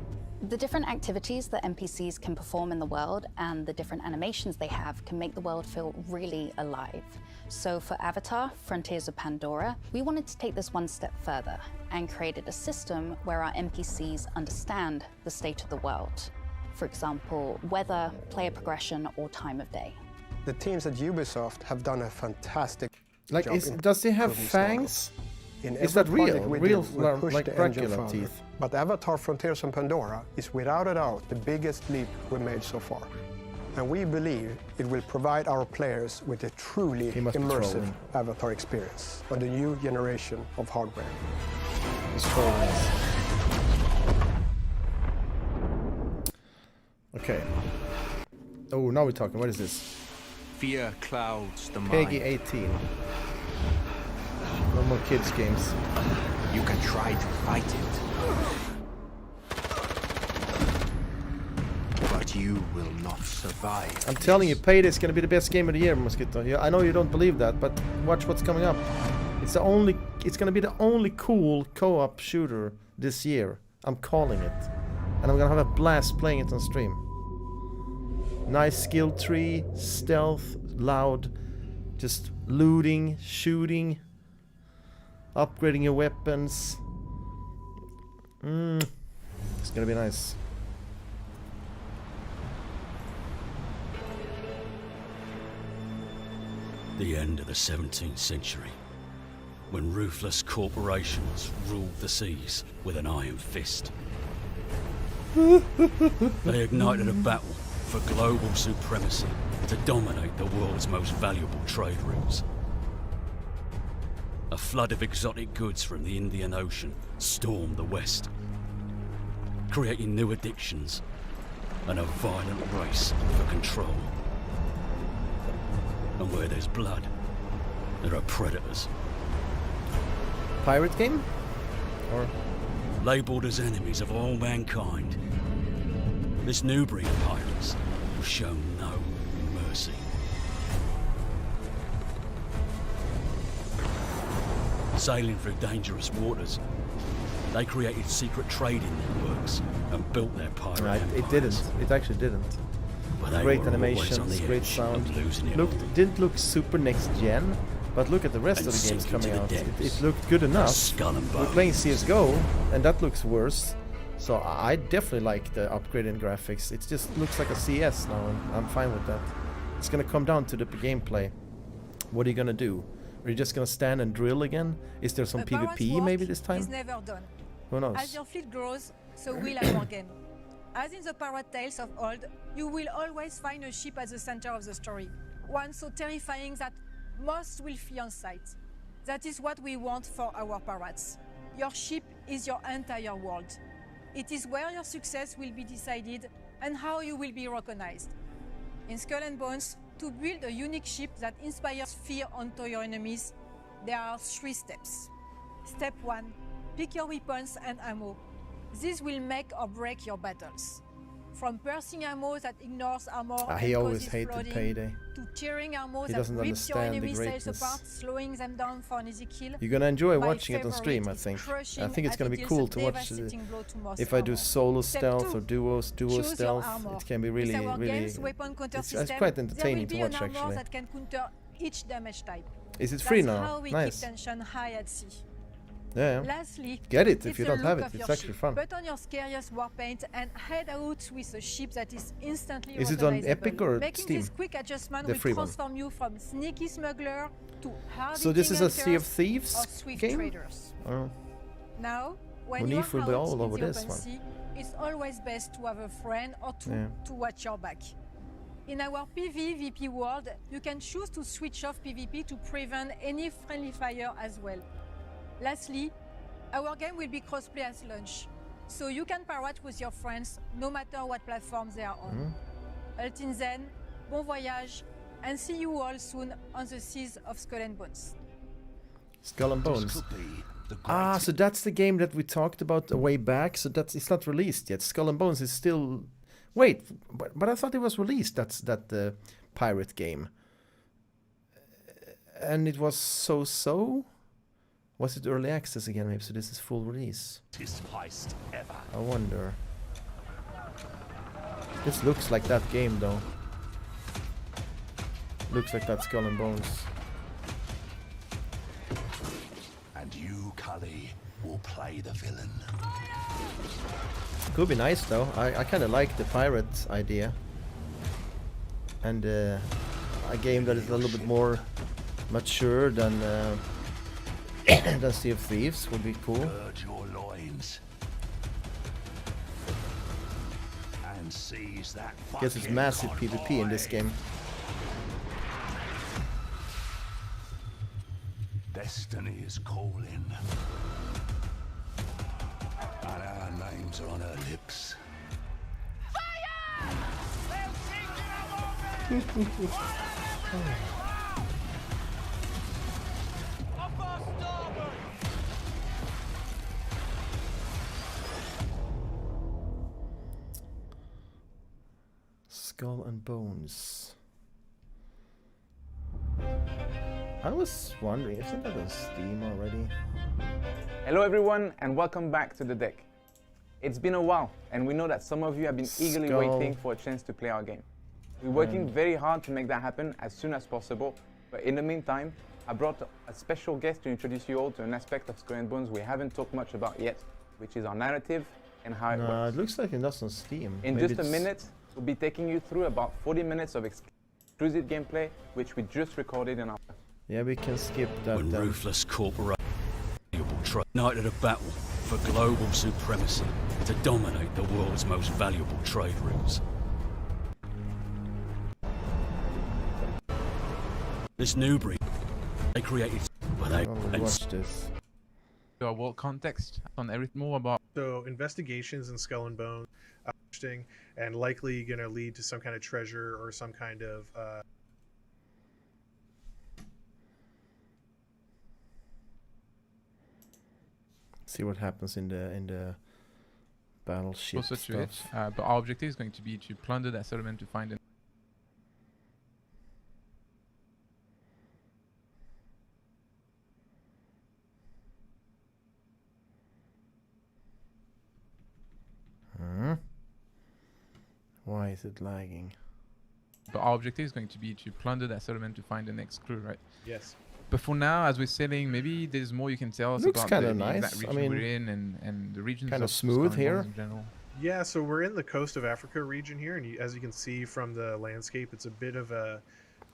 The different activities that NPCs can perform in the world and the different animations they have can make the world feel really alive. So for Avatar, Frontiers of Pandora, we wanted to take this one step further and created a system where our NPCs understand the state of the world. For example, weather, player progression, or time of day.
The teams at Ubisoft have done a fantastic
job. Does he have fangs? Is that real? Like Dracula teeth?
But Avatar Frontiers on Pandora is without a doubt the biggest leap we made so far. And we believe it will provide our players with a truly immersive Avatar experience on the new generation of hardware.
Okay. Oh, now we're talking. What is this?
Fear clouds the mind.
Peggy 18. No more kids games.
You can try to fight it, but you will not survive.
I'm telling you, Payday is going to be the best game of the year, Mosquito. Yeah, I know you don't believe that, but watch what's coming up. It's going to be the only cool co-op shooter this year. I'm calling it. And I'm going to have a blast playing it on stream. Nice skill tree, stealth, loud, just looting, shooting, upgrading your weapons. It's gonna be nice.
The end of the 17th century, when ruthless corporations ruled the seas with an iron fist. They ignited a battle for global supremacy to dominate the world's most valuable trade routes. A flood of exotic goods from the Indian Ocean stormed the West, creating new addictions and a violent race for control. And where there's blood, there are predators.
Pirate game? Or
labeled as enemies of all mankind, this new breed of pirates have shown no mercy. Sailing through dangerous waters, they created secret trading networks and built their pirate empires.
It didn't. It actually didn't.
But
Great animations, great sound. Didn't look super next gen, but look at the rest of the games coming out. It looked good enough. We're playing CSGO, and that looks worse. So I definitely like the upgrade in graphics. It just looks like a CS now, and I'm fine with that. It's gonna come down to the gameplay. What are you gonna do? Are you just gonna stand and drill again? Is there some PvP maybe this time?
Is never done.
Who knows?
As your fleet grows, so will our game. As in the pirate tales of old, you will always find a ship at the center of the story. One so terrifying that most will flee on sight. That is what we want for our pirates. Your ship is your entire world. It is where your success will be decided and how you will be recognized. In Skull and Bones, to build a unique ship that inspires fear onto your enemies, there are 3 steps. Step 1, pick your weapons and ammo. This will make or break your battles. From piercing ammo that ignores armor
he
and
always
causes
hated
flooding,
Payday.
to tearing ammo
He
that
doesn't
rips your
understand the
enemy's sails
greatness.
apart, slowing them down for an easy kill.
You're gonna enjoy
My
watching it on stream, I
favorite
think.
is crushing
I think it's gonna be
as it
cool
deals
to
a
watch
devastating blow to most
if I do
armor.
solo
Step
stealth
2,
or duo
choose your
stealth.
armor.
It can be
With our
really.
game's weapon counter
It's
system,
quite
there
entertaining
will
to
be
watch
an armor
actually.
that can counter each damage type.
Is it free
That's
now?
how we
Nice.
keep tension high at sea.
Yeah.
Lastly,
Get it if
it's
you
the
don't have
look
it.
of
It's
your
actually
ship.
fun.
Put on your scariest war paint and head out with a ship that is instantly
Is it on
recognizable.
Epic or
Making
Steam?
this quick adjustment
The
will
free one.
transform you from sneaky smuggler to hardy
So this is a Sea of
hunters
Thieves
or swift
game?
traders.
Oh.
Now, when
Munif
you're
will be
out
all
in
over
the
this
open
one.
sea, it's always best to have a friend or two
Yeah.
to watch your back. In our PvVP world, you can choose to switch off PvP to prevent any friendly fire as well. Lastly, our game will be crossplay at launch, so you can pirate with your friends no matter what platform they are on. Until then, bon voyage, and see you all soon on the seas of Skull and Bones.
Skull and Bones. Ah, so that's the game that we talked about a way back. So it's not released yet. Skull and Bones is still. Wait, but I thought it was released. That's that pirate game. And it was so. Was it early access again? Maybe so. This is full release.
Heist ever.
I wonder. This looks like that game though. Looks like that Skull and Bones.
And you, Cully, will play the villain.
Could be nice though. I kind of like the pirate idea. And a game that is a little bit more mature than Sea of Thieves would be cool.
Gird your loins. And and seize that
Guess it's
fucking
massive
convoy.
PvP in this game.
Destiny is calling. And our names are on her lips.
Skull and Bones. I was wondering, isn't that on Steam already?
Hello everyone and welcome back to the deck. It's been a while and we know that some of you have been eagerly waiting for a chance to play our game. We're working very hard to make that happen as soon as possible, but in the meantime, I brought a special guest to introduce you all to an aspect of Skull and Bones we haven't talked much about yet, which is our narrative and how it works.
It looks like it's on Steam.
In
Maybe
just a minute, we'll be taking you through about 40 minutes of exclusive gameplay, which we just recorded in our...
Yeah, we can skip that.
When ruthless corporations united a battle for global supremacy to dominate the world's most valuable trade routes. This new breed they created, but they
watch this.
Our world context on everything more about.
So investigations in Skull and Bones are interesting and likely going to lead to some kind of treasure or some kind of
see what happens in the battleship
Closer to it,
stuff.
but our objective is going to be to plunder that settlement to find an
Why is it lagging?
But our objective is going to be to plunder that settlement to find the next crew, right?
Yes.
But for now, as we're sailing, maybe there's more you can tell us
Looks
about
kinda
the
nice.
exact region
I mean,
we're in and the regions
kinda
of
smooth
Skull and Bones
here.
in general.
Yeah, so we're in the coast of Africa region here, and as you can see from the landscape, it's a bit of a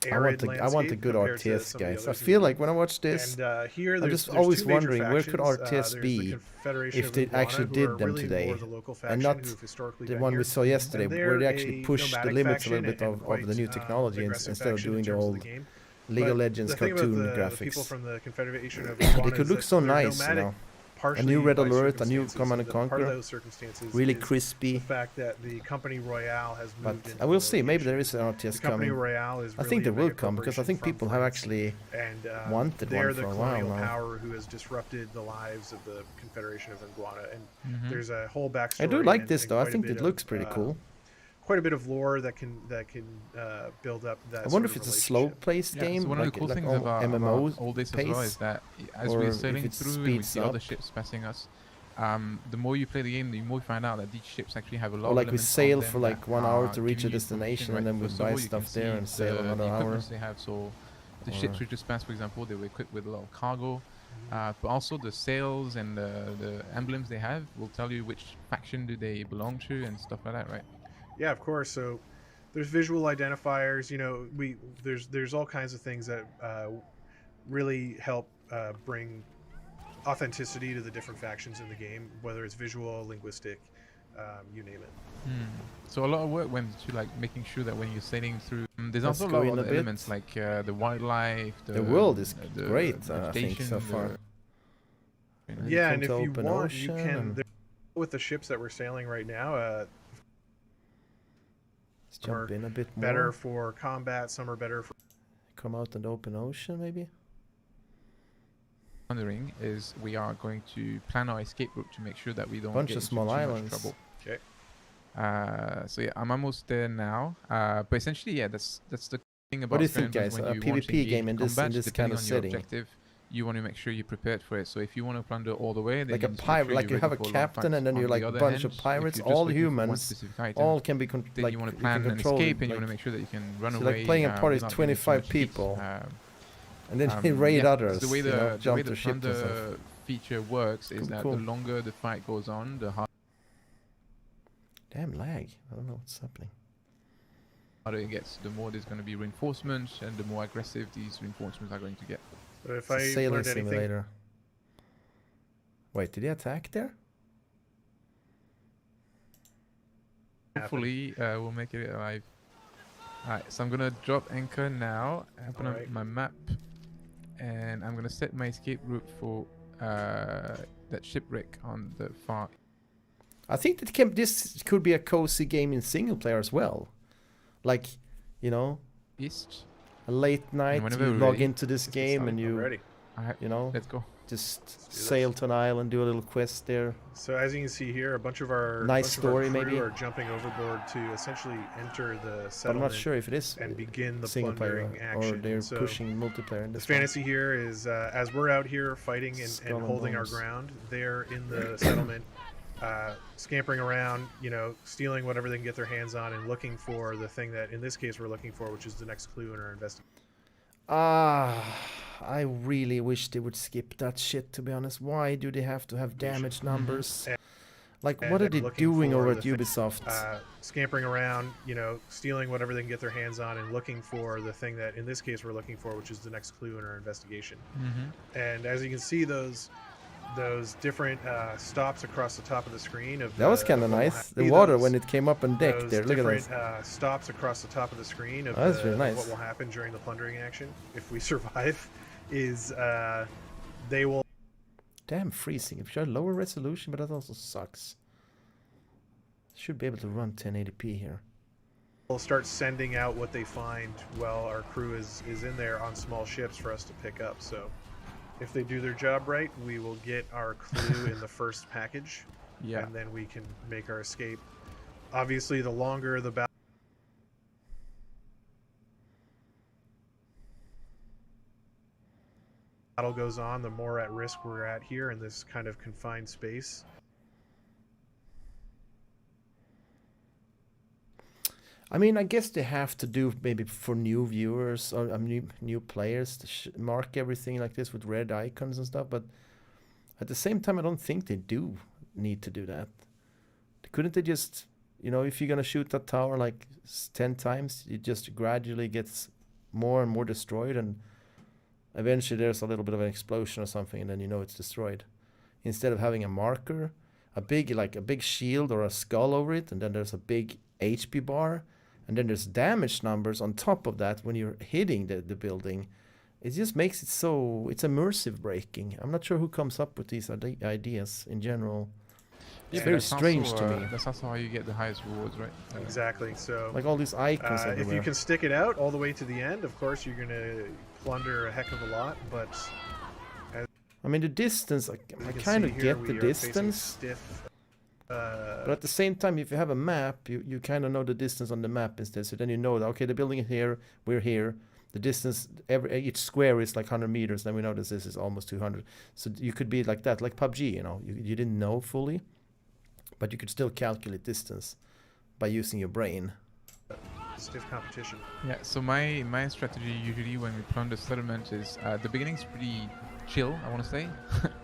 arid
I want the good
compared to
RTS,
some of the
guys. I
others in
feel
the
like when I watch this,
And here
I'm
there's,
just
there's
always
two major
wondering where could
factions.
RTS
There's the
be
Confederation
if
of
they
Iguana,
actually
who
did
are
them
really
today,
more the local
and
faction
not
who've historically
the
been
one
here.
we saw yesterday,
And
where they
they're
actually
a
pushed the
nomadic
limits a little
faction
bit of
and
the new
quite,
technology
aggressive
instead of
faction
doing
in
the
terms of
old
the game.
League of
But
Legends
the thing about
cartoon
the
graphics.
people from the Confederation of
They
Iguana
could
is
look
that
so
they're
nice, you
nomadic,
know. A
partially
new Red
by
Alert, a new
circumstances,
Command and
that part of
Conquer,
those circumstances
really
is
crispy.
the fact that the Company Royale has
But
moved into
I will
the
see. Maybe there
location.
is an RTS
The Company
coming.
Royale is
I
really
think
a
there will
mega
come because I think
corporation
people
from
have
France,
actually
and
wanted
they're
one
the
for a while
colonial
now.
power who has disrupted the lives of the Confederation of Iguana, and
Mhm.
there's a whole backstory.
I do like
and-
this
and
though. I
quite a
think
bit
it looks
of,
pretty cool.
Quite a bit of lore that can build up that.
I wonder
sort
if
of
it's a slow
relationship.
paced game,
So one of the cool
like
things
all
about
MMO
all this
pace,
as well is that as
or
we're
if
sailing
it
through and we
speeds
see other
up.
ships passing us, the more you play the game, the more you find out that these ships actually have a lot
Or
of
like we
elements on
sail
them
for like
that
1 hour
are
to reach a
giving you
destination,
information,
and then we
right? First of
buy
all, you can
stuff there
see
and sail
the
another hour.
equipments they have. So the ships we just passed, for example, they were equipped with a lot of cargo, but also the sails and the emblems they have will tell you which faction do they belong to and stuff like that, right?
Yeah, of course. So there's visual identifiers. You know, there's all kinds of things that really help bring authenticity to the different factions in the game, whether it's visual, linguistic, you name it.
So a lot of work went to like making sure that when you're sailing through, there's
Let's
also a
go
lot
in
of
a
other
bit.
elements like the wildlife.
The world is
the
great, I think,
vegetation,
so far.
Yeah, and if
Come to
you
open
want, you
ocean
can.
and-
With the ships that we're sailing right now,
Let's
some are
jump in a bit more.
better for combat. Some are better for.
Come out in the open ocean, maybe.
Wondering is we are going to plan our escape route to make sure that we don't
Bunch
get
of
into
small
too much
islands.
trouble.
Okay.
So yeah, I'm almost there now. But essentially, yeah, that's the thing about
What do you
Skull
think,
and Bones
guys?
when
A
you want to
PvP
engage
game in this
combat,
kind
depending
of
on your
setting.
objective, you want to make sure you're prepared for it. So if you want to plunder all the way, then
Like
you
a
need to make
pirate,
sure
like
you're
you have a
ready for long
captain,
fights.
and then
On
you're
the
like a
other
bunch
hand,
of
if
pirates,
you're just
all
looking for one
humans,
specific item,
all can be
then
like
you want to
you
plan
can
an
control
escape,
it,
and you want
like-
to make sure that you can run
so
away.
like playing a party is
without getting too
25
much heat.
people, and then they raid
yeah, 'cause
others.
The way
you
the,
know,
the, way
jump
the
to ships and
plunder
stuff.
feature works is that
Cool.
the longer the fight goes on, the harder
Damn lag! I don't know what's happening.
it gets. The more there's going to be reinforcements, and the more aggressive these reinforcements are going to get.
But if
It's a
I
sailing
learned anything,
simulator. Wait, did he attack there?
Hopefully, we'll make it alive. Alright, so I'm gonna drop anchor now. Open up my map, and I'm gonna set my escape route for that shipwreck on the far.
I think that this could be a cozy game in single player as well. Like, you know,
East.
A late night, you log into this game and you, you know,
let's go.
Just sail to an island, do a little quest there.
So as you can see here, a bunch of our
story maybe
are jumping overboard to essentially enter the settlement.
But I'm not sure if it is
and begin the
single player
plundering action.
or they're
so
pushing multiplayer in
the
this
fantasy here is as we're out here fighting and holding our ground, they're in the settlement, scampering around, you know, stealing whatever they can get their hands on and looking for the thing that in this case we're looking for, which is the next clue in our investigation.
I really wish they would skip that shit, to be honest. Why do they have to have damage numbers? Like, what are they doing over at Ubisoft?
Scampering around, you know, stealing whatever they can get their hands on and looking for the thing that in this case we're looking for, which is the next clue in our investigation. And as you can see, those different stops across the top of the screen of
that was kind of nice. The water when it came up on deck there. Look at that.
Stops across the top of the screen of,
that's really nice.
What will happen during the plundering action if we survive is they will.
Damn freezing. If you have lower resolution, but that also sucks. Should be able to run 1080p here.
We'll start sending out what they find while our crew is in there on small ships for us to pick up. So if they do their job right, we will get our clue in the first package, and then we can make our escape. Obviously, the longer the battle goes on, the more at risk we're at here in this kind of confined space.
I mean, I guess they have to do maybe for new viewers or new players to mark everything like this with red icons and stuff. But at the same time, I don't think they do need to do that. Couldn't they just, you know, if you're gonna shoot that tower like 10 times, it just gradually gets more and more destroyed, and eventually there's a little bit of an explosion or something, and then you know it's destroyed. Instead of having a marker, a big shield or a skull over it, and then there's a big HP bar. And then there's damage numbers on top of that when you're hitting the building. It just makes it so... It's immersive breaking. I'm not sure who comes up with these ideas in general. It's very strange to me.
That's also how you get the highest rewards, right?
Exactly. So
like all these icons everywhere.
If you can stick it out all the way to the end, of course you're going to plunder a heck of a lot. But
I mean, the distance, I kind of get the distance. But at the same time, if you have a map, you kind of know the distance on the map instead. So then you know that, okay, the building is here, we're here. The distance, each square is like 100 meters. Then we know this is almost 200. So you could be like that, like PUBG, you know. You didn't know fully, but you could still calculate distance by using your brain.
Stiff competition.
Yeah, so my strategy usually when we plunder settlement is the beginning's pretty chill, I want to say,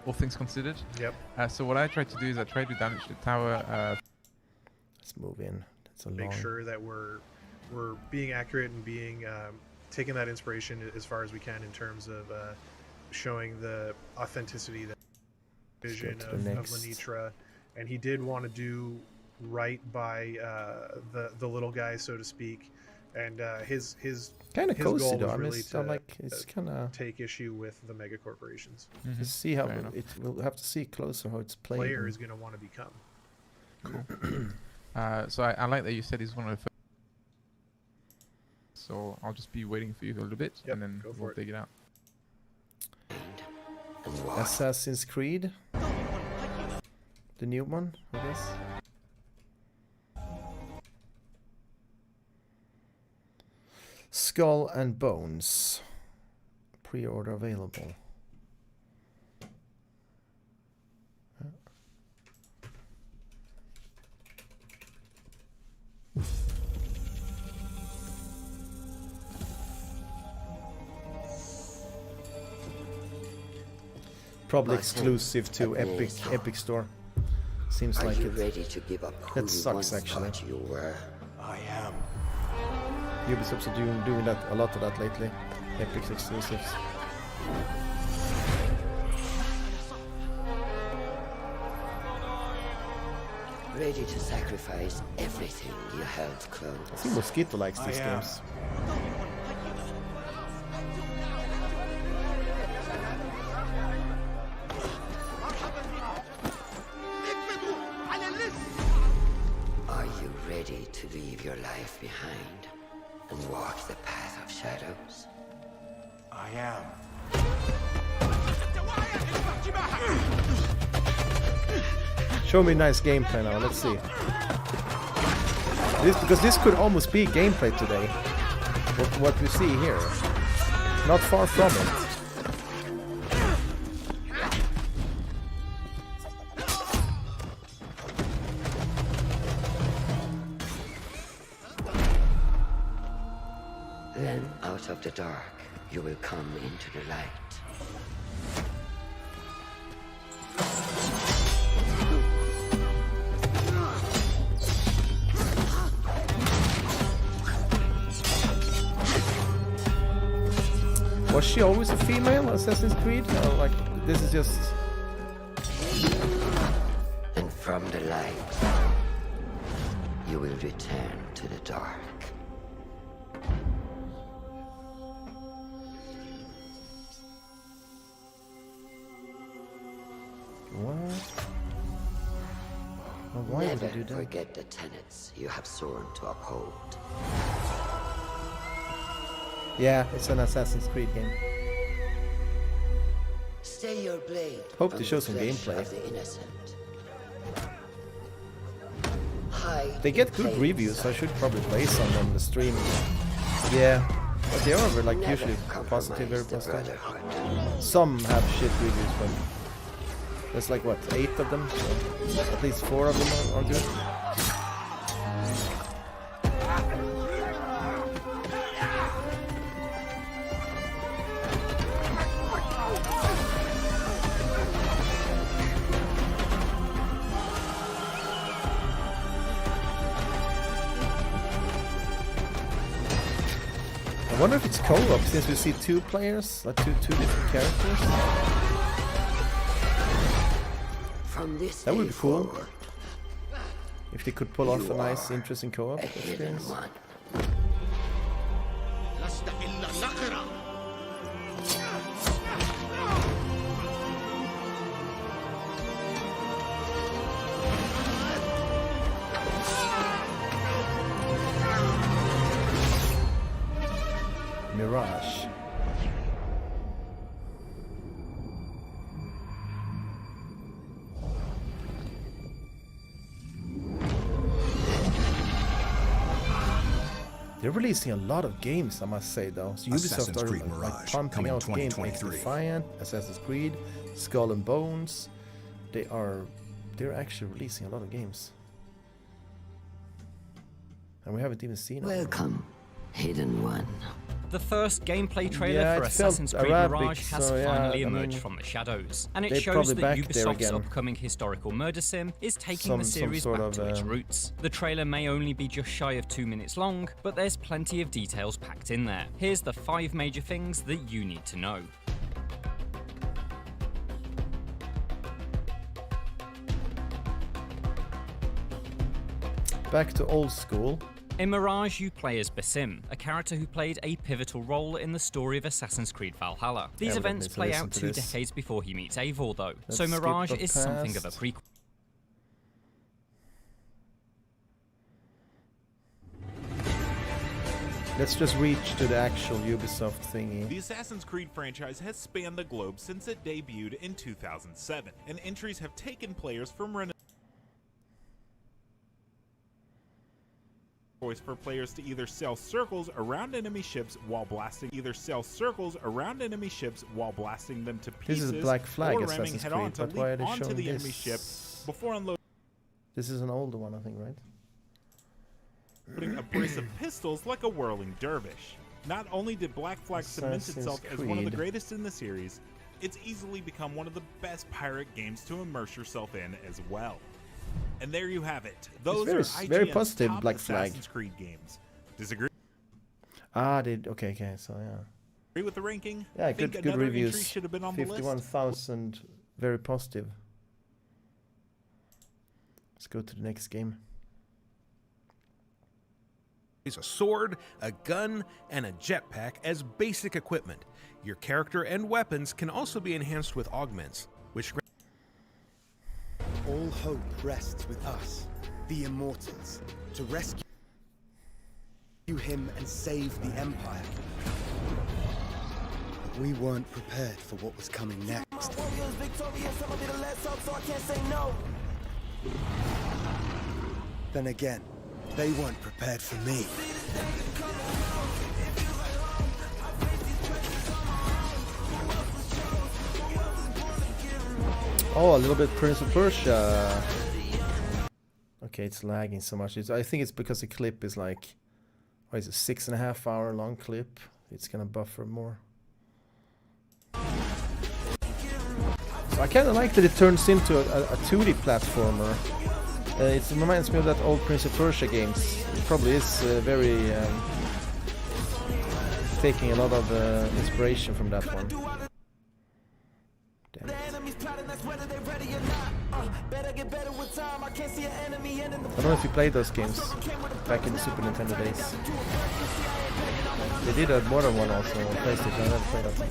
all things considered.
Yep.
So what I try to do is I try to damage the tower.
Let's move in. That's a
make sure that we're being accurate and being taking that inspiration as far as we can in terms of showing the authenticity, the vision of Lenitra, and he did want to do right by the little guy, so to speak, and his
kind of cozy
goal
though.
was really to
like it's kind of
take issue with the mega corporations.
See how we'll have to see closer how it's played.
Player is going to want to become.
Cool. So I like that you said he's one of the first. So I'll just be waiting for you a little bit, and then we'll take it out.
Assassin's Creed, the new one, I guess. Skull and Bones. Pre-order available. Probably exclusive to Epic Store. Seems like it.
Ready to give up who
that sucks actually.
You were? I am.
Ubisoft's doing that a lot of that lately. Epic's exclusives.
ready to sacrifice everything you held close?
I think Mosquito likes these games.
Are you ready to leave your life behind and walk the path of shadows?
I am.
Show me nice gameplay now, let's see. Because this could almost be gameplay today. What we see here. Not far from it.
Then out of the dark, you will come into the light.
Was she always a female Assassin's Creed? Or like, this is just...
And from the light, you will return to the dark.
What? Well, why would
Never
I do that?
forget the tenets you have sworn to uphold.
Yeah, it's an Assassin's Creed game.
Stay your blade.
Hope
on
to show
the
some
flesh
gameplay.
of the innocent. Hide
They get
in
good
plain
reviews, so I
sight.
should probably play some on the stream. Yeah, but they are like
Never
usually
compromise
positive, very
the
positive.
brotherhood.
Some have shit reviews, but there's like what, 8 of them? So at least 4 of them are good. I wonder if it's co-op since we see 2 players, like two different characters.
From this
That would
day
be cool.
forward,
If they could pull off
you
a nice,
are
interesting co-op
a hidden
experience.
one.
Mirage. They're releasing a lot of games, I must say, though. So Ubisoft
Assassin's
are
Creed
like
Mirage,
pumping
coming
out games like
2023.
Defiant, Assassin's Creed, Skull and Bones. They're actually releasing a lot of games, and we haven't even seen it.
Welcome, hidden one.
The first gameplay trailer
Yeah,
for
it felt
Assassin's Creed
Arabic,
Mirage has
so yeah,
finally
I
emerged
mean,
from the shadows, and it
they're
shows
probably
that
back there
Ubisoft's
again.
upcoming historical murder sim is taking
Some
the series
sort
back
of,
to its roots. The trailer may only be just shy of 2 minutes long, but there's plenty of details packed in there. Here's the 5 major things that you need to know.
Back to old school.
In Mirage, you play as Basim, a character who played a pivotal role in the story of Assassin's Creed Valhalla. These
Yeah, we don't
events
need to
play
listen
out
to
2
this.
decades before he meets Eivor, though,
Let's
so
skip
Mirage
the
is something of a
past.
prequel.
Let's just reach to the actual Ubisoft thingy.
The Assassin's Creed franchise has spanned the globe since it debuted in 2007, and entries have taken players from choice for players to either sail circles around enemy ships while blasting them to
This
pieces,
is a Black Flag
or ramming
Assassin's
head-on
Creed,
to
but why are
leap
they
onto
showing
the enemy ship
this?
before unloading
This is an older one, I think, right?
a brace of pistols like a whirling dervish. Not only did Black Flag cement
Assassin's
itself as one of the
Creed.
greatest in the series, it's easily become one of the best pirate games to immerse yourself in as well. And there you have it. Those
very
are
s- very
IGN's
positive,
top
Black Flag.
Assassin's Creed games. Disagree
Okay, so yeah.
with the ranking?
Yeah,
Think
good
another
reviews.
entry should have been on the list?
51,000, very positive. Let's go to the next game.
A sword, a gun, and a jetpack as basic equipment. Your character and weapons can also be enhanced with augments, which
all hope rests with us, the Immortals, to rescue him and save the Empire. But we weren't prepared for what was coming next. Then again, they weren't prepared for me.
Oh, a little bit Prince of Persia. Okay, it's lagging so much. I think it's because the clip is like, what is it, 6.5 hour long clip. It's gonna buffer more. So I kind of like that it turns into a 2D platformer. It reminds me of that old Prince of Persia games. It probably is very taking a lot of inspiration from that one. Damn it. I don't know if you played those games back in the Super Nintendo days. They did a modern one also on PlayStation. I never played that one.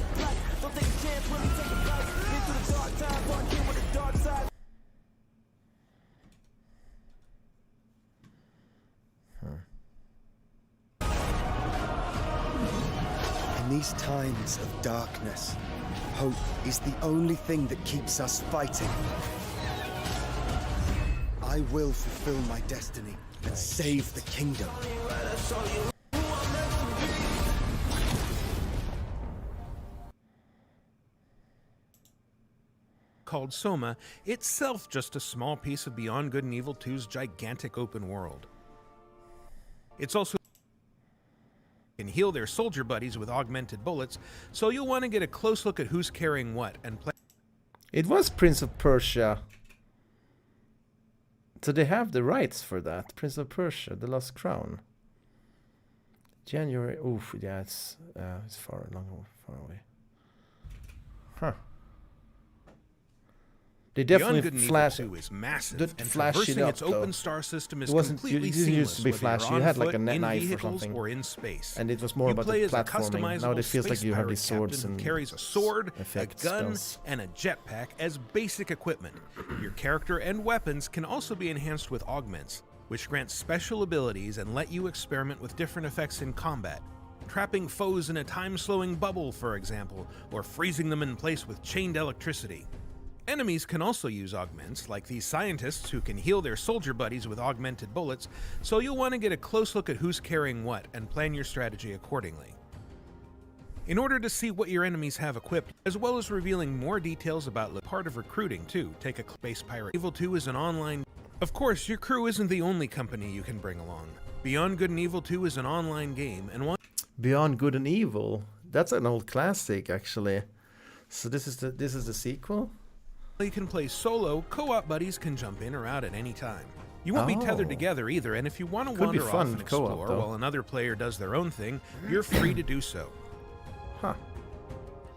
In these times of darkness, hope is the only thing that keeps us fighting. I will fulfill my destiny and save the kingdom.
called Soma, itself just a small piece of Beyond Good and Evil 2's gigantic open world. It's also can heal their soldier buddies with augmented bullets, so you'll want to get a close look at who's carrying what and play.
It was Prince of Persia. So they have the rights for that. Prince of Persia, The Lost Crown. January. Oof, yeah, it's far away. Huh. They definitely flash.
Is massive,
and
flash it up,
its
open star system is
completely seamless. It didn't used to be flashy. You had like a net knife or something,
or in space.
And it was more about the platforming. Now it feels like you have these swords and
carries a sword,
effects,
a gun,
spells.
and a jetpack as basic equipment. Your character and weapons can also be enhanced with augments, which grant special abilities and let you experiment with different effects in combat. Trapping foes in a time-slowing bubble, for example, or freezing them in place with chained electricity. Enemies can also use augments, like these scientists who can heal their soldier buddies with augmented bullets, so you'll want to get a close look at who's carrying what and plan your strategy accordingly. In order to see what your enemies have equipped, as well as revealing more details about the part of recruiting too, take a Space Pirate. Evil 2 is an online... Of course, your crew isn't the only company you can bring along. Beyond Good and Evil 2 is an online game, and one...
Beyond Good and Evil? That's an old classic, actually. So this is the sequel?
You can play solo, co-op buddies can jump in or out at any time. You won't be tethered together either, and if you want to wander off and explore while another player does their own thing, you're free to do so.
Huh.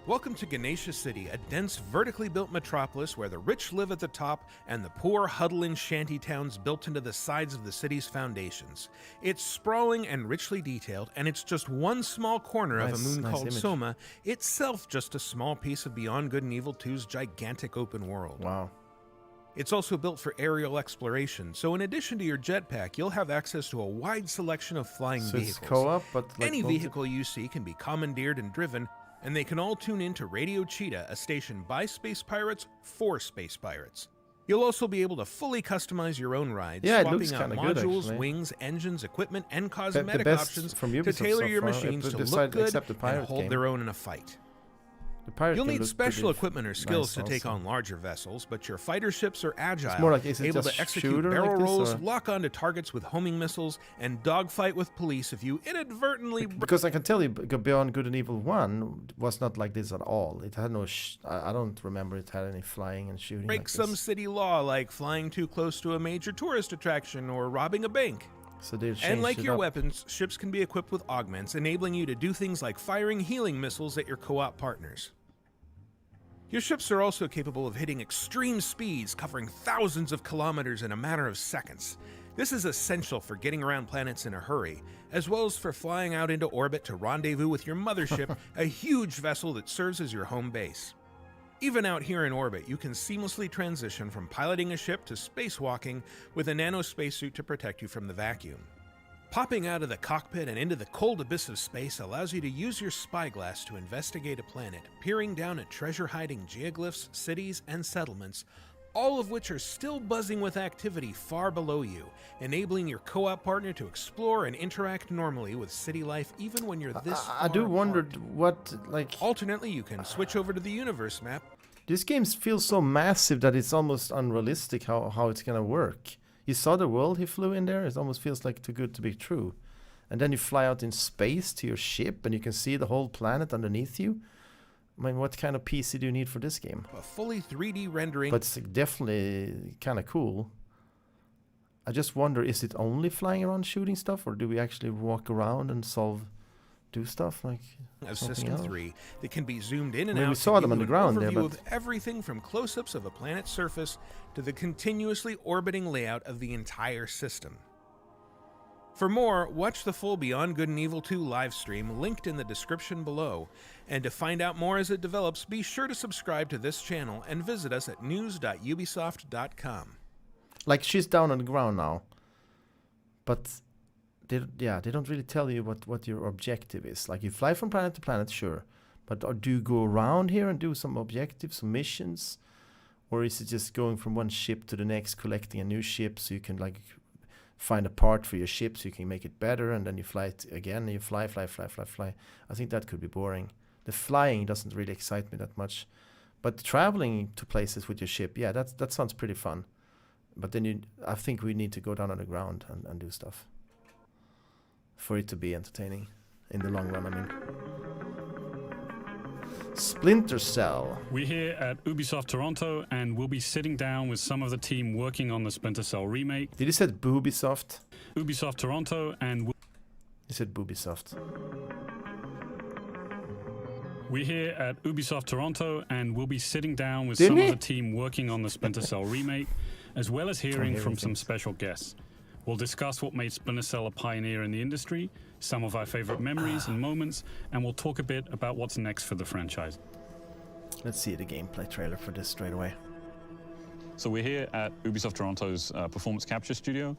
Welcome to Ganesha City, a dense, vertically built metropolis where the rich live at the top and the poor huddle in shanty towns built into the sides of the city's foundations. It's sprawling and richly detailed, and it's just one small corner of a moon called Soma, itself just a small piece of Beyond Good and Evil 2's gigantic open world.
Wow.
It's also built for aerial exploration, so in addition to your jetpack, you'll have access to a wide selection of flying vehicles.
It's co-op, but like
any vehicle you see can be commandeered and driven, and they can all tune in to Radio Cheetah, a station by Space Pirates for Space Pirates. You'll also be able to fully customize your own rides, swapping out modules, wings, engines, equipment, and cosmetic options to tailor your machines to look good and hold their own in a fight. You'll need special equipment or skills to take on larger vessels, but your fighter ships are agile, able to execute barrel rolls, lock onto targets with homing missiles, and dogfight with police if you inadvertently...
Because I can tell you, Beyond Good and Evil 1 was not like this at all. It had no... I don't remember it had any flying and shooting
break some city law, like flying too close to a major tourist attraction or robbing a bank.
So
and like your weapons, ships can be equipped with augments, enabling you to do things like firing healing missiles at your co-op partners. Your ships are also capable of hitting extreme speeds, covering thousands of kilometers in a matter of seconds. This is essential for getting around planets in a hurry, as well as for flying out into orbit to rendezvous with your mothership, a huge vessel that serves as your home base. Even out here in orbit, you can seamlessly transition from piloting a ship to spacewalking with a nano spacesuit to protect you from the vacuum. Popping out of the cockpit and into the cold abyss of space allows you to use your spyglass to investigate a planet, peering down at treasure-hiding geoglyphs, cities, and settlements, all of which are still buzzing with activity far below you, enabling your co-op partner to explore and interact normally with city life even when you're this far
I do wonder
apart.
what, like...
Alternately, you can switch over to the universe map.
This game feels so massive that it's almost unrealistic how it's gonna work. You saw the world he flew in there? It almost feels like too good to be true. And then you fly out in space to your ship and you can see the whole planet underneath you. I mean, what kind of PC do you need for this game?
A fully 3D rendering.
But it's definitely kind of cool. I just wonder, is it only flying around shooting stuff, or do we actually walk around and do stuff like
A System 3 that can be zoomed in and
I mean,
out
we saw
to
them
give
on the
you an
ground there,
overview
but
of everything from close-ups of a planet's surface to the continuously orbiting layout of the entire system. For more, watch the full Beyond Good and Evil 2 live stream linked in the description below. And to find out more as it develops, be sure to subscribe to this channel and visit us at news.ubisoft.com.
like she's down on the ground now, but they don't really tell you what your objective is. Like, you fly from planet to planet, sure, but do you go around here and do some objectives, some missions, or is it just going from one ship to the next, collecting a new ship so you can like find a part for your ship so you can make it better, and then you fly it again and you fly. I think that could be boring. The flying doesn't really excite me that much, but traveling to places with your ship, yeah, that sounds pretty fun. But then I think we need to go down on the ground and do stuff for it to be entertaining in the long run, I mean. Splinter Cell.
We're here at Ubisoft Toronto, and we'll be sitting down with some of the team working on the Splinter Cell remake.
Did you say Boobisoft?
Ubisoft Toronto, and
you said Boobisoft.
We're here at Ubisoft Toronto, and we'll be sitting down with
Did
some
we?
of the team working on the Splinter Cell remake, as well as hearing from some special guests. We'll discuss what made Splinter Cell a pioneer in the industry, some of our favorite memories and moments, and we'll talk a bit about what's next for the franchise.
Let's see the gameplay trailer for this straight away.
So we're here at Ubisoft Toronto's performance capture studio.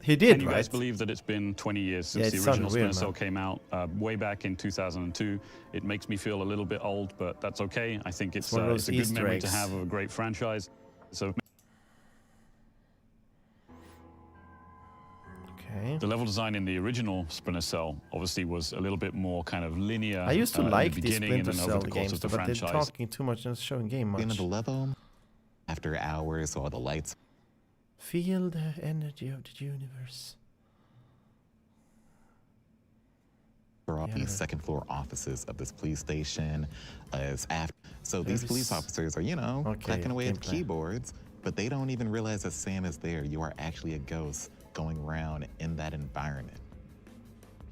He did,
Can you
right?
guys believe that it's been 20 years since the original Splinter Cell came out, way back in 2002? It makes me feel a little bit old, but that's okay. I think it's a good memory to have of a great franchise. So. The level design in the original Splinter Cell obviously was a little bit more kind of linear.
I used to like
in the
these
beginning
Splinter
and then
Cell
over the course
games,
of the
but they're
franchise.
talking too much and showing game much.
In the level, after hours, all the lights.
Feel the energy of the universe.
For all these second floor offices of this police station, so these police officers are, cracking away at keyboards, but they don't even realize that Sam is there. You are actually a ghost going around in that environment.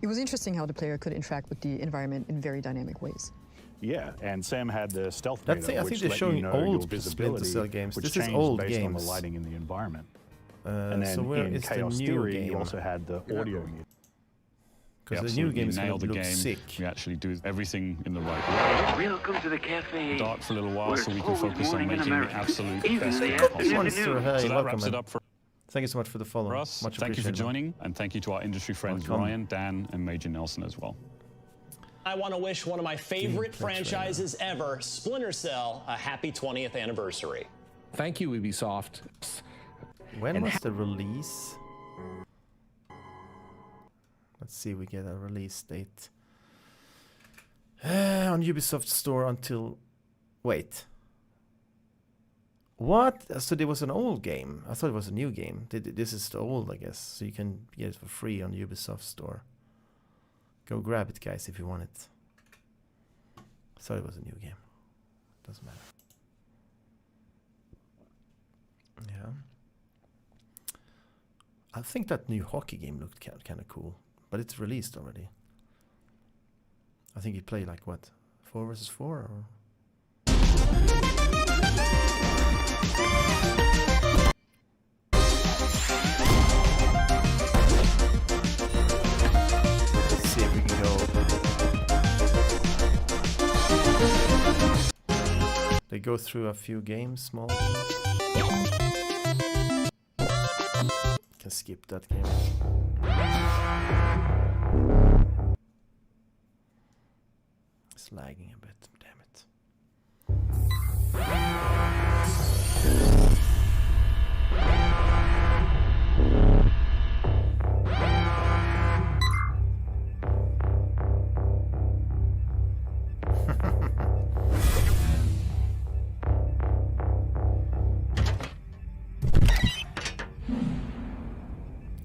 It was interesting how the player could interact with the environment in very dynamic ways.
Yeah, and Sam had the stealth
That's
radar,
I think
which
they're
let
showing
you know
old
your
Splinter
visibility,
Cell games.
which
This is
changed
old
based on
games.
the lighting in the environment. And then
so where
in
is the
Chaos
new
Theory,
game?
you also had the audio.
Because the new game is going to look
game.
sick.
We actually do everything in the right way.
Welcome to the cafe.
Dark for a little while so we can
We're
focus on
morning in
making the
America.
absolute
Even
best
the
game
afternoon.
possible.
Hey,
So that
welcome,
wraps it
man.
up for
Thank you so much for the follow.
us.
Much
Thank you for
appreciated, man.
joining, and thank you to our industry friends
Welcome.
Ryan, Dan, and Major Nelson as well.
I want to wish one of my favorite franchises ever, Splinter Cell, a happy 20th anniversary.
Thank you, Ubisoft.
When was the release? Let's see, we get a release date. On Ubisoft Store until... Wait. What? So there was an old game. I thought it was a new game. This is the old, I guess. So you can get it for free on Ubisoft Store. Go grab it, guys, if you want it. I thought it was a new game. Doesn't matter. Yeah. I think that new hockey game looked kind of cool. But it's released already. I think you play like what? 4 versus 4 or... Let's see if we can go. They go through a few games, small. Can skip that game. It's lagging a bit, damn it.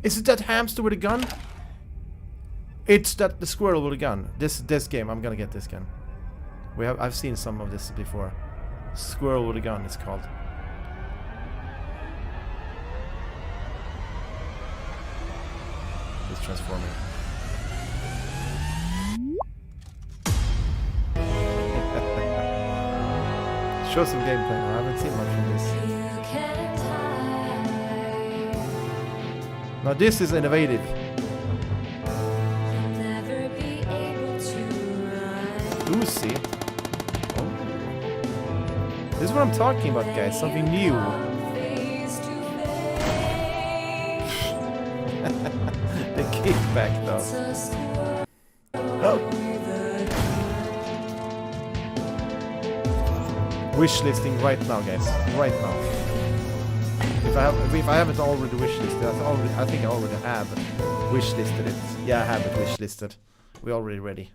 Is it that hamster with a gun? It's the squirrel with a gun. This game, I'm gonna get this gun. I've seen some of this before. Squirrel with a gun, it's called. It's transforming. Show some gameplay. I haven't seen much of this. Now this is innovative. Lucy. Oh. This is what I'm talking about, guys. Something new. The kickback, though. Oh. Wish listing right now, guys. Right now. If I haven't already wish listed, I think I already have wish listed it. Yeah, I have it wish listed. We're already ready.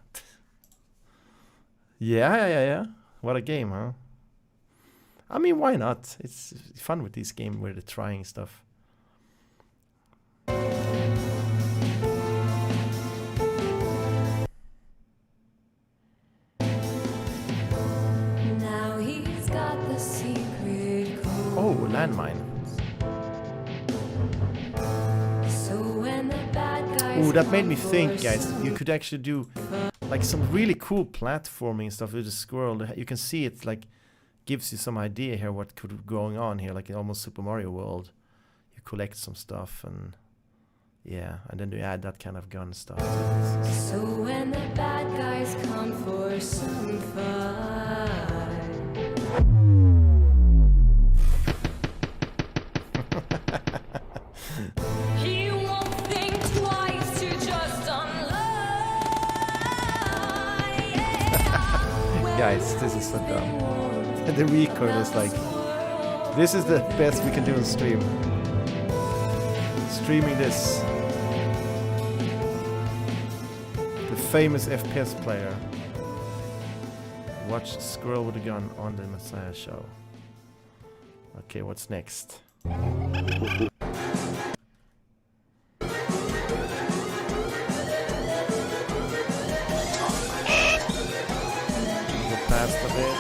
Yeah. What a game, huh? I mean, why not? It's fun with this game where they're trying stuff.
Now he's got the secret code.
Oh, landmine. Oh, that made me think, guys. You could actually do like some really cool platforming stuff with the squirrel. You can see it like gives you some idea here what could be going on here, like in almost Super Mario World. You collect some stuff and yeah, and then you add that kind of gun stuff to it.
So when the bad guys come for some fun, he won't think twice to just unload.
Guys, this is so dumb. And the recoil is like, this is the best we can do on stream. Streaming this. The famous FPS player. Watch Squirrel with a Gun on the Messiah show. Okay, what's next? Go past a bit.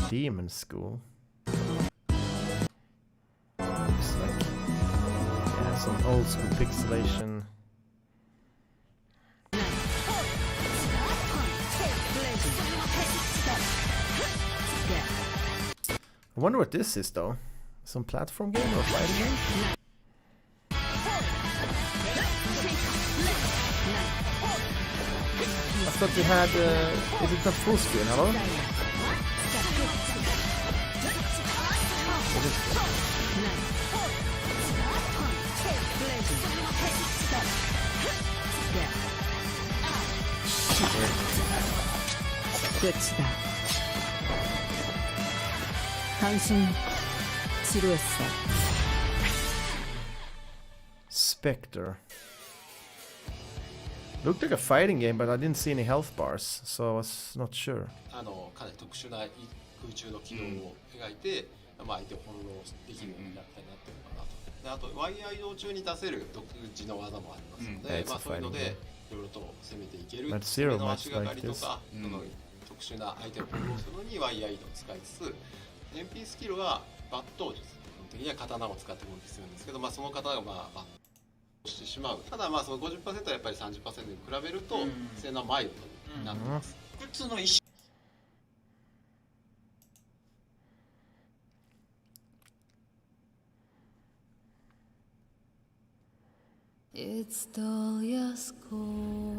Demon School. Looks like some old school pixelation. I wonder what this is though. Some platform game or fighting game? I thought you had is it not full screen, hello?
끝이다. 당신 지루했어.
Spectre. Looked like a fighting game, but I didn't see any health bars, so I was not sure.
かなり特殊な空中の機能を描いて、相手を翻弄できるようになったりなってるのかなと。であとワイヤー移動中に出せる独自の技もありますので、そういうのでいろいろと攻めていける。攻めの足がかりとか、特殊な相手を翻弄するのにワイヤー移動を使いつつ、MP スキルは抜刀術。的には刀を使って攻撃するんですけど、その方がしてしまう。ただその 50% はやっぱり 30% に比べると性能はマイルドになってます。普通の石
It's Dahlia's call.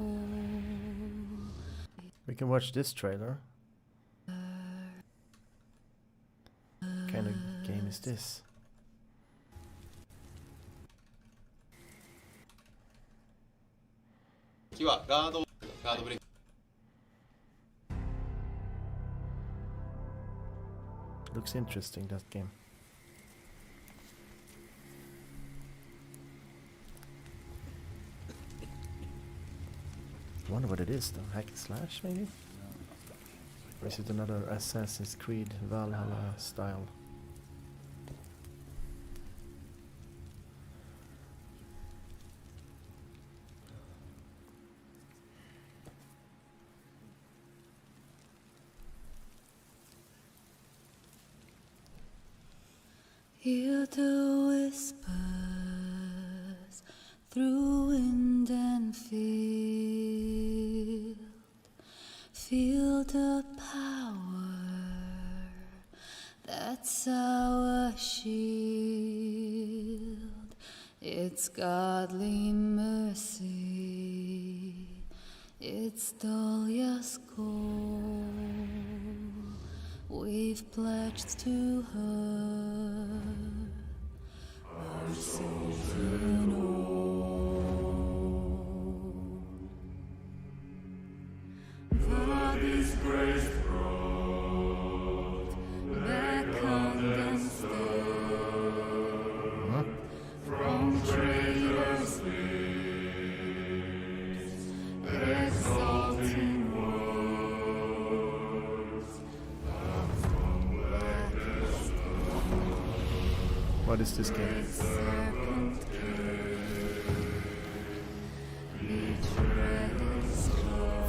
We can watch this trailer. What kind of game is this? Looks interesting, that game. I wonder what it is though. Hack and slash maybe? Or is it another Assassin's Creed Valhalla style?
Hear the whispers through wind and field. Feel the power, that's our shield. It's godly mercy, it's Dahlia's call. We've pledged to her our souls and all. Father's grace brought back condensed from traitors' lips, exalting words.
What is this game?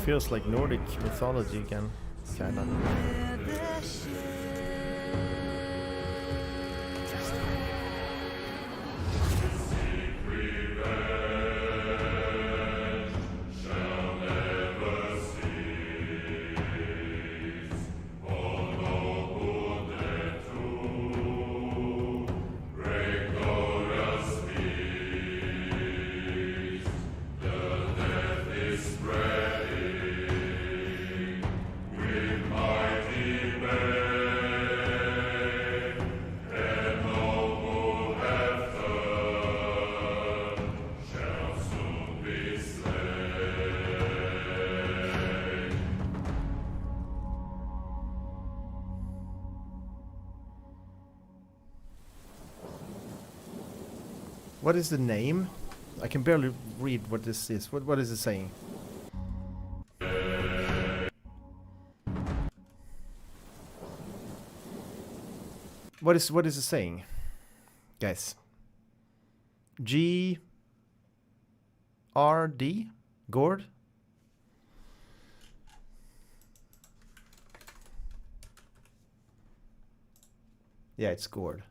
Feels like Nordic mythology again, kinda. What is the name? I can barely read what this is. What is it saying? What is it saying? Guys. G-R-D? Gord? Yeah, it's Gord.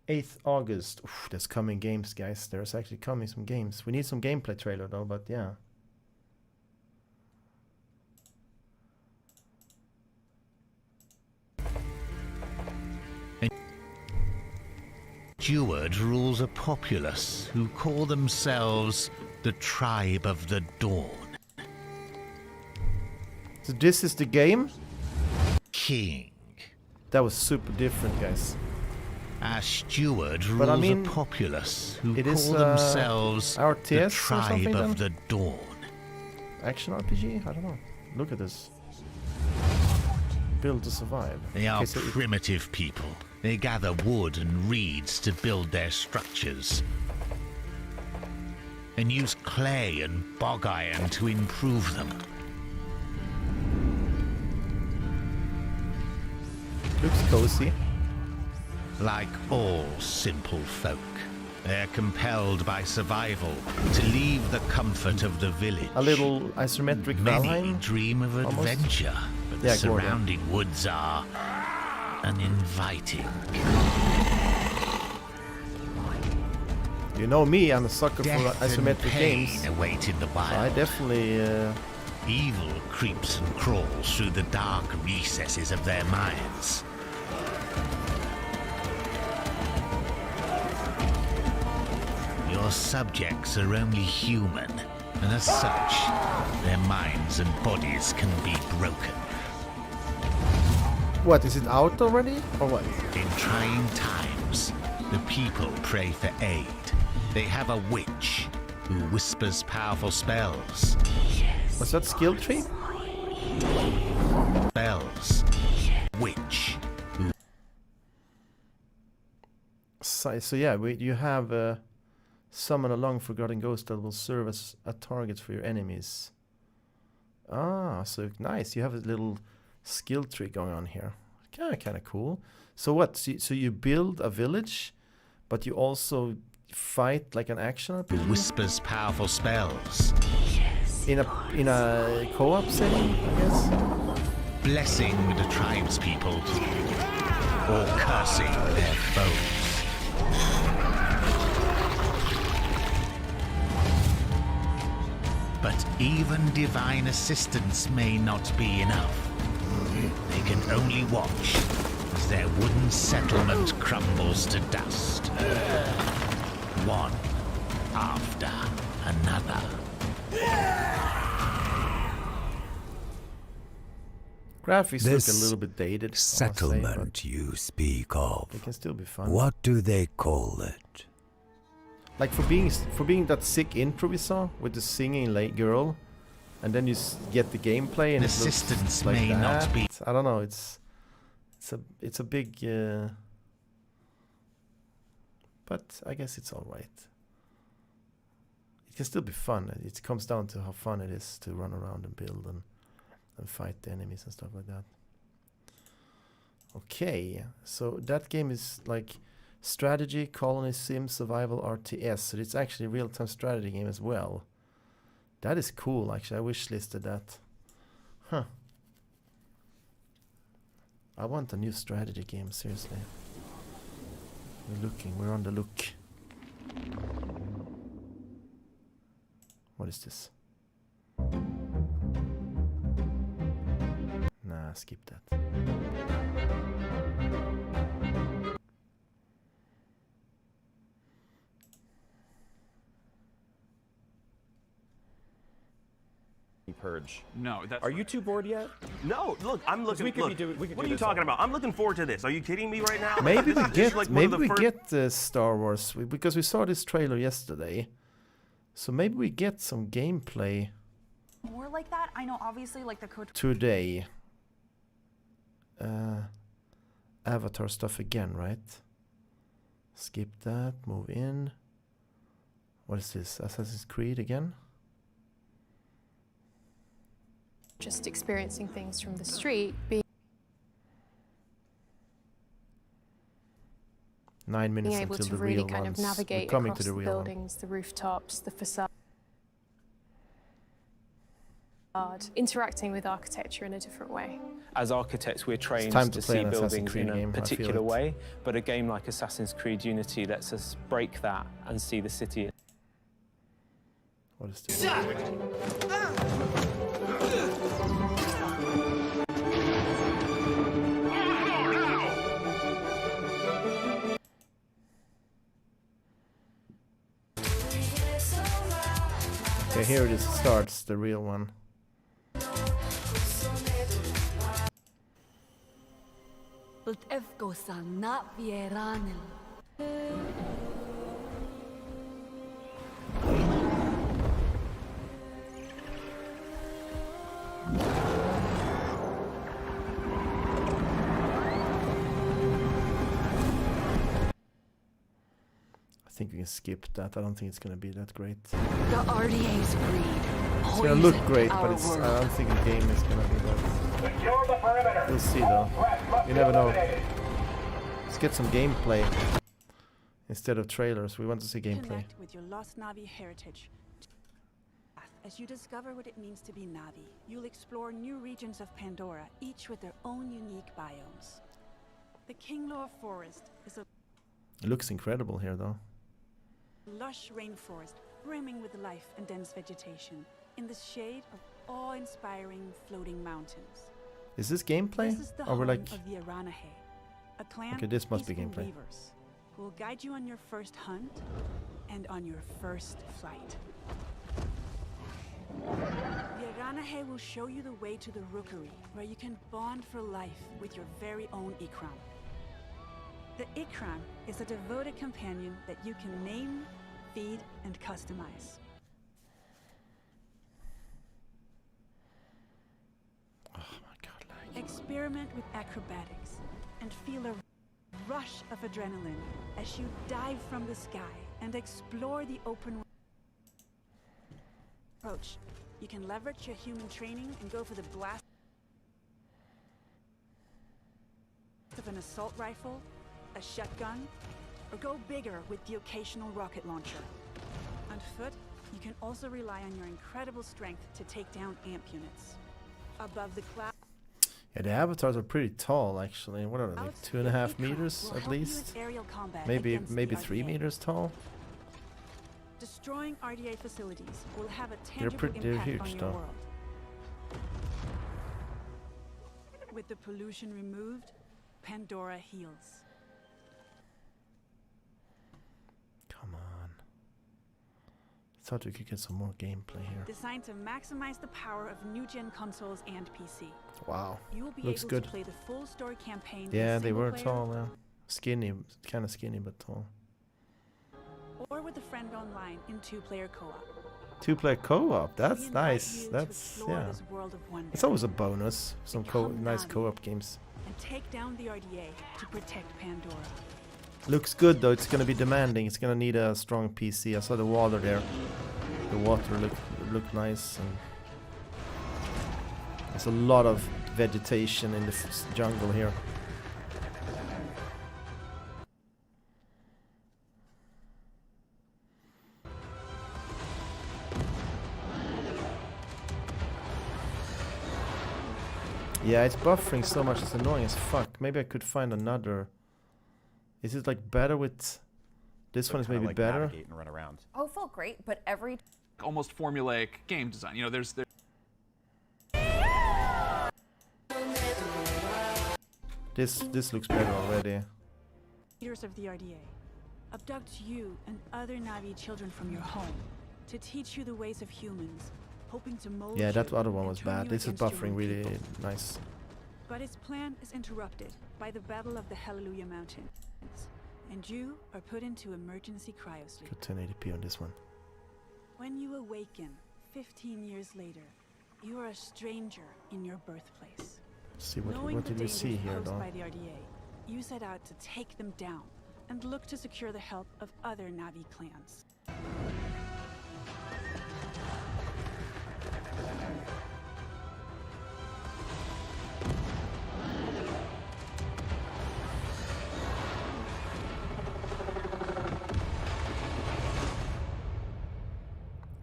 8th August. Oof, there's coming games, guys. There's actually coming some games. We need some gameplay trailer though, but yeah.
Steward rules a populace who call themselves the Tribe of the Dawn.
So this is the game?
King.
That was super different, guys.
Our steward rules a populace who call themselves
RTS
the Tribe of the Dawn.
Action RPG? I don't know. Look at this. Build to survive.
They are primitive people. They gather wood and reeds to build their structures, and use clay and bog iron to improve them.
Looks cozy.
Like all simple folk, they're compelled by survival to leave the comfort of the village.
A little isometric
Many
Valheim,
dream of adventure, but the surrounding woods are uninviting.
You know me, I'm a sucker for
Death and
isometric
pain
games.
await in the wild.
I definitely...
Evil creeps and crawls through the dark recesses of their minds. Your subjects are only human, and as such, their minds and bodies can be broken.
What, is it out already? Or what?
In trying times, the people pray for aid. They have a witch who whispers powerful spells.
Was that skill tree?
Spells. Witch.
So yeah, you have summon a long forgotten ghost that will serve as a target for your enemies. Ah, so nice. You have a little skill tree going on here. Kind of cool. So what? So you build a village, but you also fight like an action RPG?
Whispers powerful spells.
In a co-op setting, I guess.
Blessing the tribespeople or cursing their foes. But even divine assistance may not be enough. They can only watch as their wooden settlement crumbles to dust. One after another.
Graphics look a little bit dated.
Settlement you speak of.
They can still be fun.
What do they call it?
Like for being that sick intro we saw with the singing girl, and then you get the gameplay and
Assistance
it looks like
may
that.
not be.
I don't know. It's a big. But I guess it's all right. It can still be fun. It comes down to how fun it is to run around and build and fight the enemies and stuff like that. Okay, so that game is like strategy, colony, sim, survival, RTS. So it's actually a real-time strategy game as well. That is cool, actually. I wishlisted that. Huh. I want a new strategy game, seriously. We're on the look. What is this? Nah, skip that.
Purge.
No, that's.
Are you too bored yet?
No, look, I'm looking.
We could
look,
do what
are you talking about? I'm looking forward to this. Are you kidding me right now?
Maybe we
This is
get
like one
maybe
of the
we
first-
get Star Wars because we saw this trailer yesterday. So maybe we get some gameplay
More like that? I know, obviously, like the code.
today. Avatar stuff again, right? Skip that. Move in. What is this? Assassin's Creed again?
Just experiencing things from the street, being
9 minutes
able
until
to
the
really
real
kind
ones.
of navigate
We're coming
across
to the
the
real one.
buildings, the rooftops, the facade, interacting with architecture in a different way.
As architects, we're trained
time
to
to play
see
an Assassin's
buildings
Creed
in a
game, I feel
particular
it.
way, but a game like Assassin's Creed Unity lets us break that and see the city.
What is this? Okay, here it is. Starts the real one. I think we can skip that. I don't think it's gonna be that great.
The RDA's greed.
It's gonna look great, but it's, I don't think the game is gonna be that. We'll see though. You never know. Let's get some gameplay instead of trailers. We want to see gameplay.
Connect with your lost Navi heritage. As you discover what it means to be Navi, you'll explore new regions of Pandora, each with their own unique biomes. The Kinglor Forest is a
It looks incredible here, though.
lush rainforest brimming with life and dense vegetation in the shade of awe-inspiring floating mountains.
Is this gameplay?
This is the
Or we're
home
like...
of the Aranahe, a clan
Okay, this
of
must be
peaceful
gameplay.
weavers who will guide you on your first hunt and on your first flight. The Aranahe will show you the way to the rookery, where you can bond for life with your very own Ikram. The Ikram is a devoted companion that you can name, feed, and customize. Experiment with acrobatics and feel a rush of adrenaline as you dive from the sky and explore the open approach. You can leverage your human training and go for the blast of an assault rifle, a shotgun, or go bigger with the occasional rocket launcher. On foot, you can also rely on your incredible strength to take down amp units. Above the clouds,
Yeah, the avatars are pretty tall, actually. What are they, like 2.5 meters at least? Maybe 3 meters tall.
destroying RDA facilities will have a
They're
tangible
they're
impact
huge,
on your
though.
world. With the pollution removed, Pandora heals.
Come on. Thought we could get some more gameplay here.
Designed to maximize the power of new-gen consoles and PC.
Wow.
You will be
Looks
able
good.
to play the full story campaign.
Yeah,
with
they were
single player
tall, yeah. Skinny, kind of skinny, but tall.
or with a friend online in 2-player co-op.
2-player co-op, that's
We invite
nice.
you to
That's,
explore
yeah.
this world of wonder.
It's always a bonus. Some nice
Navi
co-op games.
and take down the RDA to protect Pandora.
Looks good though, it's gonna be demanding. It's gonna need a strong PC. I saw the water there. The water looked nice, and there's a lot of vegetation in the jungle here. Yeah, it's buffering so much, it's annoying as fuck. Maybe I could find another. Is it like better with this one? Is maybe
like
better.
navigate and run around.
Oh, felt great, but every
almost formulaic game design. You know, there's
This looks better already.
Leaders of the RDA abduct you and other Navi children from your home to teach you the ways of humans, hoping to mold
Yeah, that
you
other one
and
was
turn
bad.
you
This is
against your
buffering
own
really
people.
nice.
But his plan is interrupted by the Battle of the Hallelujah Mountains, and you are put into emergency cryosleep.
Got 1080p on this one.
When you awaken 15 years later, you are a stranger in your birthplace.
See what
Knowing the
did we see
dangers
here
posed
though?
by the RDA, you set out to take them down and look to secure the help of other Navi clans.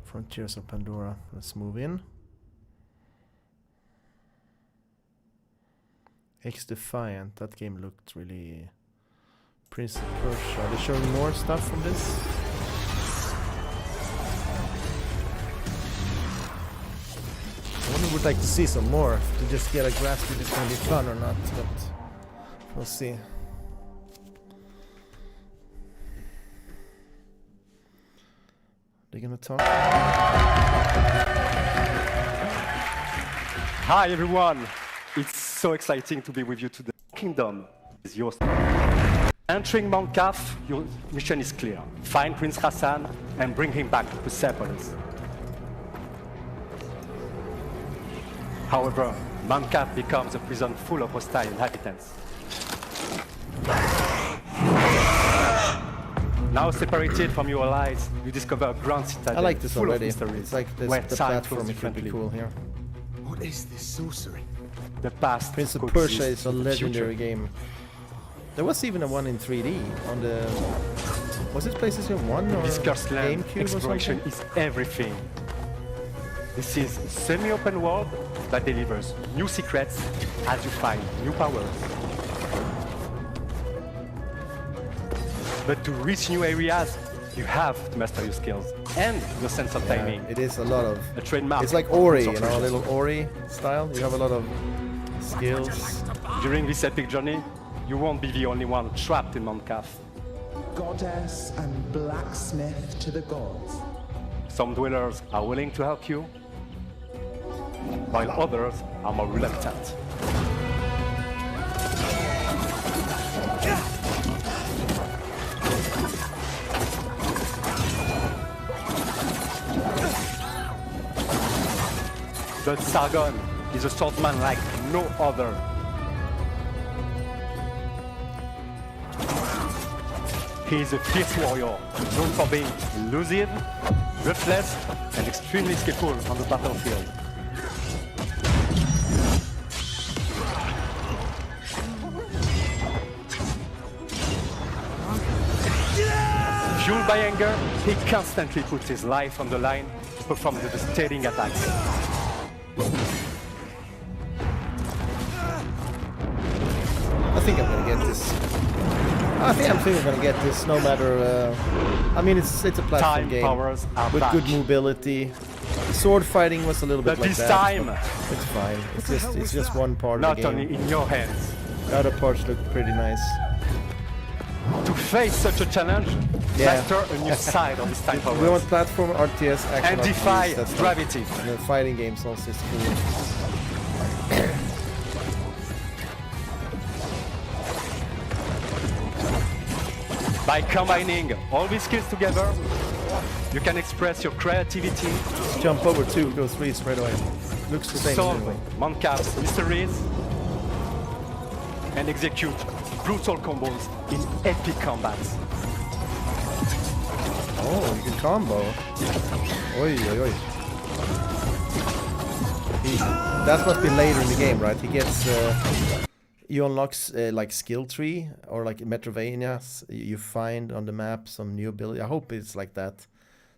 Frontiers of Pandora. Let's move in. X-Defiant. That game looked really... Prince of Persia. Are they showing more stuff from this? I wonder would like to see some more to just get a grasp if it's gonna be fun or not, but we'll see. They're gonna talk.
Hi everyone! It's so exciting to be with you today. Kingdom is yours. Entering Mount Kaf, your mission is clear. Find Prince Hassan and bring him back to Persepolis. However, Mount Kaf becomes a prison full of hostile inhabitants. Now separated from your allies, you discover a grand citadel
I like this
full
already.
of mysteries,
It's like this,
where
the
time
platform
flows
it could be
differently.
cool here.
What is this sorcery?
The past
Prince of
coexists
Persia is a
with the
legendary
future.
game. There was even a one in 3D on the... Was this PlayStation 1 or
This cursed land
GameCube or
exploration
something?
is everything. This is a semi-open world that delivers new secrets as you find new powers. But to reach new areas, you have to master your skills and your sense of timing.
It is a lot of...
A trademark.
It's like Ori, you know, a little Ori style. You have a lot of skills.
During this epic journey, you won't be the only one trapped in Moncaf.
Goddess and blacksmith to the gods.
Some dwellers are willing to help you, while others are more reluctant. But Sargon is a swordsman like no other. He is a fierce warrior, known for being elusive, ruthless, and extremely skillful on the battlefield. Fueled by anger, he constantly puts his life on the line to perform devastating attacks.
I think I'm gonna get this. I think I'm gonna get this no matter. I mean, it's a platform game with good mobility. Sword fighting was a little bit like
this
that.
time,
it's fine. It's just one part
not
of the game.
only in your hands.
The other parts look pretty nice.
To face such a challenge, master a new side of this time powers.
We want platform, RTS, action,
and defy
RPGs,
gravity.
And the fighting games also is cool.
By combining all these skills together, you can express your creativity.
Just jump over 2, go 3 straight away. Looks the same
Solve
anyway.
Moncaf's mysteries and execute brutal combos in epic combats.
Oh, you can combo. Oi, oi, oi. That must be later in the game, right? He gets... you unlock like skill tree or like Metrovanias. You find on the map some new ability. I hope it's like that.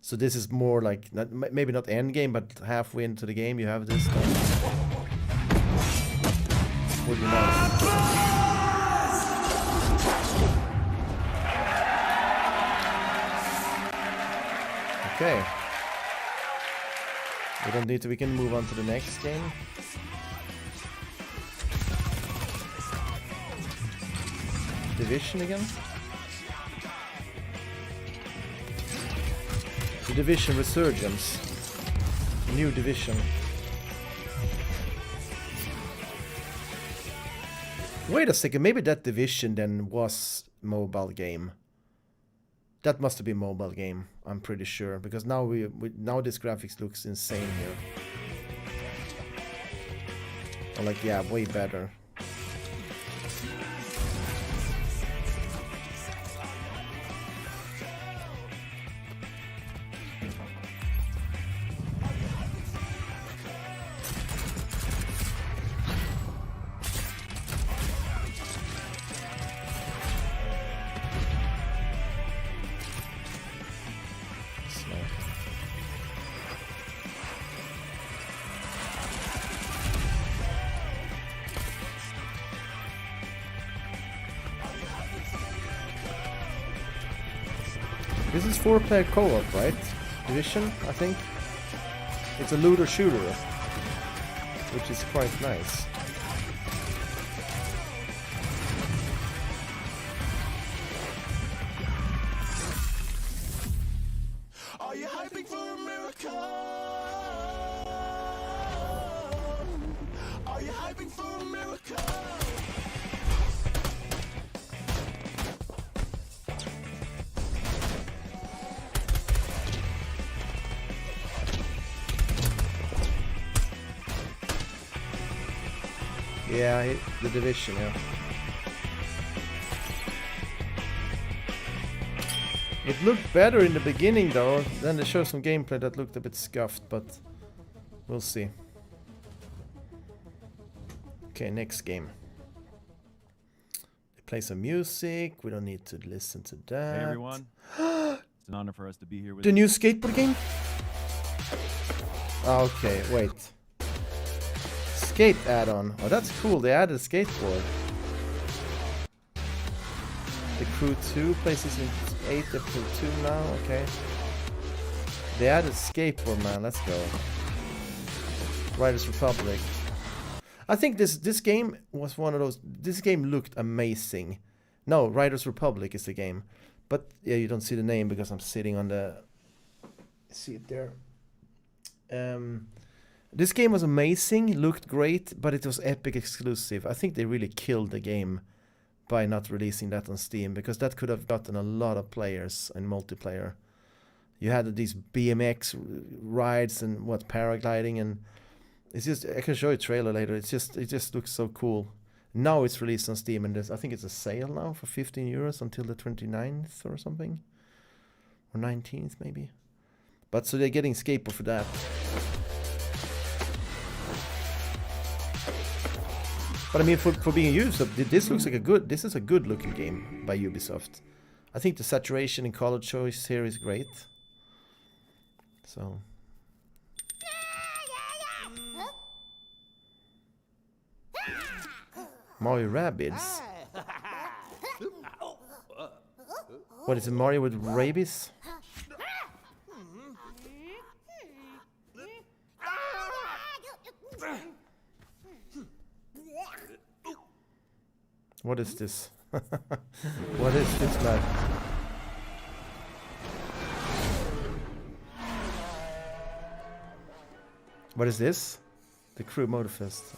So this is more like, maybe not end game, but halfway into the game you have this stuff. Would be nice. Okay. We don't need to, we can move on to the next game. Division again? The Division Resurgence. New Division. Wait a second, maybe that Division then was mobile game. That must have been mobile game, I'm pretty sure, because now now this graphics looks insane here. Or like, yeah, way better. This is 4-player co-op, right? Division, I think. It's a looter shooter, which is quite nice.
Are you hyping for a miracle? Are you hyping for a miracle?
Yeah, the Division, yeah. It looked better in the beginning though, then they showed some gameplay that looked a bit scuffed, but we'll see. Okay, next game. They play some music, we don't need to listen to that.
Hey everyone, it's an honor for us to be here with
the new skateboard game? Okay, wait. Skate add-on. Oh, that's cool. They added a skateboard. The Crew 2, PlayStation 8, Episode 2 now, okay. They added skateboard, man, let's go. Riders Republic. I think this game was one of those, this game looked amazing. No, Riders Republic is the game. But yeah, you don't see the name because I'm sitting on the, see it there. This game was amazing, looked great, but it was Epic exclusive. I think they really killed the game by not releasing that on Steam, because that could have gotten a lot of players in multiplayer. You had these BMX rides and paragliding, and it's just, I can show you a trailer later. It just looks so cool. Now it's released on Steam, and I think it's a sale now for €15 until the 29th or something, or 19th maybe. But so they're getting skateboard for that. But I mean, for being used, this looks like this is a good looking game by Ubisoft. I think the saturation and color choice here is great. So. Mario Rabbids. What is it, Mario with rabies? What is this? What is this, man? What is this? The Crew Motorfest.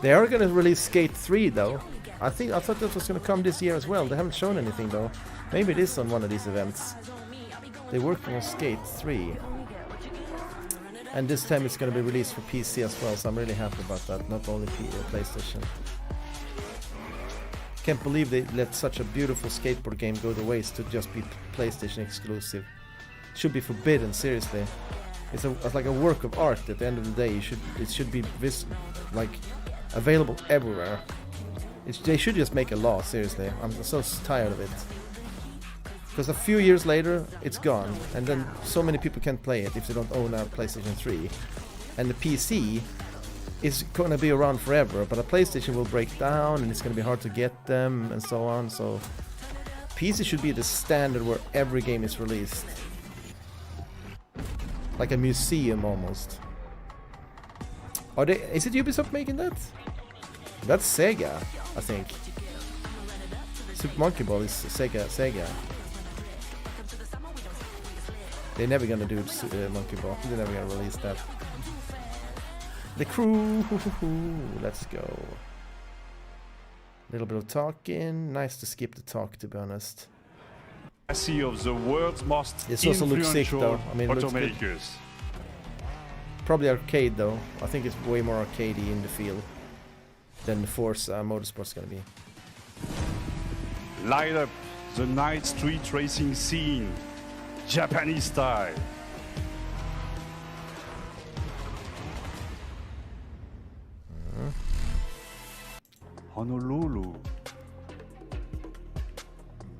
They are gonna release Skate 3 though. I thought that was gonna come this year as well. They haven't shown anything though. Maybe it is on one of these events. They're working on Skate 3. And this time it's gonna be released for PC as well, so I'm really happy about that, not only PlayStation. Can't believe they let such a beautiful skateboard game go to waste to just be PlayStation exclusive. It should be forbidden, seriously. It's like a work of art at the end of the day. It should be available everywhere. They should just make a law, seriously. I'm so tired of it. Because a few years later, it's gone, and then so many people can't play it if they don't own a PlayStation 3. And the PC is gonna be around forever, but a PlayStation will break down, and it's gonna be hard to get them, and so on. So PC should be the standard where every game is released. Like a museum, almost. Is it Ubisoft making that? That's Sega, I think. Super Monkey Ball is Sega. They're never gonna do Monkey Ball. They're never gonna release that. The Crew, let's go. A little bit of talking. Nice to skip the talk, to be honest.
Of the world's most
this also looks sick, though. I mean, it looks good. Probably arcade, though. I think it's way more arcadey in the feel than the Forza Motorsport's gonna be.
Light up the night street racing scene, Japanese style. Honolulu.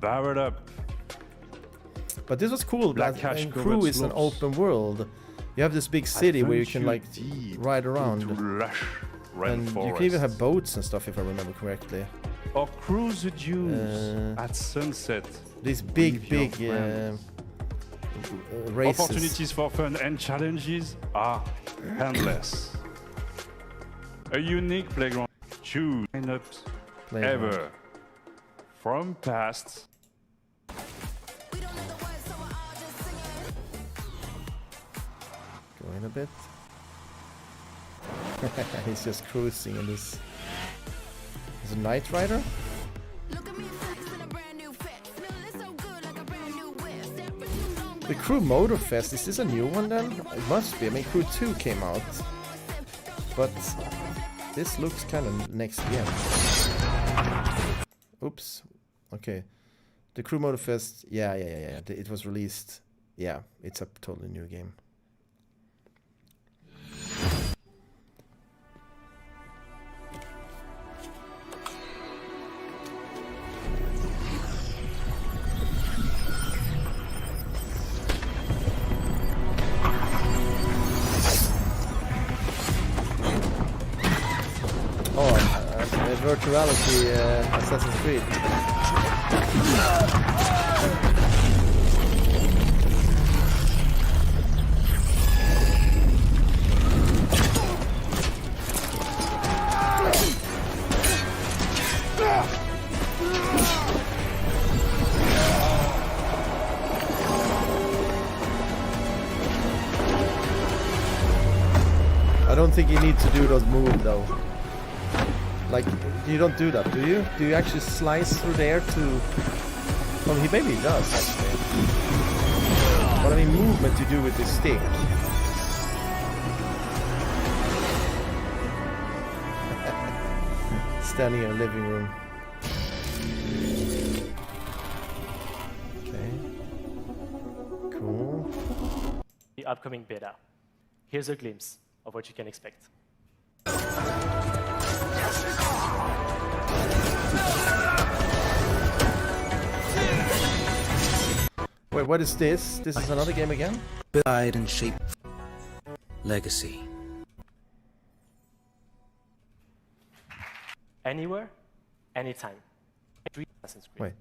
Barrel up.
But this was cool. Crew is an open world. You have this big city where you can ride around. And you can even have boats and stuff, if I remember correctly.
Or cruise the dunes at sunset.
These big races.
Opportunities for fun and challenges are endless. A unique playground. Choose lineups ever from past.
Go in a bit. He's just cruising in this. Is a Knight Rider? The Crew Motorfest, is this a new one then? It must be. I mean, Crew 2 came out. But this looks kind of next gen. Oops. Okay. The Crew Motorfest, yeah. It was released. Yeah, it's a totally new game. Oh, virtual reality Assassin's Creed. I don't think you need to do those moves though. Like, you don't do that, do you? Do you actually slice through there to... Well, maybe he does, actually. But I mean, movement you do with the stick. Standing in a living room. Okay. Cool.
The upcoming beta. Here's a glimpse of what you can expect.
Wait, what is this? This is another game again?
Pride and shape. Legacy.
Anywhere, anytime. Assassin's Creed.
Wait.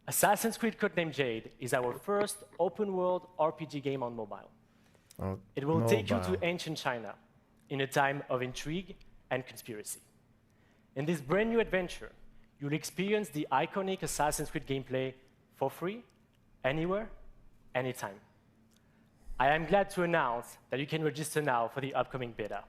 Assassin's Creed Codename Jade is our first open-world RPG game on mobile.
Oh,
it will take you
mobile.
to ancient China in a time of intrigue and conspiracy. In this brand new adventure, you'll experience the iconic Assassin's Creed gameplay for free, anywhere, anytime. I am glad to announce that you can register now for the upcoming beta.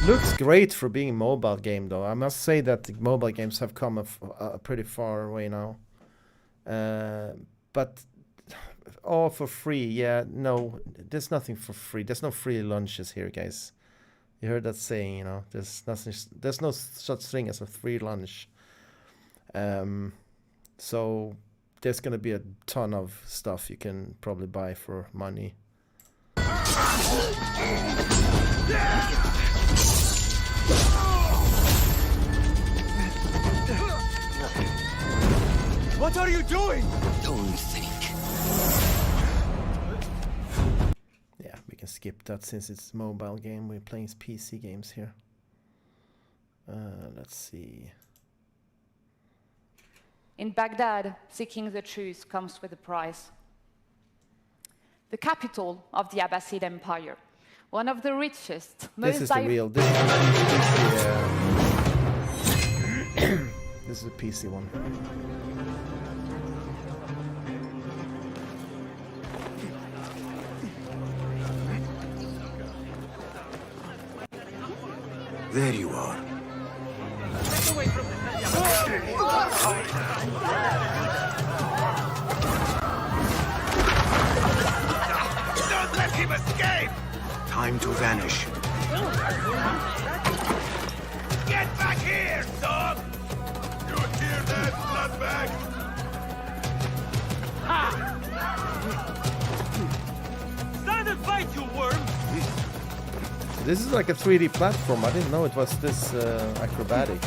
Looks great for being a mobile game though. I must say that the mobile games have come a pretty far way now. But all for free, yeah, no, there's nothing for free. There's no free lunches here, guys. You heard that saying, you know, there's no such thing as a free lunch. So there's gonna be a ton of stuff you can probably buy for money.
What are you doing?
Don't think.
Yeah, we can skip that since it's a mobile game. We're playing PC games here. Let's see.
In Baghdad, seeking the truth comes with a price. The capital of the Abbasid Empire, one of the richest,
This is the real. This is a PC one.
There you are.
Don't let him escape!
Time to vanish.
Get back here, dog! You hear that, bloodbag?
Stand and fight, you worm!
This is like a 3D platform. I didn't know it was this acrobatic.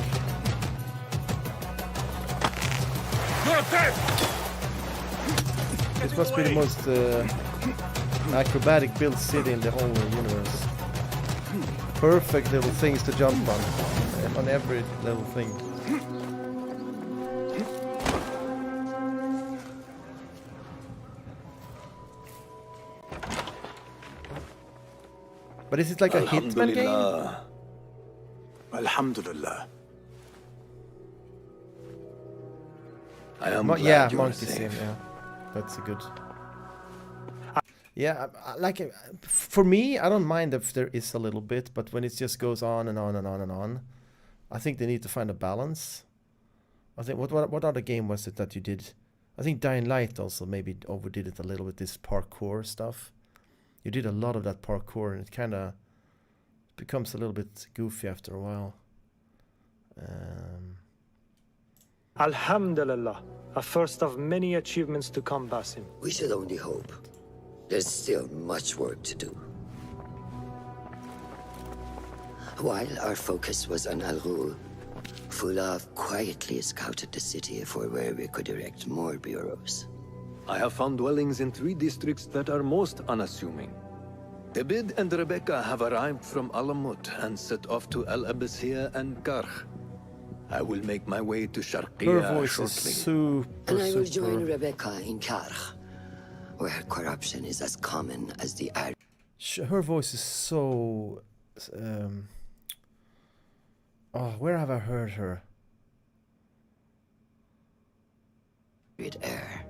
You're dead!
This must be the most acrobatic built city in the whole universe. Perfect little things to jump on every little thing. But is it like a Hitman game?
Alhamdulillah. I am
Yeah,
glad you are
Monkey Sim,
safe.
yeah. That's a good. Yeah, like for me, I don't mind if there is a little bit, but when it just goes on and on and on and on, I think they need to find a balance. I think what other game was it that you did? I think Dying Light also maybe overdid it a little with this parkour stuff. You did a lot of that parkour, and it kind of becomes a little bit goofy after a while.
Alhamdulillah, a first of many achievements to come, Basim.
We should only hope. There's still much work to do. While our focus was on Al-Ghul, Fulav quietly scouted the city for where we could erect more bureaus.
I have found dwellings in 3 districts that are most unassuming.
Ibid and Rebecca have arrived from Alamut and set off to El Abyssiya and Karch. I will make my way to
Her
Sharqiya
voice
shortly.
is super,
And I will
super...
join Rebecca in Karch, where corruption is as common as the air.
Her voice is so... Oh, where have I heard her?
Air.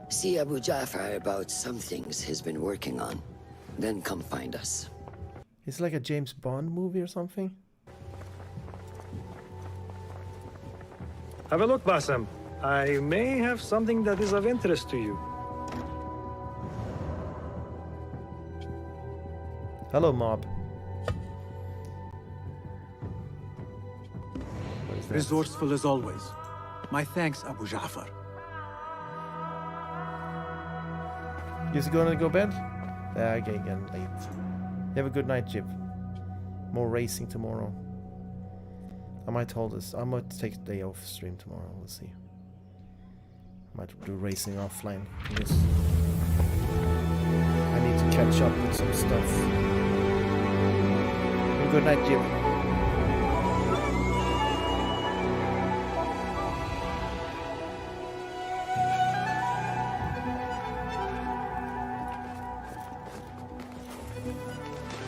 See Abu Ja'far about some things he's been working on. Then come find us.
It's like a James Bond movie or something.
Have a look, Basim. I may have something that is of interest to you.
Hello, mob.
Resourceful as always. My thanks, Abu Ja'far.
Is he gonna go bed? Yeah, okay, again late. You have a good night, Jib. More racing tomorrow. I might take a day off stream tomorrow, we'll see. I might do racing offline. Because I need to catch up with some stuff. Have a good night, Jib.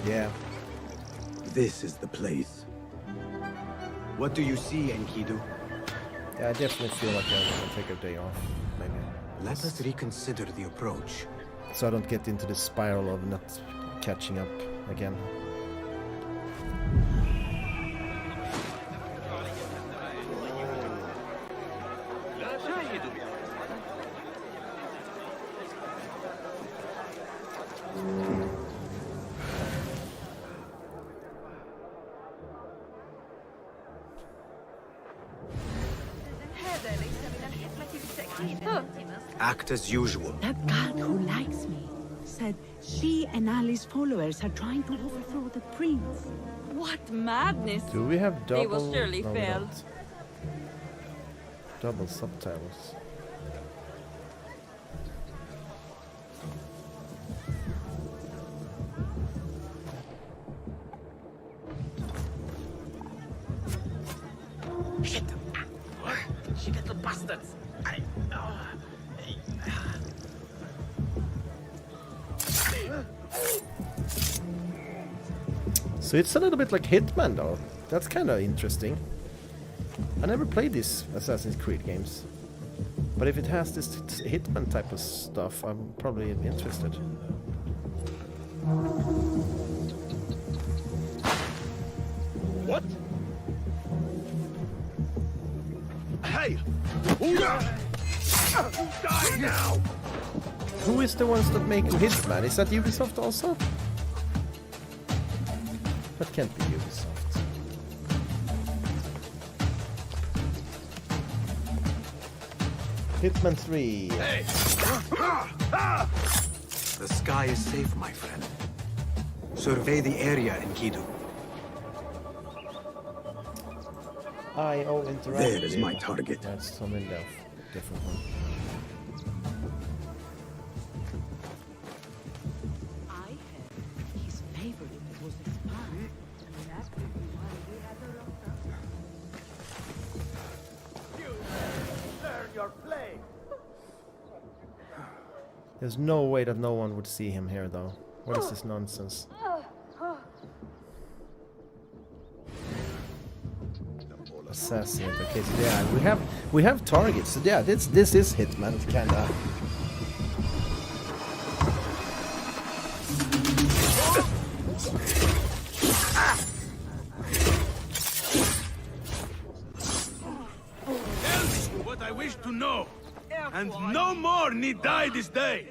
Yeah.
This is the place. What do you see, Enkidu?
Yeah, I definitely feel like I want to take a day off, maybe.
Let us reconsider the approach.
So I don't get into the spiral of not catching up again.
Act as usual.
That guard who likes me said she and Ali's followers are trying to overthrow the prince.
What madness!
Do we have double?
They will surely
No, we
fail.
don't. Double subtitles.
Shit! Shit, little bastards!
So it's a little bit like Hitman, though. That's kind of interesting. I never played these Assassin's Creed games, but if it has this Hitman type of stuff, I'm probably interested.
What? Hey! Who die now?
Who is the ones that make Hitman? Is that Ubisoft also? That can't be Ubisoft. Hitman 3.
Hey! The sky is safe, my friend. Survey the area, Enkidu.
IO Interactive.
There is my target.
That's something different one.
I heard his favorite was a spy. And that could be why we had her locked up.
You learn your play.
There's no way that no one would see him here, though. What is this nonsense? Assassin. Okay, so yeah, we have targets. So yeah, this is Hitman, kinda.
Tell me what I wish to know, and no more need die this day.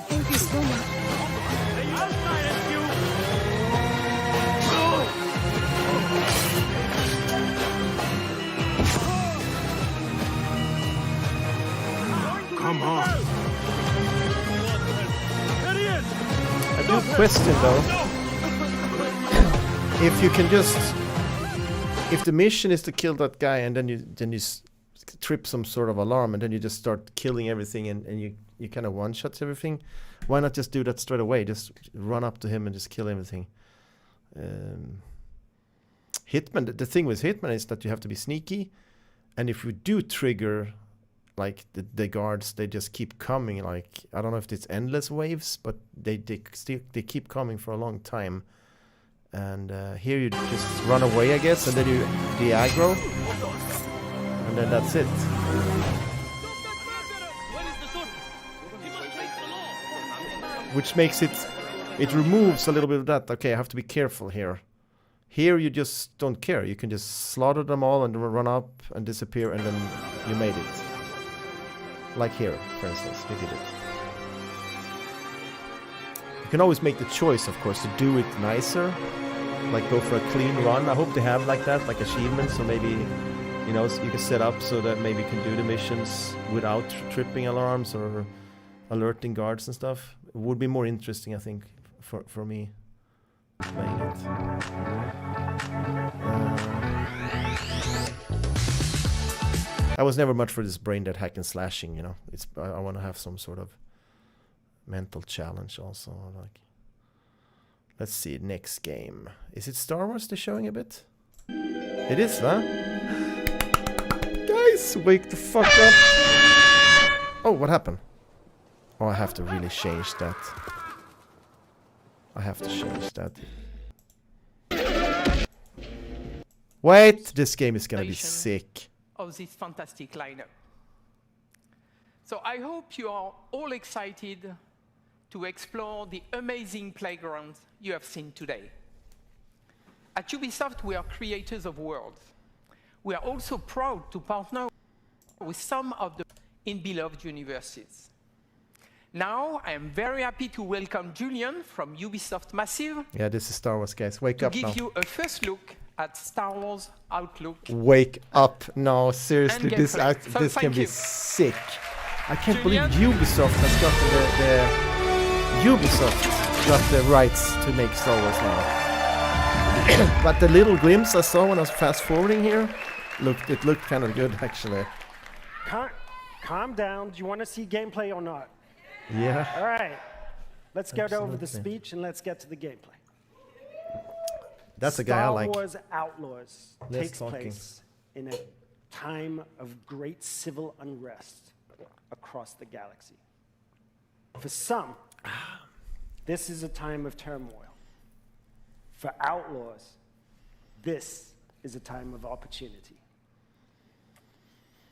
Thank you so much.
I'll silence you. come on.
I do question though, if you can just, if the mission is to kill that guy and then you trip some sort of alarm and then you just start killing everything and you kind of one-shots everything, why not just do that straight away? Just run up to him and just kill everything. Hitman, the thing with Hitman is that you have to be sneaky, and if you do trigger like the guards, they just keep coming. Like, I don't know if it's endless waves, but they keep coming for a long time. And here you just run away, I guess, and then you de-aggro, and then that's it. Which makes it removes a little bit of that. Okay, I have to be careful here. Here you just don't care. You can just slaughter them all and run up and disappear, and then you made it. Like here, for instance, we did it. You can always make the choice, of course, to do it nicer, like go for a clean run. I hope they have like that, like achievements, so maybe, you know, you can set up so that maybe you can do the missions without tripping alarms or alerting guards and stuff. It would be more interesting, I think, for me playing it. I was never much for this brain dead hack and slashing, you know. I want to have some sort of mental challenge also. Like, let's see, next game. Is it Star Wars they're showing a bit? It is, huh? Guys, wake the fuck up. Oh, what happened? Oh, I have to really change that. I have to change that. Wait, this game is gonna be sick.
Of this fantastic lineup. So I hope you are all excited to explore the amazing playgrounds you have seen today. At Ubisoft, we are creators of worlds. We are also proud to partner with some of the beloved universes. Now, I am very happy to welcome Julian from Ubisoft Massive.
Yeah, this is Star Wars, guys. Wake up now.
To give you a first look at Star Wars Outlook.
Wake up. No, seriously, this can be sick. I can't believe Ubisoft has got Ubisoft got the rights to make Star Wars now. But the little glimpse I saw when I was fast forwarding here, it looked kind of good actually.
Calm down. Do you want to see gameplay or not?
Yeah.
All right. Let's get over the speech and let's get to the gameplay.
That's a guy I like.
Star Wars Outlaws takes place in a time of great civil unrest across the galaxy. For some, this is a time of turmoil. For outlaws, this is a time of opportunity.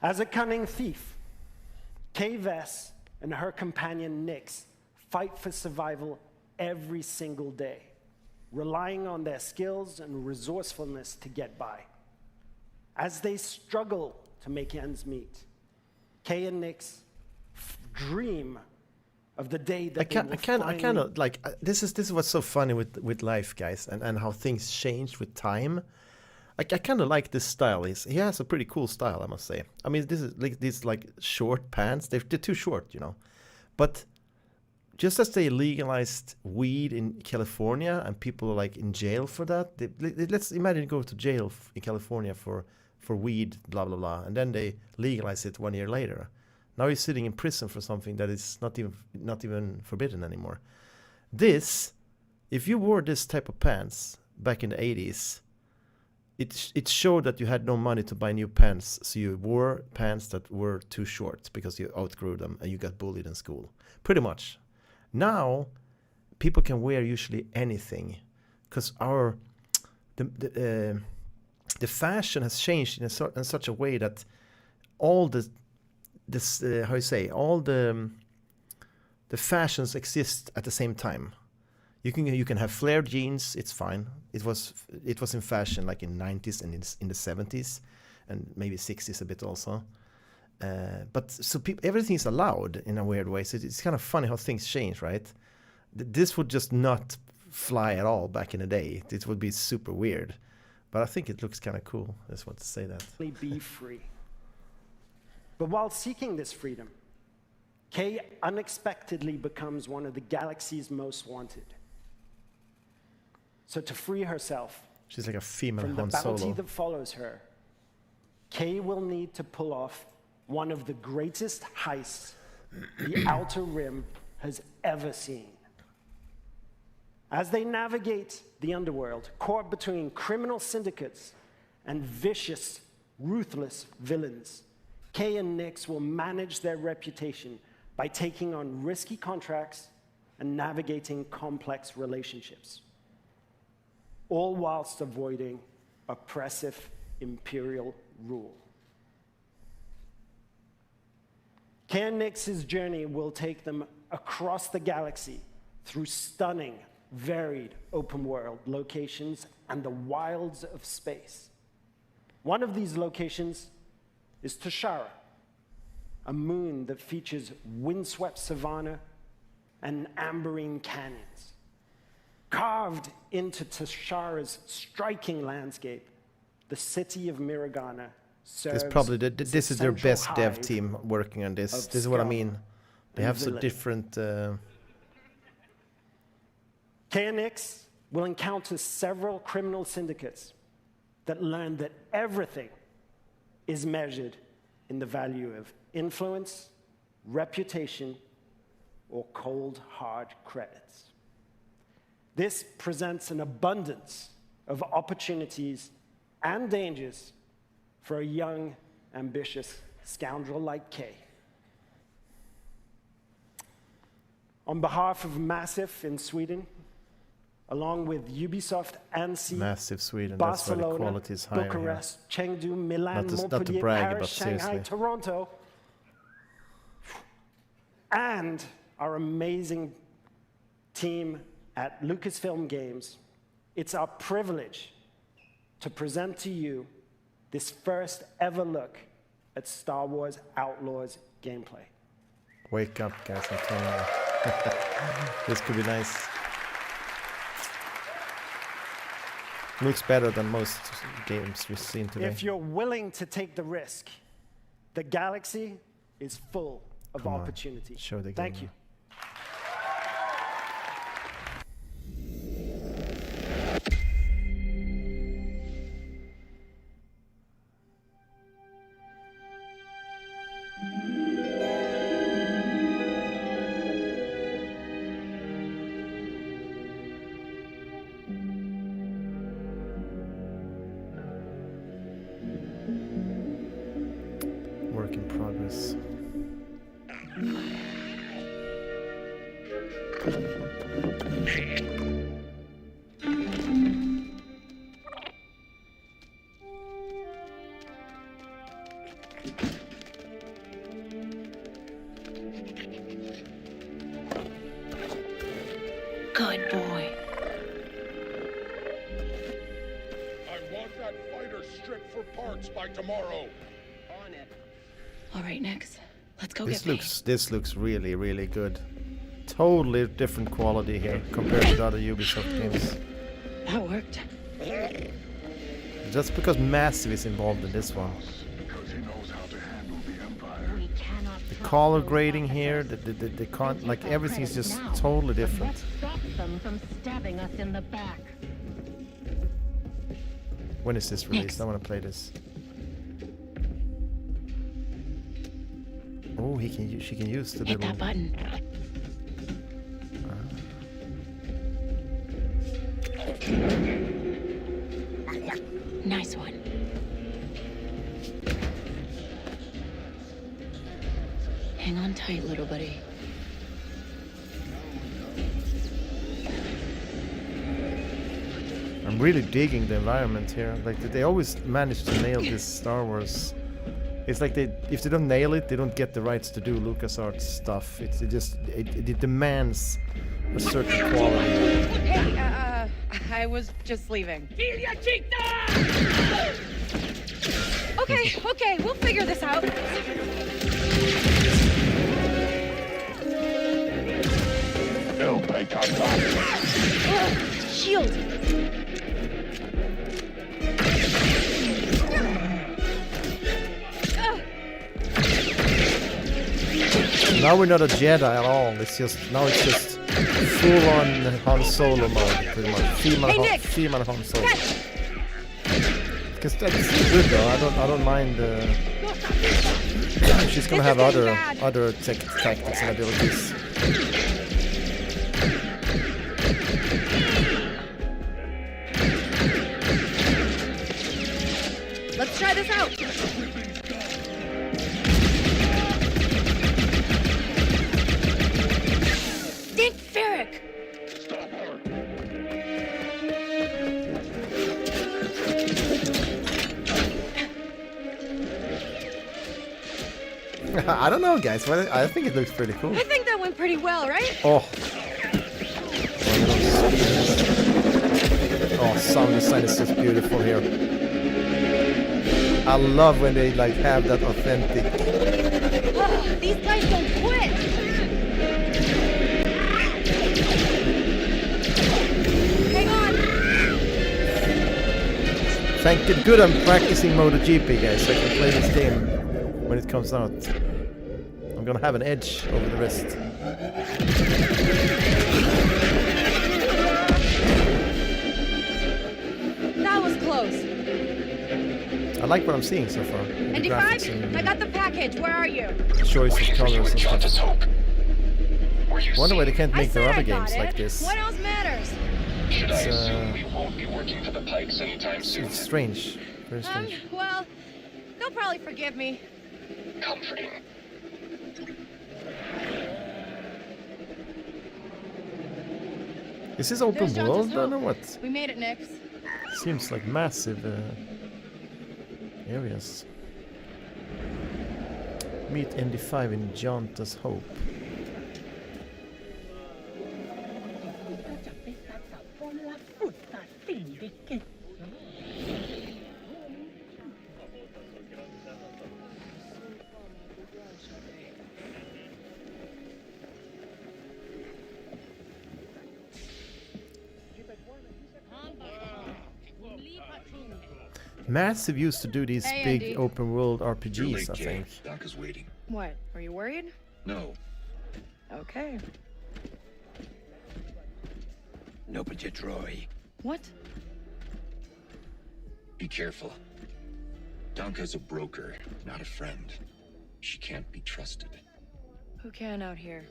As a cunning thief, Kay Vess and her companion Nyx fight for survival every single day, relying on their skills and resourcefulness to get by. As they struggle to make ends meet, Kay and Nyx dream of the day that
I kind of like this is what's so funny with life, guys, and how things change with time. Like, I kind of like this style. He has a pretty cool style, I must say. I mean, this is like these like short pants. They're too short, you know. But just as they legalized weed in California and people are like in jail for that, let's imagine go to jail in California for weed, blah blah blah, and then they legalize it 1 year later. Now he's sitting in prison for something that is not even forbidden anymore. This, if you wore this type of pants back in the 80s, it showed that you had no money to buy new pants, so you wore pants that were too short because you outgrew them and you got bullied in school. Pretty much. Now, people can wear usually anything because the fashion has changed in such a way that all the fashions exist at the same time. You can have flared jeans, it's fine. It was in fashion like in the 90s and in the 70s and maybe 60s a bit also. But so everything's allowed in a weird way. So it's kind of funny how things change, right? This would just not fly at all back in the day. It would be super weird. But I think it looks kind of cool. I just want to say that.
Be free. But while seeking this freedom, Kay unexpectedly becomes one of the galaxy's most wanted. So to free herself
She's like a female
from the
Han
bounty
Solo.
that follows her, Kay will need to pull off one of the greatest heists the Outer Rim has ever seen. As they navigate the underworld, caught between criminal syndicates and vicious, ruthless villains, Kay and Nix will manage their reputation by taking on risky contracts and navigating complex relationships, all whilst avoiding oppressive imperial rule. Kay and Nix's journey will take them across the galaxy through stunning, varied open-world locations and the wilds of space. One of these locations is Tashara, a moon that features windswept savanna and amberine canyons. Carved into Tashara's striking landscape, the city of Miragana serves
This probably
as
this
a
is their
central
best dev
hive
team working on this.
of
This is what I
scum
mean. They
and
have so
villainy.
different.
KNX will encounter several criminal syndicates that learn that everything is measured in the value of influence, reputation, or cold, hard credits. This presents an abundance of opportunities and dangers for a young, ambitious scoundrel like Kay. On behalf of Massive in Sweden, along with Ubisoft, Annecy,
Massive Sweden, that's why the
Barcelona,
quality is higher here.
Bucharest, Chengdu, Milan,
Not to
Montpellier,
brag,
Paris,
but
Shanghai,
seriously.
Toronto, and our amazing team at Lucasfilm Games, it's our privilege to present to you this first ever look at Star Wars Outlaws gameplay.
Wake up, guys! I'm telling you, this could be nice. Looks better than most games we've seen today.
If you're willing to take the risk, the galaxy is full of
Come on,
opportunity.
show the game
Thank
now.
you.
Work in progress.
Good boy.
I want that fighter stripped for parts by tomorrow. On it.
All right, Nix. Let's go
This
get
looks really good. Totally different quality here compared to the other Ubisoft games.
That worked.
Just because Massive is involved in this one.
Because he knows how to handle the Empire.
We cannot
The color grading here, the con like everything's just totally different.
stop them from stabbing us in the back.
When is this released? I want to play this. Oh, she can use the
Hit
little.
that button. Nice one. Hang on tight, little buddy.
I'm really digging the environment here. Like they always manage to nail this Star Wars. It's like if they don't nail it, they don't get the rights to do LucasArts stuff. It demands a certain quality.
Hey, I was just leaving. Okay, we'll figure this out.
They'll pay
Shield.
Now we're not a Jedi at all. It's just full on Han Solo mode, pretty much. Female Han Solo. Because that's good though. I don't mind. She's gonna have other tactics and abilities.
Let's try this out. Dick Ferrick.
I don't know, guys. But I think it looks pretty cool.
I think that went pretty well, right?
Oh, sound design is just beautiful here. I love when they like have that authentic.
These guys don't quit. Hang on.
Thank it. Good, I'm practicing MotoGP, guys, so I can play this game when it comes out. I'm gonna have an edge over the rest.
That was close.
I like what I'm seeing so far.
Indy 5, I got the package. Where are you?
Choice of colors and stuff. Wonder why they can't make their other games like this.
What else matters?
Should I assume we won't be working for the Pikes anytime soon?
It's strange. Very strange.
Well, they'll probably forgive me.
Comforting.
Is this open world then or what?
We made it, Nix.
Seems like massive areas. Meet ND5 in Janta's Hope. Massive used to do these big
Andy.
open world RPGs, I think.
Doc is waiting.
What? Are you worried?
No.
Okay.
No, but you Troy.
What?
Be careful. Donka's a broker, not a friend. She can't be trusted.
Who can out here?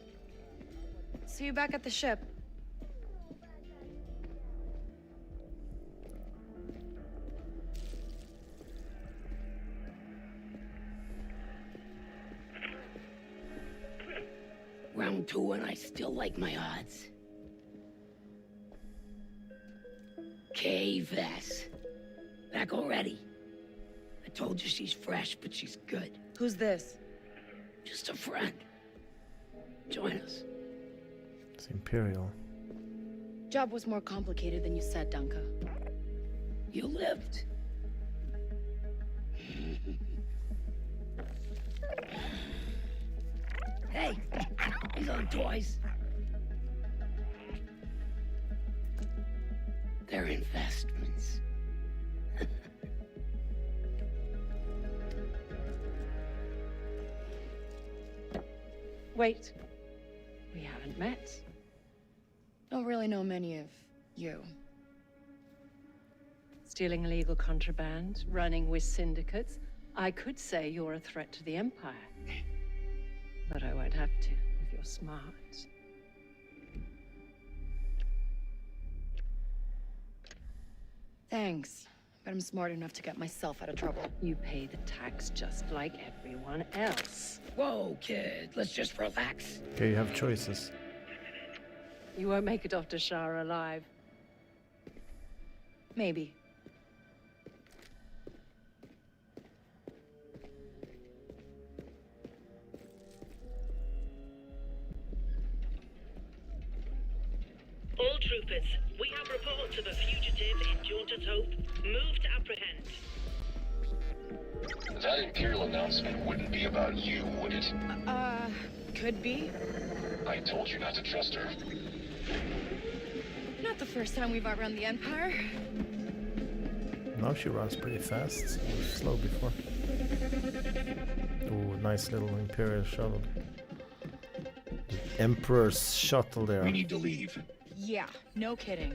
See you back at the ship.
Round 2 and I still like my odds. K-Vess. Back already. I told you she's fresh, but she's good.
Who's this?
Just a friend. Join us.
It's Imperial.
Job was more complicated than you said, Dunka.
You lived. Hey, these aren't toys. They're investments.
Wait. We haven't met. Don't really know many of you.
Stealing illegal contraband, running with syndicates. I could say you're a threat to the Empire. But I won't have to, if you're smart.
Thanks. But I'm smart enough to get myself out of trouble.
You pay the tax just like everyone else.
Whoa, kid. Let's just relax.
Okay, you have choices.
You won't make it off to Shara alive.
Maybe.
All troopers, we have reports of a fugitive in Jaunta's Hope. Move to apprehend.
That Imperial announcement wouldn't be about you, would it?
Could be.
I told you not to trust her.
Not the first time we've outrun the Empire.
Now she runs pretty fast. It was slow before. Oh, nice little Imperial shuttle. Emperor's shuttle there.
We need to leave.
Yeah, no kidding.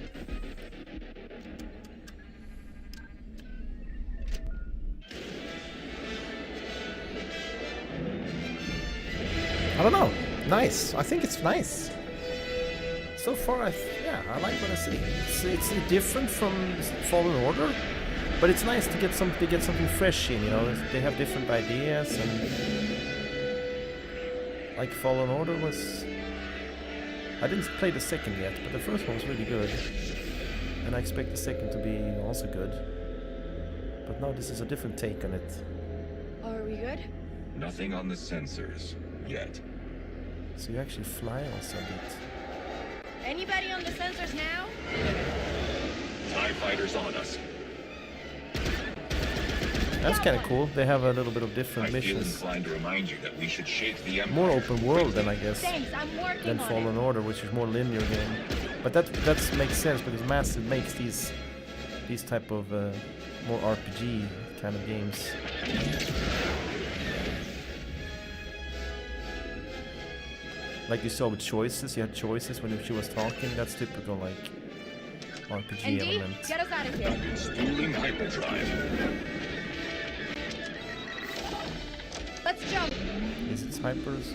I don't know. Nice. I think it's nice. So far, yeah, I like what I see. It's different from Fallen Order, but it's nice to get something fresh in. You know, they have different ideas, and like Fallen Order was. I didn't play the second yet, but the first one was really good, and I expect the second to be also good. But now this is a different take on it.
Oh, are we good?
Nothing on the sensors yet.
So you actually fly also a bit.
Anybody on the sensors now?
TIE fighters on us.
That's kind of cool. They have a little bit of different
I feel
missions.
inclined to remind you that we should shake the Empire.
More open world than I guess
Thanks, I'm working
than
on
Fallen Order, which is more linear game. But that makes sense because Massive makes these type of more RPG kind of games. Like you saw with choices, you had choices when she was talking. That's typical like RPG
ND,
element.
get us out of here.
Stooling hyperdrive.
Let's jump.
Is it hypers?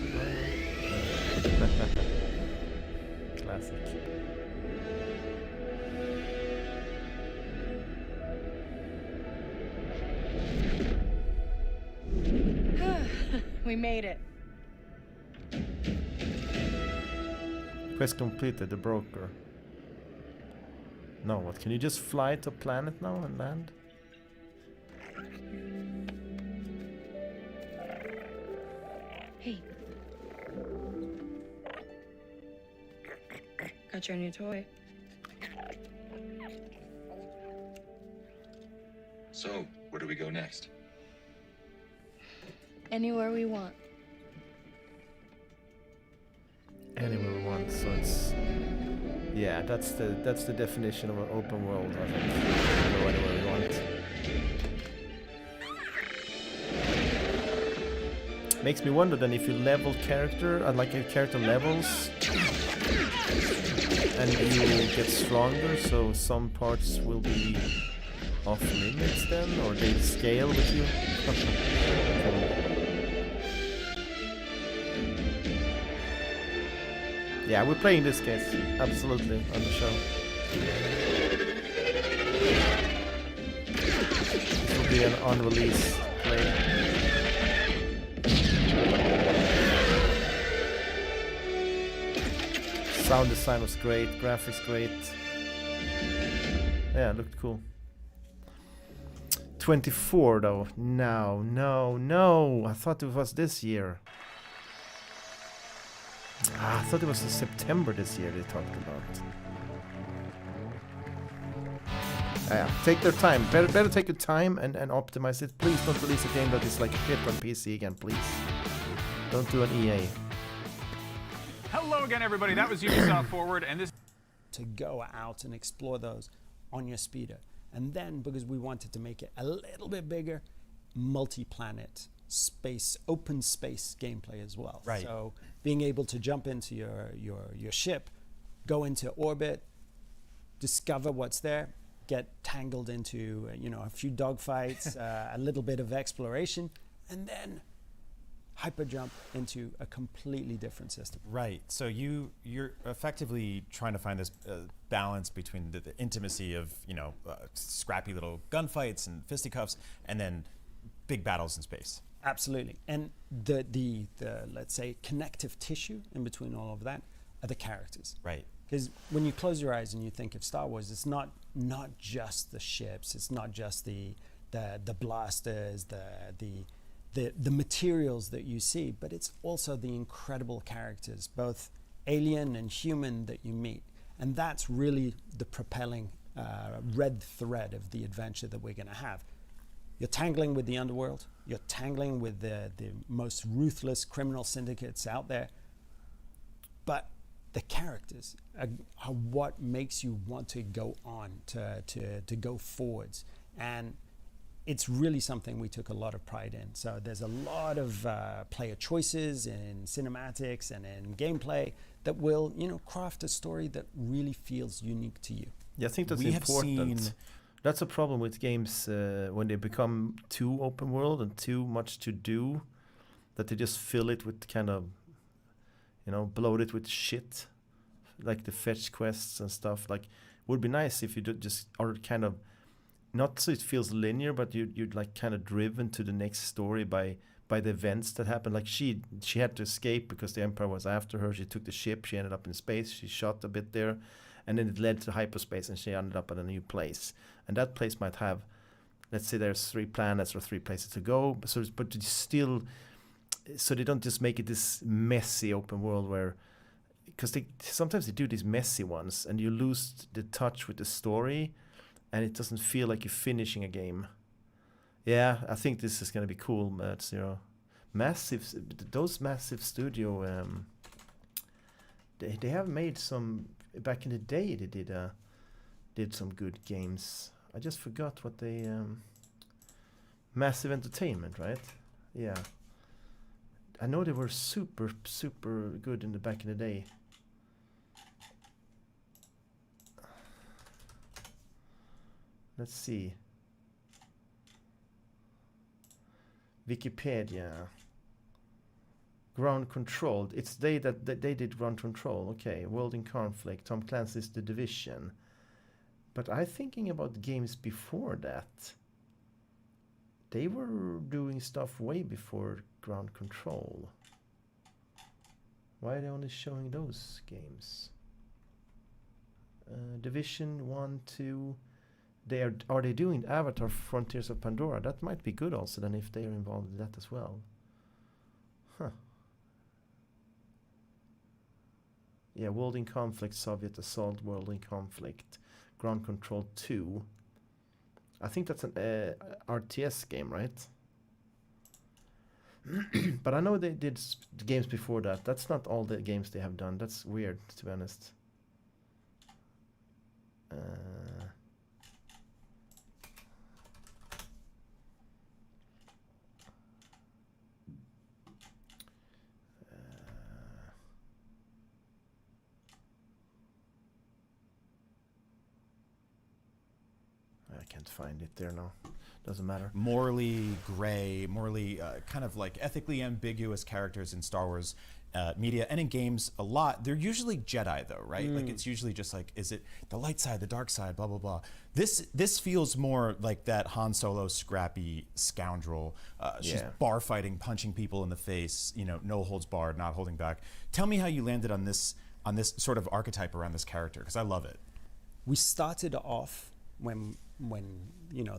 Classic.
We made it.
Quest completed, the broker. No, what? Can you just fly to a planet now and land?
Hey. Got your new toy.
So, where do we go next?
Anywhere we want.
Anywhere we want, so it's... Yeah, that's the definition of an open world, I think. Go anywhere we want. Makes me wonder then if you level character, like your character levels, and you will get stronger, so some parts will be off limits then, or they scale with you. Yeah, we're playing this case, absolutely, on the show. This will be an unreleased play. Sound design was great, graphics great. Yeah, it looked cool. 24 though. No. I thought it was this year. I thought it was in September this year they talked about. Yeah, take their time. Better take your time and optimize it. Please don't release a game that is like shit on PC again, please. Don't do an EA.
Hello again, everybody. That was Ubisoft Forward, and this...
To go out and explore those on your speeder. And then, because we wanted to make it a little bit bigger, multi-planet space, open space gameplay as well.
Right.
So being able to jump into your ship, go into orbit, discover what's there, get tangled into a few dogfights, a little bit of exploration, and then hyper jump into a completely different system.
Right. So you're effectively trying to find this balance between the intimacy of scrappy little gunfights and fisticuffs, and then big battles in space.
Absolutely. And the let's say connective tissue in between all of that are the characters.
Right.
Because when you close your eyes and you think of Star Wars, it's not just the ships, it's not just the blasters, the materials that you see, but it's also the incredible characters, both alien and human, that you meet. And that's really the propelling red thread of the adventure that we're going to have. You're tangling with the underworld, you're tangling with the most ruthless criminal syndicates out there, but the characters are what makes you want to go on, to go forwards. And
it's really something we took a lot of pride in. So there's a lot of player choices in cinematics and in gameplay that will, craft a story that really feels unique to you.
Yeah, I think that's
We have
important.
seen-
That's a problem with games when they become too open world and too much to do, that they just fill it with kind of, bloat it with shit, like the fetch quests and stuff. Like, would be nice if you just are kind of, not so it feels linear, but you're like kind of driven to the next story by the events that happen. Like she had to escape because the Empire was after her. She took the ship. She ended up in space. She shot a bit there, and then it led to hyperspace, and she ended up at a new place. And that place might have, let's say, there's 3 planets or 3 places to go. But it's still, so they don't just make it this messy open world where, because sometimes they do these messy ones, and you lose the touch with the story, and it doesn't feel like you're finishing a game. Yeah, I think this is going to be cool. It's, those massive studio, they have made some, back in the day they did some good games. I just forgot what they, Massive Entertainment, right? Yeah. I know they were super, super good in the back in the day. Let's see. Wikipedia. Ground Control. It's they did Ground Control. Okay. World in Conflict. Tom Clancy's The Division. But I'm thinking about games before that. They were doing stuff way before Ground Control. Why are they only showing those games? Division 1, 2. Are they doing Avatar Frontiers of Pandora? That might be good also then if they are involved in that as well. Huh. Yeah, World in Conflict, Soviet Assault, World in Conflict, Ground Control 2. I think that's an RTS game, right? But I know they did games before that. That's not all the games they have done. That's weird, to be honest. I can't find it there now. Doesn't matter.
Morally gray, morally kind of like ethically ambiguous characters in Star Wars media and in games a lot. They're usually Jedi though, right? Like it's usually just like, is it the light side, the dark side, blah, blah, blah. This feels more like that Han Solo scrappy scoundrel. She's bar fighting, punching people in the face, no holds barred, not holding back. Tell me how you landed on this sort of archetype around this character, because I love it.
We started off when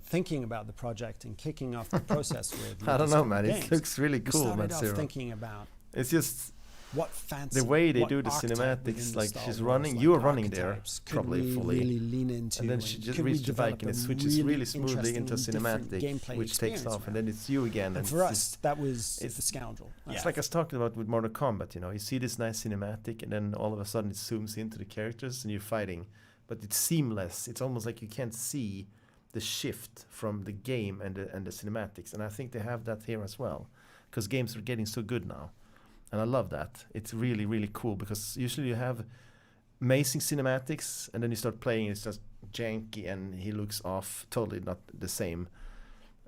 thinking about the project and kicking off the process with
I don't know, man.
games,
It looks really cool,
we
man.
started off thinking about
it's just
what fancy,
the way they
what
do the
archetype
cinematics.
within
Like
Star
she's
Wars,
running,
like
you are running there
archetypes, could
probably
we
fully,
really lean into,
and then she just
could we
reaches the bike
develop
and it
a
switches really smoothly
interesting
into
and different
cinematic,
gameplay
which takes
experience
off, and then it's you again.
And for us, that was the scoundrel.
It's like I was talking about with Mortal Kombat. You see this nice cinematic, and then all of a sudden it zooms into the characters, and you're fighting, but it's seamless. It's almost like you can't see the shift from the game and the cinematics, and I think they have that here as well, because games are getting so good now, and I love that. It's really, really cool, because usually you have amazing cinematics, and then you start playing, it's just janky, and he looks off, totally not the same,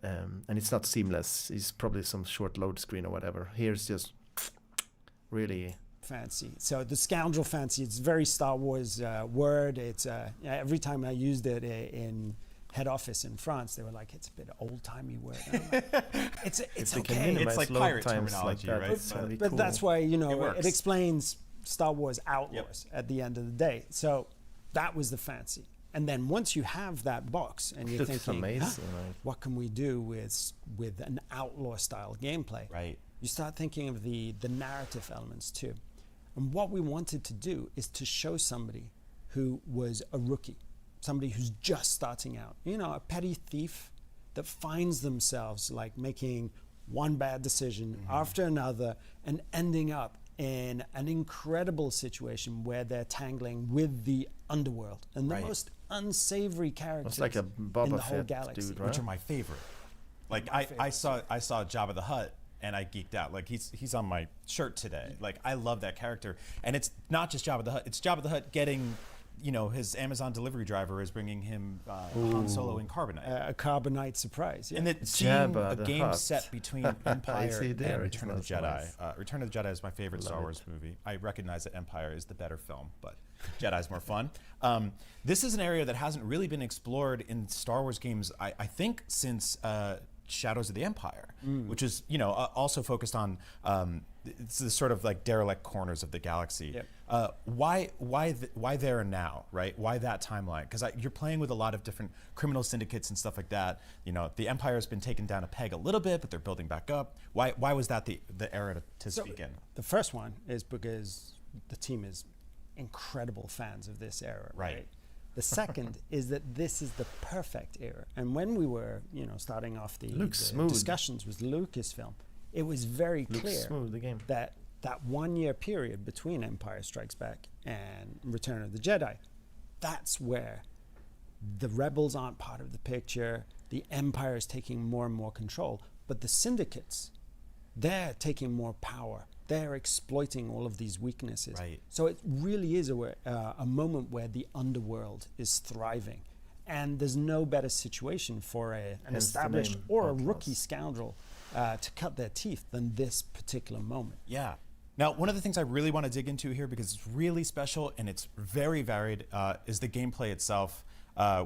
and it's not seamless. It's probably some short load screen or whatever. Here's just really
fancy. So the scoundrel fancy, it's very Star Wars word. It's every time I used it in head office in France, they were like, it's a bit old-timey word. It's okay.
It's like pirate terminology,
like
right?
But that's why, it explains Star Wars Outlaws at the end of the day. So that was the fancy. And then once you have that box and you're thinking,
amazing, right?
What can we do with an outlaw-style gameplay?
Right.
You start thinking of the narrative elements too. And what we wanted to do is to show somebody who was a rookie, somebody who's just starting out, a petty thief that finds themselves like making one bad decision after another and ending up in an incredible situation where they're tangling with the underworld and the most unsavory characters
like a Boba
in the whole
Fett
galaxy.
dude, right?
Which are my favorite. Like I saw Jabba the Hutt and I geeked out. Like he's on my shirt today. Like I love that character, and it's not just Jabba the Hutt. It's Jabba the Hutt getting, you know, his Amazon delivery driver is bringing him Han Solo in carbonite.
A carbonite surprise. Yeah.
And then seeing
Jabba
a
the
game
Hutt.
set between Empire
see there,
and
it's
Return of the
not
Jedi.
nice.
Return of the Jedi is my favorite Star Wars movie. I recognize that Empire is the better film, but Jedi's more fun. This is an area that hasn't really been explored in Star Wars games, I think, since Shadows of the Empire, which is, you know, also focused on it's the sort of like derelict corners of the galaxy.
Yep.
Why there and now, right? Why that timeline? Because you're playing with a lot of different criminal syndicates and stuff like that. You know, the Empire has been taken down a peg a little bit, but they're building back up. Why was that the era to speak in?
The first one is because the team is incredible fans of this era, right? The second is that this is the perfect era. And when we were, you know, starting off the discussions with Lucasfilm, it was very clear that that 1 year period between Empire Strikes Back and Return of the Jedi, that's where the rebels aren't part of the picture, the Empire is taking more and more control, but the syndicates, they're taking more power. They're exploiting all of these weaknesses.
Right.
So it really is a moment where the underworld is thriving. And there's no better situation for an
Hence the
established
name
or a
Outlaws.
rookie scoundrel to cut their teeth than this particular moment.
Yeah. Now, one of the things I really want to dig into here, because it's really special and it's very varied, is the gameplay itself.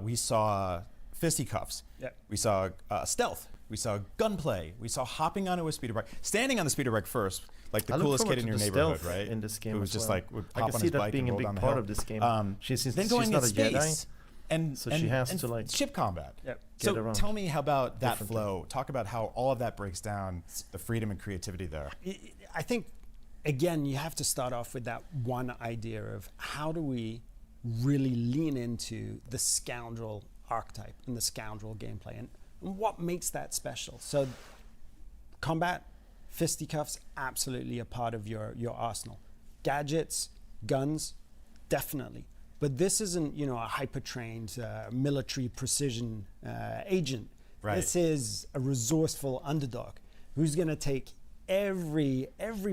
We saw fisticuffs.
Yep.
We saw stealth. We saw gunplay. We saw hopping onto a speeder bike, standing on the speeder bike first, like the
I look
coolest
forward
kid in
to
your
the
neighborhood,
stealth
right?
in this game
Who was
as
just
well.
like would
I
hop
can
on
see
his
that
bike
being
and
a
roll
big
down the
part
hill.
of this game.
Then
She's
going
not
in
a
space
Jedi,
and
so she has to like
ship combat.
Yep.
get
So
around
tell me how about that
differently.
flow. Talk about how all of that breaks down the freedom and creativity there.
I think, again, you have to start off with that one idea of how do we really lean into the scoundrel archetype and the scoundrel gameplay, and what makes that special. So combat, fisticuffs, absolutely a part of your arsenal. Gadgets, guns, definitely. But this isn't, you know, a hyper-trained military precision agent.
Right.
This is a resourceful underdog who's going to take every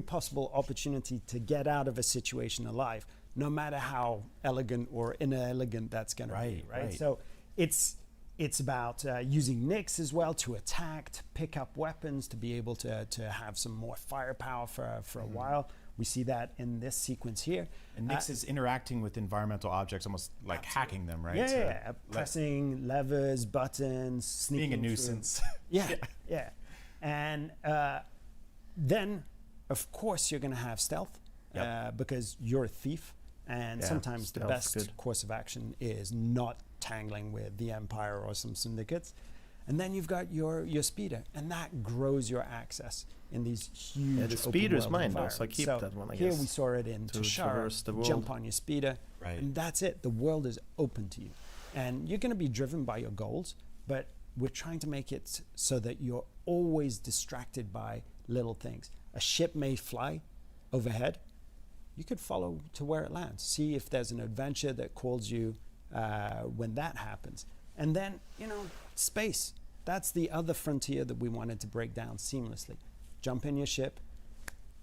possible opportunity to get out of a situation alive, no matter how elegant or inelegant that's going to be. Right. So it's about using Nyx as well to attack, to pick up weapons, to be able to have some more firepower for a while. We see that in this sequence here.
And Nyx is interacting with environmental objects, almost like hacking them, right?
Yeah, pressing levers, buttons, sneaking
being a
through.
nuisance.
Yeah. And then, of course, you're going to have stealth because you're a thief. And
Yeah,
sometimes the
stealth's
best
good.
course of action is not tangling with the Empire or some syndicates. And then you've got your speeder, and that grows your access in these huge
Yeah, the speeder's
open-world
mine though, so I
environments.
keep
So
that one, I
here
guess,
we saw it in
to
Tashara.
traverse the
Jump
world.
on your speeder,
Right.
and that's it. The world is open to you. And you're going to be driven by your goals, but we're trying to make it so that you're always distracted by little things. A ship may fly overhead. You could follow to where it lands. See if there's an adventure that calls you when that happens. And then, you know, space. That's the other frontier that we wanted to break down seamlessly. Jump in your ship,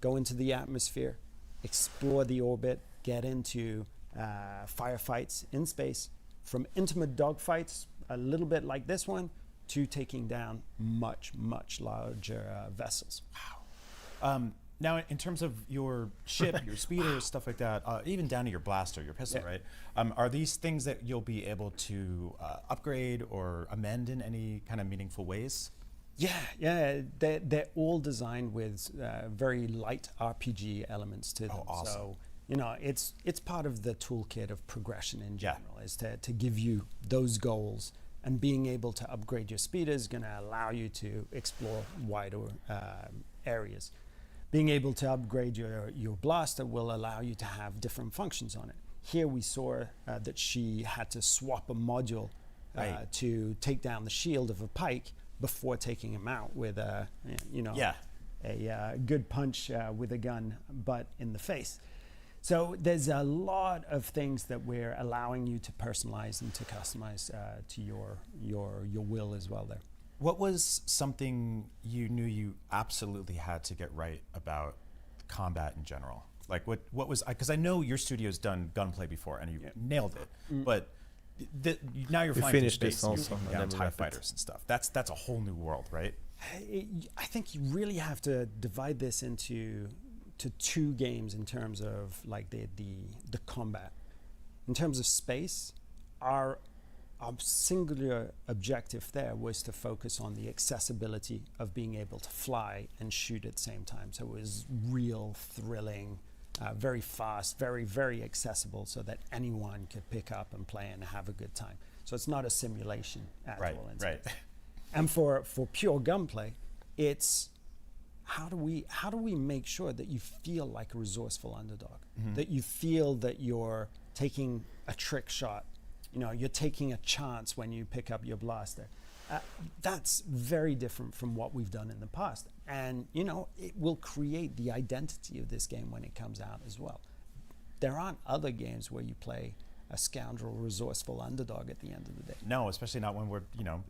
go into the atmosphere, explore the orbit, get into firefights in space, from intimate dogfights, a little bit like this one, to taking down much, much larger vessels.
Now, in terms of your ship, your speeder, stuff like that, even down to your blaster, your pistol, right? Are these things that you'll be able to upgrade or amend in any kind of meaningful ways?
Yeah, they're all designed with very light RPG elements to them.
Oh, awesome.
So, you know, it's part of the toolkit of progression in general, is to give you those goals. And being able to upgrade your speeder is going to allow you to explore wider areas. Being able to upgrade your blaster will allow you to have different functions on it. Here we saw that she had to swap a module to take down the shield of a pike before taking him out with a good punch with a gun butt in the face. So there's a lot of things that we're allowing you to personalize and to customize to your will as well there.
What was something you knew you absolutely had to get right about combat in general? Like what was, because I know your studio's done gunplay before and you nailed it, but now you're flying through space, you're taking down TIE fighters and stuff. That's a whole new world, right?
I think you really have to divide this into two games in terms of like the combat. In terms of space, our singular objective there was to focus on the accessibility of being able to fly and shoot at the same time. So it was real, thrilling, very fast, very, very accessible so that anyone could pick up and play and have a good time. So it's not a simulation at all.
Right.
And for pure gunplay, it's how do we make sure that you feel like a resourceful underdog, that you feel that you're taking a trick shot, you're taking a chance when you pick up your blaster. That's very different from what we've done in the past. And, it will create the identity of this game when it comes out as well. There aren't other games where you play a scoundrel, resourceful underdog at the end of the day.
No, especially not when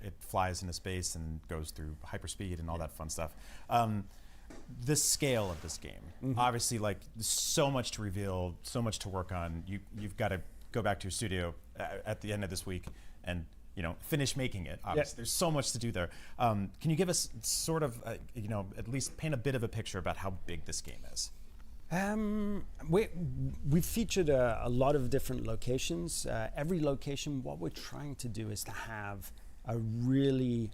it flies into space and goes through hyperspeed and all that fun stuff. The scale of this game, obviously, like so much to reveal, so much to work on. You've got to go back to your studio at the end of this week and finish making it. Obviously, there's so much to do there. Can you give us sort of, at least paint a bit of a picture about how big this game is?
We've featured a lot of different locations. Every location, what we're trying to do is to have a really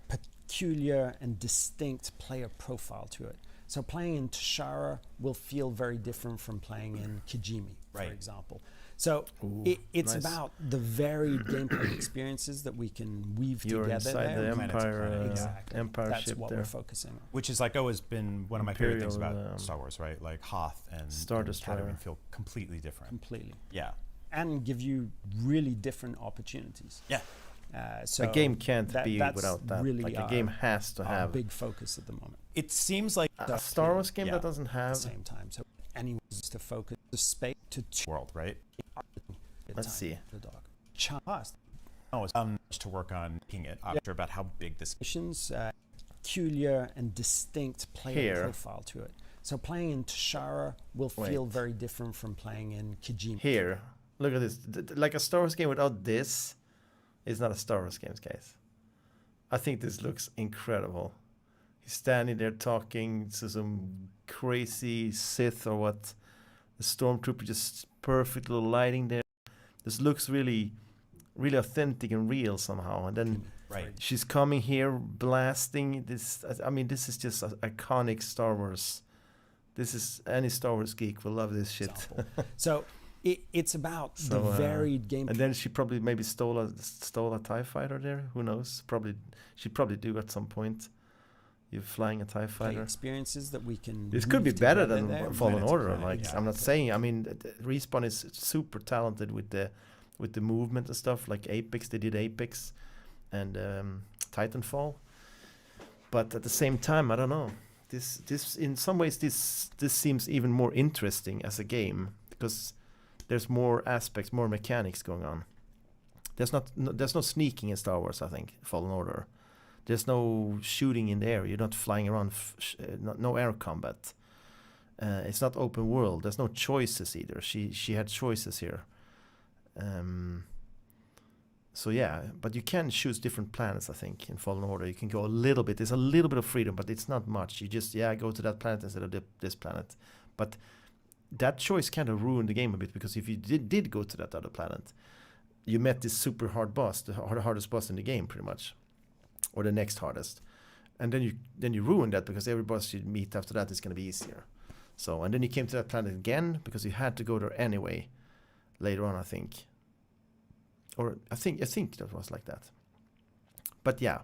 peculiar and distinct player profile to it. So playing in Tashara will feel very different from playing in Kijimi, for example. So it's
nice.
About the varied gameplay experiences that we can weave
You're
together.
inside
there.
the Empire,
Exactly.
Empire
That's
ship
what
there.
we're focusing on.
Which is always been one of my favorite things
Imperial,
about Star Wars, right? Like Hoth and
Star Destroyer
Tatooine feel completely different.
Completely.
Yeah.
And give you really different opportunities.
Yeah.
So
a game can't be
that's
without that.
Really
like a game has to
our
have
big focus at the moment.
It seems like
a Star Wars game that doesn't have
at the same time. So anyone's to focus the space to
world, right?
Let's see.
The dog. Chast.
Oh, it's much to work on making it. I'm sure about how big this
is. Peculiar and distinct player
Here.
profile to it. So playing in Tashara will feel very different from playing in Kijimi.
Here, look at this. Like a Star Wars game without this is not a Star Wars game, guys. I think this looks incredible. He's standing there talking to some crazy Sith or what. The stormtrooper, just perfect little lighting there. This looks really, really authentic and real somehow. And then she's coming here blasting this. I mean, this is just iconic Star Wars. This is, any Star Wars geek will love this shit.
So it's about the varied gameplay.
And then she probably maybe stole a TIE fighter there. Who knows? She'd probably do at some point. You're flying a TIE fighter.
Experiences that we can.
This could be better than
there.
Fallen Order. Like I'm not saying. I mean, Respawn is super talented with the movement and stuff. Like Apex, they did Apex, and Titanfall. But at the same time, I don't know. This in some ways this seems even more interesting as a game because there's more aspects, more mechanics going on. There's no sneaking in Star Wars. I think Fallen Order. There's no shooting in the air. You're not flying around. No air combat. It's not open world. There's no choices either. She had choices here. So yeah, but you can choose different planets. I think in Fallen Order you can go a little bit. There's a little bit of freedom, but it's not much. You just go to that planet instead of this planet. But that choice kind of ruined the game a bit because if you did go to that other planet, you met this super hard boss, the hardest boss in the game, pretty much. Or the next hardest, and then you ruin that because every boss you meet after that is going to be easier. So and then you came to that planet again because you had to go there anyway. Later on, I think, or I think that was like that. But yeah,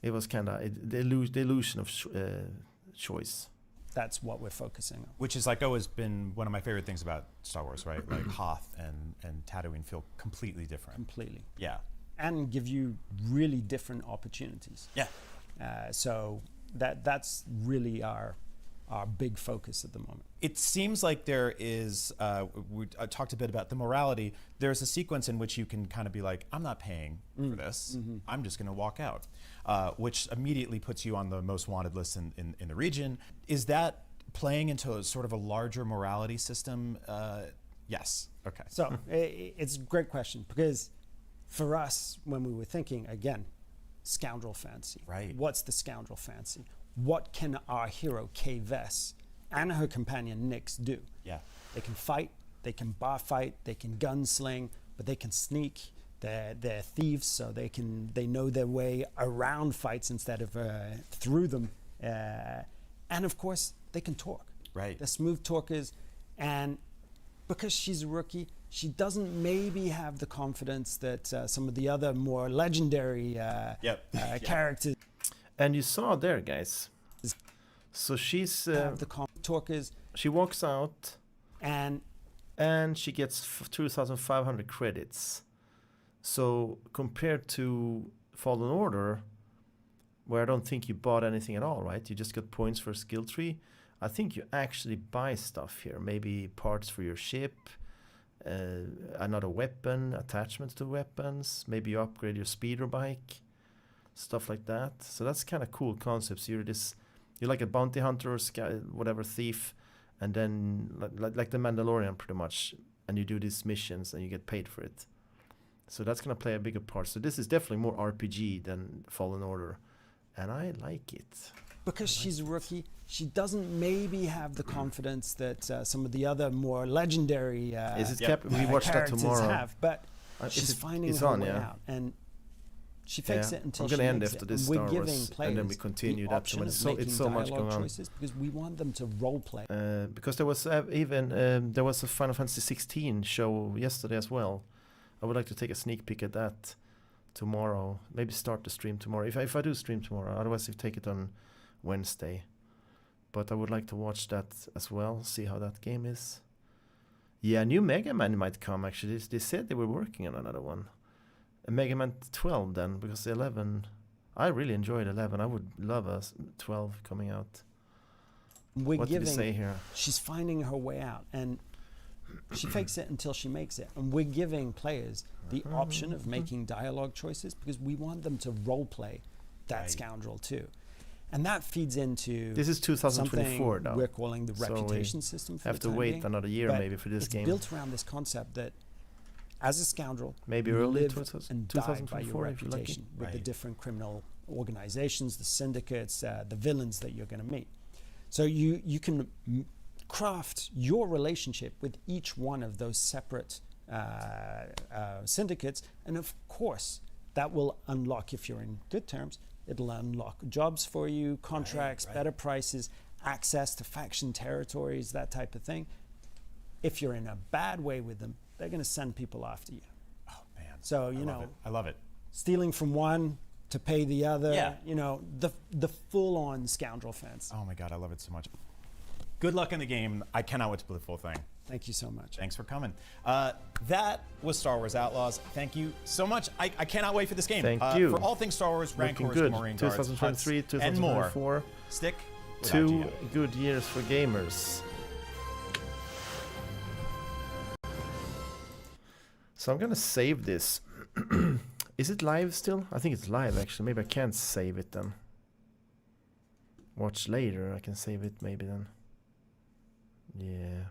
it was kind of the illusion of choice.
That's what we're focusing on.
Which is always been one of my favorite things about Star Wars, right? Like Hoth and Tatooine feel completely different.
Completely.
Yeah.
And give you really different opportunities.
Yeah.
So that's really our our big focus at the moment.
It seems like there is, we talked a bit about the morality. There's a sequence in which you can kind of be like, I'm not paying for this. I'm just going to walk out, which immediately puts you on the most wanted list in the region. Is that playing into a sort of a larger morality system? Yes. Okay.
So it's a great question, because for us, when we were thinking, again, scoundrel fancy.
Right.
What's the scoundrel fancy? What can our hero, Kay Vess, and her companion, Nyx, do?
Yeah.
They can fight, they can bar fight, they can gunsling, but they can sneak. They're thieves, so they know their way around fights instead of through them. And of course, they can talk.
Right.
They're smooth talkers, and because she's a rookie, she doesn't maybe have the confidence that some of the other more legendary characters.
And you saw there, guys. So she's
the talkers.
She walks out,
and
she gets 2,500 credits. So compared to Fallen Order, where I don't think you bought anything at all, right? You just got points for a skill tree. I think you actually buy stuff here, maybe parts for your ship, another weapon, attachments to weapons, maybe you upgrade your speeder bike, stuff like that. So that's kind of cool concepts. You're like a bounty hunter or whatever thief, and then like the Mandalorian pretty much, and you do these missions and you get paid for it. So that's gonna play a bigger part. So this is definitely more RPG than Fallen Order, and I like it.
Because she's a rookie, she doesn't maybe have the confidence that some of the other more legendary
we watch that tomorrow.
have, but she's finding her way out, and she fakes it until she makes it.
I'm gonna end after this Star Wars, and then we continue that. It's so much going on.
Because we want them to role play.
Because there was there was a Final Fantasy 16 show yesterday as well. I would like to take a sneak peek at that tomorrow. Maybe start the stream tomorrow. If I do stream tomorrow, otherwise, take it on Wednesday. But I would like to watch that as well, see how that game is. Yeah, new Mega Man might come actually. They said they were working on another one. A Mega Man 12 then, because 11, I really enjoyed 11. I would love a 12 coming out. What did they say here?
She's finding her way out, and she fakes it until she makes it. And we're giving players the option of making dialogue choices because we want them to role play that scoundrel too. And that feeds into
this is 2024 now.
We're calling the reputation system. For
have to wait another year maybe for this game.
It's built around this concept that as a scoundrel,
maybe
you
early
live and die by your reputation with the different criminal organizations, the syndicates, the villains that you're going to meet. So you can craft your relationship with each one of those separate syndicates, and of course that will unlock, if you're in good terms, it'll unlock jobs for you, contracts, better prices, access to faction territories, that type of thing. If you're in a bad way with them, they're going to send people after you.
Oh man!
So
I love it.
Stealing from one to pay the other. You know, the full-on scoundrel fence.
Oh my God, I love it so much. Good luck in the game. I cannot wait to play the full thing.
Thank you so much.
Thanks for coming. That was Star Wars Outlaws. Thank you so much. I cannot wait for this game.
Thank you.
For all things Star Wars, Rancors, Marine Guards,
2023, 2024,
and more. Stick with
2
IGN.
good years for gamers. So I'm gonna save this. Is it live still? I think it's live actually. Maybe I can't save it then. Watch later. I can save it maybe then. Yeah.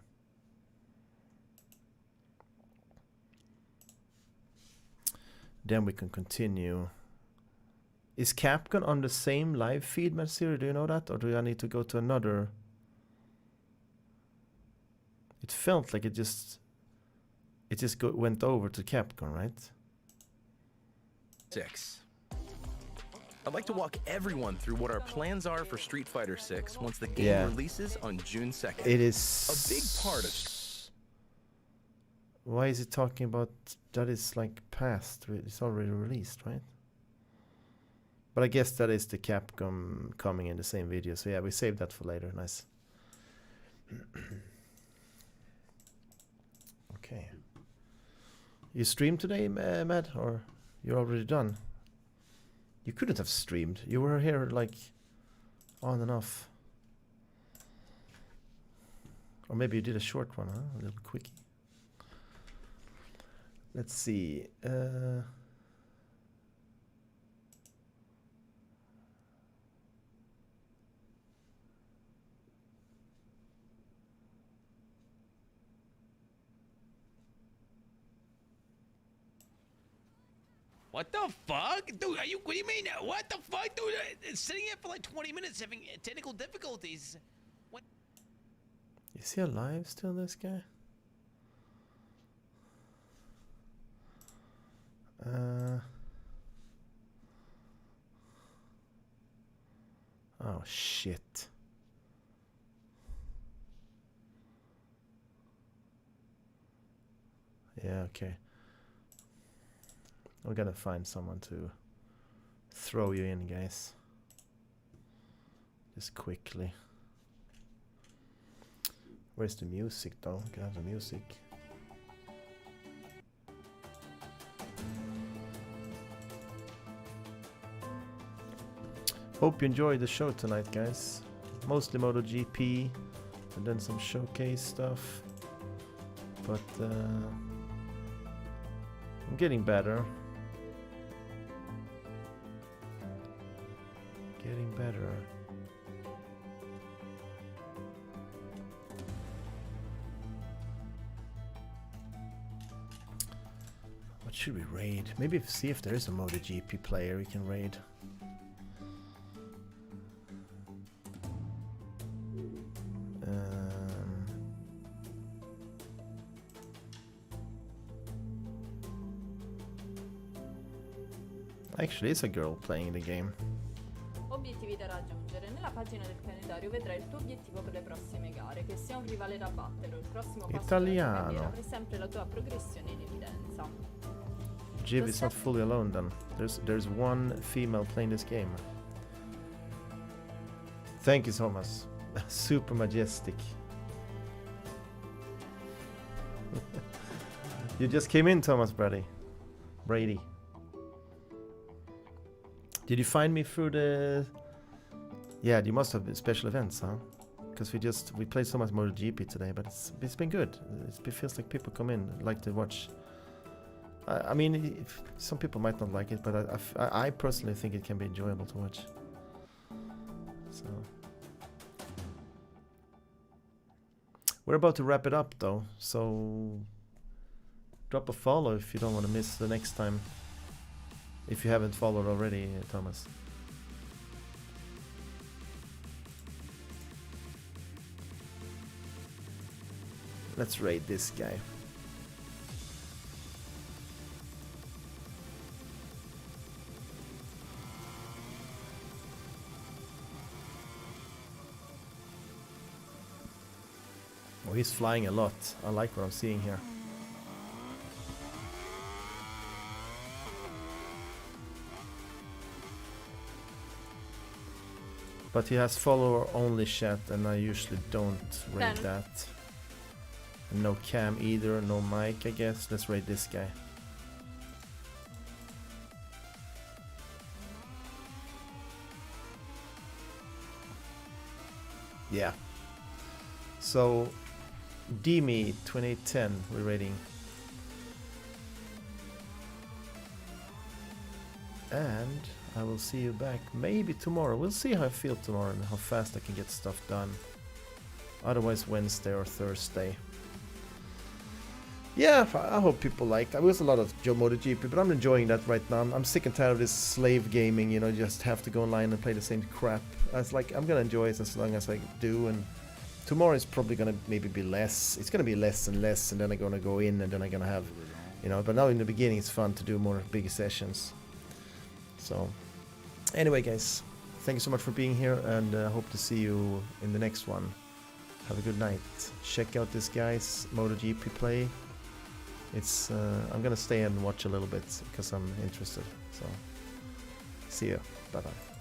Then we can continue. Is Capcom on the same live feed, Matsuri? Do you know that? Or do I need to go to another? It felt like it just went over to Capcom, right?
6. I'd like to walk everyone through what our plans are for Street Fighter 6 once the game releases on June 2nd.
It is
a big part of.
Why is it talking about that is like past? It's already released, right? But I guess that is the Capcom coming in the same video. So yeah, we saved that for later. Nice. Okay. You streamed today, Matt, or you're already done? You couldn't have streamed. You were here like on and off. Or maybe you did a short one, huh? A little quickie. Let's see.
What the fuck? Dude, what do you mean? What the fuck, dude? Sitting here for like 20 minutes having technical difficulties. What?
Is he alive still, this guy? Oh, shit. Yeah, okay. We're gonna find someone to throw you in, guys. Just quickly. Where's the music, though? Can I have the music? Hope you enjoyed the show tonight, guys. Mostly MotoGP and then some showcase stuff. But I'm getting better. Getting better. What should we raid? Maybe see if there is a MotoGP player we can raid. Actually, it's a girl playing the game.
Obiettivi da raggiungere. Nella pagina del calendario vedrai il tuo obiettivo per le prossime gare, che sia un rivale da battere o il prossimo passo
Italiano.
della tua carriera, avrai sempre la tua progressione in evidenza.
Jiv is not fully alone then. There's one female playing this game. Thank you, Thomas. Super majestic. You just came in, Thomas Brady. Did you find me through the... Yeah, you must have been special events, huh? Because we played so much MotoGP today, but it's been good. It feels like people come in, like to watch. I mean, some people might not like it, but I personally think it can be enjoyable to watch. So... We're about to wrap it up, though, so... Drop a follow if you don't want to miss the next time. If you haven't followed already, Thomas. Let's raid this guy. Oh, he's flying a lot. I like what I'm seeing here. But he has follower only chat, and I usually don't raid that. And no cam either, no mic, I guess. Let's raid this guy. Yeah. So, Demi 2810 we're raiding. And I will see you back maybe tomorrow. We'll see how I feel tomorrow and how fast I can get stuff done. Otherwise Wednesday or Thursday. Yeah, I hope people liked it. It was a lot of MotoGP, but I'm enjoying that right now. I'm sick and tired of this slave gaming, you know, you just have to go online and play the same crap. I'm gonna enjoy it as long as I do, and tomorrow is probably gonna maybe be less. It's gonna be less and less, and then I'm gonna go in and then I'm gonna have, you know, but now in the beginning it's fun to do more bigger sessions. So, anyway, guys, thank you so much for being here, and hope to see you in the next one. Have a good night. Check out this guy's MotoGP play. It's I'm gonna stay and watch a little bit because I'm interested. So, see you. Bye bye.